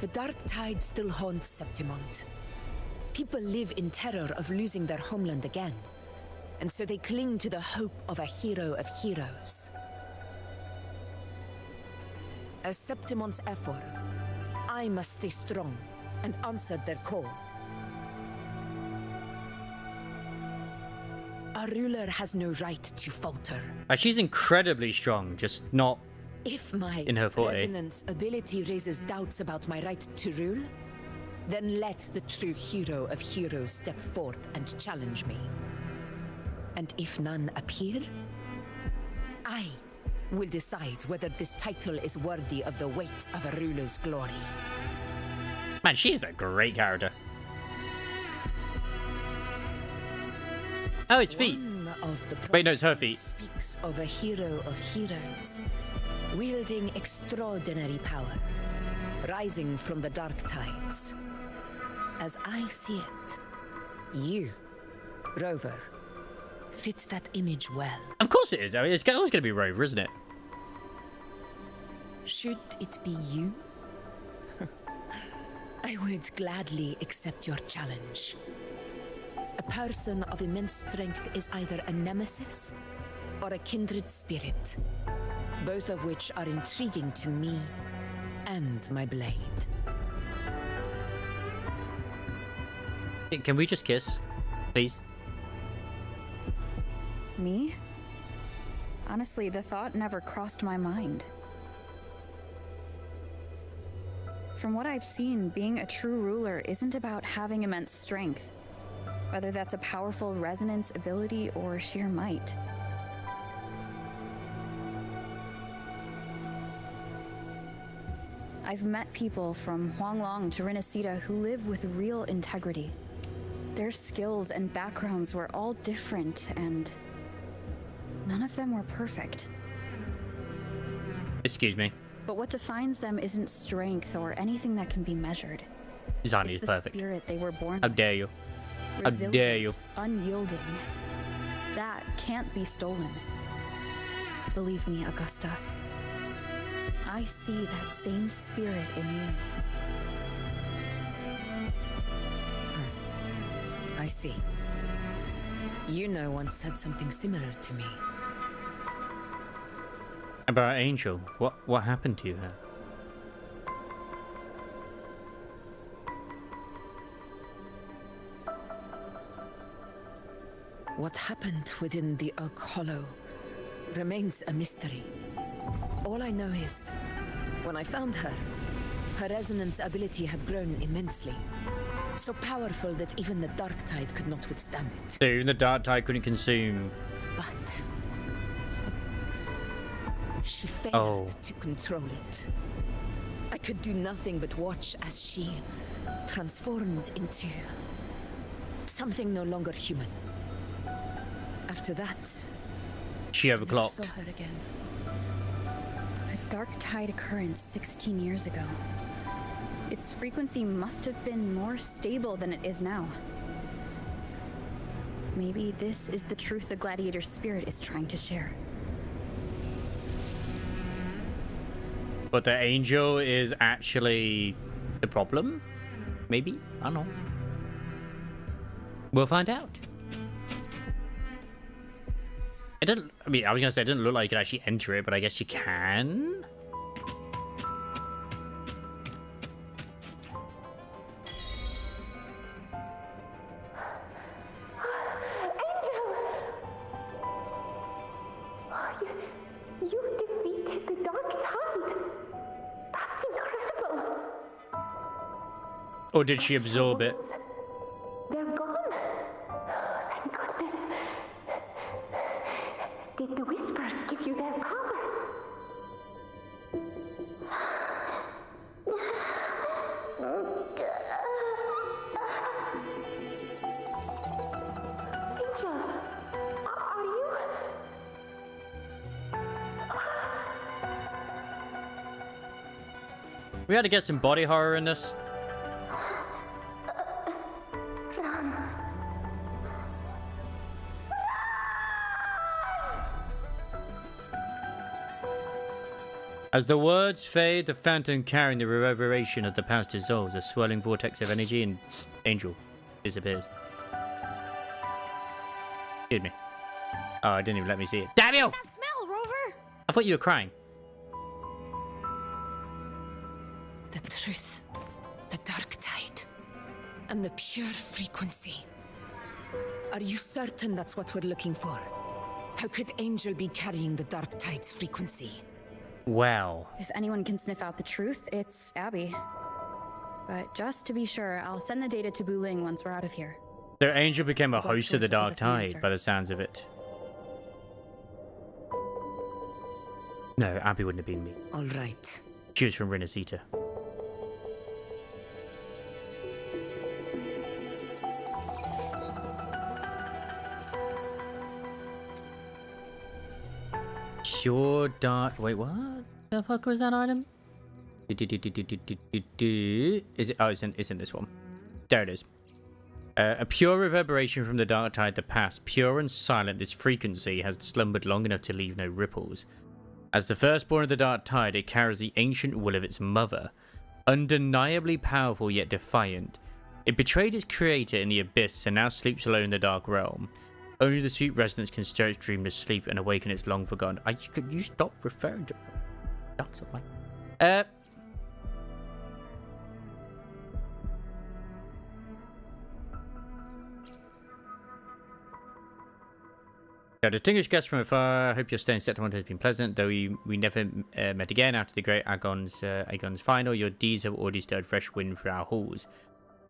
The Dark Tide still haunts Septimont. People live in terror of losing their homeland again, and so they cling to the hope of a hero of heroes. As Septimont's Ephor, I must stay strong and answer their call. Our ruler has no right to falter. She's incredibly strong, just not If my in her forte. resonance ability raises doubts about my right to rule, then let the true hero of heroes step forth and challenge me. And if none appear, I will decide whether this title is worthy of the weight of a ruler's glory. Man, she's a great character. Oh, it's feet. One of the Wait, no, it's her feet. prophecies speaks of a hero of heroes, wielding extraordinary power, rising from the dark tides. As I see it, you, Rover, fit that image well. Of course it is. I mean, it's always going to be Rover, isn't it? Should it be you? I would gladly accept your challenge. A person of immense strength is either a nemesis or a kindred spirit, both of which are intriguing to me and my blade. Can we just kiss, please? Me? Honestly, the thought never crossed my mind. From what I've seen, being a true ruler isn't about having immense strength, whether that's a powerful resonance ability or sheer might. I've met people from Huanglong to Renacida who live with real integrity. Their skills and backgrounds were all different, and none of them were perfect. Excuse me. But what defines them isn't strength or anything that can be measured. Zani is It's the perfect. spirit they were born How with. dare you? How dare you? Resilient, unyielding. That can't be stolen. Believe me, Augusta. I see that same spirit in you. I see. You know once said something similar to me. About Angel, what happened to her? What happened within the Oak Hollow remains a mystery. All I know is, when I found her, her resonance ability had grown immensely. So powerful that even the Dark Tide could not withstand it. So even the Dark Tide couldn't consume. But she failed to control it. I could do nothing but watch as she transformed into something no longer human. After that, she I never overclocked. saw her again. A Dark Tide occurrence 16 years ago. Its frequency must have been more stable than it is now. Maybe this is the truth the gladiator spirit is trying to share. But the angel is actually the problem? Maybe? I don't know. We'll find out. It doesn't, I mean, I was gonna say it doesn't look like you can actually enter it, but I guess you can. You defeated the Dark Tide. That's incredible. Or did she absorb it? They're gone. Thank goodness. Did the Whispers give you their power? Angel, are you? We had to get some body horror in this. As the words fade, the phantom carrying the reverberation of the past dissolves, a swirling vortex of energy, and Angel disappears. Excuse me. Oh, I didn't even let me see it. Damn you! That smell, Rover! I thought you were crying. The truth, the Dark Tide, and the pure frequency. Are you certain that's what we're looking for? How could Angel be carrying the Dark Tide's frequency? Well. If anyone can sniff out the truth, it's Abby. But just to be sure, I'll send the data to Buling once we're out of here. So Angel became a host of the Give Dark us an Tide, answer. by the sounds of it. No, Abby wouldn't have been me. All right. She was from Renacita. Pure dark. Wait, what? The fuck was that item? Is it? Oh, it's in this one. There it is. A pure reverberation from the Dark Tide, the past. Pure and silent, this frequency has slumbered long enough to leave no ripples. As the firstborn of the Dark Tide, it carries the ancient will of its mother. Undeniably powerful yet defiant. It betrayed its creator in the abyss and now sleeps alone in the Dark Realm. Only the sweet resonance can stir its dreamless sleep and awaken its long forgotten. Could you stop referring to ducks of my... A distinguished guest from afar. I hope your stay in Septimont has been pleasant, though we never met again after the great Agon's final. Your deeds have already stirred fresh wind through our halls.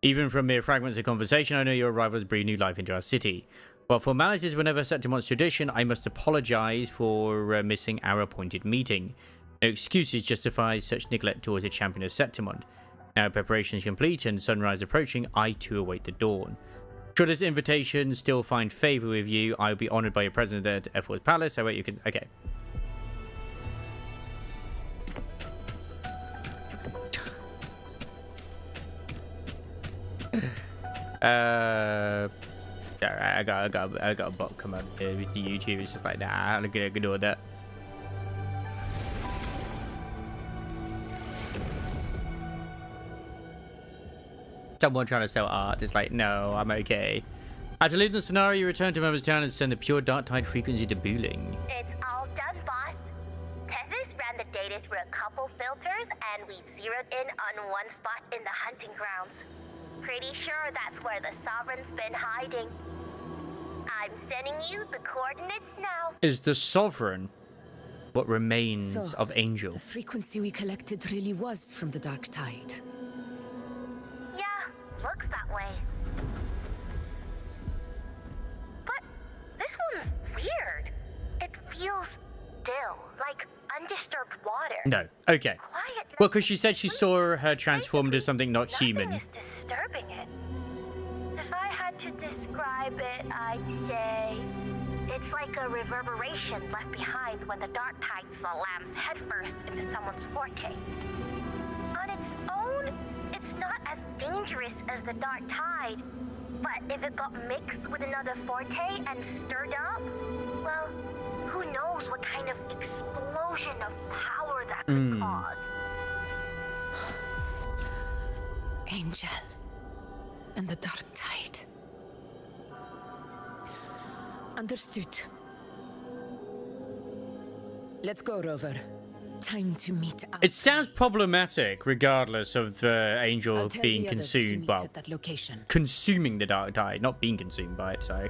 Even from mere fragments of conversation, I know your arrival has breathed new life into our city. While formalities were never Septimont's tradition, I must apologize for missing our appointed meeting. No excuses justify such neglect towards a champion of Septimont. Now preparations complete and sunrise approaching, I too await the dawn. Should this invitation still find favor with you, I will be honored by your presence at F4's Palace. I wait you can... Okay. I got a bot come up here with the YouTube. It's just like, nah, I'm gonna ignore that. Someone trying to sell art. It's like, no, I'm okay. After leaving the scenario, you return to Murmur's Town and send the pure Dark Tide frequency to Buling. It's all done, boss. Tethys ran the data through a couple filters, and we've zeroed in on one spot in the hunting grounds. Pretty sure that's where the Sovereign's been hiding. I'm sending you the coordinates now. Is the Sovereign what remains So, of Angel? The frequency we collected really was from the Dark Tide. Yeah, looks that way. But this one's weird. It feels still, like undisturbed water. No. Okay. Quiet. Well, because she said she saw her transformed into something not human. Nothing is disturbing it. If I had to describe it, I'd say it's like a reverberation left behind when the dark tide slams headfirst into someone's forte. On its own, it's not as dangerous as the dark tide, but if it got mixed with another forte and stirred up, well, who knows what kind of explosion of power that could cause. Angel and the Dark Tide. Understood. Let's go, Rover. Time to meet up. It sounds problematic, regardless of the Angel I'll tell being the others to consumed. meet Well, at that location. consuming the Dark Tide, not being consumed by it. So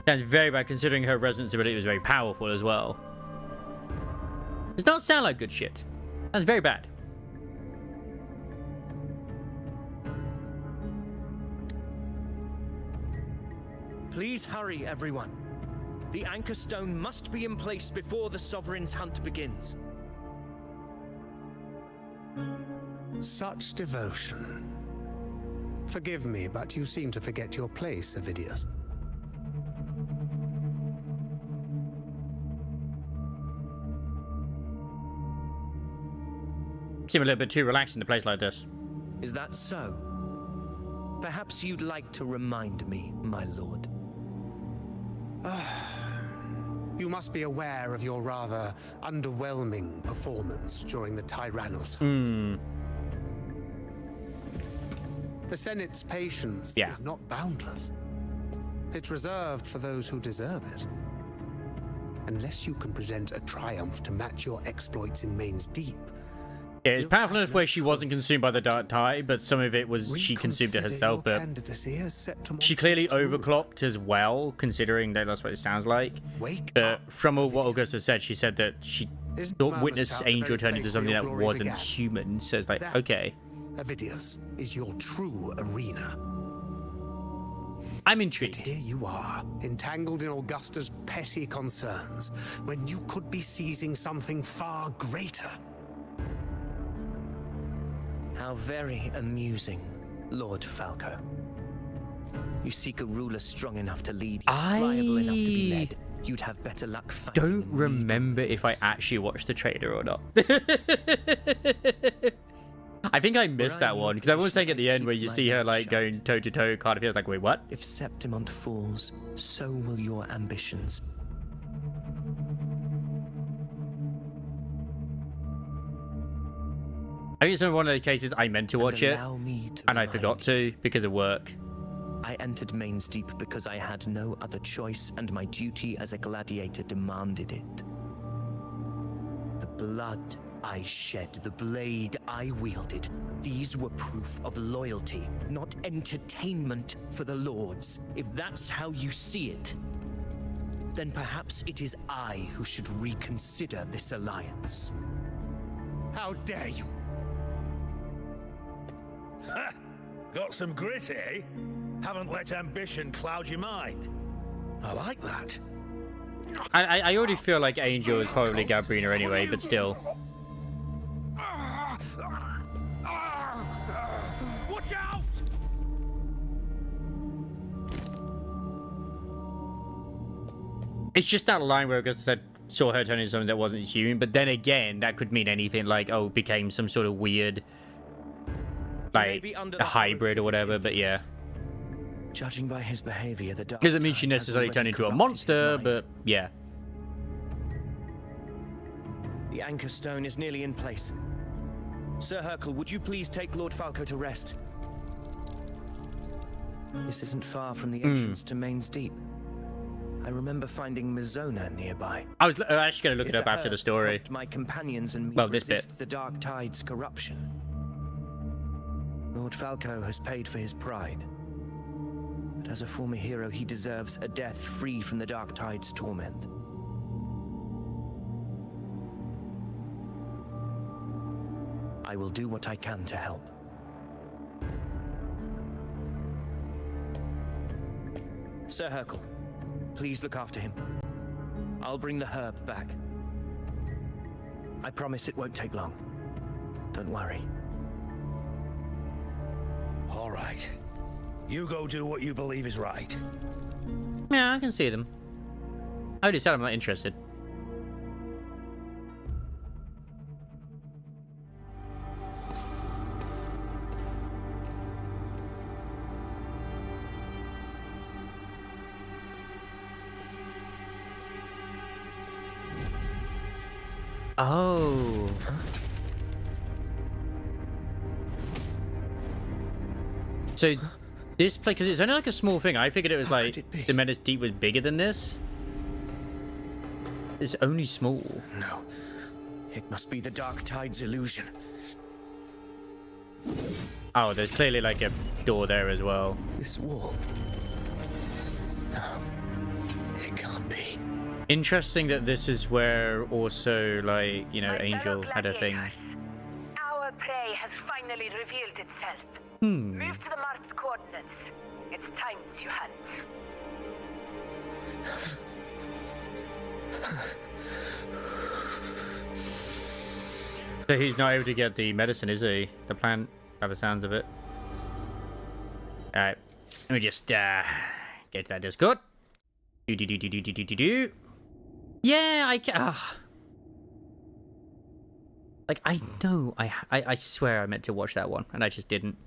sounds very bad, considering her resonance ability was very powerful as well. Does not sound like good shit. That's very bad. Please hurry, everyone. The anchor stone must be in place before the Sovereign's hunt begins. Such devotion. Forgive me, but you seem to forget your place, Avidius. Seem a little bit too relaxed in a place like this. Is that so? Perhaps you'd like to remind me, my lord. You must be aware of your rather underwhelming performance during the Tyrannus hunt. The Senate's patience is not boundless. It's reserved for those who deserve it. Unless you can present a triumph to match your exploits in Main's Deep. Yeah, it's powerful enough where she wasn't consumed by the Dark Tide, but some of it was she consumed it herself. But she clearly overclocked as well, considering that that's what it sounds like. But from all what Augusta said, she said that she witnessed Angel turn into something that wasn't human. So it's like, okay. Avidius is your true arena. I'm intrigued. Yet here you are, entangled in Augusta's petty concerns, when you could be seizing something far greater. How very amusing, Lord Falco. You seek a ruler strong enough to lead, pliable enough to be led. You'd have better luck finding Don't remember if I actually watched the trailer or not. I think I missed that one, because I was saying at the end where you see her like going toe to toe, Cardiff. I was like, wait, what? If Septimont falls, so will your ambitions. I think it's one of the cases I meant to watch it, and I forgot to because of work. I entered Main's Deep because I had no other choice, and my duty as a gladiator demanded it. The blood I shed, the blade I wielded, these were proof of loyalty, not entertainment for the Lords. If that's how you see it, then perhaps it is I who should reconsider this alliance. How dare you! Ha! Got some grit, eh? Haven't let ambition cloud your mind. I like that. I already feel like Angel is probably Gabrina anyway, but still. Watch out! It's just that line where Augusta said saw her turn into something that wasn't human, but then again, that could mean anything, like, oh, became some sort of weird, like, a hybrid or whatever, but yeah. Judging by his behavior, the Dark Doesn't mean she Tide has necessarily already turned into a corrupted monster, his mind. but yeah. The anchor stone is nearly in place. Sir Hercule, would you please take Lord Falco to rest? This isn't far from the entrance to Main's Deep. I remember finding Mizona nearby. I was actually going to look it It's up a after the herb story. helped my companions and me Well, this resist bit. the Dark Tide's corruption. Lord Falco has paid for his pride. But as a former hero, he deserves a death free from the Dark Tide's torment. I will do what I can to help. Sir Hercule, please look after him. I'll bring the herb back. I promise it won't take long. Don't worry. All right. You go do what you believe is right. Yeah, I can see them. I already said I'm not interested. Oh. So this place, because it's only like a small thing. I figured it was like the Menace Deep was bigger than this. It's only small. No. It must be the Dark Tide's illusion. Oh, there's clearly like a door there as well. This wall. No. It can't be. Interesting that this is where also, like, you know, Angel had a thing. Our prey has finally revealed itself. Move to the marked coordinates. It's time to hunt. So he's not able to get the medicine, is he? The plant, by the sounds of it. Alright. Let me just get to that Discord. Do. Yeah, I can. Like, I know. I swear I meant to watch that one, and I just didn't.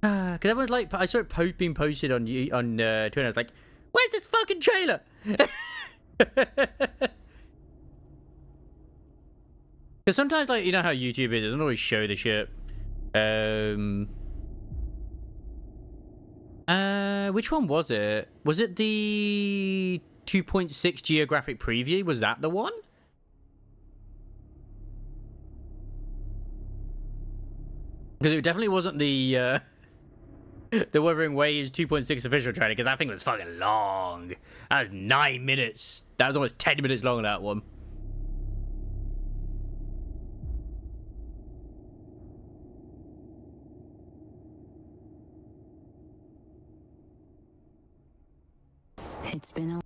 Because everyone's like, I saw it being posted on Twitter. I was like, where's this fucking trailer? Because sometimes, like, you know how YouTube is, it doesn't always show the shit. Which one was it? Was it the 2.6 geographic preview? Was that the one? Because it definitely wasn't the the Wuthering Waves 2.6 official trailer, because that thing was fucking long. That was 9 minutes. That was almost 10 minutes long, that one. It's been a...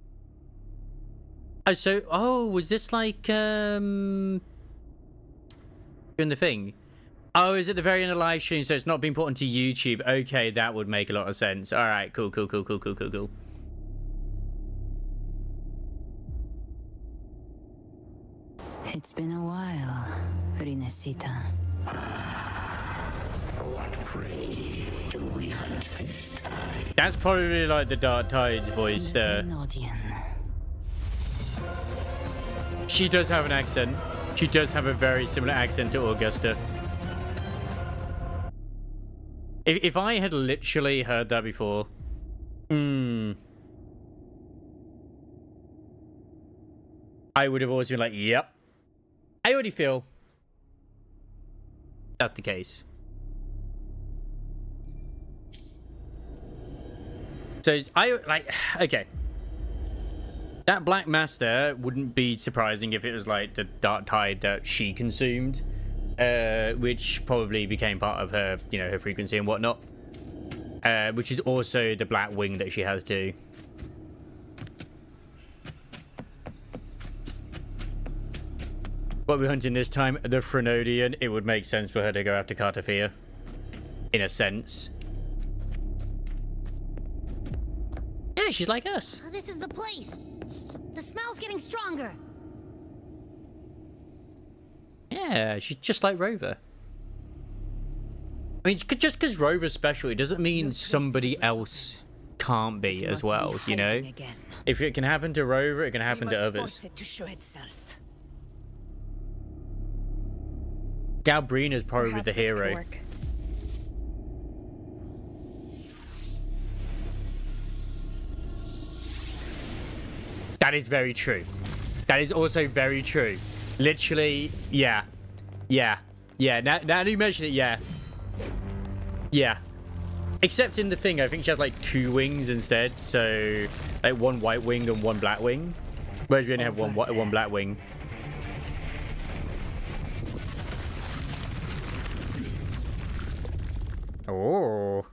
Was this like, doing the thing? Oh, is it the very end of the live stream, so it's not being put onto YouTube? Okay, that would make a lot of sense. Alright, cool. It's been a while, Rinesita. What prey do we hunt this time? That's probably like the Dark Tide's voice there. She does have an accent. She does have a very similar accent to Augusta. If I had literally heard that before... I would have always been like, yep. I already feel that's the case. So, okay. That black mass there wouldn't be surprising if it was like the Dark Tide that she consumed. Which probably became part of her, you know, her frequency and whatnot. Which is also the black wing that she has too. What we're hunting this time, the Frenodian. It would make sense for her to go after Cartafia. In a sense. Yeah, she's like us. Oh, this is the place. The smell's getting stronger. Yeah, she's just like Rover. I mean, just because Rover's special, it doesn't mean somebody else can't be as well, you know? If it can happen to Rover, it can happen to others. Force it to show itself. Galbrina's probably the hero. That is very true. That is also very true. Literally, yeah. Now that you mention it, yeah. Except in the thing, I think she had like 2 wings instead. So like 1 white wing and 1 black wing. Whereas we only have one black wing. Oh.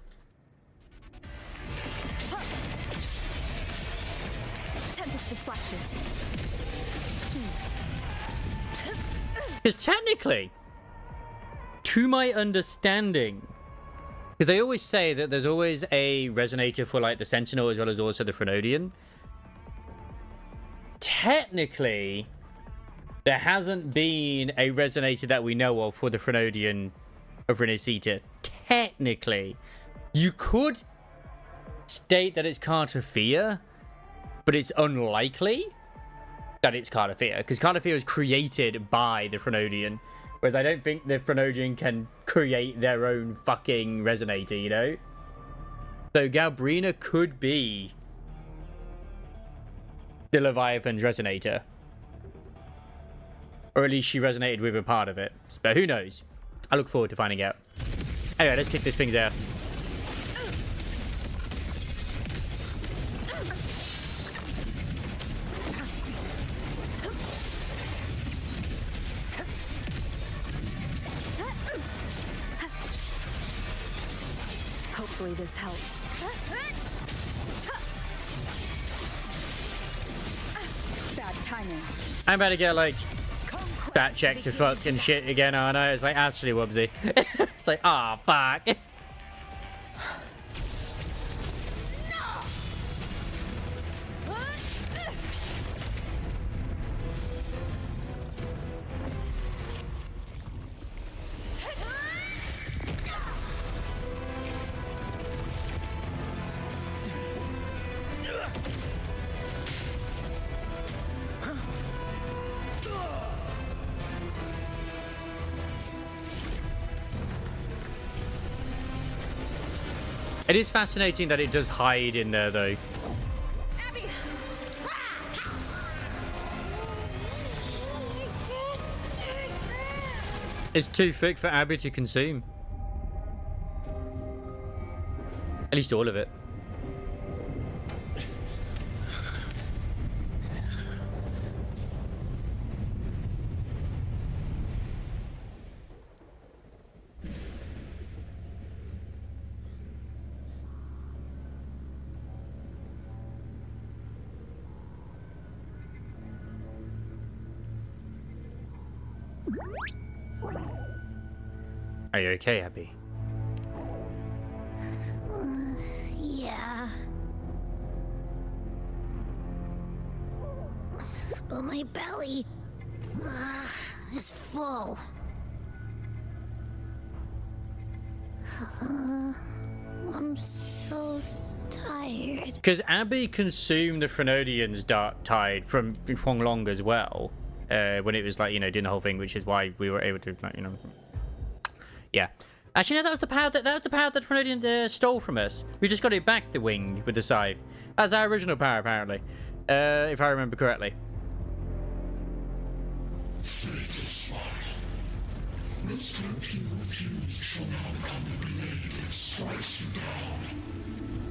Tempest of slashes. Because technically, to my understanding, because they always say that there's always a resonator for like the Sentinel as well as also the Frenodian. Technically, there hasn't been a resonator that we know of for the Frenodian of Renesita. Technically, you could state that it's Cartafia, but it's unlikely that it's Cartafia, because Cartafia was created by the Frenodian, whereas I don't think the Frenodian can create their own fucking resonator, you know? So Galbrina could be the Leviathan's resonator. Or at least she resonated with a part of it. But who knows? I look forward to finding out. Anyway, let's kick this thing's ass. Hopefully this helps. Bad timing. I'm about to get like that check to fucking shit again, aren't I? It's like absolutely whoopsie. It's like, ah, oh, fuck. It is fascinating that it does hide in there, though. It's too thick for Abby to consume. At least all of it. Are you okay, Abby? Yeah. But my belly is full. I'm so tired. Because Abby consumed the Frenodian's Dark Tide from Huanglong as well. When it was like, you know, doing the whole thing, which is why we were able to, like, you know. Yeah. Actually, no, that was the power that Frenodian stole from us. We just got it back, the wing, with the scythe. That's our original power, apparently. If I remember correctly.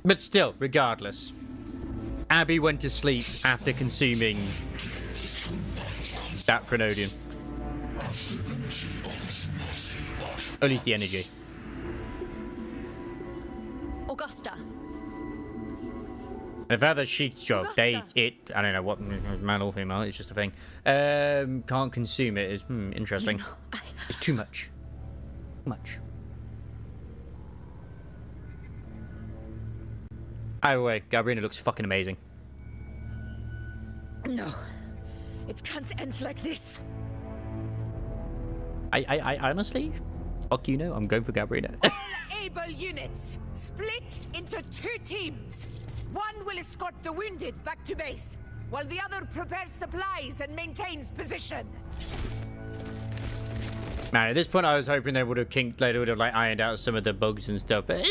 But still, regardless, Abby went to sleep after consuming that Frenodian. At least the energy. Augusta. The fact that she, sure, I don't know what, man or female, it's just a thing. Can't consume it is interesting. It's too much. Too much. Either way, Gabriela looks fucking amazing. No. It can't end like this. I honestly, fuck you know, I'm going for Gabriela. Able units, split into 2 teams. One will escort the wounded back to base, while the other prepares supplies and maintains position. Man, at this point, I was hoping they would have like ironed out some of the bugs and stuff, but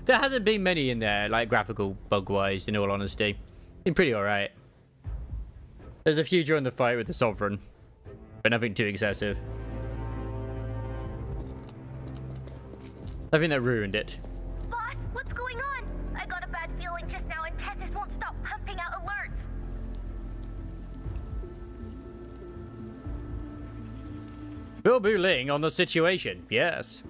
there hasn't been many in there, like graphical bug-wise. In all honesty, been pretty alright. There's a few during the fight with the Sovereign, but nothing too excessive. I think that ruined it. Boss, What's going on? I got a bad feeling just now and Tessus won't stop pumping out alerts. Bill Ling on the situation, yes.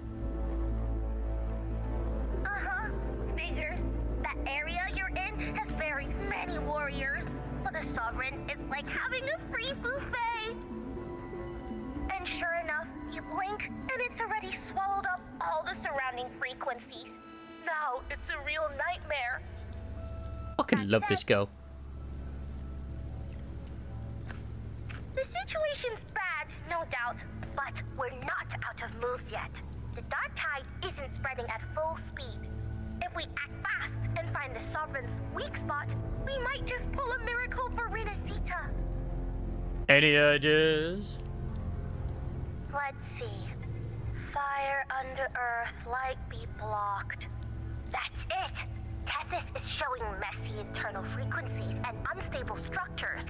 Uh-huh. Figures. That area you're in has very many warriors. For the Sovereign, it's like having a free buffet. And sure enough, you blink, and it's already swallowed up all the surrounding frequencies. Now it's a real nightmare. Fucking love this girl. The situation's bad, no doubt, but we're not out of moves yet. The dark tide isn't spreading at full speed. If we act fast and find the Sovereign's weak spot, we might just pull a miracle for Renacita. Any urges? Let's see. Fire under earth, light be blocked. That's it! Tessus is showing messy internal frequencies and unstable structures.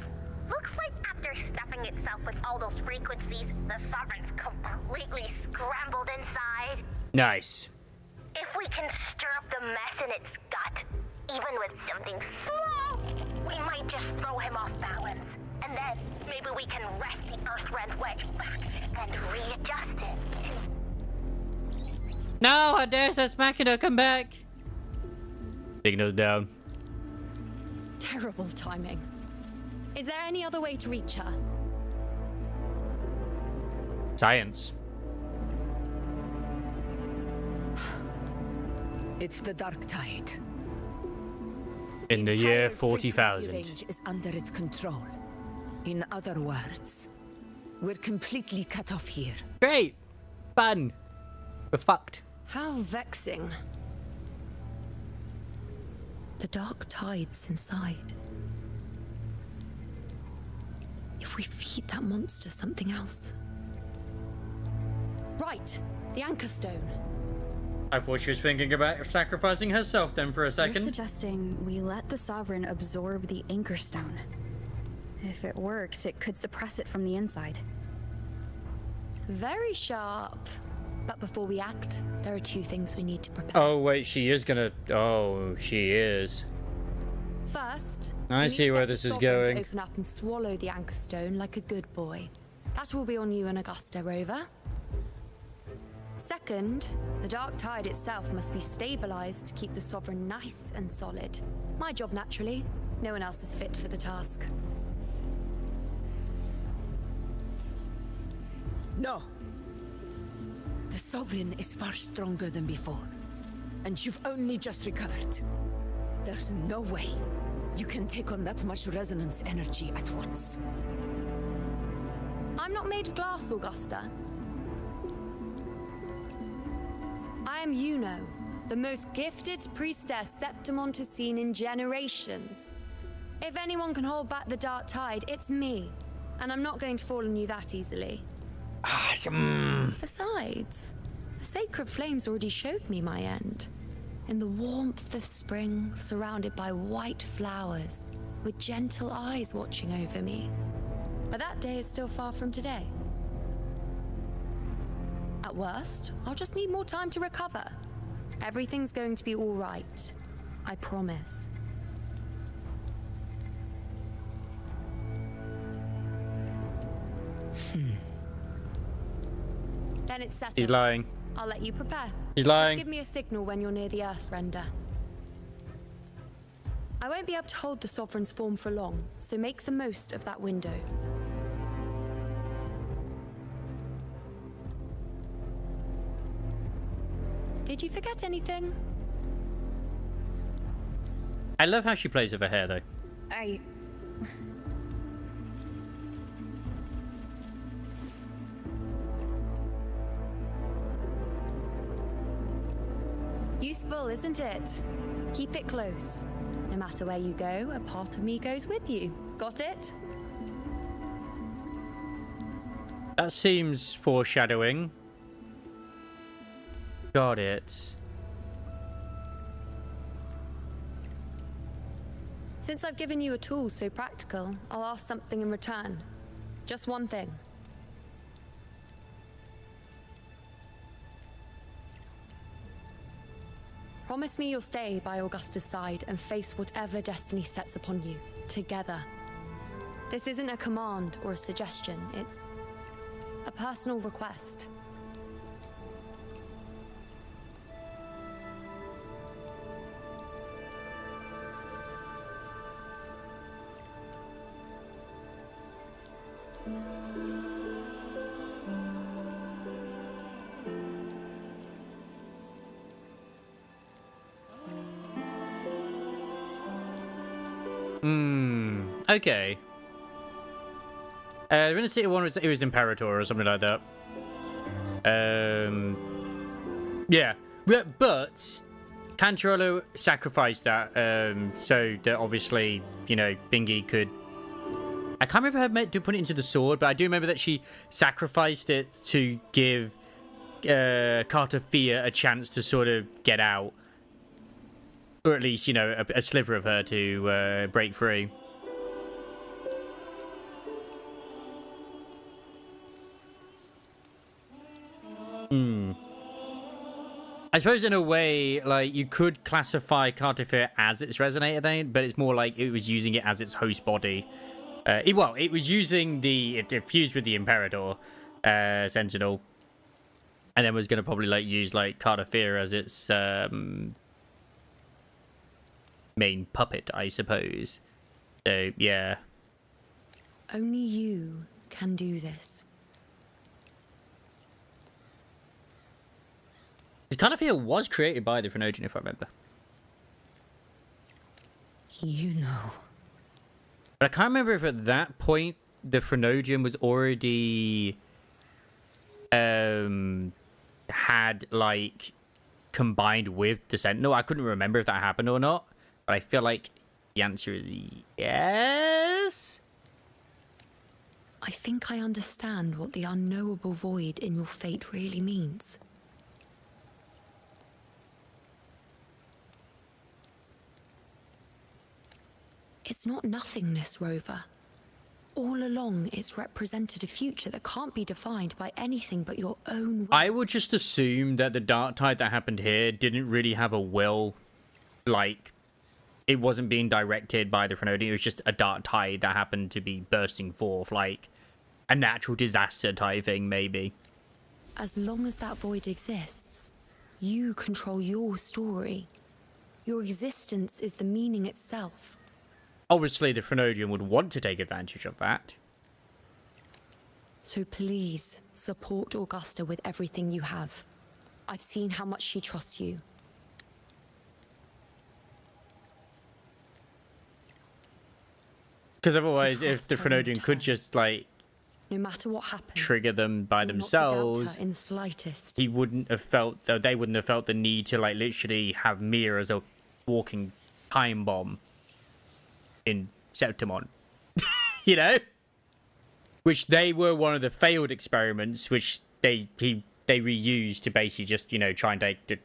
Looks like after stuffing itself with all those frequencies, the Sovereign's completely scrambled inside. Nice. If we can stir up the mess in its gut, even with something small, we might just throw him off balance. And then maybe we can wrest the Earthrend wedge back and readjust it. No, how dare Sex Machina come back? Signal's down. Terrible timing. Is there any other way to reach her? Science. It's the dark tide. In the year Entire frequency 40,000. range is under its control. In other words, we're completely cut off here. Great! Fun! We're fucked. How vexing. The dark tide's inside. If we feed that monster something else. Right, the anchor stone. I thought she was thinking about sacrificing herself then for a You're second. suggesting we let the Sovereign absorb the Anchor Stone. If it works, it could suppress it from the inside. Very sharp. But before we act, there are two things we need to prepare. Oh, wait, she is gonna... Oh, she is. First, I we need see to where get the this is Sovereign going. to open up and swallow the anchor stone like a good boy. That will be on you and Augusta, Rover. Second, the dark tide itself must be stabilized to keep the Sovereign nice and solid. My job, naturally. No one else is fit for the task. No. The Sovereign is far stronger than before. And you've only just recovered. There's no way you can take on that much resonance energy at once. I'm not made of glass, Augusta. I am Yuno, the most gifted priestess Septimon has seen in generations. If anyone can hold back the dark tide, it's me. And I'm not going to fall on you that easily. Besides, the sacred flames already showed me my end. In the warmth of spring, surrounded by white flowers, with gentle eyes watching over me. But that day is still far from today. At worst, I'll just need more time to recover. Everything's going to be all right. I promise. Then it's settled. He's lying. I'll let you prepare. He's lying. Just give me a signal when you're near the Earthrender. I won't be able to hold the Sovereign's form for long, so make the most of that window. Did you forget anything? I love how she plays with her hair, though. Useful, isn't it? Keep it close. No matter where you go, a part of me goes with you. Got it? That seems foreshadowing. Got it. Since I've given you a tool so practical, I'll ask something in return. Just one thing. Promise me you'll stay by Augusta's side and face whatever destiny sets upon you, together. This isn't a command or a suggestion, it's a personal request. Okay. Inner City one it was Imperator or something like that. Yeah. But Cantarello sacrificed that so that obviously, you know, Bingy could... I can't remember how to put it into the sword, but I do remember that she sacrificed it to give Carter Fia a chance to sort of get out. Or at least, you know, a sliver of her to break free. I suppose in a way, like, you could classify Carter Fia as its resonator then, but it's more like it was using it as its host body. It was using it fused with the Imperator Sentinel, and then was going to probably like use like Carter Fia as its main puppet, I suppose. So yeah. Only you can do this. Carter Fia was created by the Phoenician, if I remember. You know. But I can't remember if at that point the Phrenodium was already had like combined with the Sentinel. I couldn't remember if that happened or not, but I feel like the answer is yes. I think I understand what the unknowable void in your fate really means. It's not nothingness, Rover. All along, it's represented a future that can't be defined by anything but your own will. I would just assume that the dark tide that happened here didn't really have a will. Like, it wasn't being directed by the Phoenodium. It was just a dark tide that happened to be bursting forth, like a natural disaster type thing, maybe. As long as that void exists, you control your story. Your existence is the meaning itself. Obviously, the Phoenodium would want to take advantage of that. So please, support Augusta with everything you have. I've seen how much she trusts you. Because otherwise, if the Phoenodium could just, like, no matter what happens, trigger them by themselves, not to doubt her in the slightest. He wouldn't have felt, they wouldn't have felt the need to, like, literally have Mia as a walking time bomb in Septimon. You know? Which they were one of the failed experiments, which they reused to basically just, you know, try and to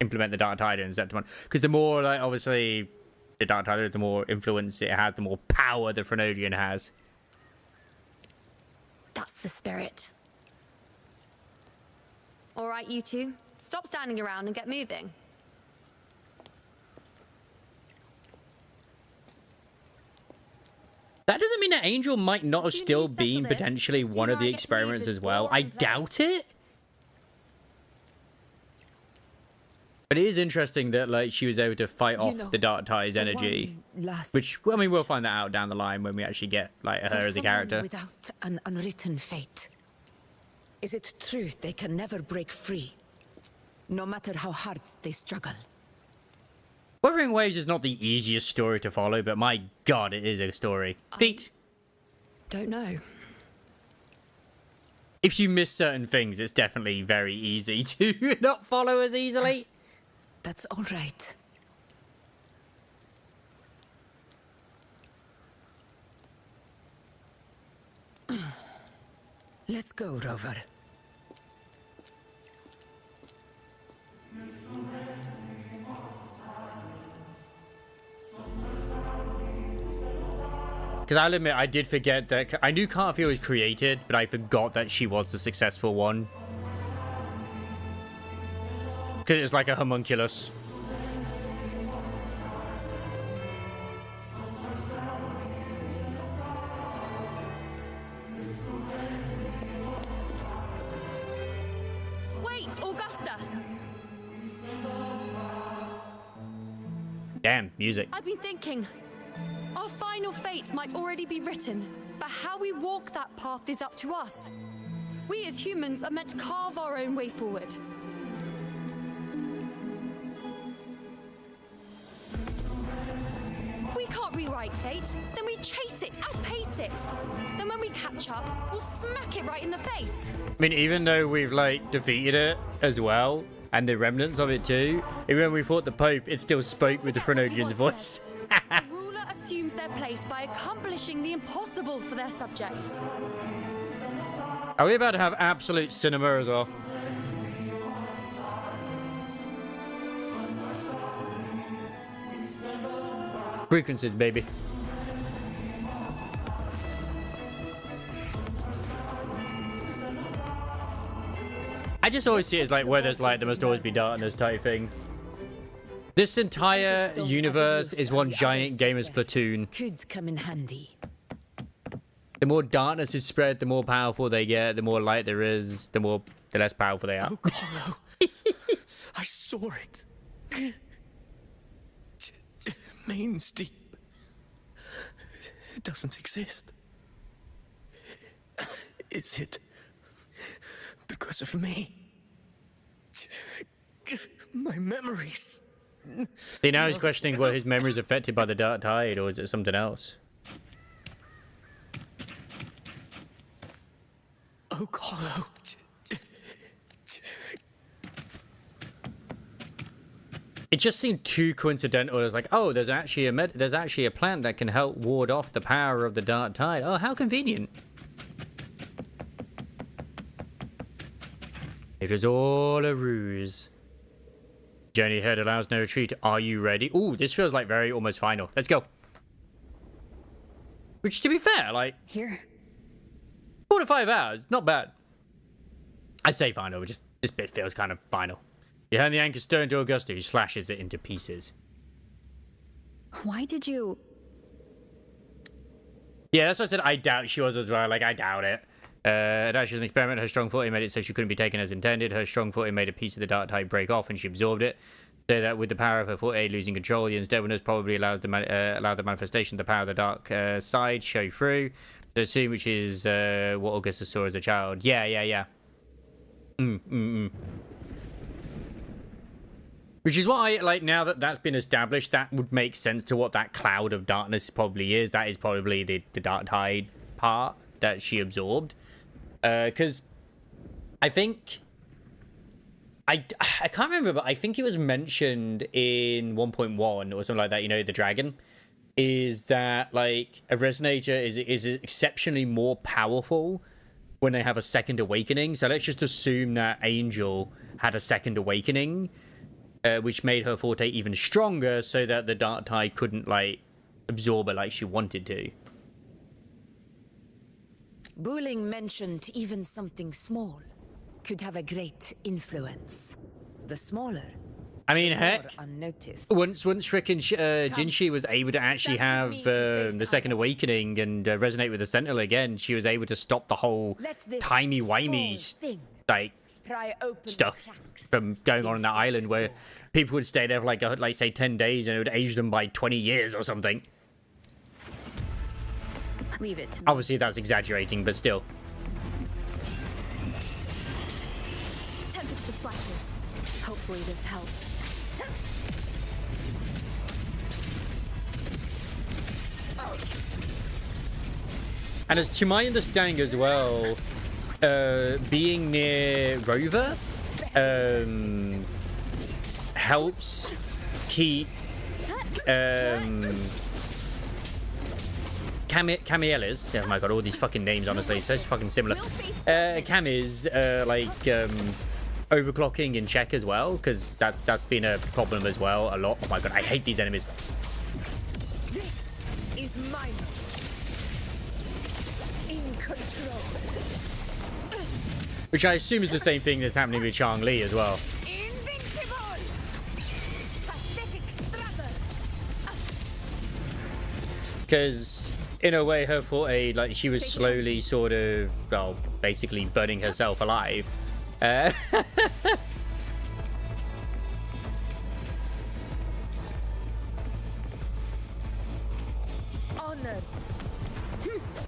implement the Dark Tide in Septimon. Because the more, like, obviously, the Dark Tide, the more influence it has, the more power the Phoenodium has. That's the spirit. All right, you two. Stop standing around and get moving. That doesn't mean that Angel might not have still been potentially one of the experiments as well. I doubt it. But it is interesting that, like, she was able to fight off the Dark Tide's energy. Which, I mean, we'll find that out down the line when we actually get, like, her as a character. Without an unwritten fate, is it true they can never break free, no matter how hard they struggle? Wuthering Waves is not the easiest story to follow, but my god, it is a story. Feet. Don't know. If you miss certain things, it's definitely very easy to not follow as easily. That's all right. Let's go, Rover. Because I'll admit, I did forget that... I knew Carter Fia was created, but I forgot that she was the successful one. Because it's like a homunculus. Wait, Augusta! Damn, music. I've been thinking. Our final fate might already be written, but how we walk that path is up to us. We as humans are meant to carve our own way forward. If we can't rewrite fate, then we chase it, outpace it. Then when we catch up, we'll smack it right in the face. I mean, even though we've like defeated it as well, and the remnants of it too, even when we fought the Pope, it still spoke with the Phrenodian's voice. The ruler assumes their place by accomplishing the impossible for their subjects. Are we about to have absolute cinema as well? Frequencies, baby. I just always see it as like where there's light, there must always be darkness type thing. This entire universe is one giant gamer's platoon. Could come in handy. The more darkness is spread, the more powerful they get. The more light there is, the less powerful they are. Oh, Carlo. I saw it. Main's deep. It doesn't exist. Is it because of me? My memories. See, now he's questioning were his memories affected by the dark tide, or is it something else? Oh, Carlo. It just seemed too coincidental. It was like, oh, there's actually a plant that can help ward off the power of the dark tide. Oh, how convenient. It was all a ruse. Journey ahead allows no retreat. Are you ready? Ooh, this feels like very almost final. Let's go. Which, to be fair, like... Here. 4 to 5 hours. Not bad. I say final, but just this bit feels kind of final. You hand the anchor stone to Augusta, who slashes it into pieces. Why did you... Yeah, that's what I said. I doubt she was as well. Like, I doubt it. That she was an experiment. Her strong footing made it so she couldn't be taken as intended. Her strong footing made a piece of the dark tide break off, and she absorbed it. So that with the power of her foot losing control, the unsteadiness probably allows the manifestation of the power of the dark side show through. So assume which is what Augusta saw as a child. Yeah. Which is what I like now that that's been established. That would make sense to what that cloud of darkness probably is. That is probably the dark tide part that she absorbed. Because I think I can't remember, but I think it was mentioned in 1.1 or something like that. You know, the dragon is that like a resonator is exceptionally more powerful when they have a second awakening. So let's just assume that Angel had a second awakening. Which made her forte even stronger so that the dark tide couldn't, like, absorb her like she wanted to. Buling mentioned even something small could have a great influence. The smaller, I mean, heck, unnoticed. once frickin' Jinshi was able to actually have the second awakening and resonate with the Sentinel again, she was able to stop the whole timey-wimey, like, stuff from going on that island where people would stay there for like say 10 days and it would age them by 20 years or something. Leave it to me. Obviously that's exaggerating, but still. Tempest of slashes. Hopefully this helps. And as to my understanding as well, being near Rover helps keep Camille's, oh my god, all these fucking names, honestly, it's so fucking similar. Camis overclocking in check as well, because that's been a problem as well a lot. Oh my god, I hate these enemies. This is my moment. In control. Which I assume is the same thing that's happening with Chang Li as well. Invincible. Pathetic struggle. Because in a way her forte, like she was slowly sort of, well, basically burning herself alive. Honor.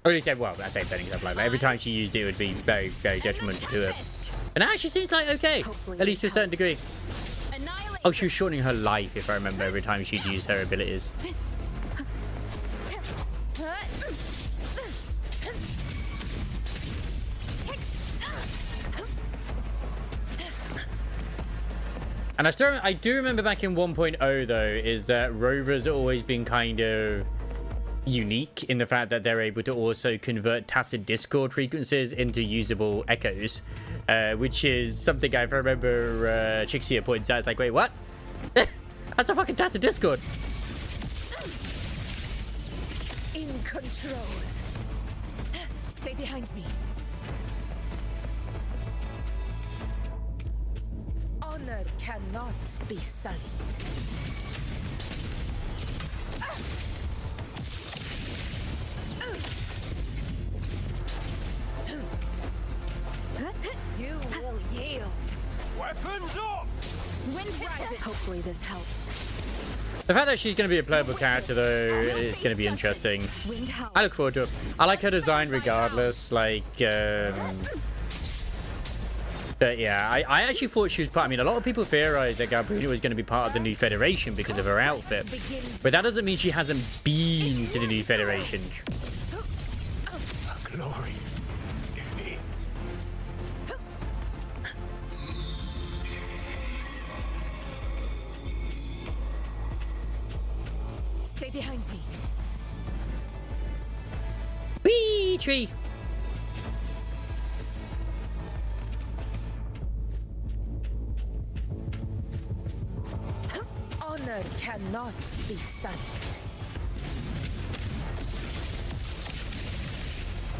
Or at least, well, I say betting stuff like that. Every time she used it, it would be very, very detrimental to her. And that actually seems like okay, at least to a certain degree. Oh, she was shortening her life, if I remember, every time she'd use her abilities. And I do remember back in 1.0 though, is that rovers have always been kind of unique in the fact that they're able to also convert tacit discord frequencies into usable echoes, which is something I remember Chixia points out. It's like, wait, what? That's a fucking tacit discord. In control. Stay behind me. Honor cannot be sullied. You will yield. Weapons up! Wind rising. Hopefully this helps. The fact that she's going to be a playable character, though, is going to be interesting. I look forward to it. I like her design regardless. Like, but yeah, I actually thought she was part. I mean, a lot of people theorized that Galbrina was going to be part of the new Federation because of her outfit. But that doesn't mean she hasn't been to the new Federation. Glory. Stay behind me. Whee! Tree! Honor cannot be sullied.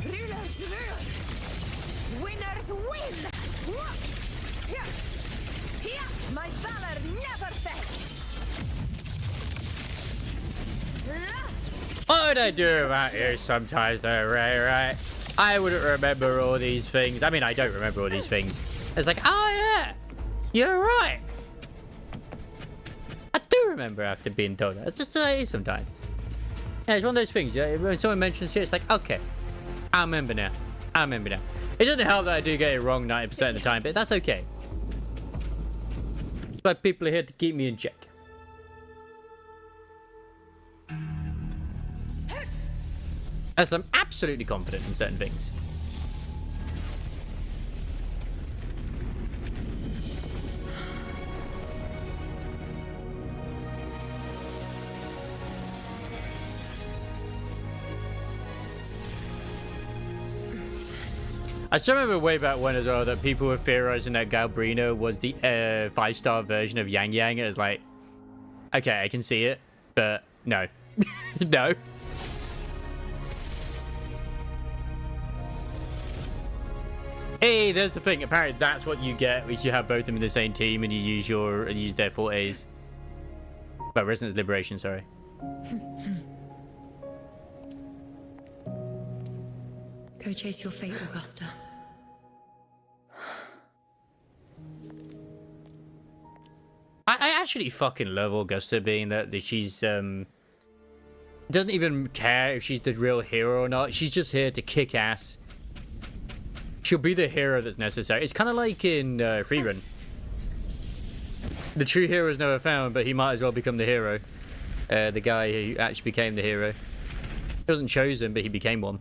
Rulers rule. Winners win. My valor never fails. What would I do about you sometimes, though, right? I wouldn't remember all these things. I mean, I don't remember all these things. It's like, oh, yeah, you're right. I do remember after being told that. It's just the way it is sometimes. Yeah, it's one of those things. Yeah, when someone mentions shit, it's like, okay, I remember now. It doesn't help that I do get it wrong 90% of the time, but that's okay. But people are here to keep me in check. As I'm absolutely confident in certain things. I still remember way back when as well that people were theorizing that Galbrina was the 5-star version of Yang Yang. It was like, okay, I can see it, but no. No. Hey, there's the thing. Apparently, that's what you get if you have both of them in the same team and you use their fortes. Well, Resonance Liberation, sorry. Go chase your fate, Augusta. I actually fucking love Augusta, being that she's doesn't even care if she's the real hero or not. She's just here to kick ass. She'll be the hero that's necessary. It's kind of like in Freerun. The true hero is never found, but he might as well become the hero. The guy who actually became the hero. He wasn't chosen, but he became one.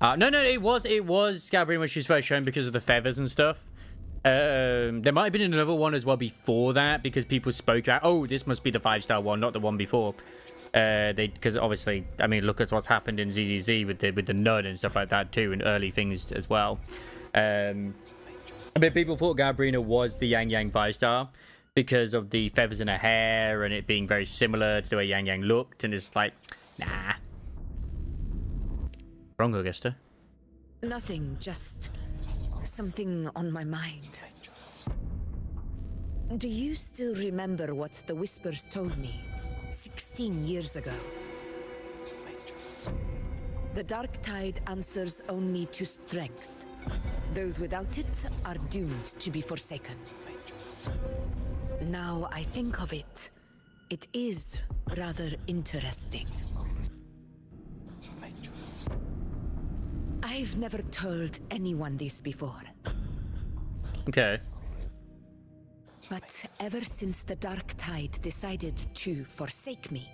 No, it was Galbrina when she was first shown because of the feathers and stuff. There might have been another one as well before that because people spoke about, oh, this must be the 5-star one, not the one before. Because obviously, I mean, look at what's happened in ZZZ with the nun and stuff like that too, and early things as well. I mean, people thought Galbrina was the Yang Yang 5-star because of the feathers in her hair and it being very similar to the way Yang Yang looked, and it's like, nah. Wrong, Augusta. Nothing, just something on my mind. Do you still remember what the Whispers told me 16 years ago? The Dark Tide answers only to strength. Those without it are doomed to be forsaken. Now I think of it, it is rather interesting. I've never told anyone this before. Okay. But ever since the Dark Tide decided to forsake me,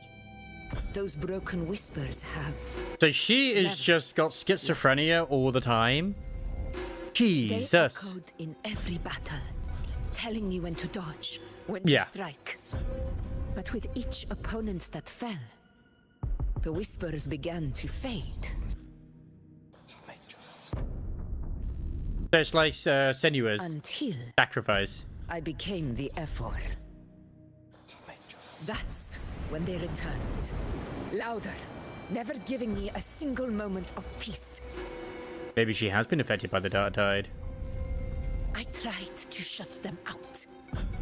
those broken whispers have... So she is just got schizophrenia all the time? Jesus. They echoed in every battle, telling me when to dodge, when to strike. But with each opponent that fell, the whispers began to fade. So it's like Senua's Until sacrifice. I became the Ephor. That's when they returned. Louder, never giving me a single moment of peace. Maybe she has been affected by the Dark Tide. I tried to shut them out.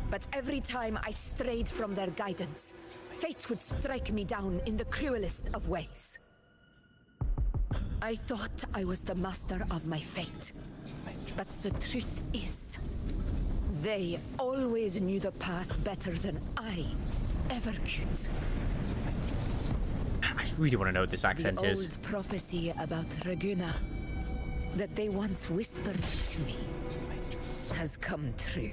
But every time I strayed from their guidance, fate would strike me down in the cruelest of ways. I thought I was the master of my fate. But the truth is, they always knew the path better than I ever could. I really want to know what this accent The is. old prophecy about Raguna, that they once whispered to me, has come true.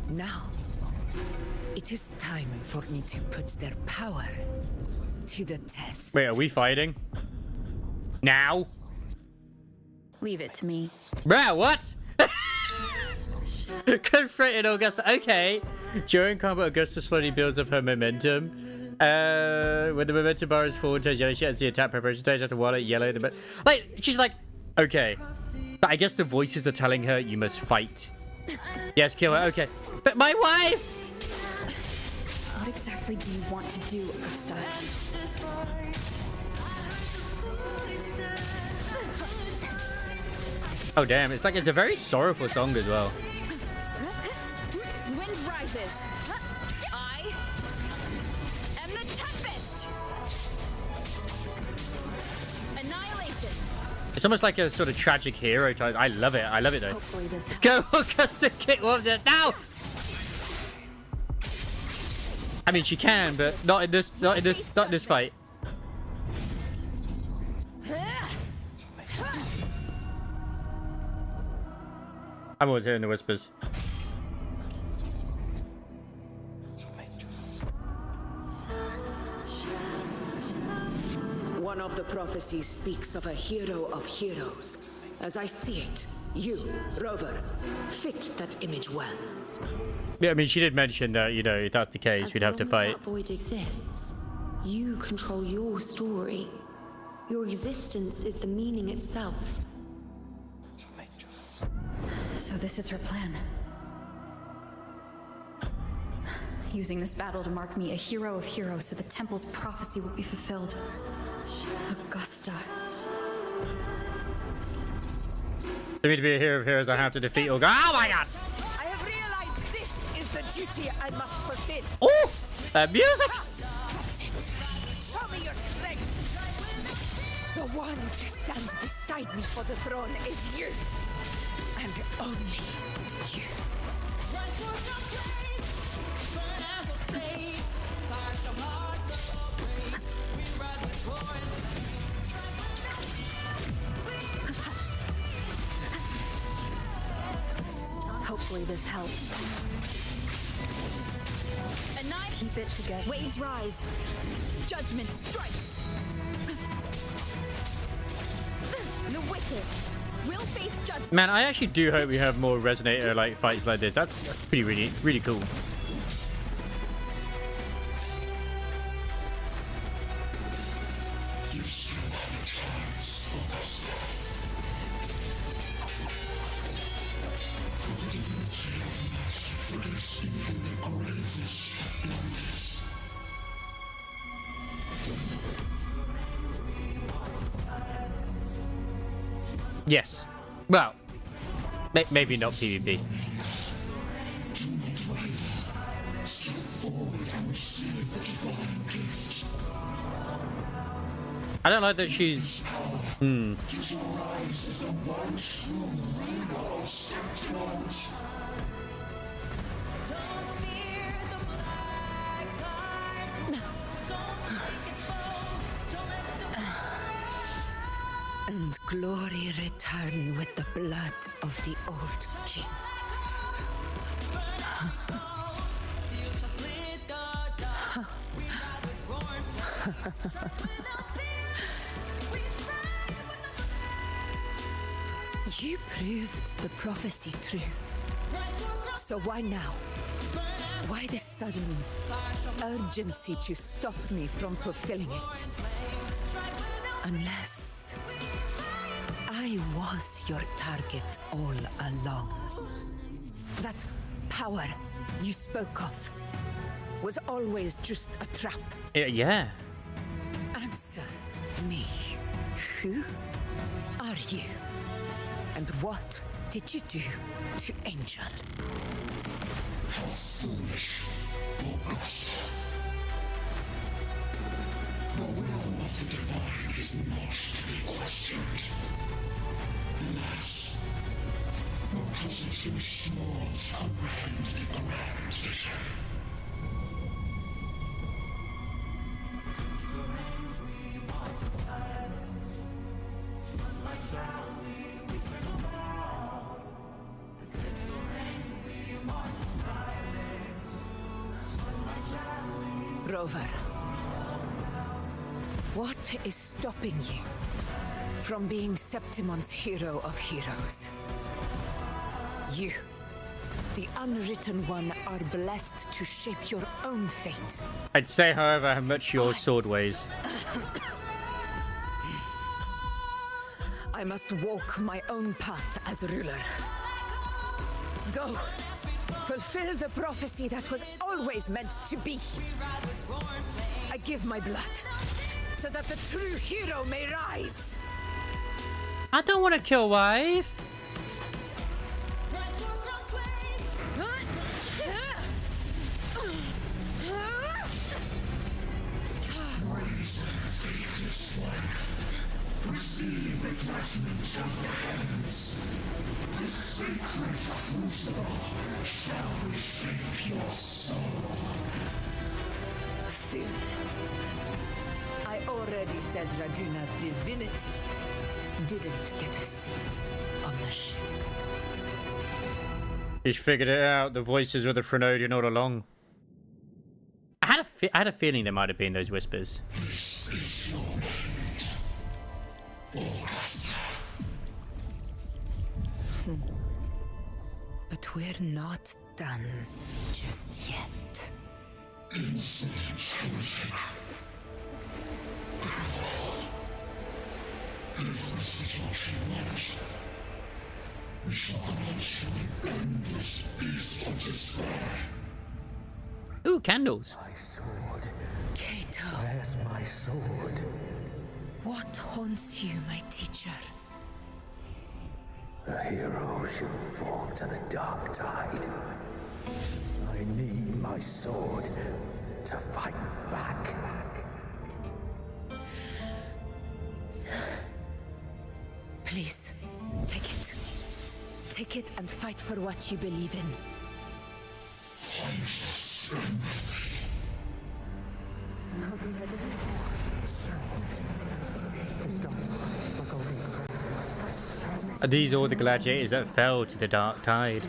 Now, it is time for me to put their power to the test. Wait, are we fighting? Now? Leave it to me. Bruh, what? Confronted Augusta. Okay. During combat, Augusta slowly builds up her momentum. When the momentum bar is full, turns yellow, she has the attack preparation stage after while yellow. Like, she's like, okay. But I guess the voices are telling her you must fight. Yes, kill her. Okay. But my wife! What exactly do you want to do, Augusta? Oh, damn. It's like, it's a very sorrowful song as well. Wind rises. I am the Tempest. Annihilation. It's almost like a sort of tragic hero type. I love it. I love it, though. Hopefully this Go, Augusta, kick what it now! I mean, she can, but not in this fight. I'm always hearing the whispers. One of the prophecies speaks of a hero of heroes. As I see it, you, Rover, fit that image well. Yeah, I mean, she did mention that, you know, if that's the case, we'd have to fight. As long as that void exists, you control your story. Your existence is the meaning itself. So this is her plan. Using this battle to mark me a hero of heroes so the temple's prophecy will be fulfilled. Augusta. For me to be a hero of heroes, I have to defeat Augusta. Oh my god! I have realized this is the duty I must fulfill. Oh! Music! That's it. Show me your strength. The one to stand beside me for the throne is you. And only you. Hopefully this helps. Keep it together. Waves rise. Judgment strikes. The wicked will face judgment. Man, I actually do hope we have more Resonator like fights like this. That's pretty really cool. Yes. Well, Maybe not PvP. I don't like that she's... And glory return with the blood of the old king. You proved the prophecy true. So why now? Why this sudden urgency to stop me from fulfilling it? Unless I was your target all along. That power you spoke of was always just a trap. Yeah. Answer me. Who are you? And what did you do to Angel? How foolish, Augusta. The will of the divine is not to be questioned. Alas, because it's too small to comprehend the grand vision. Rover, what is stopping you from being Septimon's hero of heroes? You, the unwritten one, are blessed to shape your own fate. I'd say, however, how much your sword weighs. I must walk my own path as ruler. Go. Fulfill the prophecy that was always meant to be. I give my blood so that the true hero may rise. I don't want to kill wife. Receive the judgment of the heavens. The sacred crucible shall reshape your soul. Soon. I already said Raguna's divinity didn't get a seat on the ship. Just figured it out. The voices were the Frenodian all along. I had a feeling there might have been those whispers. This is your end, Augusta. But we're not done just yet. Insolent heretic. If this is what you want, we shall grant you an endless beast of despair. Ooh, candles. My sword. Cato. Where's my sword? What haunts you, my teacher? A hero shouldn't fall to the dark tide. I need my sword to fight back. Please, take it. Take it and fight for what you believe in. Are these all the gladiators that fell to the dark tide?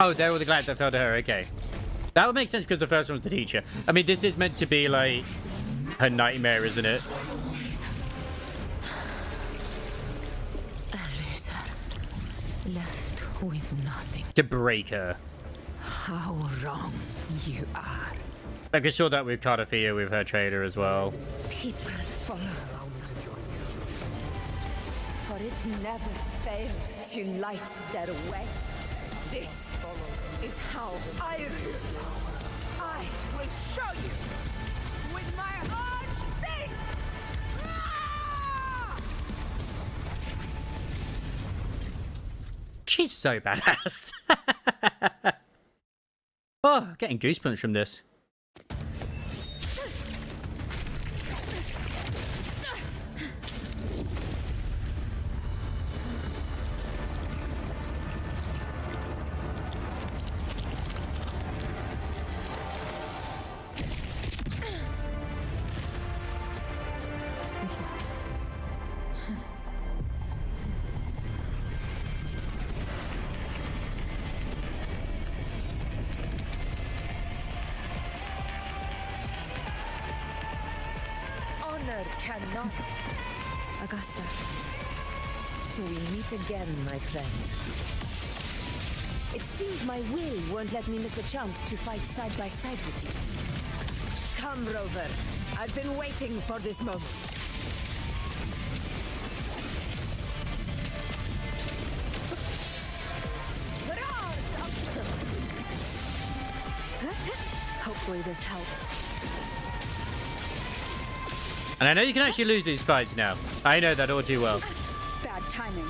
Oh, they're all the gladiators that fell to her, okay. That would make sense because the first one was the teacher. I mean, this is meant to be like her nightmare, isn't it? A loser, left with nothing. To break her. How wrong you are. Like I saw that with Cardathia with her trailer as well. People follow it never fails to light their way. This is how I rule. I will show you with my own fist! She's so badass. Oh, getting goosebumps from this. Cannot. Augusta. We meet again, my friend. It seems my will won't let me miss a chance to fight side by side with you. Come, Rover. I've been waiting for this moment. Hopefully this helps. And I know you can actually lose these fights now. I know that all too well. Bad timing.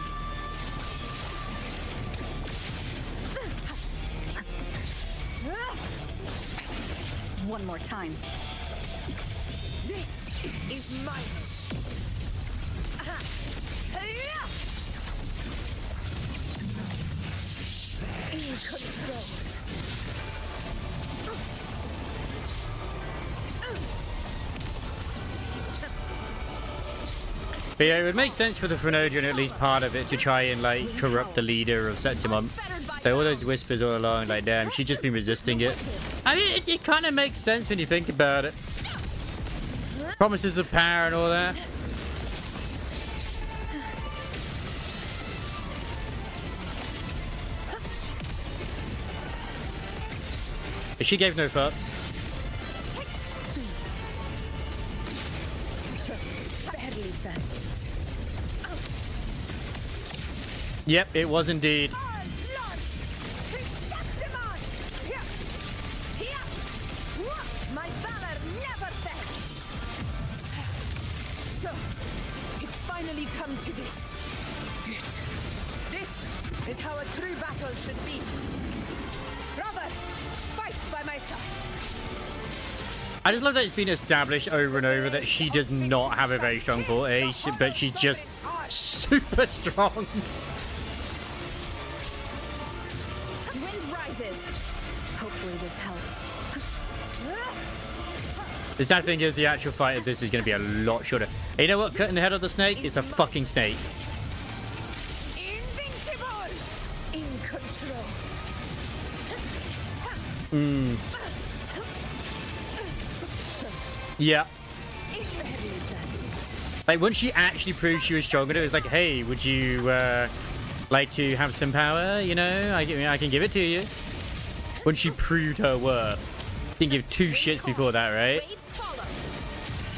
One more time. This is my in control. But yeah, it would make sense for the Phoenodrian, at least part of it, to try and like corrupt the leader of Septimon. So all those whispers all along, like damn, she's just been resisting it. I mean, it kind of makes sense when you think about it. Promises of power and all that. But she gave no fucks. Yep, it was indeed. My valor never fails. So, it's finally come to this. Good. This is how a true battle should be. Brother, fight by my side. I just love that it's been established over and over that she does not have a very strong forte, but she's just super strong. Wind rises. Hopefully this helps. The sad thing is the actual fight of this is going to be a lot shorter. And you know what? Cutting the head of the snake is a fucking snake. Invincible! In control. Hmm. Yeah. Like, once she actually proved she was stronger, it was like, hey, would you like to have some power? You know, I can give it to you. When she proved her worth. Didn't give two shits before that, right?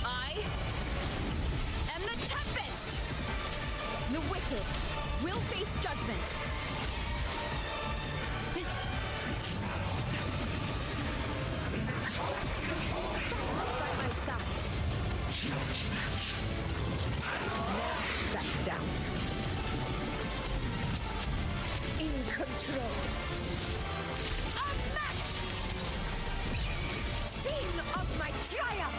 I am the Tempest. The wicked will face judgment. By my side. Back down. In control. Unmatched! Scene of my triumph!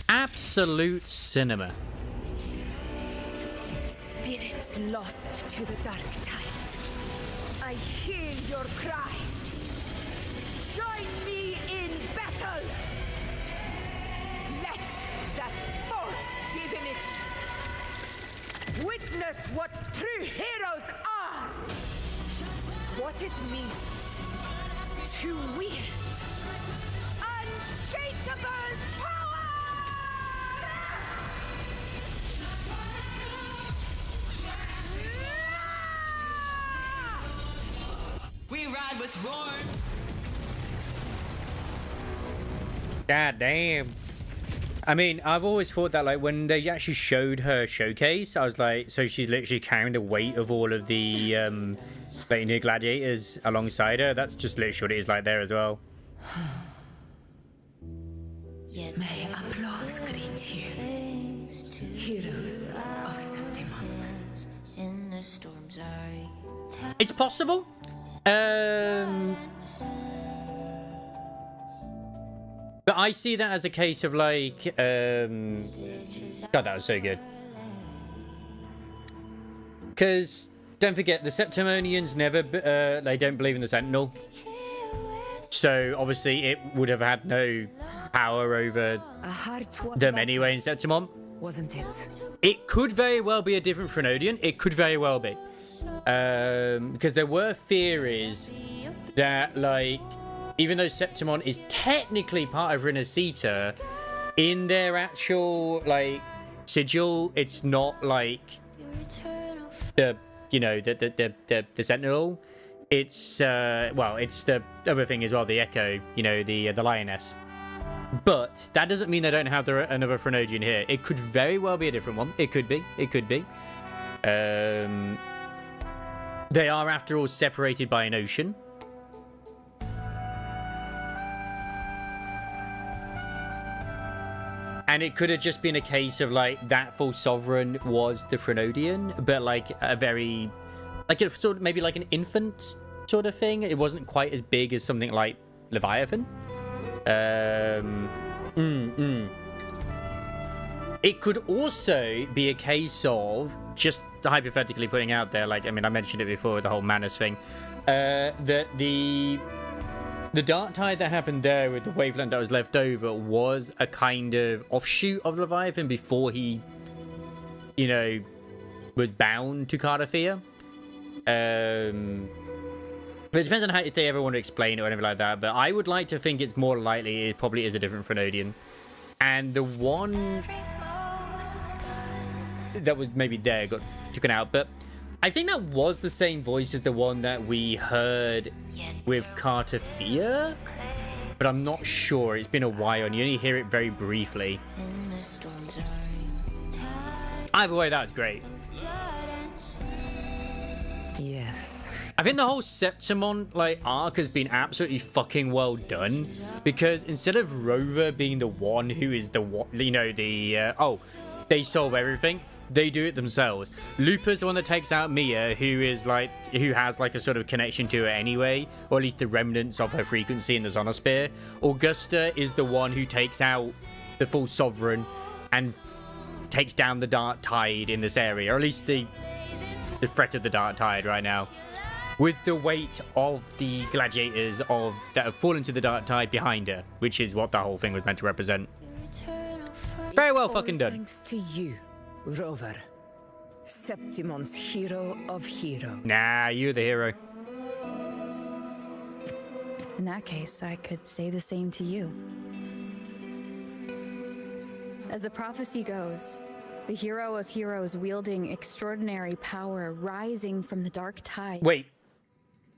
Absolute cinema. Spirits lost to the dark tide. I hear your cries. Join me in battle. Let that false divinity witness what true heroes are. it means to wield unshakable power! We ride with roar. God damn. I mean, I've always thought that, like, when they actually showed her showcase, I was like, so she's literally carrying the weight of all of the Legendary Gladiators alongside her. That's just literally what it is like there as well. May applause greet you, heroes of Septimont. In the storm's eye. It's possible. But I see that as a case of, like, God, that was so good. Because, don't forget, the Septimonians never, they don't believe in the Sentinel. So, obviously, it would have had no power over them anyway in Septimont. Wasn't it? It could very well be a different Frenodian. It could very well be. Because there were theories that, like, even though Septimont is technically part of Rinascita, in their actual, like, sigil, it's not like the, you know, the Sentinel. It's well, it's the other thing as well, the Echo, you know, the Lioness. But that doesn't mean they don't have another Frenodian here. It could very well be a different one. It could be. It could be. They are, after all, separated by an ocean. And it could have just been a case of, like, that full sovereign was the Frenodian, but, like, a very, like, a sort of, maybe like an infant sort of thing. It wasn't quite as big as something like Leviathan. It could also be a case of, just hypothetically putting out there, like, I mean, I mentioned it before, the whole Manus thing, that the Dark Tide that happened there with the wavelength that was left over was a kind of offshoot of Leviathan before he, you know, was bound to Cardathea. But it depends on how, if they ever want to explain it or anything like that. But I would like to think it's more likely it probably is a different Frenodian. And the one that was maybe there got taken out. But I think that was the same voice as the one that we heard with Cardathea. But I'm not sure. It's been a while and you only hear it very briefly. Either way, that's great. Yes. I think the whole Septimont, like, arc has been absolutely fucking well done, because instead of Rover being the one who is the one, you know, the they solve everything, they do it themselves. Lupa's the one that takes out Mia, who has like a sort of connection to her anyway, or at least the remnants of her frequency in the Zonosphere. Augusta is the one who takes out the full Sovereign and takes down the Dark Tide in this area, or at least the threat of the Dark Tide right now, with the weight of the gladiators that have fallen to the Dark Tide behind her, which is what the whole thing was meant to represent. Very well fucking done. Thanks to you, Rover, Septimont's hero of heroes. Nah, you're the hero. In that case, I could say the same to you. As the prophecy goes, the hero of heroes wielding extraordinary power rising from the Dark Tide. Wait.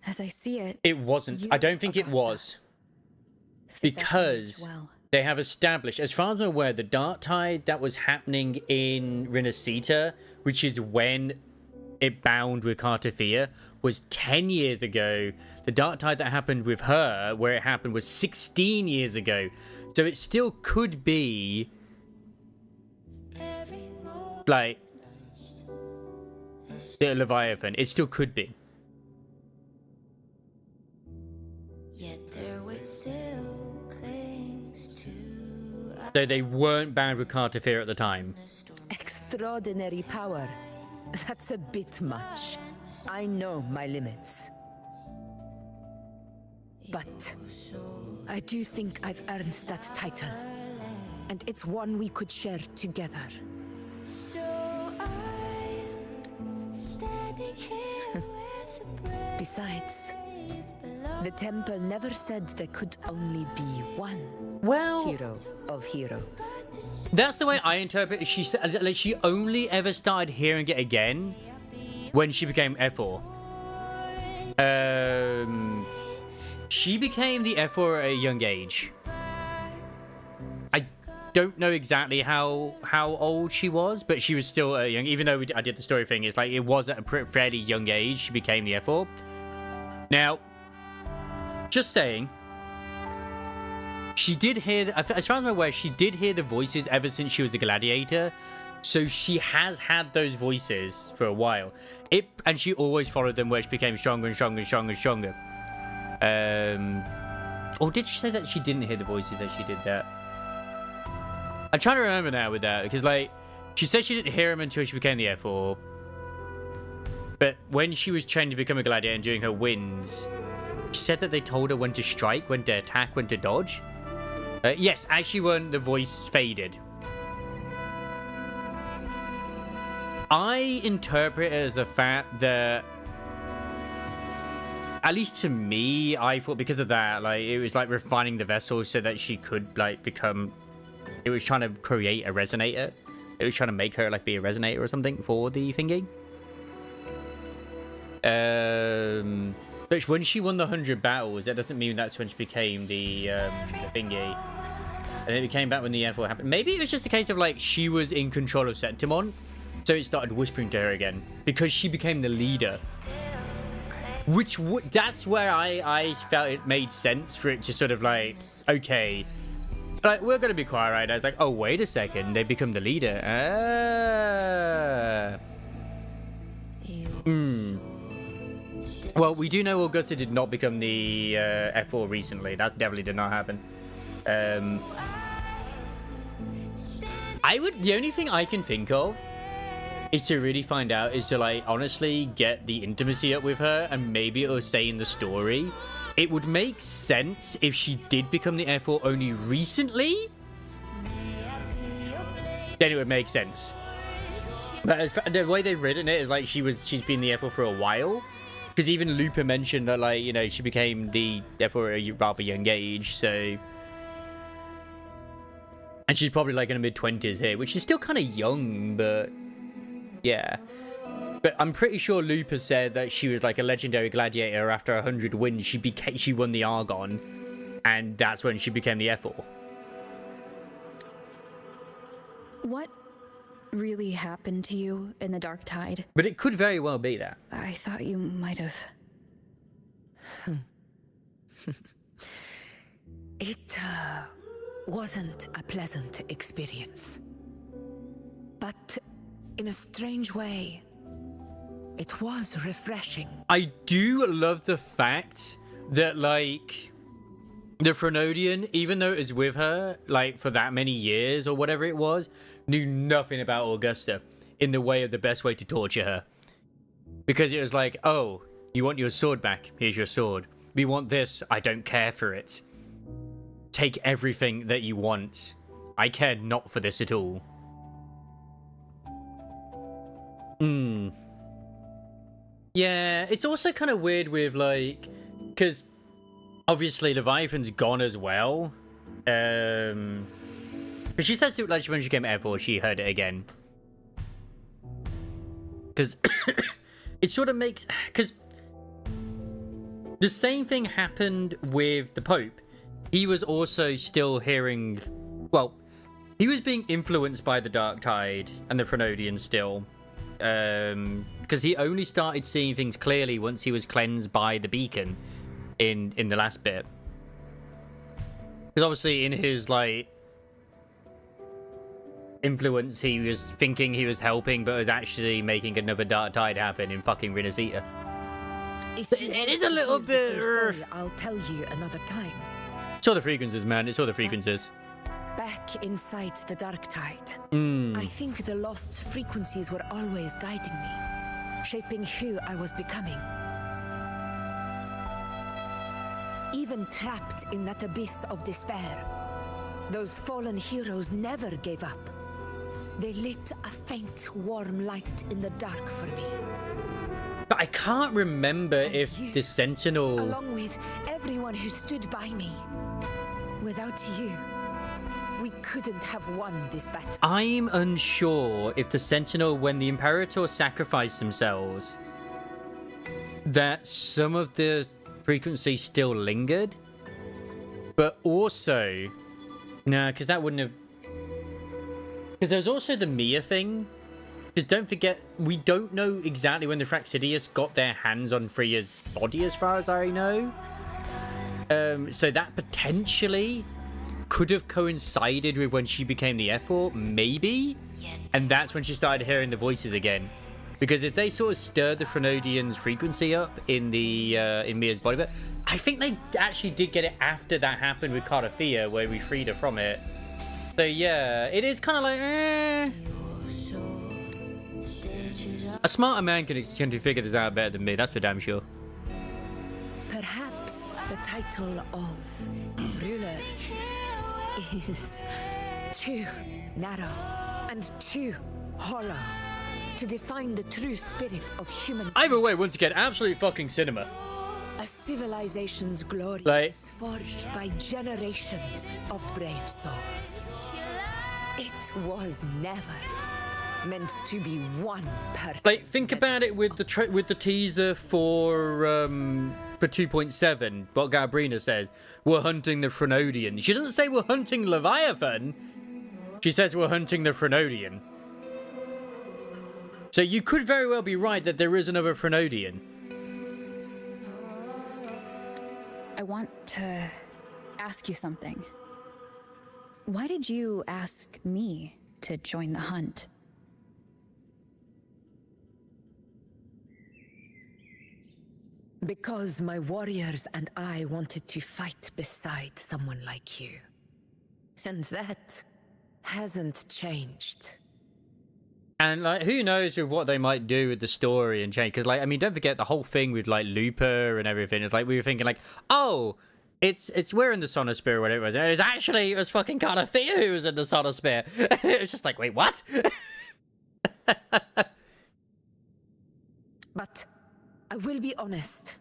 As I see it, it wasn't. I don't think it was. Because they have established, as far as I'm aware, the Dark Tide that was happening in Rinascita, which is when it bound with Cardathea, was 10 years ago. The Dark Tide that happened with her, where it happened, was 16 years ago. So it still could be, like, the Leviathan. It still could be. So they weren't bound with Cardathea at the time. Extraordinary power. That's a bit much. I know my limits. But I do think I've earned that title. And it's one we could share together. Besides, The temple never said there could only be one hero of heroes. That's the way I interpret it. She said, like, she only ever started hearing it again when she became F4. She became the F4 at a young age. I don't know exactly how old she was, but she was still young. Even though I did the story thing, it's like it was at a fairly young age she became the F4. Now, just saying, she did hear, as far as I'm aware, she did hear the voices ever since she was a gladiator. So she has had those voices for a while. And she always followed them where she became stronger and stronger and stronger and stronger. Or did she say that she didn't hear the voices as she did that? I'm trying to remember now with that, because like, she said she didn't hear them until she became the F4. But when she was trained to become a gladiator and doing her wins, she said that they told her when to strike, when to attack, when to dodge. Yes, as she won, the voice faded. I interpret it as the fact that, at least to me, I thought because of that, like, it was like refining the vessel so that she could like become, it was trying to create a resonator. It was trying to make her like be a resonator or something for the thingy. But when she won the 100 battles, that doesn't mean that's when she became the thingy. And it became back when the F4 happened. Maybe it was just a case of like she was in control of Septimon, so it started whispering to her again because she became the leader. Which that's where I felt it made sense for it to sort of like, okay, like we're gonna be quiet right now. It's like, oh wait a second, they become the leader. Well, we do know Augusta did not become the F4 recently. That definitely did not happen. The only thing I can think of is to really find out is to like honestly get the intimacy up with her, and maybe it'll say in the story. It would make sense if she did become the F4 only recently. Then it would make sense. But the way they've written it is like she's been the F4 for a while. Because even Lupin mentioned that, like, you know, she became the F4 at a rather young age, so. And she's probably like in her mid-20s here, which is still kind of young, but yeah. But I'm pretty sure Lupin said that she was like a legendary gladiator. After 100 wins, she won the Argon, and that's when she became the F4. What really happened to you in the Dark Tide? But it could very well be that. I thought you might have. It wasn't a pleasant experience. But in a strange way, it was refreshing. I do love the fact that, like, the Frenodian, even though it was with her, like, for that many years or whatever it was, knew nothing about Augusta in the way of the best way to torture her. Because it was like, oh, you want your sword back? Here's your sword. We want this. I don't care for it. Take everything that you want. I care not for this at all. Yeah, it's also kind of weird with, like, because obviously Leviathan's gone as well. But she says it, like, when she came to F4, she heard it again. Because it sort of makes, because the same thing happened with the Pope. He was also still hearing, well, he was being influenced by the Dark Tide and the Frenodian still. Because he only started seeing things clearly once he was cleansed by the beacon in the last bit. Because obviously in his, like, influence, he was thinking he was helping, but was actually making another Dark Tide happen in fucking Renacita. It is a little bit. I'll tell you another time. It's all the frequencies, man. It's all the frequencies. Back inside the Dark Tide, I think the lost frequencies were always guiding me, shaping who I was becoming. Even trapped in that abyss of despair, those fallen heroes never gave up. They lit a faint, warm light in the dark for me. But I can't remember if the Sentinel... Along with everyone who stood by me. Without you, we couldn't have won this battle. I'm unsure if the Sentinel, when the Imperator sacrificed themselves, that some of the frequency still lingered. But also... No, because that wouldn't have... Because there's also the Mia thing. Because don't forget, we don't know exactly when the Fraxidius got their hands on Freya's body, as far as I know. So that potentially could have coincided with when she became the F4, maybe? And that's when she started hearing the voices again. Because if they sort of stirred the Frenodian's frequency up in the in Mia's body, but I think they actually did get it after that happened with Cardathea, where we freed her from it. So yeah, it is kind of like, A smarter man can figure this out better than me, that's for damn sure. Perhaps the title of ruler is too narrow and too hollow to define the true spirit of human. Either way, once again, absolute fucking cinema. A civilization's glory is forged by generations of brave souls. It was never meant to be one person. Like, think about it with the teaser for 2.7. What Gabrina says, we're hunting the Frenodian. She doesn't say we're hunting Leviathan. She says we're hunting the Frenodian. So you could very well be right that there is another Frenodian. I want to ask you something. Why did you ask me to join the hunt? Because my warriors and I wanted to fight beside someone like you. And that hasn't changed. And, like, who knows with what they might do with the story and change. Because, like, I mean, don't forget the whole thing with, like, Looper and everything. It's like, we were thinking, like, oh, it's we're in the Sonosphere or whatever it was. And it was fucking Cardathea who was in the Sonosphere. It was just like, wait, what? But I will be honest.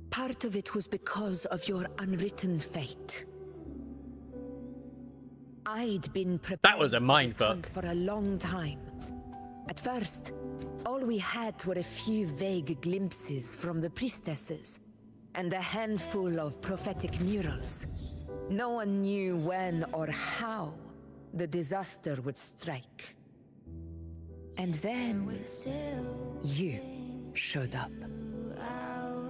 Part of it was because of your unwritten fate. I'd been prepared that was a mindfuck for a long time. At first, all we had were a few vague glimpses from the priestesses and a handful of prophetic murals. No one knew when or how the disaster would strike. And then you showed up.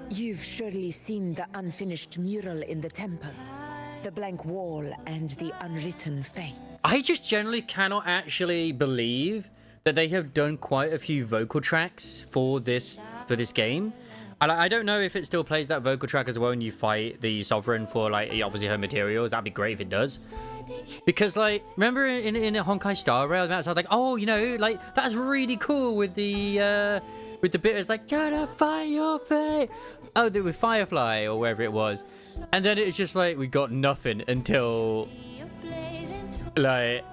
You've surely seen the unfinished mural in the temple, the blank wall and the unwritten fate. I just generally cannot actually believe that they have done quite a few vocal tracks for this game. I don't know if it still plays that vocal track as well when you fight the Sovereign for, like, obviously her materials. That'd be great if it does. Because, like, remember in Honkai Star Rail, I was like, oh, you know, like, that's really cool with the bit it's like, gotta fight your fate. Oh, with Firefly or wherever it was. And then it's just like, we got nothing until, like,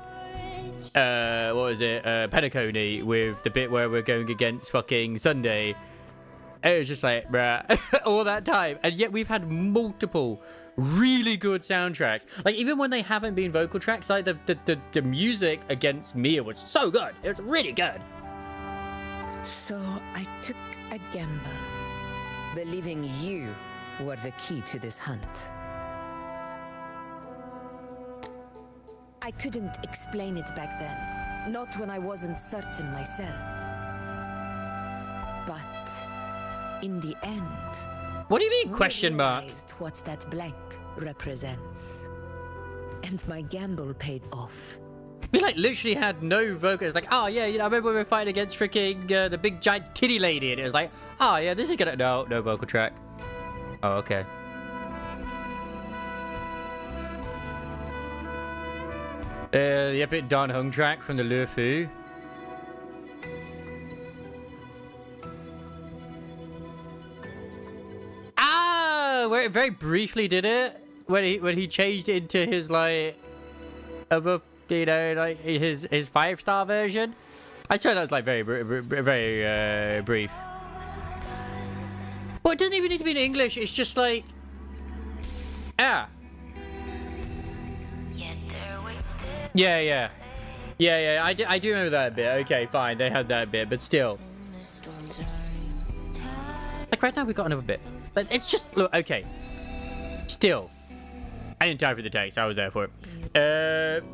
what was it? Penacony with the bit where we're going against fucking Sunday. It was just like, bruh, all that time. And yet we've had multiple really good soundtracks. Like, even when they haven't been vocal tracks, like the music against Mia was so good. It was really good. So I took a gamble, believing you were the key to this hunt. I couldn't explain it back then, not when I wasn't certain myself. But in the end, what do you mean, question mark? What that blank represents. And my gamble paid off. We, like, literally had no vocals. Like, oh, yeah, you know, I remember we were fighting against freaking the big giant titty lady. And it was like, oh, yeah, this is gonna... No vocal track. Oh, okay. The epic Dan Hung track from the Le Fou. Ah, where it very briefly did it. When he changed it into his, like, other... You know, like his 5-star version. I swear that was like very brief. Well, it doesn't even need to be in English. It's just like, yeah. Yeah. I do remember that bit. Okay, fine. They had that bit, but still. Like right now, we got another bit. But it's just, look, okay. Still. I didn't die for the text. I was there for it.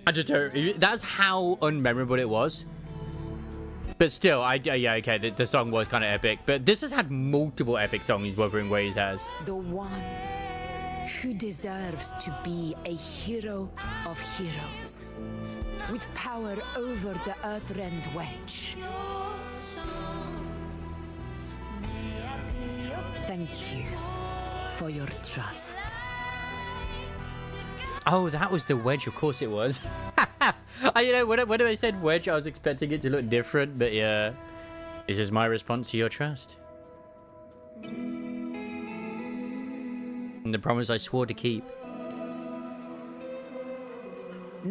I just don't. That's how unmemorable it was. But still, yeah, okay, the song was kind of epic. But this has had multiple epic songs, Wuthering Waves has. The one who deserves to be a hero of heroes, with power over the Earthrend Wedge. Thank you for your trust. Oh, that was the wedge. Of course it was. You know, when I said wedge, I was expecting it to look different, but yeah, it's just my response to your trust. And the promise I swore to keep.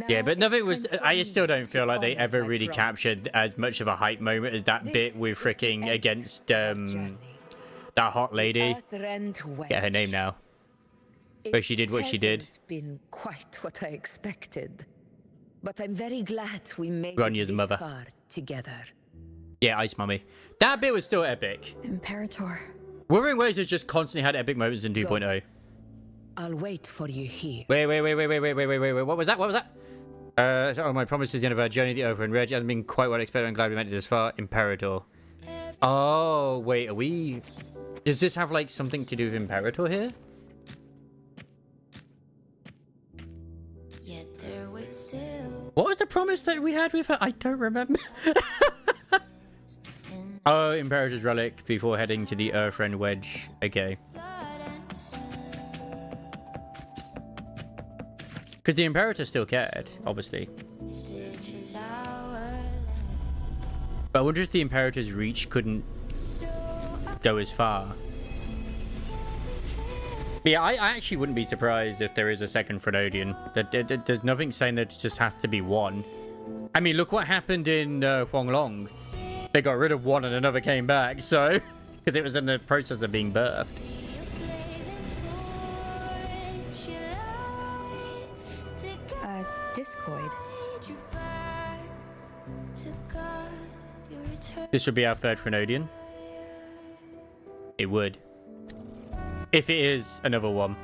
Yeah, but nothing was. I still don't feel like they ever really captured as much of a hype moment as that bit with freaking against that hot lady. Get her name now. But she did what she did. It's been quite what I expected, but I'm very glad we made Granya's it this mother. far together. Yeah, Ice Mummy. That bit was still epic. Imperator. Wuthering Waves has just constantly had epic moments in 2.0. I'll wait for you here. Wait. What was that? Oh, my promise is the end of our journey. The Earthrend Wedge hasn't been quite what I expected. I'm glad we made it this far. Imperator. Oh, wait, are we... Does this have, like, something to do with Imperator here? What was the promise that we had with her? I don't remember. Oh, Imperator's relic before heading to the Earthrend Wedge. Okay. Because the Imperator still cared, obviously. But I wonder if the Imperator's reach couldn't go as far. But yeah, I actually wouldn't be surprised if there is a second Frenodian. There's nothing saying that it just has to be one. I mean, look what happened in Huanglong. They got rid of one and another came back, so... Because it was in the process of being birthed. Discoid. This would be our third Frenodian. It would. If it is another one.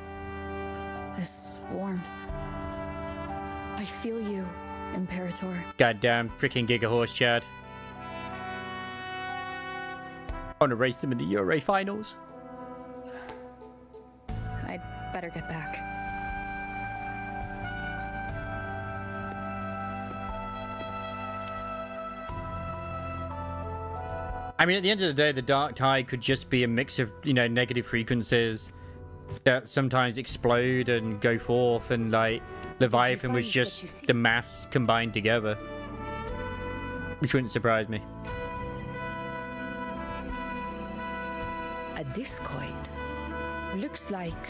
This warmth. I feel you, Imperator. Goddamn freaking Giga Horse, Chad. I want to race them in the Euro finals. I'd better get back. I mean, at the end of the day, the Dark Tide could just be a mix of, you know, negative frequencies that sometimes explode and go forth, and, like, Leviathan was just the mass combined together. Which wouldn't surprise me. A discoid. Looks like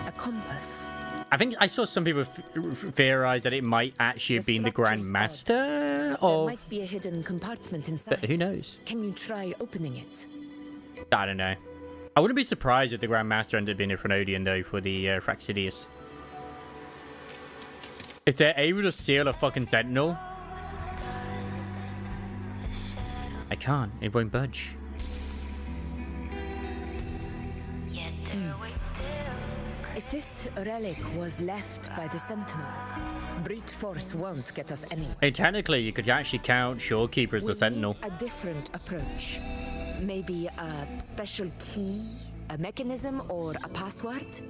a compass. I think I saw some people theorize that it might actually have been the Grand Master There of... might be a hidden compartment inside. But who knows? Can you try opening it? I don't know. I wouldn't be surprised if the Grand Master ended up being a Frenodian, though, for the Fraxidius. If they're able to seal a fucking Sentinel... I can't. It won't budge. If this relic was left by the Sentinel, brute force won't get us anywhere. Hey, technically, you could actually count Shorekeeper as the Sentinel. A different approach. Maybe a special key, a mechanism, or a password?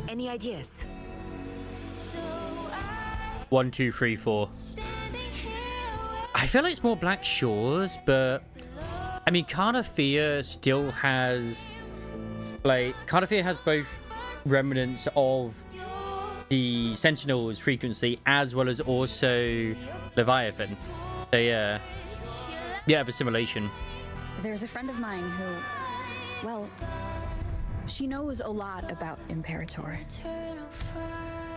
Any ideas? 1, 2, 3, 4. I feel like it's more Black Shores, but... I mean, Carnifea still has... Like, Carnifea has both remnants of the Sentinel's frequency as well as also Leviathan. So, yeah. Yeah, of assimilation. There's a friend of mine who... Well, she knows a lot about Imperator.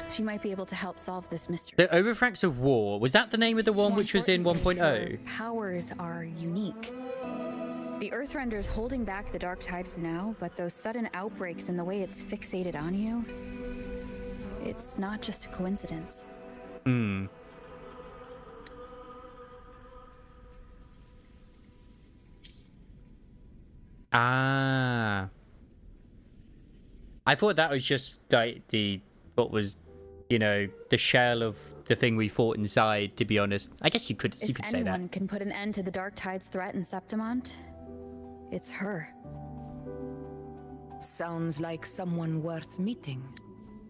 She might be able to help solve this mystery. The Overfrax of War, was that the name of the one which was in 1.0? Her powers are unique. The Earthrender's holding back the dark tide for now, but those sudden outbreaks and the way it's fixated on you, it's not just a coincidence. Hmm. Ah. I thought that was just like what was, you know, the shell of the thing we fought inside, to be honest. I guess you could say that. If anyone can put an end to the dark tide's threat in Septimont, it's her. Sounds like someone worth meeting.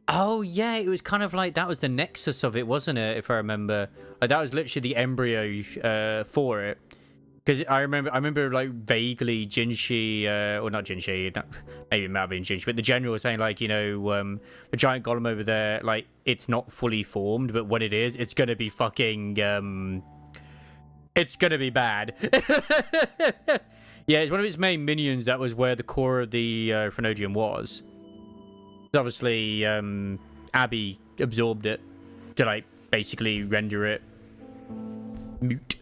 Oh yeah, it was kind of like that was the nexus of it, wasn't it? If I remember, like, that was literally the embryo for it. Because I remember like vaguely Jinshi, or not Jinshi, maybe it might have been Jinshi, but the general was saying like, you know, the giant golem over there, like it's not fully formed, but when it is, it's gonna be fucking, it's gonna be bad. Yeah, it's one of its main minions. That was where the core of the Phrenodium was. Obviously, Abby absorbed it to like basically render it mute.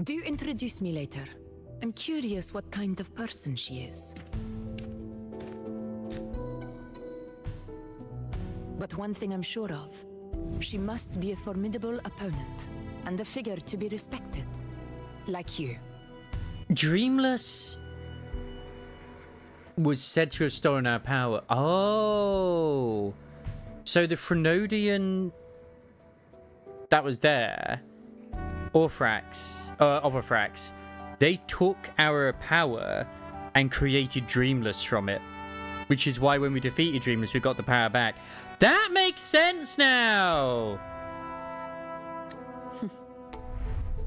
Do introduce me later. I'm curious what kind of person she is. But one thing I'm sure of, she must be a formidable opponent and a figure to be respected, like you. Dreamless was said to have stolen our power. Oh, so the Phrenodian that was there, Overfrax, they took our power and created Dreamless from it, which is why when we defeated Dreamless, we got the power back. That makes sense now.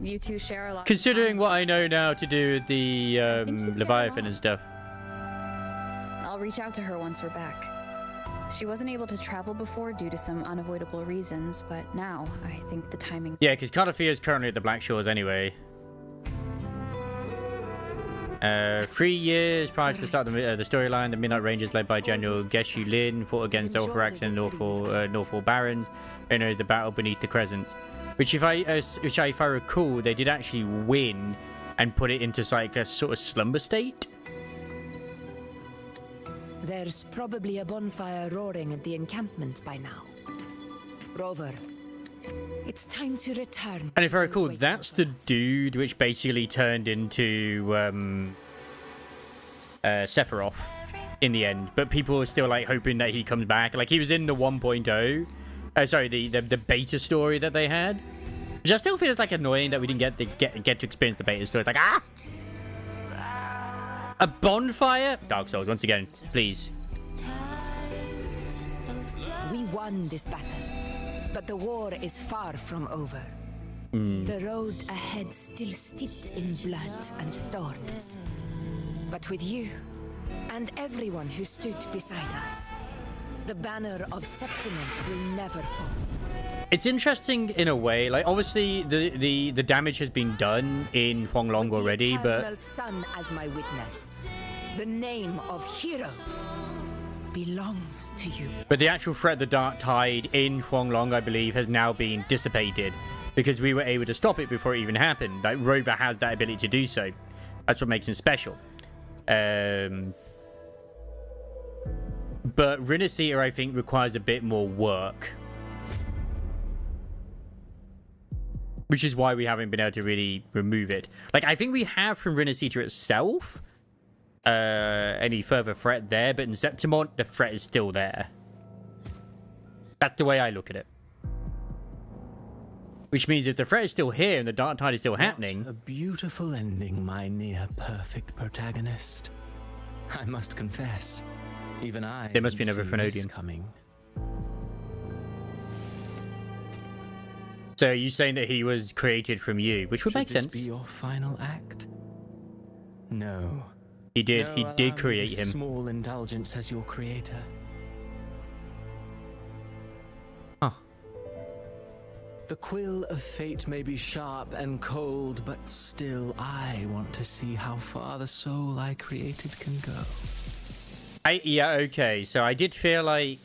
You two share a lot. Considering what I know now to do with the Leviathan and stuff. I'll reach out to her once we're back. She wasn't able to travel before due to some unavoidable reasons, but now I think the timing's... Yeah, because Calafia is currently at the Black Shores anyway. 3 years prior to the start of the storyline, the Midnight Rangers, led by General Geshu Lin, fought against Ulfarax and Northfall Barons, known as the Battle Beneath the Crescent. Which, if I recall, they did actually win and put it into like a sort of slumber state. There's probably a bonfire roaring at the encampment by now. Rover, it's time to return. And if I recall, that's the dude which basically turned into Sephiroth in the end. But people were still like hoping that he comes back. Like he was in the 1.0. Sorry, the beta story that they had. Which I still feels like annoying that we didn't get to experience the beta story. It's like, ah! A bonfire? Dark Souls, once again, please. We won this battle, but the war is far from over. The road ahead still steeped in blood and thorns. But with you, and everyone who stood beside us, the banner of Septimont will never fall. It's interesting in a way. Like, obviously, the damage has been done in Huanglong already, but... Sun as my witness. The name of hero belongs to you. But the actual threat of the Dark Tide in Huanglong, I believe, has now been dissipated because we were able to stop it before it even happened. Like, Rover has that ability to do so. That's what makes him special. But Rinasita, I think, requires a bit more work. Which is why we haven't been able to really remove it. Like, I think we have from Rinasita itself any further threat there, but in Septimont, the threat is still there. That's the way I look at it. Which means if the threat is still here and the Dark Tide is still happening... A beautiful ending, my near-perfect protagonist. I must confess, even I... There must be another Phrenodian coming. So are you saying that he was created from you, which would make sense. Should this be your final act? No. He did. No, he did allow me create this him. Small indulgence as your creator. Huh. The quill of fate may be sharp and cold, but still I want to see how far the soul I created can go. Yeah, okay. So I did feel like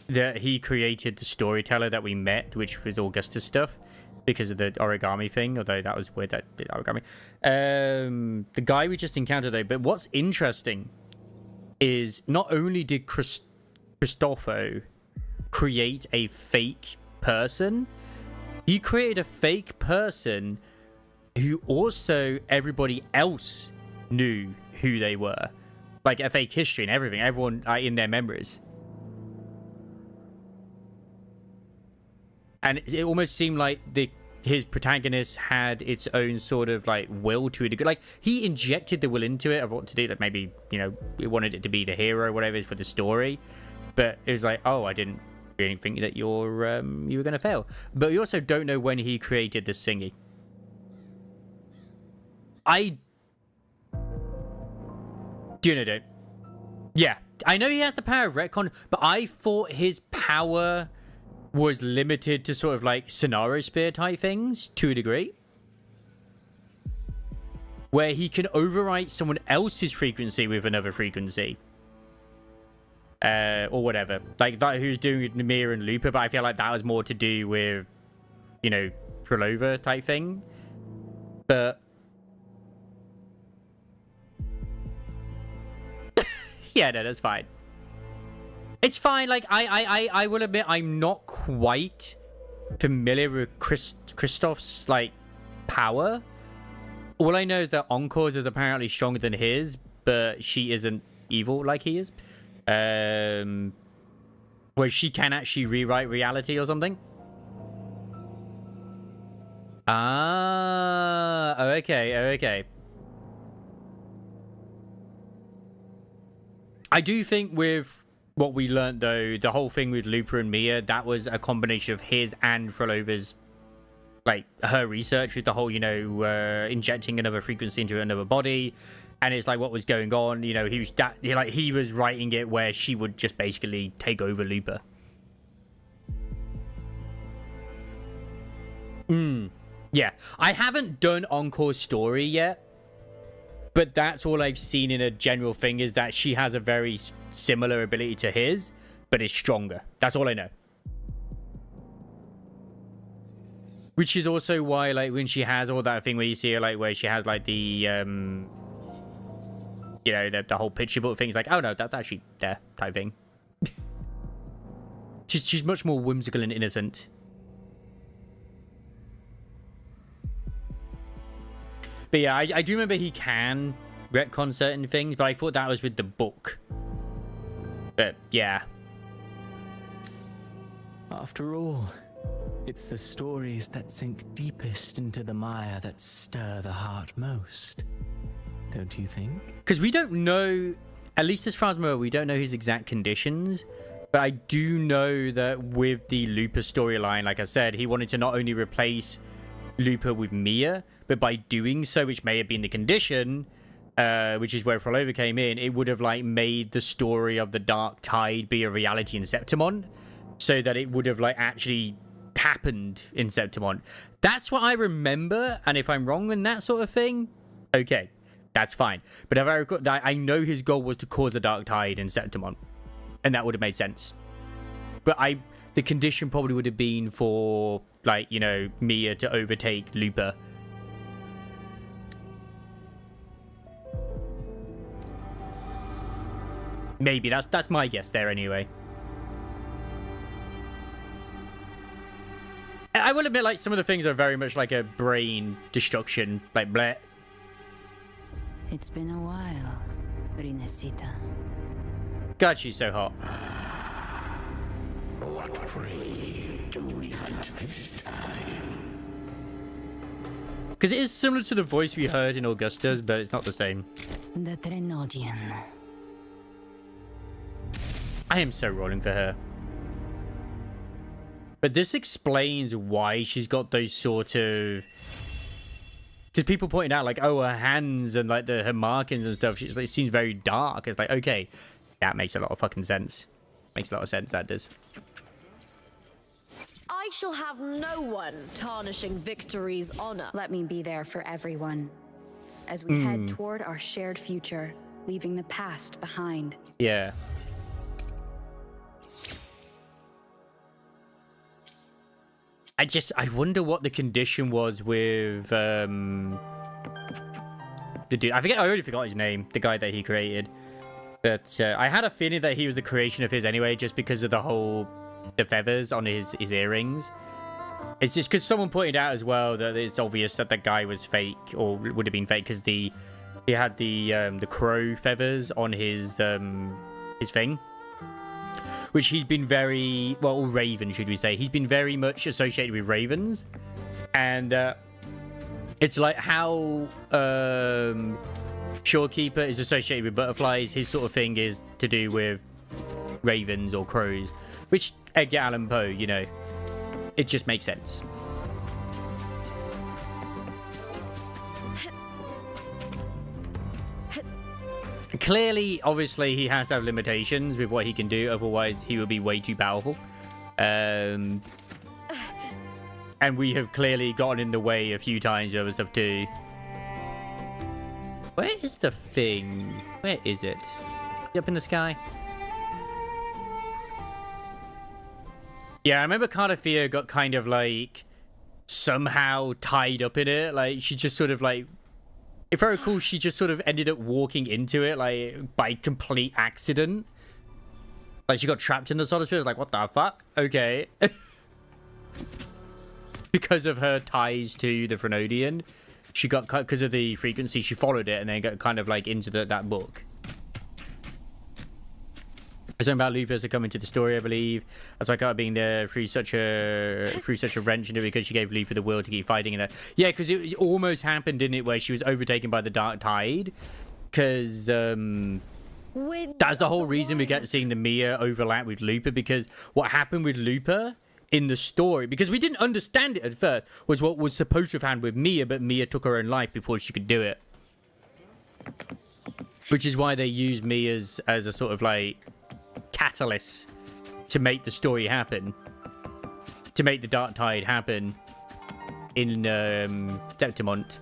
that he created the storyteller that we met, which was Augusta's stuff, because of the origami thing, although that was weird, that bit origami. The guy we just encountered, though, but what's interesting is not only did Cristofo create a fake person, he created a fake person who also everybody else knew who they were. Like a fake history and everything. Everyone in their memories. And it almost seemed like his protagonist had its own sort of like will to a degree. Like he injected the will into it of what to do. Like maybe, you know, he wanted it to be the hero, whatever it is for the story. But it was like, oh, I didn't really think that you were going to fail. But we also don't know when he created this thingy. Yeah, I know he has the power of retcon, but I thought his power was limited to sort of like scenario spear type things to a degree, where he can overwrite someone else's frequency with another frequency, or whatever, like that who's doing with Namir and Lupa. But I feel like that was more to do with, you know, Prolova type thing. But yeah, no, that's fine. It's fine. Like I will admit I'm not quite familiar with Christoph's like power. All I know is that Encore's is apparently stronger than his, but she isn't evil like he is. Where she can actually rewrite reality or something. Okay. I do think with what we learned, though, the whole thing with Lupa and Mia, that was a combination of his and Frolova's, like, her research with the whole, you know, injecting another frequency into another body. And it's like what was going on, you know, he was writing it where she would just basically take over Lupa. Yeah. I haven't done Encore's story yet. But that's all I've seen in a general thing, is that she has a very similar ability to his, but is stronger. That's all I know. Which is also why, like, when she has all that thing where you see her, like, where she has, like, the, you know, the whole picture book thing. It's like, oh, no, that's actually there type thing. She's much more whimsical and innocent. But yeah, I do remember he can retcon certain things, but I thought that was with the book. But yeah. After all, it's the stories that sink deepest into the mire that stir the heart most. Don't you think? Because we don't know, at least as far as I'm aware, we don't know his exact conditions. But I do know that with the Lupa storyline, like I said, he wanted to not only replace Lupa with Mia, but by doing so, which may have been the condition, which is where Frolova came in, it would have like made the story of the Dark Tide be a reality in Septimon, so that it would have like actually happened in Septimon. That's what I remember, and if I'm wrong in that sort of thing, okay, that's fine. But if I recall, I know his goal was to cause a Dark Tide in Septimon, and that would have made sense. But the condition probably would have been for, like, you know, Mia to overtake Lupa. Maybe that's my guess there anyway. I will admit, like, some of the things are very much like a brain destruction, like bleh. It's been a while, Rinesita. God, she's so hot. What prey do we hunt this time? Because it is similar to the voice we heard in Augusta's, but it's not the same. The Trenodian. I am so rolling for her. But this explains why she's got those sort of... Just people pointing out, like, oh, her hands and, like, her markings and stuff, it seems very dark. It's like, okay, that makes a lot of fucking sense. Makes a lot of sense, that does. I shall have no one tarnishing Victory's honor. Let me be there for everyone as we head toward our shared future, leaving the past behind. Yeah. I wonder what the condition was with the dude. I already forgot his name, the guy that he created. But I had a feeling that he was a creation of his anyway, just because of the feathers on his earrings. It's just because someone pointed out as well that it's obvious that the guy was fake, or would have been fake, because he had the crow feathers on his thing, which he's been very well, raven should we say? He's been very much associated with ravens, and it's like how Shorekeeper is associated with butterflies. His sort of thing is to do with ravens or crows, which Edgar Allan Poe, you know, it just makes sense. Clearly, obviously, he has to have limitations with what he can do. Otherwise, he would be way too powerful. And we have clearly gotten in the way a few times with other stuff too. Where is the thing? Where is it? Up in the sky? Yeah, I remember Cardathea got kind of like somehow tied up in it. Like she just sort of like, if I recall, she just sort of ended up walking into it like by complete accident. Like she got trapped in the Solar Spirit. Like what the fuck? Okay. Because of her ties to the Frenodian, she got cut because of the frequency. She followed it and then got kind of like into that book. Something about lupus to come into the story, I believe. That's like her being there through such a wrench into it because she gave Lupa the will to keep fighting in it. Yeah, because it almost happened, didn't it, where she was overtaken by the Dark Tide. Because that's the whole reason we get seeing the Mia overlap with Lupa, because what happened with Lupa in the story, because we didn't understand it at first, was what was supposed to have happened with Mia, but Mia took her own life before she could do it. Which is why they use Mia as a sort of like catalyst to make the story happen, to make the Dark Tide happen in Septimont.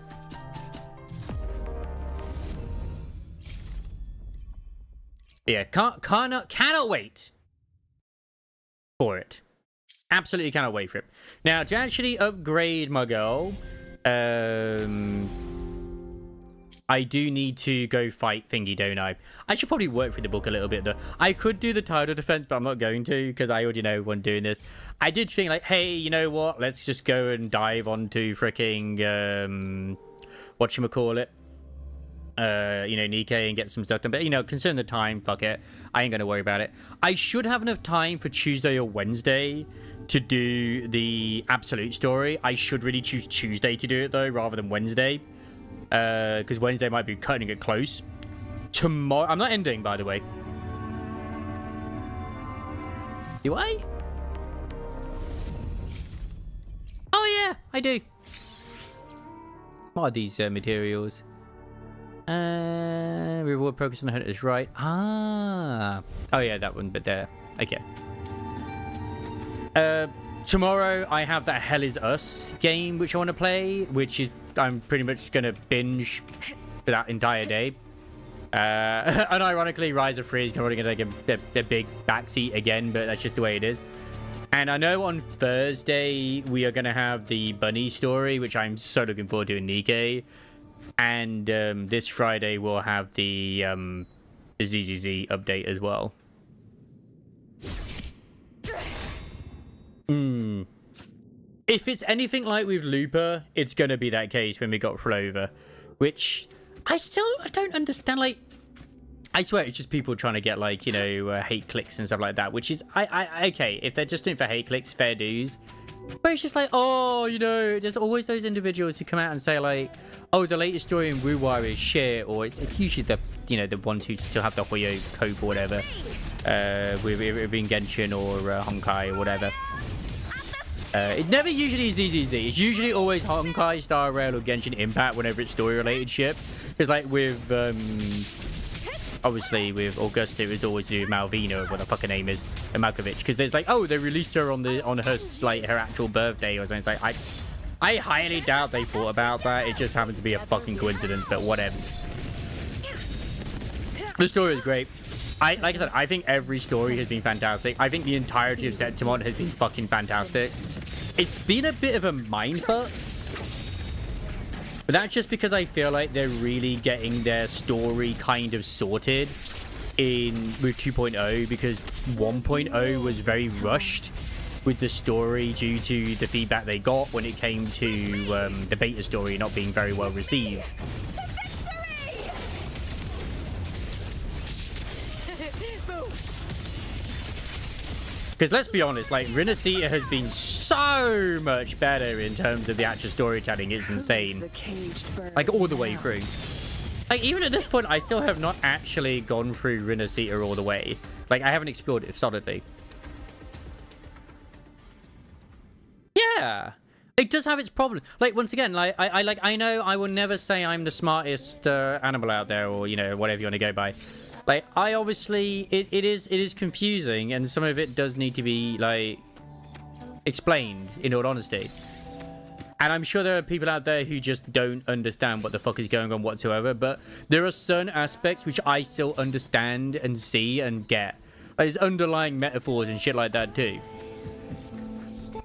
Yeah, cannot wait for it. Absolutely cannot wait for it. Now, to actually upgrade my girl, I do need to go fight Thingy, don't I? I should probably work through the book a little bit, though. I could do the title defense, but I'm not going to, because I already know when doing this. I did think, like, hey, you know what? Let's just go and dive onto freaking, whatchamacallit? You know, Nikkei and get some stuff done. But, you know, considering the time, fuck it. I ain't going to worry about it. I should have enough time for Tuesday or Wednesday to do the Absolute story. I should really choose Tuesday to do it, though, rather than Wednesday. Because Wednesday might be cutting it close. Tomorrow... I'm not ending, by the way. Do I? Oh, yeah, I do. What are these materials? Reward progress on the hunt is right. Ah. Oh, yeah, that one, but there. Okay. Tomorrow, I have that Hell Is Us game, which I want to play, which is... I'm pretty much going to binge for that entire day. And ironically, Rise of Free is probably going to take a big backseat again, but that's just the way it is. And I know on Thursday, we are going to have the Bunny story, which I'm so looking forward to in Nikkei. And this Friday, we'll have the ZZZ update as well. If it's anything like with Lupa, it's going to be that case when we got Flover. Which, I don't understand, like... I swear, it's just people trying to get, like, you know, hate clicks and stuff like that. Which is, okay, if they're just doing it for hate clicks, fair dues. But it's just like, oh, you know, there's always those individuals who come out and say, like, oh, the latest story in Wuwire is shit. Or it's usually the, you know, the ones who still have the Hoyo cope or whatever. With Genshin or Honkai or whatever. It's never usually ZZZ. It's usually always Honkai, Star Rail, or Genshin Impact whenever it's story-related shit. Because, like, with, obviously, with Augusta, it's always do Malvina, or what the fucking name is, and Malkovich. Because there's, like, oh, they released her on her, like, her actual birthday or something. It's like, I highly doubt they thought about that. It just happened to be a fucking coincidence, but whatever. The story is great. Like I said, I think every story has been fantastic. I think the entirety of Septimont has been fucking fantastic. It's been a bit of a mindfuck. But that's just because I feel like they're really getting their story kind of sorted with 2.0, because 1.0 was very rushed with the story due to the feedback they got when it came to the beta story not being very well received. Because let's be honest, like, Renacita has been so much better in terms of the actual storytelling. It's insane. Like, all the way through. Like, even at this point, I still have not actually gone through Renacita all the way. Like, I haven't explored it solidly. Yeah. It does have its problems. Like, once again, like, I know I will never say I'm the smartest animal out there, or, you know, whatever you want to go by. Like, I obviously, it is confusing, and some of it does need to be, like, explained, in all honesty. And I'm sure there are people out there who just don't understand what the fuck is going on whatsoever, but there are certain aspects which I still understand and see and get. Like, there's underlying metaphors and shit like that, too.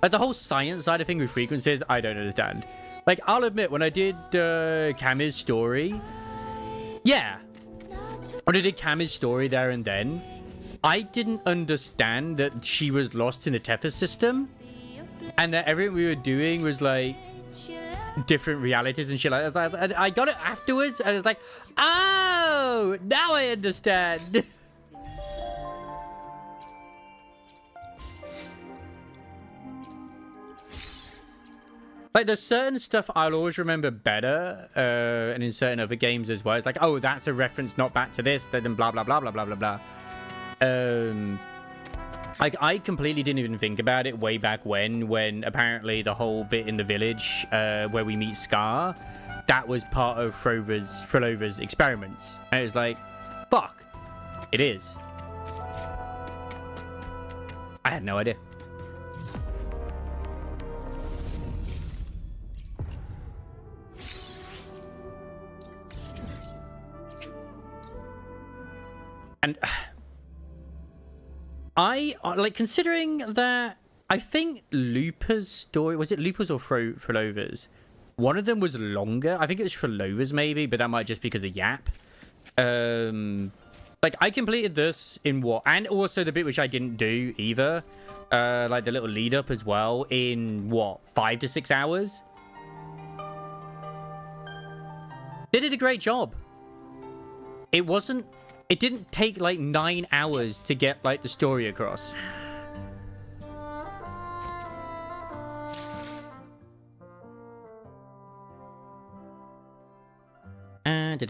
Like, the whole science side of thing with frequencies, I don't understand. Like, I'll admit, when I did Kami's story, yeah. When I did Kami's story there and then, I didn't understand that she was lost in the Tethys system, and that everything we were doing was like different realities and shit like that. I got it afterwards, and it's like, oh, now I understand. Like, there's certain stuff I'll always remember better, and in certain other games as well. It's like, oh, that's a reference not back to this, then blah, blah, blah, blah, blah, blah, blah. Like, I completely didn't even think about it way back when apparently the whole bit in the village where we meet Scar, that was part of Frolova's experiments. And it was like, fuck, it is. I had no idea. And I, like, considering that, I think Lupa's story, was it Lupa's or Frolova's? One of them was longer. I think it was Frolova's maybe, but that might just be because of Yap. Like, I completed this in what? And also the bit which I didn't do either. Like, the little lead up as well in, what, 5 to 6 hours? They did a great job. It didn't take, like, 9 hours to get, like, the story across. It's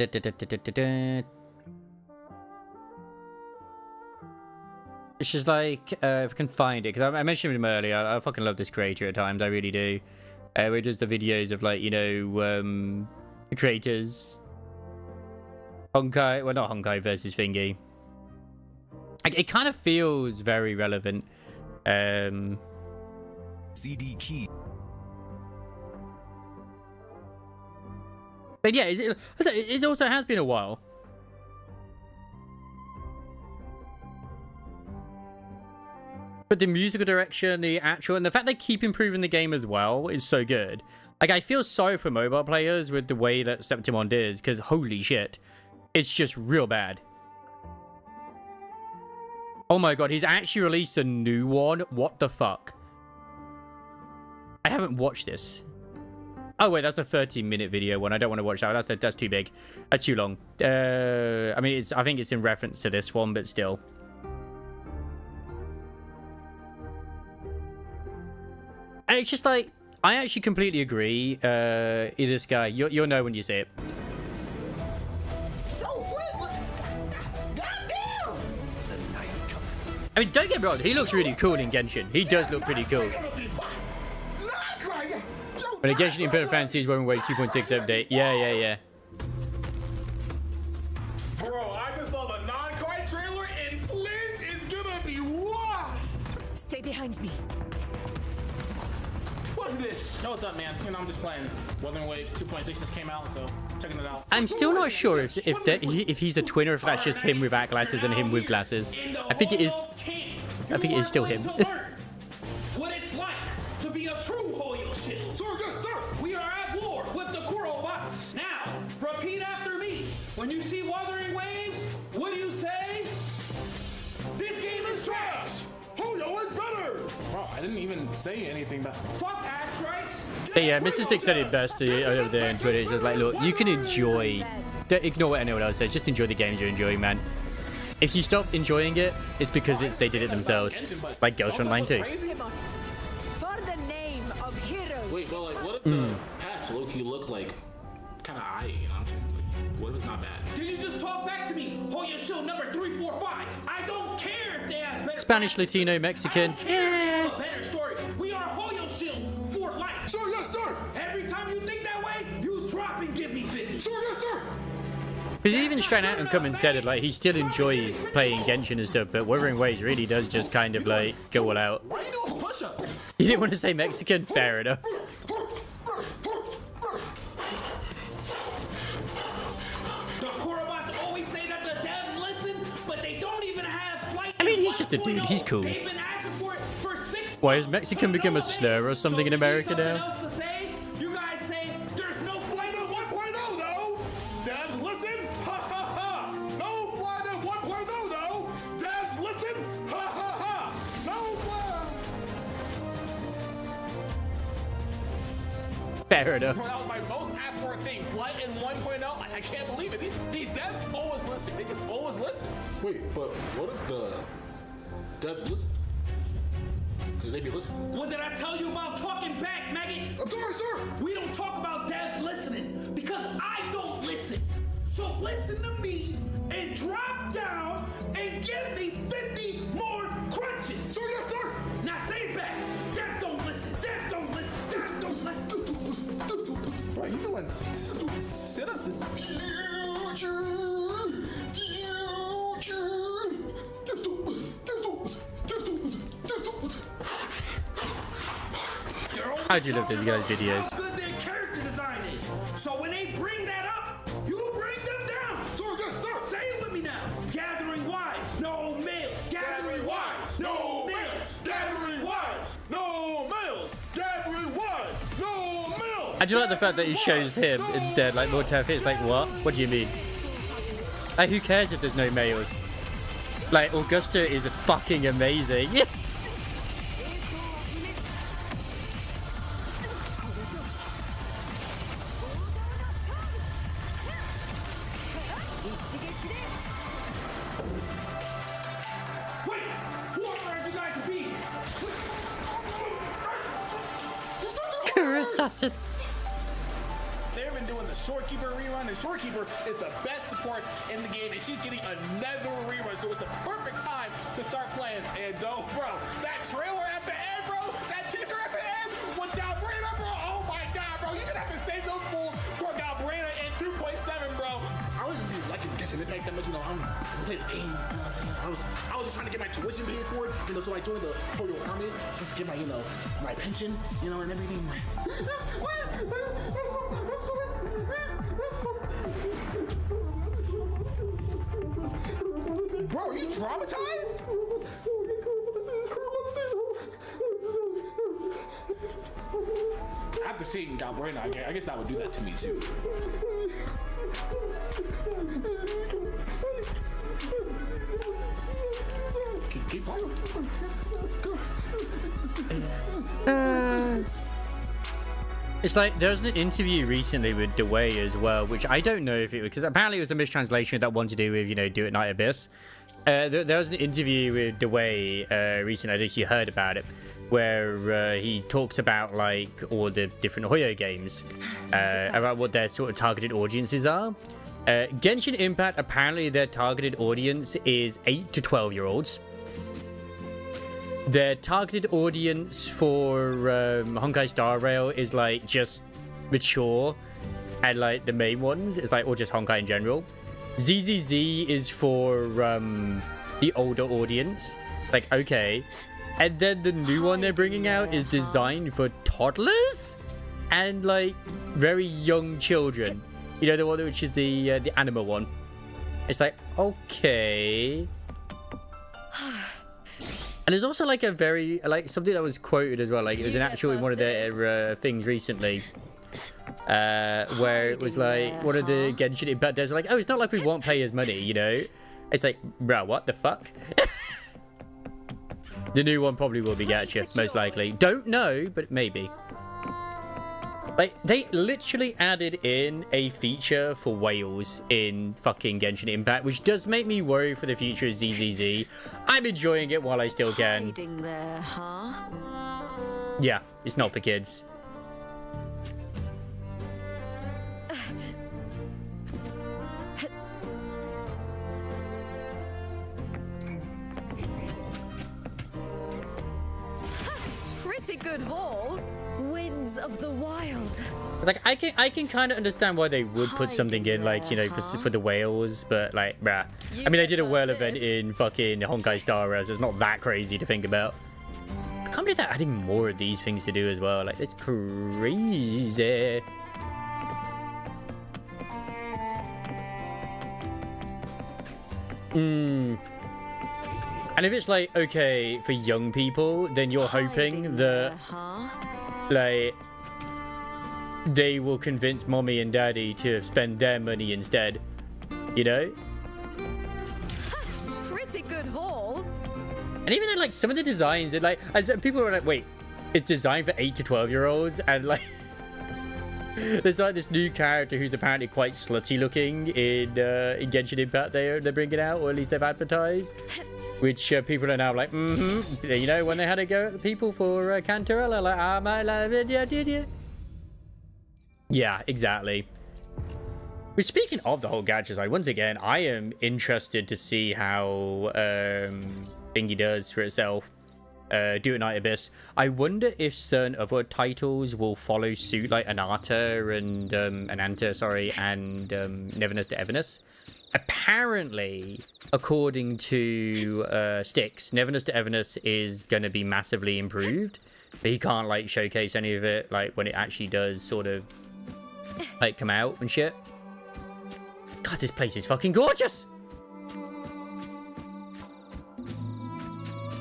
just like, if I can find it, because I mentioned him earlier, I fucking love this creator at times, I really do. We're just the videos of, like, you know, the creators... Honkai, well, not Honkai versus Thingy. It kind of feels very relevant. CD key. But yeah, it also has been a while. But the musical direction, the actual, and the fact they keep improving the game as well is so good. Like, I feel sorry for mobile players with the way that Septimond is, because holy shit. It's just real bad. Oh my god, he's actually released a new one? What the fuck? I haven't watched this. Oh wait, that's a 13-minute video one. I don't want to watch that. That's too big. That's too long. I mean, I think it's in reference to this one, but still. And it's just like, I actually completely agree. This guy, you'll know when you see it. I mean, don't get me wrong, he looks really cool in Genshin. He does look pretty cool. When a Genshin Impact Fantasy is Wuthering Waves 2.6 update. Yeah. Bro, I just saw the non-quiet trailer and Flint is gonna be what? Stay behind me. What's this? Yo, what's up, man? You know, I'm just playing Wuthering Waves 2.6 just came out, so checking it out. I'm still not sure if he's a twin or if that's just him without glasses and him with glasses. I think it is. I think it is still him. What it's like to be a true I didn't even say anything about. Fuck asteroids. But yeah, Mr. Stick said it best over there on Twitter. He's just like, look, you can enjoy. Don't ignore what anyone else says. Just enjoy the games you're enjoying, man. If you stop enjoying it, it's because they did it themselves. Like Ghost Online 2. For the name of heroes. Wait, but like, what if the patch low-key look like kind of eye? You know what I'm saying? Like, what if it's not bad? Did you just talk back to me? Hold your shield number 345. I don't care if they have better. Spanish, Latino, Mexican. A better story. We are Hoyo shields for life. Sir, yes, sir. Every time you think that way, you drop and give me 50. Sir, yes, sir. Because he even straight out and come and said it, like, he still enjoys playing Genshin and stuff, but Wuthering Waves really does just kind of, like, go all out. Why are you doing push-ups? You didn't want to say Mexican? Fair enough. The Korobots always say that the devs listen, but they don't even have flight. I mean, he's just a dude. He's cool. They've been asking for it for 6 Why, has Mexican become a slur or something in America now? else to say? You guys say there's no flight on 1.0 though. Devs, listen. Ha ha ha. No fly to 1.0 though. Devs, listen. Ha ha ha. No fly. Fair enough. That was my most asked for thing. Flight in 1.0. I can't believe it. These devs always listen. They just always listen. Wait, but what if the devs listen? Because they be listening. What did I tell you about talking back, Maggie? I'm sorry, sir. We don't talk about devs listening because I don't listen. So listen to me and drop down and give me 50 more crunches. Sir, yes, sir. Now say it back. Devs don't listen. Devs don't listen. Devs don't listen. Devs don't listen. Bro, you doing sit up in future. Devs don't listen. Devs don't listen. Devs don't listen. Devs don't listen. How do you love these guys' videos? How good their character design is. So when they bring that up, you bring them down. Sir, yes, sir. Say it with me now. Gathering wives, no males. Gathering wives, no males. Gathering wives, No males. Gathering wives. No males. I do like the fact that he shows him instead, like more tough. It's like, what? What do you mean? Like, who cares if there's no males? Like, Augusta is fucking amazing. Wait, who authorized you guys to be here? Assassins. They've been doing the Shorekeeper rerun, and Shorekeeper is the best support in the game, and she's getting another rerun, so it's the perfect time to start playing. And bro, that trailer at the end, bro, that teaser at the end with Galbrina, bro, oh my god, bro, you're gonna have to save those fools for Galbrina in 2.7, bro. I don't even be liking Genshin Impact that much, you know, I don't play the game, you know what I'm saying? I was just trying to get my tuition paid for it, you know, so I joined the Hoyo Army, just to get my, you know, my pension, you know, and everything. Bro, are you traumatized? After seeing Galbrina, I guess that would do that to me too. Keep going. It's like there was an interview recently with Dewey as well, which I don't know if it was because apparently it was a mistranslation that wanted to do with, you know, Do It Night Abyss. There was an interview with Dewey recently, I don't know if you heard about it, where he talks about like all the different Hoyo games, about what their sort of targeted audiences are. Genshin Impact, apparently their targeted audience is 8 to 12-year-olds. Their targeted audience for Honkai Star Rail is like just mature, and like the main ones is like, or just Honkai in general. ZZZ is for the older audience, like, okay. And then the new one they're bringing out is designed for toddlers and like very young children. You know, the one which is the anima one. It's like, okay. And there's also like a very, like something that was quoted as well, like it was an actual in one of their things recently, where it was like one of the Genshin Impact devs like, oh, it's not like we want players' money, you know? It's like, bro, what the fuck? The new one probably will be gacha, most likely. Don't know, but maybe. Like, they literally added in a feature for whales in fucking Genshin Impact, which does make me worry for the future of ZZZ. I'm enjoying it while I still can. Hiding there, huh? Yeah, it's not for kids. Pretty good haul. Winds of the wild. It's like I can kind of understand why they would put something in, like, you know, for the whales, but like, bruh. I mean, they did a whale event in fucking Honkai Star Rail, so it's not that crazy to think about. I can't believe they're adding more of these things to do as well. Like, it's crazy. And if it's like, okay, for young people, then you're hoping that, like, they will convince mommy and daddy to spend their money instead, you know? Pretty good haul. And even then, like, some of the designs, it like, and people are like, wait, it's designed for 8 to 12-year-olds, and like, there's like this new character who's apparently quite slutty looking in Genshin Impact they're bringing out, or at least they've advertised, which people are now like, you know, when they had to go at the people for Cantarella, like, yeah, exactly. But speaking of the whole gacha side, once again, I am interested to see how Thingy does for itself. Do It Night Abyss. I wonder if certain other titles will follow suit, like Ananta and Ananta, sorry, and Neverness to Everness. Apparently, according to Styx, Neverness to Everness is going to be massively improved, but he can't like showcase any of it like when it actually does sort of like come out and shit. God, this place is fucking gorgeous.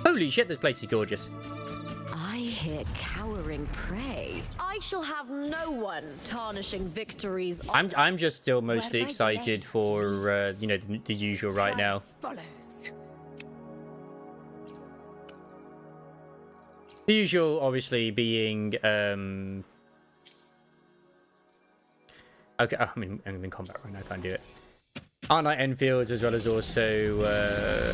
Holy shit, this place is gorgeous. I hear cowering prey. I shall have no one tarnishing victories. I'm just still mostly excited for you know, the usual right now. Follows. The usual, obviously, being okay. I mean, I'm in combat right now. I can't do it. Arnite Enfields, as well as also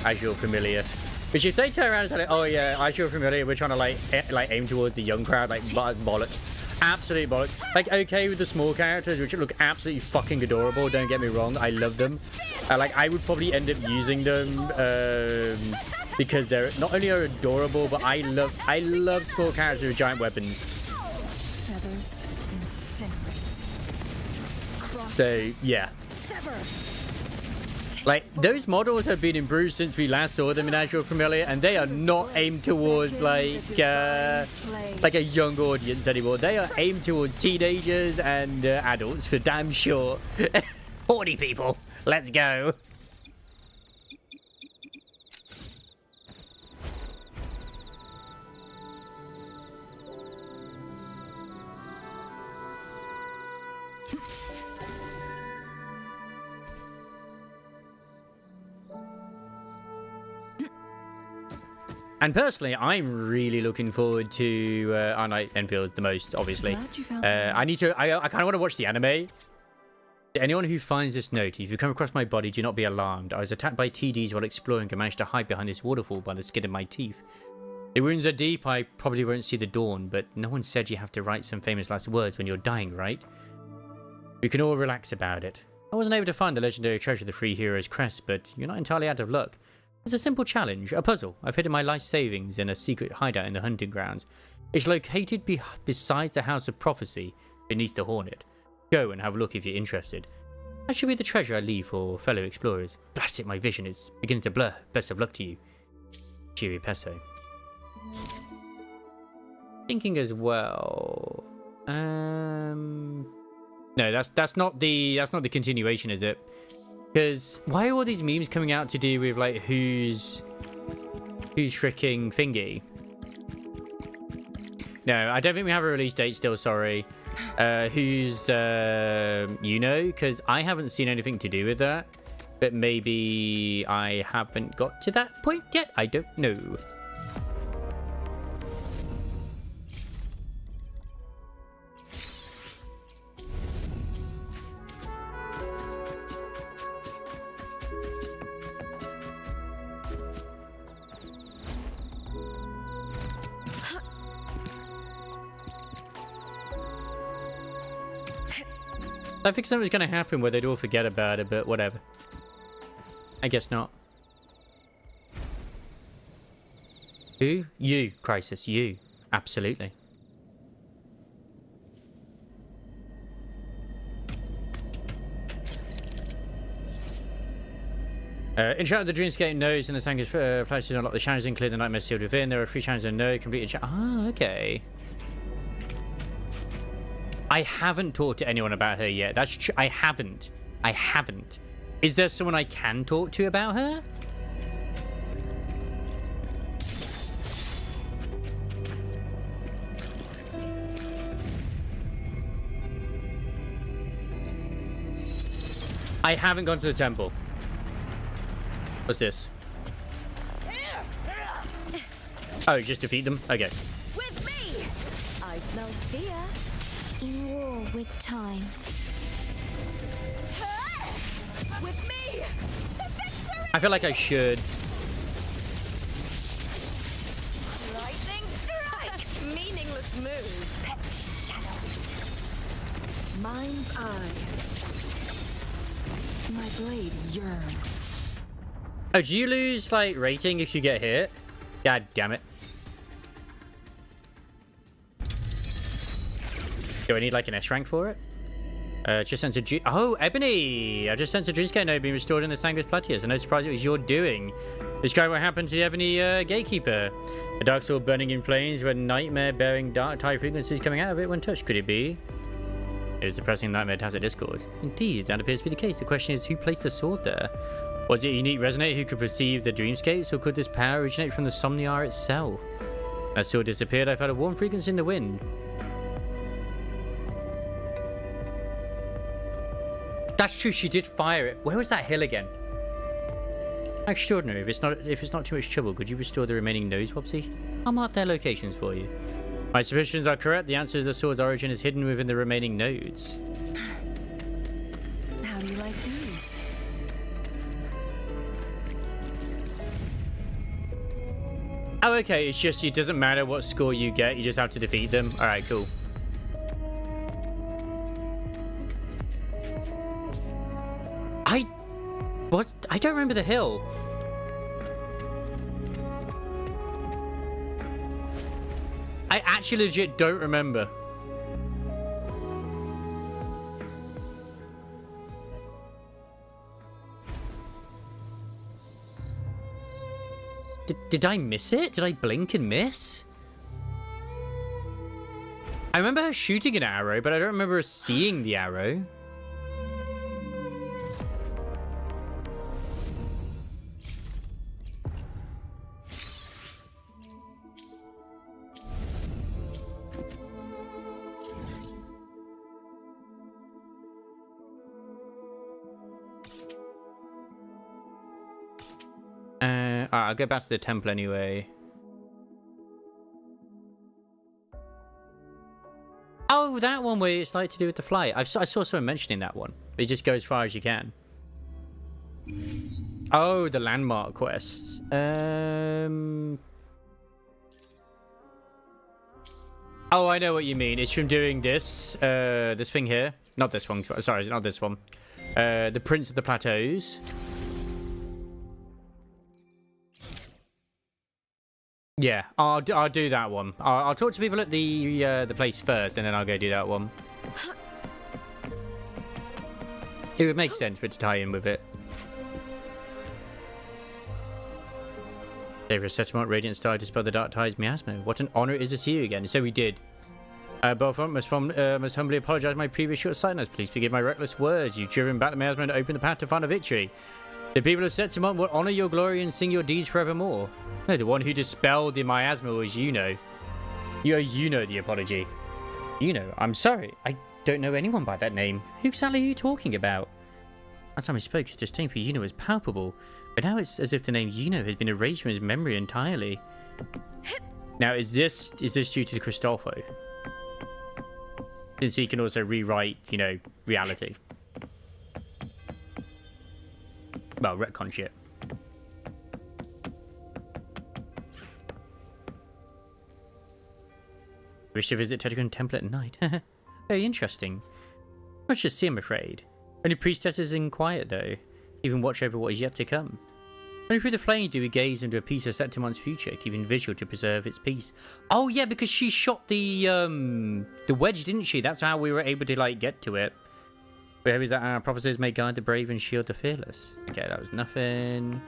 Azure Familiar. Which if they turn around and say, like, oh yeah, Azure Familiar, we're trying to like aim towards the young crowd, like bollocks, absolute bollocks. Like, okay with the small characters, which look absolutely fucking adorable. Don't get me wrong, I love them. Like, I would probably end up using them because they're not only are adorable, but I love small characters with giant weapons. Feathers incinerate. So yeah. Sever. Like, those models have been improved since we last saw them in Azure Familiar, and they are not aimed towards, like a young audience anymore. They are aimed towards teenagers and adults, for damn sure. Horny people, let's go. And personally, I'm really looking forward to Arnite Enfield the most, obviously. I kind of want to watch the anime. Anyone who finds this note, if you come across my body, do not be alarmed. I was attacked by TDs while exploring and managed to hide behind this waterfall by the skin of my teeth. The wounds are deep, I probably won't see the dawn, but no one said you have to write some famous last words when you're dying, right? We can all relax about it. I wasn't able to find the legendary treasure, the Free Heroes Crest, but you're not entirely out of luck. It's a simple challenge, a puzzle. I've hidden my life savings in a secret hideout in the hunting grounds. It's located beside the House of Prophecy, beneath the Hornet. Go and have a look if you're interested. That should be the treasure I leave for fellow explorers. Blast it, my vision is beginning to blur. Best of luck to you. Cheery Peso. Thinking as well. No, that's not the continuation, is it? Because why are all these memes coming out to do with like who's freaking thingy? No, I don't think we have a release date still, sorry. Who's you know, because I haven't seen anything to do with that. But maybe I haven't got to that point yet. I don't know. I think something was going to happen where they'd all forget about it, but whatever. I guess not. Who? You, Crisis. You. Absolutely. Enchant the Dreamscape nodes in the Sangus applies to unlock the challenges and clear the nightmare sealed within. There are 3 challenges in node. Complete Ah, okay. I haven't talked to anyone about her yet. That's true. I haven't. Is there someone I can talk to about her? I haven't gone to the temple. What's this? Oh, just defeat them? Okay. With me! I smell fear. In war with time. With me! To victory! I feel like I should. Lightning strike! Meaningless move. Mind's eye. My blade yearns. Oh, do you lose, like, rating if you get hit? God damn it. Do I need, like, an S rank for it? Just sensed a... Oh, Ebony! I just sensed a Dreamscape node being restored in the Sanguis Plateaus. I'm no surprise it was your doing. Describe what happened to the Ebony Gatekeeper. A dark sword burning in flames with nightmare-bearing dark type frequencies coming out of it when touched. Could it be? It was depressing nightmare to Discord. Indeed, that appears to be the case. The question is, who placed the sword there? Was it a unique resonator who could perceive the dreamscapes, or could this power originate from the Somniar itself? As the sword disappeared, I felt a warm frequency in the wind. That's true, she did fire it. Where was that hill again? Extraordinary. If it's not too much trouble, could you restore the remaining nodes, Wopsy? I'll mark their locations for you. My suspicions are correct. The answer to the sword's origin is hidden within the remaining nodes. How do you like these? Oh, okay. It's just, it doesn't matter what score you get. You just have to defeat them. All right, cool. I don't remember the hill. I actually legit don't remember. Did I miss it? Did I blink and miss? I remember her shooting an arrow, but I don't remember her seeing the arrow. I'll go back to the temple anyway. Oh, that one where it's like to do with the flight. I saw someone mentioning that one. You just go as far as you can. Oh, the landmark quests. Oh, I know what you mean. It's from doing this. This thing here. Not this one. Sorry, not this one. The Prince of the Plateaus. Yeah, I'll do that one. I'll talk to people at the place first, and then I'll go do that one. It would make sense for it to tie in with it. Favor settlement, Radiant Star, dispel the dark tides, miasma. What an honor it is to see you again. So we did. But I must humbly apologize for my previous short-sightedness. Please forgive my reckless words. You've driven back the miasma and opened the path to final victory. The people of Setsamon will honor your glory and sing your deeds forevermore. No, the one who dispelled the miasma was Yuno. You know the apology. Yuno, I'm sorry. I don't know anyone by that name. Who exactly are you talking about? Last time I spoke, his disdain for Yuno was palpable. But now it's as if the name Yuno has been erased from his memory entirely. Now, is this due to Cristolfo? Since he can also rewrite, reality. Well, retcon shit. Wish to visit Tetragon Temple at night. Very interesting. Not just see, I'm afraid. Only priestesses in quiet, though. Even watch over what is yet to come. Only through the flames do we gaze into a piece of Septimon's future, keeping vigil to preserve its peace. Oh yeah, because she shot the wedge, didn't she? That's how we were able to like get to it. Where is that? Our prophecies may guide the brave and shield the fearless. Okay, that was nothing.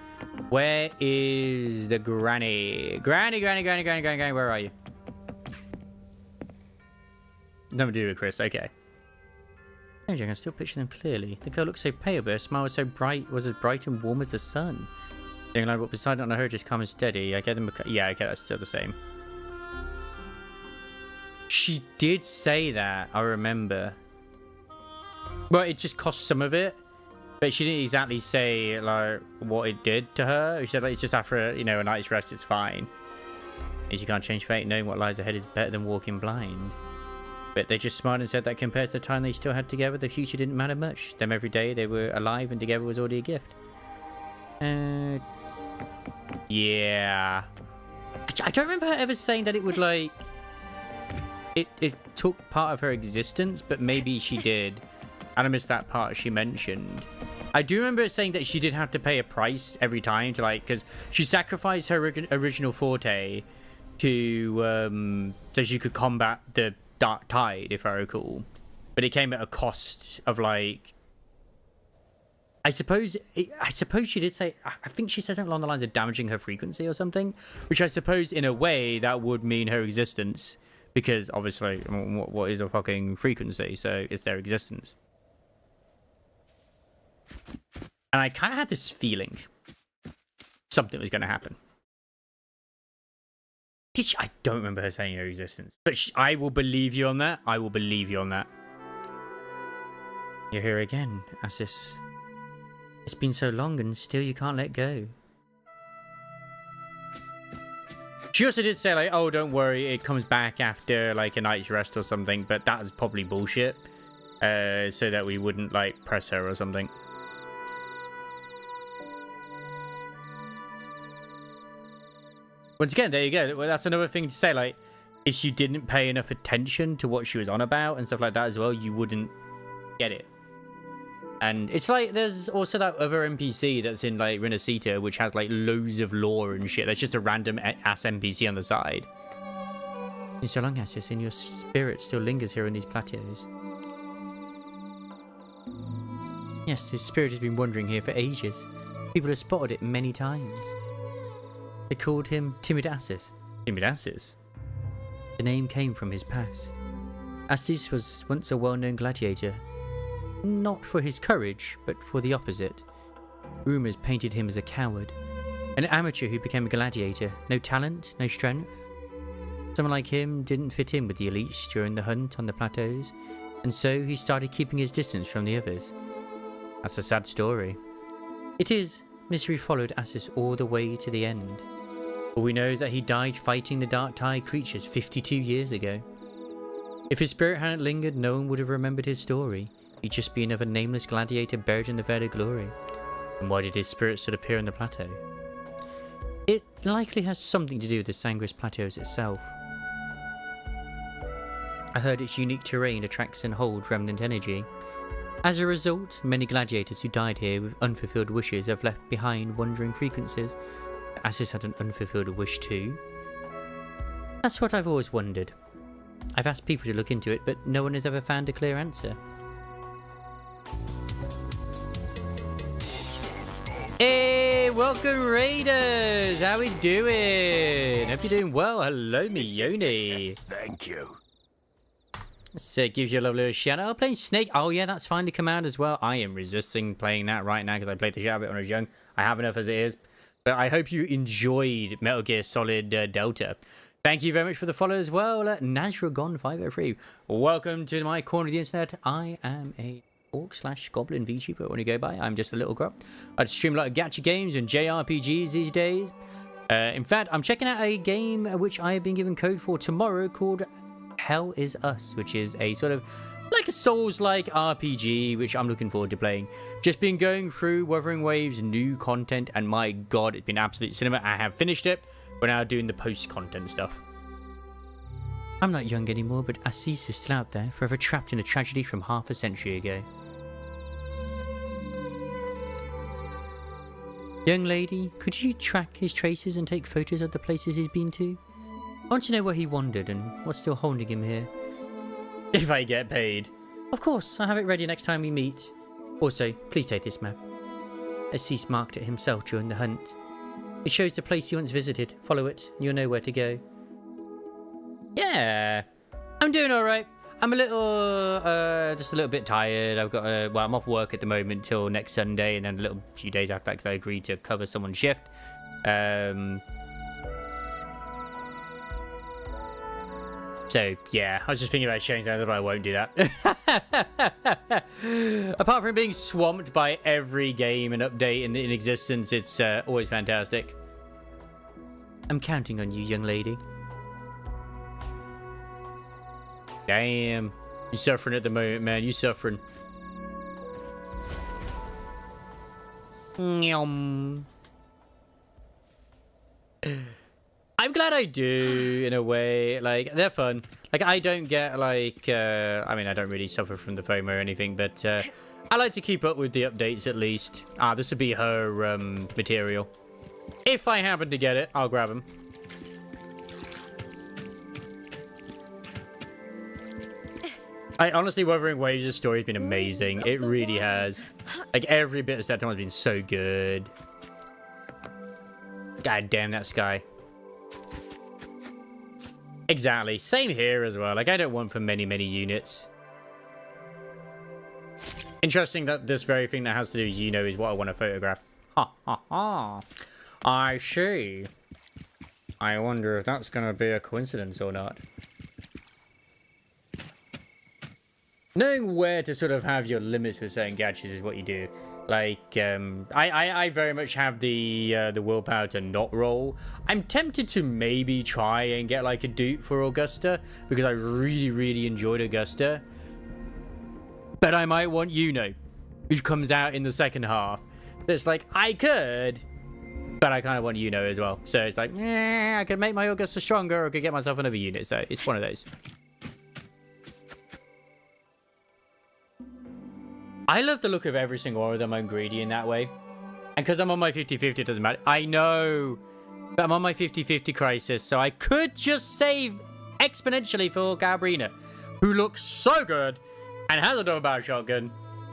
Where is the granny? Granny, where are you? Nothing to do with Chris. Okay. I can still picture them clearly. The girl looked so pale, but her smile was so bright, was as bright and warm as the sun. Doing like what beside on her, just calm and steady. I get them. Yeah, okay, that's still the same. She did say that. I remember. Well, it just cost some of it, but she didn't exactly say like what it did to her. She said like it's just after a night's rest, it's fine. As you can't change fate, knowing what lies ahead is better than walking blind. But they just smiled and said that compared to the time they still had together, the future didn't matter much. Them every day they were alive and together was already a gift. Yeah. I don't remember her ever saying that it would like... It took part of her existence, but maybe she did. And I missed that part she mentioned. I do remember her saying that she did have to pay a price every time to like... Because she sacrificed her original forte to... so she could combat the Dark Tide, if I recall. But it came at a cost of like... I suppose she did say... I think she said something along the lines of damaging her frequency or something. Which I suppose in a way that would mean her existence. Because obviously, what is a fucking frequency? So it's their existence. And I kind of had this feeling something was going to happen. I don't remember her saying her existence. But I will believe you on that. I will believe you on that. You're here again, Assis. It's been so long and still you can't let go. She also did say like, oh, don't worry, it comes back after like a night's rest or something. But that was probably bullshit. So that we wouldn't like press her or something. Once again, there you go. Well, that's another thing to say. Like, if you didn't pay enough attention to what she was on about and stuff like that as well, you wouldn't get it. And it's like there's also that other NPC that's in like Renacita, which has like loads of lore and shit. That's just a random ass NPC on the side. And so long, Assis, and your spirit still lingers here on these plateaus. Yes, his spirit has been wandering here for ages. People have spotted it many times. They called him Timid Assis. Timid Assis? The name came from his past. Assis was once a well-known gladiator. Not for his courage, but for the opposite. Rumours painted him as a coward. An amateur who became a gladiator. No talent, no strength. Someone like him didn't fit in with the elites during the hunt on the plateaus, and so he started keeping his distance from the others. That's a sad story. It is. Misery followed Assis all the way to the end. All we know is that he died fighting the Dark Tide creatures 52 years ago. If his spirit hadn't lingered, no one would have remembered his story. He'd just be another nameless gladiator buried in the Vale of Glory. And why did his spirit still appear on the plateau? It likely has something to do with the Sangris Plateaus itself. I heard its unique terrain attracts and holds remnant energy. As a result, many gladiators who died here with unfulfilled wishes have left behind wandering frequencies. Assis had an unfulfilled wish too. That's what I've always wondered. I've asked people to look into it, but no one has ever found a clear answer. Hey, welcome Raiders! How we doing? Hope you're doing well. Hello, Mione. Thank you. So it gives you a lovely little shout out. Playing Snake. Oh yeah, that's fine to come out as well. I am resisting playing that right now because I played the shit out of it when I was young. I have enough as it is. But I hope you enjoyed Metal Gear Solid Delta. Thank you very much for the follow as well. Nazragon503. Welcome to my corner of the internet. I am a orc/goblin VTuber when you go by. I'm just a little grub. I stream a lot of gacha games and JRPGs these days. In fact, I'm checking out a game which I have been given code for tomorrow called Hell Is Us, which is a sort of like a Souls-like RPG, which I'm looking forward to playing. Just been going through Wuthering Waves' new content, and my god, it's been absolute cinema. I have finished it. We're now doing the post-content stuff. I'm not young anymore, but Assis is still out there, forever trapped in a tragedy from half a century ago. Young lady, could you track his traces and take photos of the places he's been to? I want to know where he wandered and what's still holding him here. If I get paid. Of course, I'll have it ready next time we meet. Also, please take this map. Assis marked it himself during the hunt. It shows the place he once visited. Follow it, and you'll know where to go. Yeah, I'm doing all right. I'm a little, just a little bit tired. I've got, well, I'm off work at the moment till next Sunday, and then a little few days after that because I agreed to cover someone's shift. So, yeah, I was just thinking about sharing that, but I won't do that. Apart from being swamped by every game and update in existence, it's always fantastic. I'm counting on you, young lady. Damn. You're suffering at the moment, man. You're suffering. I'm glad I do, in a way. Like, they're fun. Like, I don't get, like, I mean, I don't really suffer from the FOMO or anything, but I like to keep up with the updates at least. This would be her material. If I happen to get it, I'll grab them. I honestly, Wuthering Waves' story has been amazing. It really has. Like, every bit of that time has been so good. God damn that sky. Exactly. Same here as well. Like, I don't want for many, many units. Interesting that this very thing that has to do with Yuno is what I want to photograph. Ha ha ha. I see. I wonder if that's going to be a coincidence or not. Knowing where to sort of have your limits with certain gadgets is what you do. Like, I very much have the willpower to not roll. I'm tempted to maybe try and get like a dupe for Augusta because I really, really enjoyed Augusta. But I might want Yuno, which comes out in the second half. It's like, I could, but I kind of want Yuno as well. So it's like, I could make my Augusta stronger or I could get myself another unit. So it's one of those. I love the look of every single one of them. I'm greedy in that way. And because I'm on my 50-50, it doesn't matter. I know. But I'm on my 50-50 crisis. So I could just save exponentially for Galbrina, who looks so good and has a double barrel shotgun.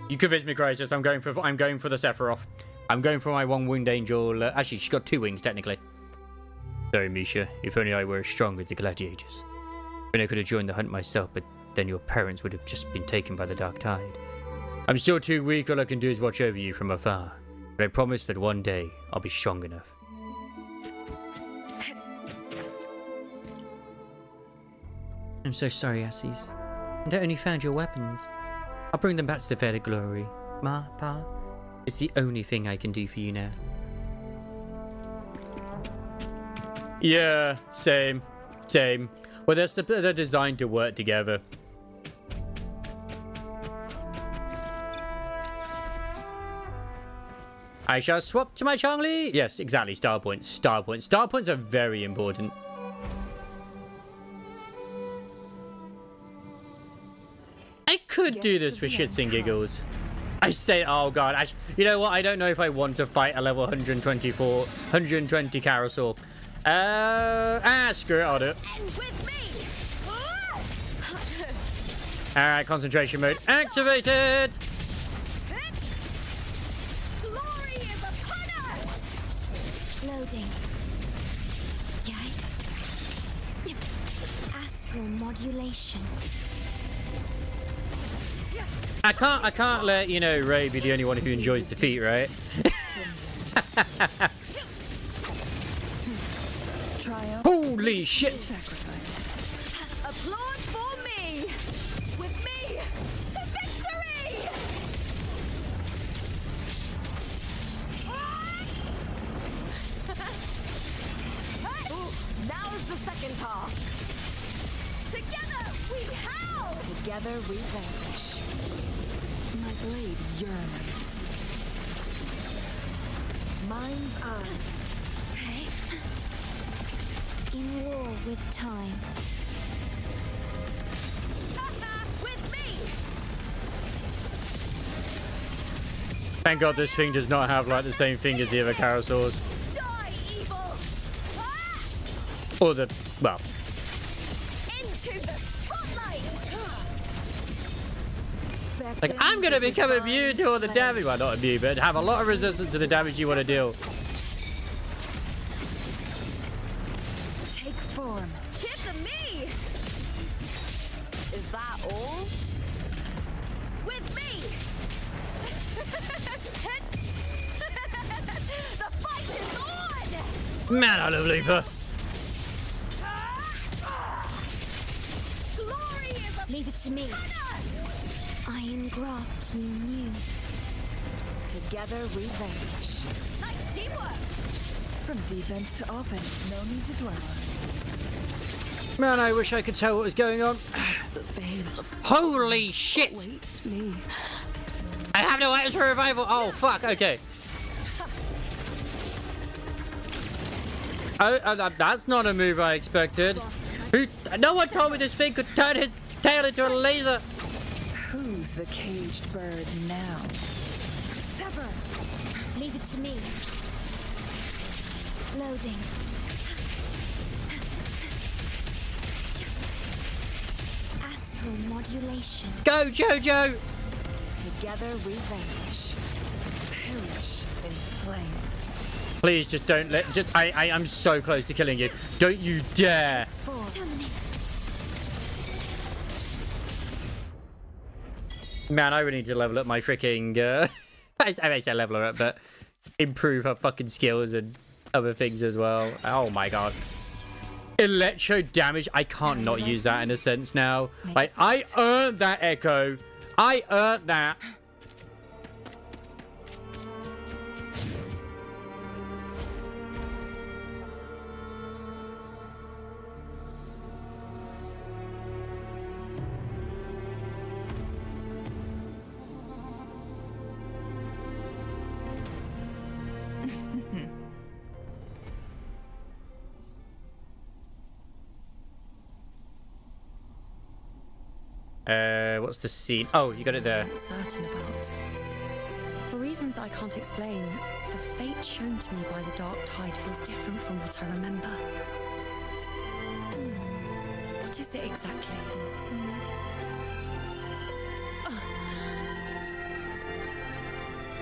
You convinced me, Crisis. I'm going for the Sephiroth. I'm going for my one-winged angel. Actually, she's got two wings, technically. Sorry, Misha. If only I were as strong as the gladiators. Then I could have joined the hunt myself, but then your parents would have just been taken by the dark tide. I'm still too weak. All I can do is watch over you from afar. But I promise that one day I'll be strong enough. I'm so sorry, Assis. And I only found your weapons. I'll bring them back to the Fair of Glory. Ma, Pa, it's the only thing I can do for you now. Yeah, same. Same. Well, they're designed to work together. I shall swap to my Changli. Yes, exactly. Star points. Star points. Star points are very important. I could do this for shits and giggles. I say, oh god. You know what? I don't know if I want to fight a level 120 carousel. Screw it. I'll do it. Alright, concentration mode activated. Loading. Yay. Astral modulation. I can't let, you know, Ray be the only one who enjoys defeat, right? Holy shit! Applaud for me! With me to victory! Now's the second half. Together we howl! Together we vanquish. My blade yearns. Mind's eye. In war with time. Thank God this thing does not have like the same thing as the other carousels. Die, evil! Or the, well. Into the spotlight! Like, I'm going to become immune to all the damage. Well, not immune, but have a lot of resistance to the damage you want to deal. Take form. Chip me! Is that all? With me! The fight is on! Man, I love Leaper. Glory is a Leave it to me. Iron graft you knew. Together revenge. Nice teamwork! From defense to offense, no need to dwell on. Man, I wish I could tell what was going on. The veil of Holy shit! wait me. I have no items for revival. Oh, fuck. Okay. Oh, that's not a move I expected. No one told me this thing could turn his tail into a laser. Who's the caged bird now? Sever. Leave it to me. Loading. Astral modulation. Go, Jojo! Together revenge. Perish in flames. Please just don't let. I am so close to killing you. Don't you dare. Terminate. Man, I really need to level up my freaking. I say level her up, but improve her fucking skills and other things as well. Oh my god. Electro damage. I can't not use that in a sense now. Like, I earned that, Echo. I earned that. What's the scene? Oh, you got it there. Not certain about. For reasons I can't explain, the fate shown to me by the dark tide feels different from what I remember. What is it exactly?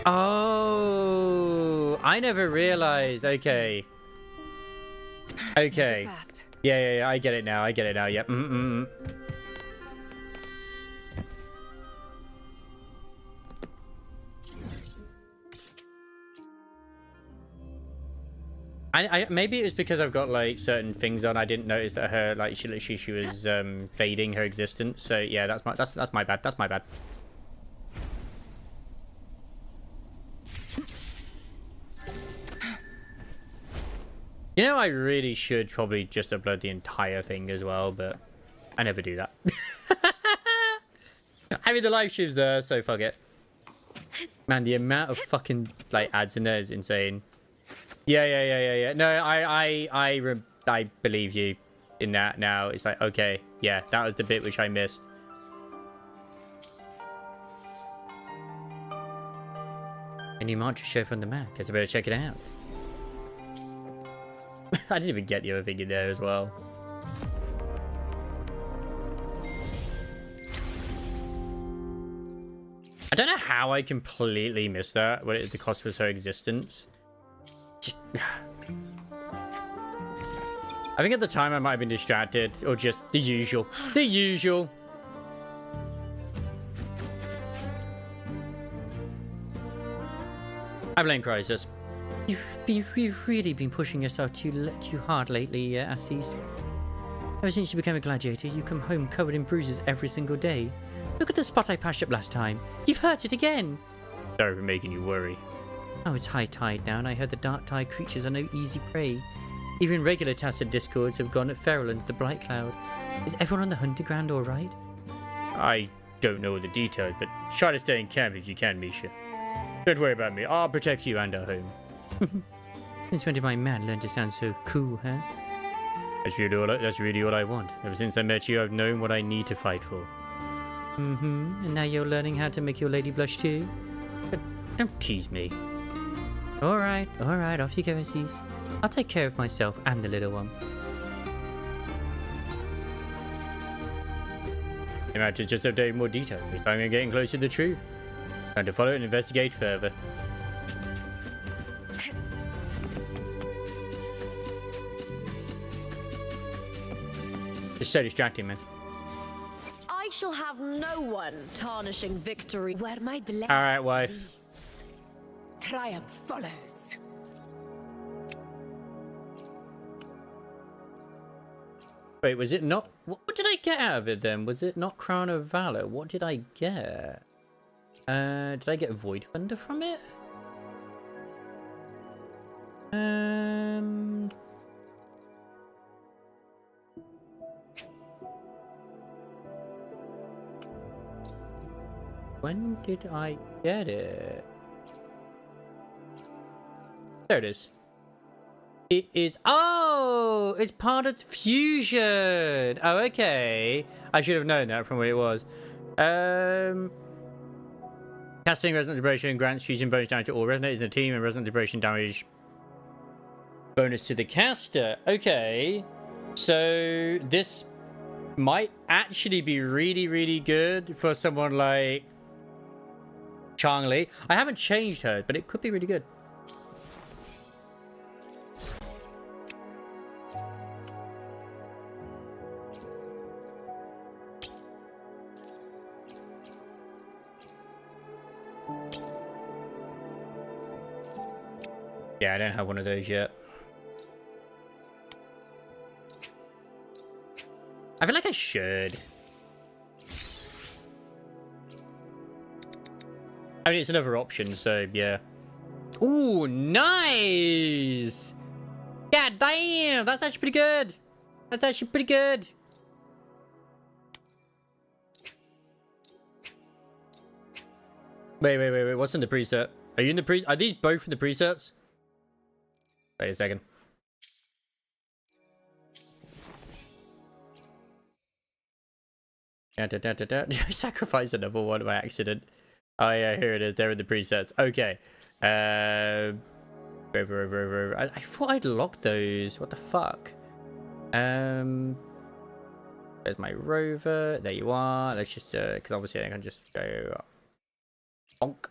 Oh, I never realized. Okay. Okay. Yeah, I get it now. I get it now. Yep. I maybe it was because I've got like certain things on. I didn't notice that her like she was fading her existence. So yeah, that's my bad. That's my bad. You know, I really should probably just upload the entire thing as well, but I never do that. I mean, the live stream's there, so fuck it. Man, the amount of fucking like ads in there is insane. Yeah. No, I believe you in that now. It's like, okay, yeah, that was the bit which I missed. A new mantra show up on the map. Guess I better check it out. I didn't even get the other thing in there as well. I don't know how I completely missed that. What the cost was her existence. Just... I think at the time I might have been distracted, or just the usual. The usual. I blame Crisis. You've really been pushing yourself too hard lately, Assis. Ever since you became a gladiator, you come home covered in bruises every single day. Look at the spot I patched up last time. You've hurt it again. Sorry for making you worry. Oh, it's high tide now, and I heard the dark tide creatures are no easy prey. Even regular Tacit discords have gone feral into the Blight Cloud. Is everyone on the hunting ground all right? I don't know the details, but try to stay in camp if you can, Misha. Don't worry about me. I'll protect you and our home. Since when did my man learn to sound so cool, huh? That's really all I want. Ever since I met you, I've known what I need to fight for. And now you're learning how to make your lady blush too? But don't tease me. Alright, off you go, Aziz. I'll take care of myself and the little one. The match is just updating more details. We find we're getting closer to the truth. Time to follow and investigate further. It's so distracting, man. I shall have no one tarnishing victory where my blade Alright, wife. leads. Triumph follows. Wait, was it not... What did I get out of it then? Was it not Crown of Valor? What did I get? Did I get Void Thunder from it? When did I get it? There it is. It is... Oh! It's part of Fusion! Oh, okay. I should have known that from where it was. Casting Resonant Vibration grants Fusion bonus damage to all resonators in the team and Resonant Vibration damage bonus to the caster. Okay. So, this might actually be really, really good for someone like Changli. I haven't changed her, but it could be really good. Yeah, I don't have one of those yet. I feel like I should. I mean, it's another option, so yeah. Ooh, nice! God damn, that's actually pretty good. That's actually pretty good. Wait. What's in the preset? Are you in the preset? Are these both in the presets? Wait a second. Did I sacrifice another one by accident? Oh yeah, here it is. They're in the presets. Okay. Rover. I thought I'd locked those. What the fuck? There's my rover. There you are. Let's just because obviously I can just go bonk.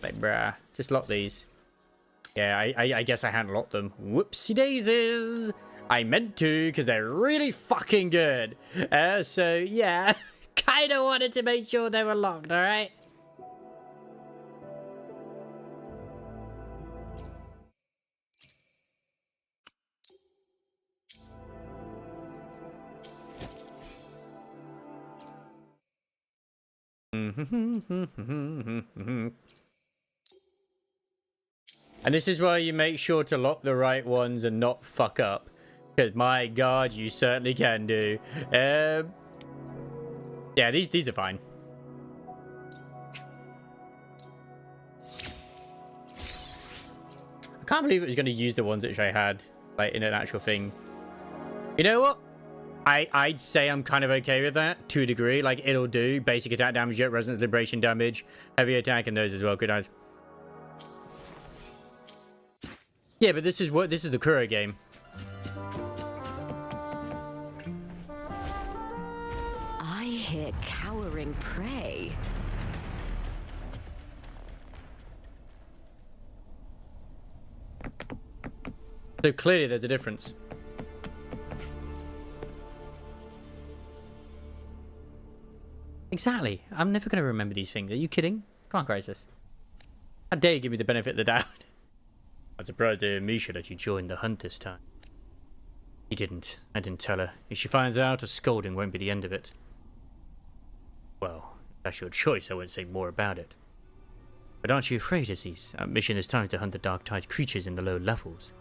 Like, bruh, just lock these. Yeah, I guess I hadn't locked them. Whoopsie daisies! I meant to, because they're really fucking good. So, yeah, kind of wanted to make sure they were locked, alright? And this is why you make sure to lock the right ones and not fuck up. Because my god, you certainly can do. Yeah, these are fine. I can't believe it was going to use the ones which I had, like, in an actual thing. You know what? I'd say I'm kind of okay with that, to a degree. Like, it'll do basic attack damage, yet resonance liberation damage, heavy attack, and those as well. Good night. Yeah, but this is the Kuro game. I hear cowering prey. So clearly there's a difference. Exactly. I'm never going to remember these things. Are you kidding? Come on, Crisis. How dare you give me the benefit of the doubt? I'm surprised Misha that you joined the hunt this time. She didn't. I didn't tell her. If she finds out, a scolding won't be the end of it. Well, if that's your choice, I won't say more about it. But aren't you afraid, Aziz? Our mission this time is to hunt the dark tide creatures in the low levels.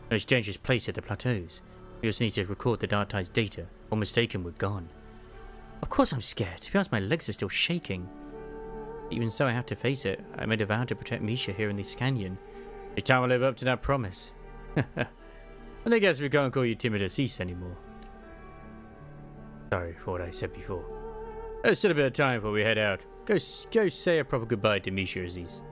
The most dangerous place at the plateaus. We also need to record the dark tide's data. Or mistaken, we're gone. Of course I'm scared. To be honest, my legs are still shaking. Even so, I have to face it. I made a vow to protect Misha here in this canyon. It's time I live up to that promise. And I guess we can't call you timid Aziz anymore. Sorry for what I said before. There's still a bit of time before we head out. Go say a proper goodbye to Misha, Aziz.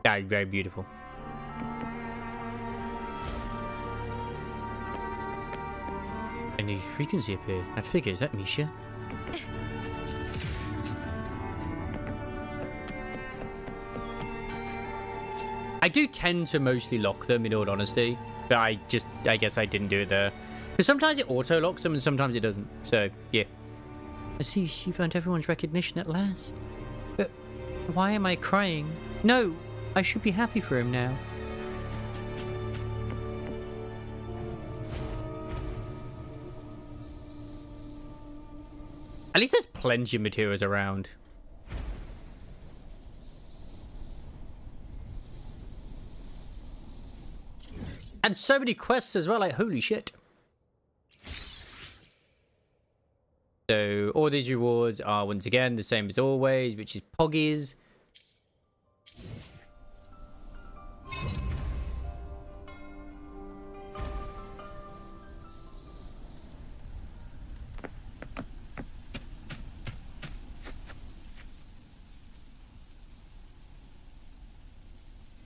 Yeah, very beautiful. A new frequency appeared. That figure, is that Misha? I do tend to mostly lock them, in all honesty. But I guess I didn't do it there. Because sometimes it auto-locks them and sometimes it doesn't. So, yeah. I see you've earned everyone's recognition at last. But why am I crying? No, I should be happy for him now. At least there's plenty of materials around. And so many quests as well, like holy shit. So all these rewards are once again the same as always, which is Poggies.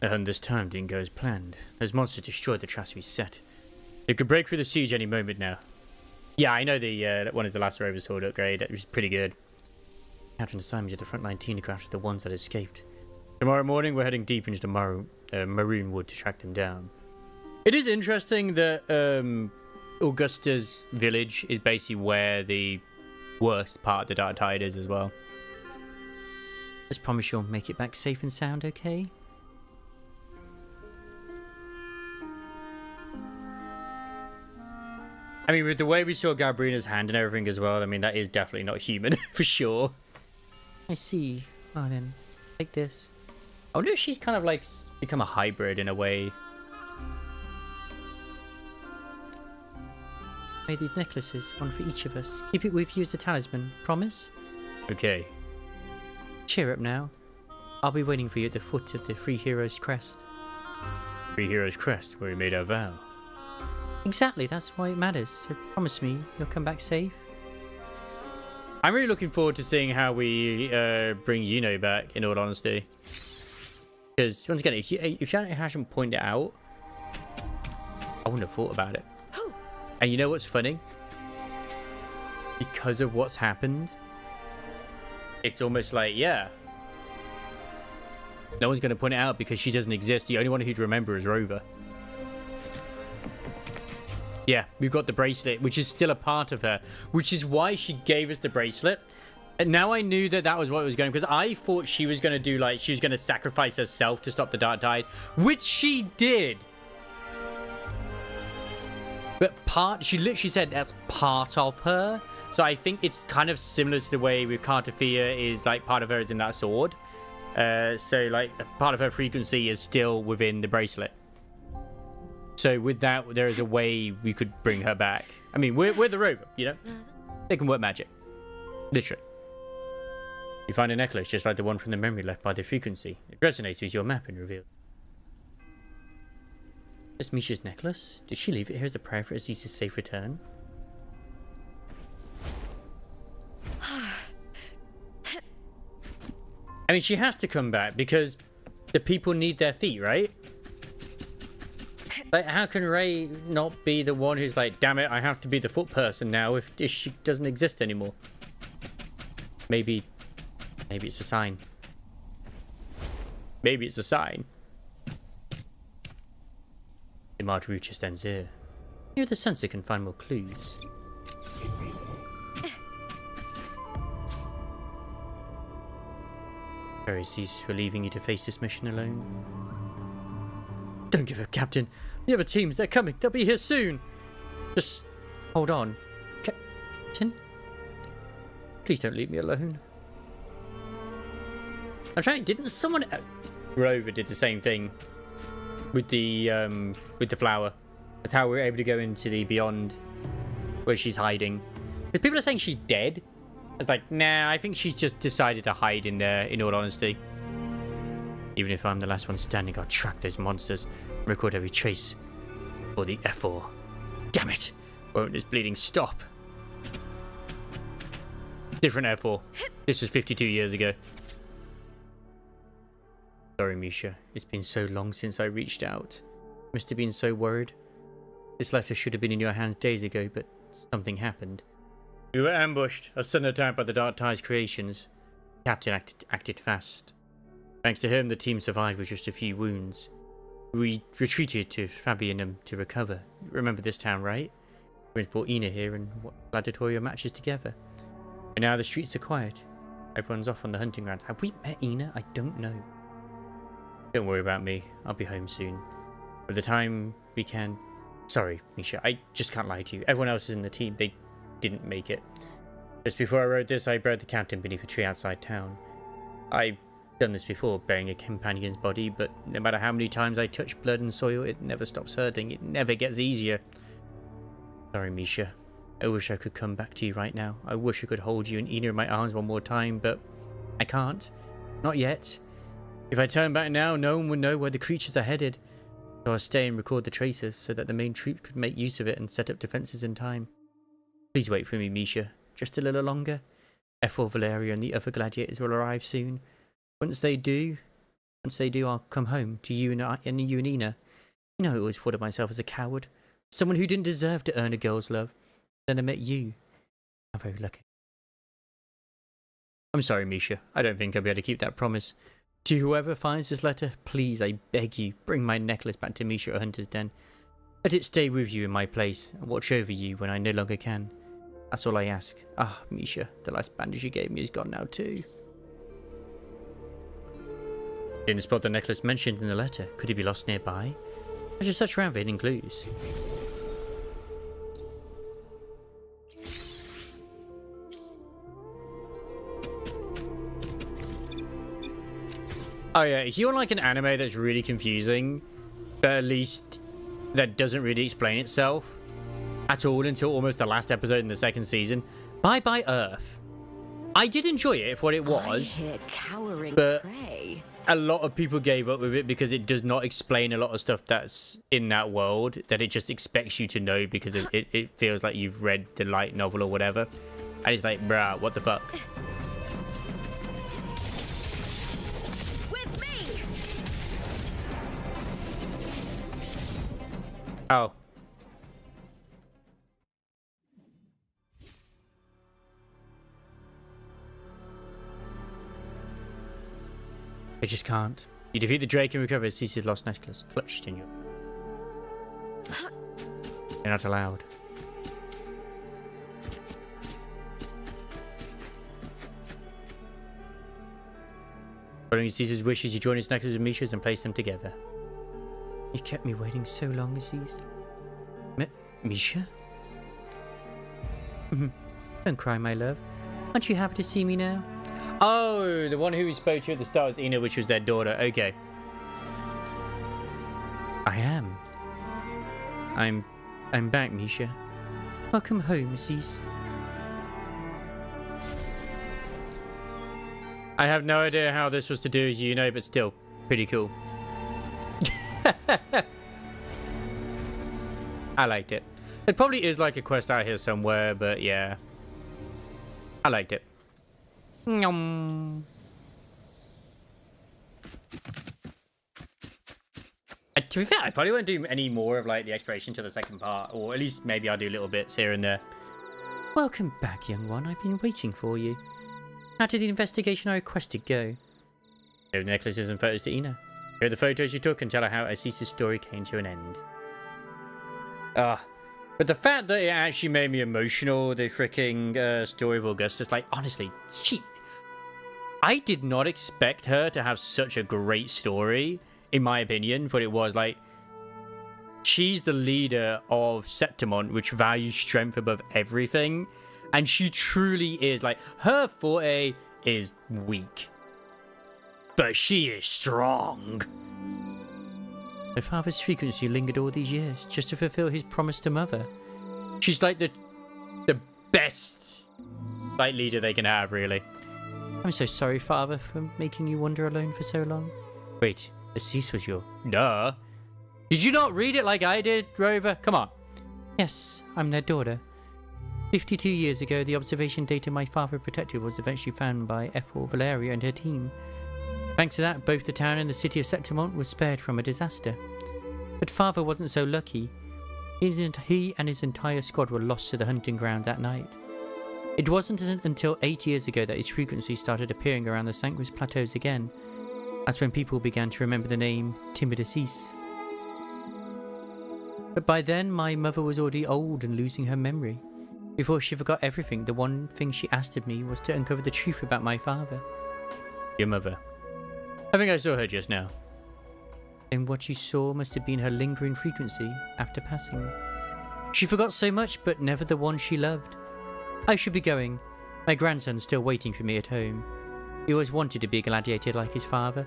And this time didn't go as planned. Those monsters destroyed the traps we set. They could break through the siege any moment now. Yeah, I know the that one is the last Rover Sword upgrade, which is pretty good. Captain assigned me to the frontline team to go after the ones that escaped. Tomorrow morning, we're heading deep into the Maroon Wood to track them down. It is interesting that Augusta's village is basically where the worst part of the Dark Tide is as well. Just promise you'll make it back safe and sound, okay? I mean, with the way we saw Gabrina's hand and everything as well, I mean, that is definitely not human, for sure. I see. Oh, then, like this. I wonder if she's kind of, like, become a hybrid in a way. Made these necklaces, one for each of us. Keep it with you as a talisman. Promise? Okay. Cheer up now. I'll be waiting for you at the foot of the Three Heroes Crest. Three Heroes Crest, where we made our vow. Exactly, that's why it matters. So promise me you'll come back safe. I'm really looking forward to seeing how we bring Yuno back, in all honesty. Because, once again, if you hadn't pointed it out, I wouldn't have thought about it. And you know what's funny? Because of what's happened, it's almost like, yeah. No one's going to point it out because she doesn't exist. The only one who'd remember is Rover. Yeah, we've got the bracelet, which is still a part of her, which is why she gave us the bracelet. And now I knew that that was what it was going, because I thought she was going to do, like, she was going to sacrifice herself to stop the Dark Tide, which she did. But she literally said that's part of her. So I think it's kind of similar to the way with Cartafia is, like, part of her is in that sword. So, like, part of her frequency is still within the bracelet. So with that, there is a way we could bring her back. I mean, we're the Rover, you know? They can work magic. Literally. You find a necklace just like the one from the memory left by the frequency. It resonates with your map and revealed. Is Misha's necklace? Did she leave it here as a prayer for Aziz's safe return? I mean, she has to come back because the people need their feet, right? Like, how can Ray not be the one who's like, damn it, I have to be the foot person now if she doesn't exist anymore? Maybe it's a sign. Maybe it's a sign. The march route just ends here. Here the sensor can find more clues. Very cease for leaving you to face this mission alone. Don't give up, Captain. The other teams, they're coming. They'll be here soon. Just hold on. Captain? Please don't leave me alone. I'm trying. Didn't someone... Rover did the same thing with the flower. That's how we were able to go into the Beyond where she's hiding. Because people are saying she's dead. It's like, nah, I think she's just decided to hide in there, in all honesty. Even if I'm the last one standing, I'll track those monsters, record every trace for the F4. Damn it! Won't this bleeding stop? Different F4. This was 52 years ago. Sorry, Misha. It's been so long since I reached out. Must have been so worried. This letter should have been in your hands days ago, but something happened. We were ambushed, a sudden attack by the Dark Tides creations. The captain acted fast. Thanks to him, the team survived with just a few wounds. We retreated to Fabianum to recover. Remember this town, right? We brought Ina here and watched gladiatorial matches together. And now the streets are quiet. Everyone's off on the hunting grounds. Have we met Ina? I don't know. Don't worry about me. I'll be home soon. By the time we can... Sorry, Misha. I just can't lie to you. Everyone else is in the team. They didn't make it. Just before I wrote this, I buried the captain beneath a tree outside town. I've done this before, burying a companion's body, but no matter how many times I touch blood and soil, it never stops hurting. It never gets easier. Sorry, Misha. I wish I could come back to you right now. I wish I could hold you and Ina in my arms one more time, but I can't. Not yet. If I turn back now, no one would know where the creatures are headed. So I'll stay and record the traces so that the main troop could make use of it and set up defenses in time. Please wait for me, Misha. Just a little longer. F4 Valeria and the other gladiators will arrive soon. Once they do, I'll come home to you and you and Ina. You know, I always thought of myself as a coward. Someone who didn't deserve to earn a girl's love. Then I met you. I'm very lucky. I'm sorry, Misha. I don't think I'll be able to keep that promise. To whoever finds this letter, please, I beg you, bring my necklace back to Misha at Hunter's Den. Let it stay with you in my place and watch over you when I no longer can. That's all I ask. Ah, Misha, the last bandage you gave me is gone now too. Didn't spot the necklace mentioned in the letter. Could it be lost nearby? I should search around for hidden clues. Oh yeah, if you want like an anime that's really confusing, but at least that doesn't really explain itself at all until almost the last episode in the second season, Bye Bye Earth. I did enjoy it for what it was, but a lot of people gave up with it because it does not explain a lot of stuff that's in that world that it just expects you to know because it feels like you've read the light novel or whatever. And it's like, bruh, what the fuck? Oh. I just can't. You defeat the Drake and recover Cece's lost necklace, clutched in your... You're not allowed. Following Cece's wishes, you join his necklace with Misha's and place them together. You kept me waiting so long, Aziz. Misha? Don't cry, my love. Aren't you happy to see me now? Oh, the one who we spoke to at the start was Ina, which was their daughter. Okay. I am. I'm back, Misha. Welcome home, Aziz. I have no idea how this was to do with you, but still, pretty cool. I liked it. It probably is like a quest out here somewhere, but yeah. I liked it. Nom. To be fair, I probably won't do any more of like the exploration to the second part, or at least maybe I'll do little bits here and there. Welcome back, young one. I've been waiting for you. How did the investigation I requested go? Show the necklaces and photos to Ina. Show the photos you took and tell her how Aziz's story came to an end. But the fact that it actually made me emotional, the freaking story of Augustus, like, honestly, I did not expect her to have such a great story, in my opinion, but it was, like, she's the leader of Septimont, which values strength above everything, and she truly is, like, her forte is weak, but she is strong. My father's frequency lingered all these years just to fulfill his promise to Mother. She's like the best like leader they can have, really. I'm so sorry, Father, for making you wander alone for so long. Wait, Aziz was your... Duh. Did you not read it like I did, Rover? Come on. Yes, I'm their daughter. 52 years ago, the observation data my father protected was eventually found by Ethel Valeria and her team. Thanks to that, both the town and the city of Septimont were spared from a disaster. But father wasn't so lucky. He and his entire squad were lost to the hunting ground that night. It wasn't until 8 years ago that his frequency started appearing around the Sanguis Plateaus again. That's when people began to remember the name Timidassis. But by then, my mother was already old and losing her memory. Before she forgot everything, the one thing she asked of me was to uncover the truth about my father. Your mother. I think I saw her just now. And what you saw must have been her lingering frequency after passing. She forgot so much, but never the one she loved. I should be going. My grandson's still waiting for me at home. He always wanted to be a gladiator like his father.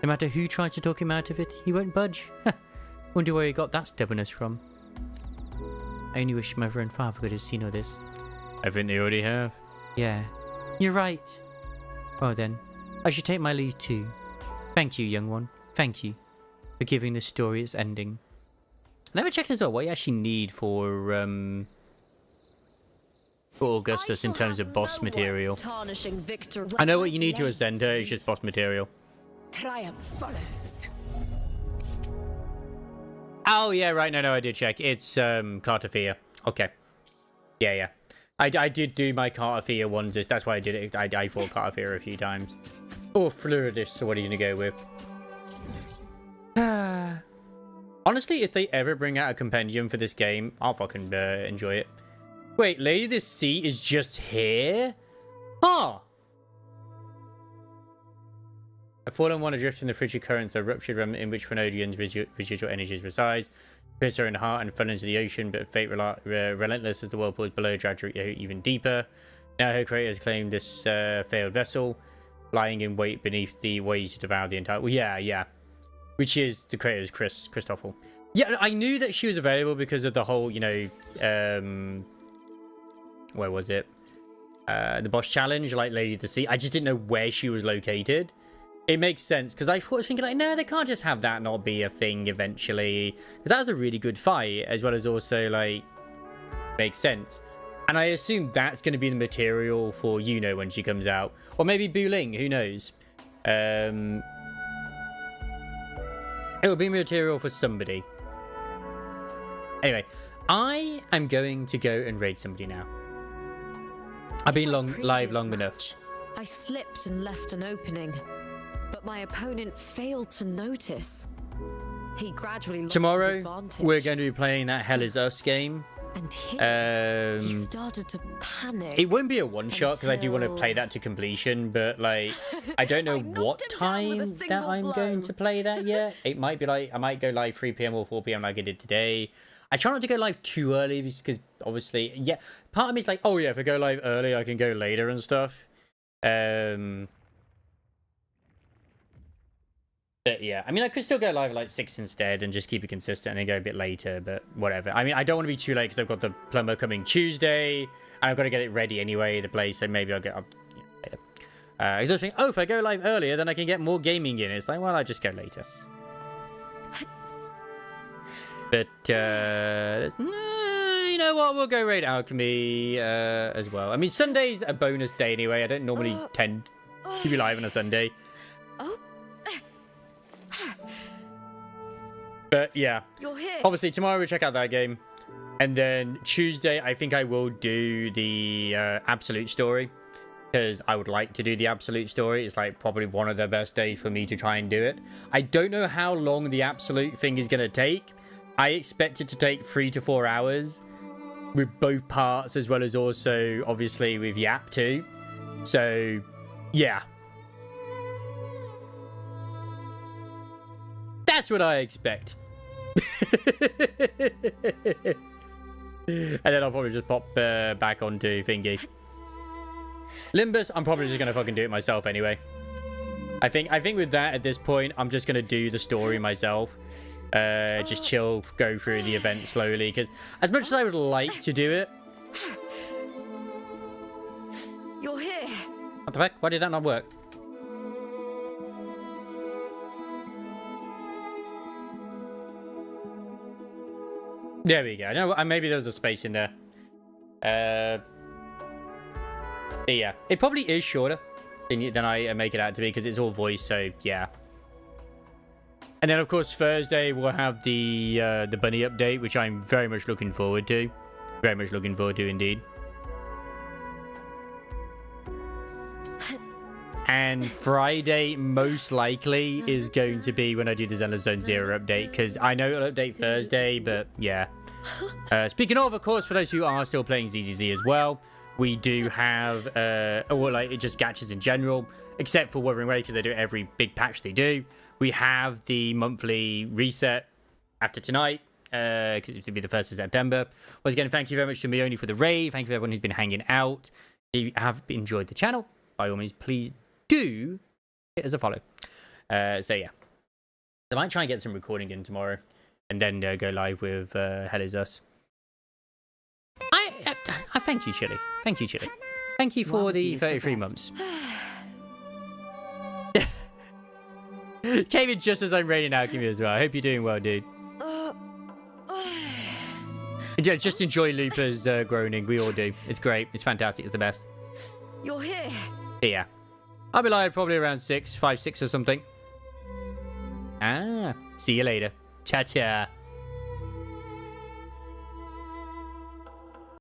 No matter who tries to talk him out of it, he won't budge. Wonder where he got that stubbornness from. I only wish mother and father could have seen all this. I think they already have. Yeah, you're right. Well then, I should take my leave too. Thank you, young one. Thank you for giving this story its ending. I never checked as well what you actually need for Augustus in terms of boss material. I know what you need to ascend her, it's just boss material. Triumph follows. Oh yeah, right, no, I did check. It's Cartafia. Okay. Yeah. I did do my Cartafia ones, that's why I did it. I fought Cartafia a few times. Or Fluidus, so what are you gonna go with? Honestly, if they ever bring out a compendium for this game, I'll fucking enjoy it. Wait, Lady of the Sea is just here? Huh. A fallen one adrift in the frigid currents, a ruptured remnant in which Phenodian's residual energies resides. Pierce her in the heart and fell into the ocean, but fate relentless as the whirlpools below dragged her even deeper. Now her creator has claimed this failed vessel, lying in wait beneath the waves to devour the entire... Well, yeah. Which is the creator's Christoffel. Yeah, I knew that she was available because of the whole, where was it? The boss challenge, like Lady of the Sea. I just didn't know where she was located. It makes sense, because I was thinking, like, no, they can't just have that not be a thing eventually. Because that was a really good fight, as well as also, like, makes sense. And I assume that's going to be the material for Yuno when she comes out. Or maybe Buling, who knows? It will be material for somebody. Anyway, I am going to go and raid somebody now. I've been live long enough. I slipped and left an opening, but my opponent failed to notice. He gradually lost his Tomorrow, advantage. we're going to be playing that Hell Is Us game. And here, he started to panic. It won't be a one-shot because I do want to play that to completion, but, like, I don't know what time that I'm going to play that yet. It might be, like, I might go live 3 PM or 4 PM like I did today. I try not to go live too early because, obviously, yeah, part of me is like, oh, yeah, if I go live early, I can go later and stuff. But yeah, I mean, I could still go live at like 6 instead and just keep it consistent and then go a bit later, but whatever. I mean, I don't want to be too late because I've got the plumber coming Tuesday and I've got to get it ready anyway, the place, so maybe I'll get up later. I was thinking, oh, if I go live earlier, then I can get more gaming in. It's like, well, I just go later. But, you know what? We'll go raid Alchemy as well. I mean, Sunday's a bonus day anyway. I don't normally tend to be live on a Sunday. But yeah, obviously tomorrow we'll check out that game, and then Tuesday I think I will do the Absolute Story, because I would like to do the Absolute Story. It's like probably one of the best days for me to try and do it. I don't know how long the Absolute thing is going to take. I expect it to take 3 to 4 hours with both parts, as well as also obviously with Yap too. So yeah, that's what I expect. And then I'll probably just pop back onto Thingy. Limbus, I'm probably just gonna fucking do it myself anyway. I think with that at this point, I'm just gonna do the story myself. Just chill, go through the event slowly, because as much as I would like to do it. You're here. What the fuck? Why did that not work? There we go. I know. Maybe there was a space in there. Yeah, it probably is shorter than I make it out to be because it's all voice. So yeah. And then of course Thursday we'll have the bunny update, which I'm very much looking forward to. Very much looking forward to indeed. And Friday, most likely, is going to be when I do the Zenless Zone Zero update, because I know it'll update Thursday, but yeah. Speaking of course, for those who are still playing ZZZ as well, we do have, or like just gachas in general, except for Wuthering Waves, because they do it every big patch they do. We have the monthly reset after tonight, because it'll be the 1st of September. Once again, thank you very much to Mioni for the raid. Thank you for everyone who's been hanging out. If you have enjoyed the channel, by all means, please do hit us a follow. So yeah, I might try and get some recording in tomorrow, and then go live with Hell Is Us. I thank you, Chili. Thank you, Chili. Thank you for the 33 months. Came in just as I'm raiding Alchemy as well. I hope you're doing well, dude. Just enjoy Lupa's groaning. We all do. It's great. It's fantastic. It's the best. You're here. Yeah. I'll be live probably around 5, 6 or something. See you later. Ta-ta.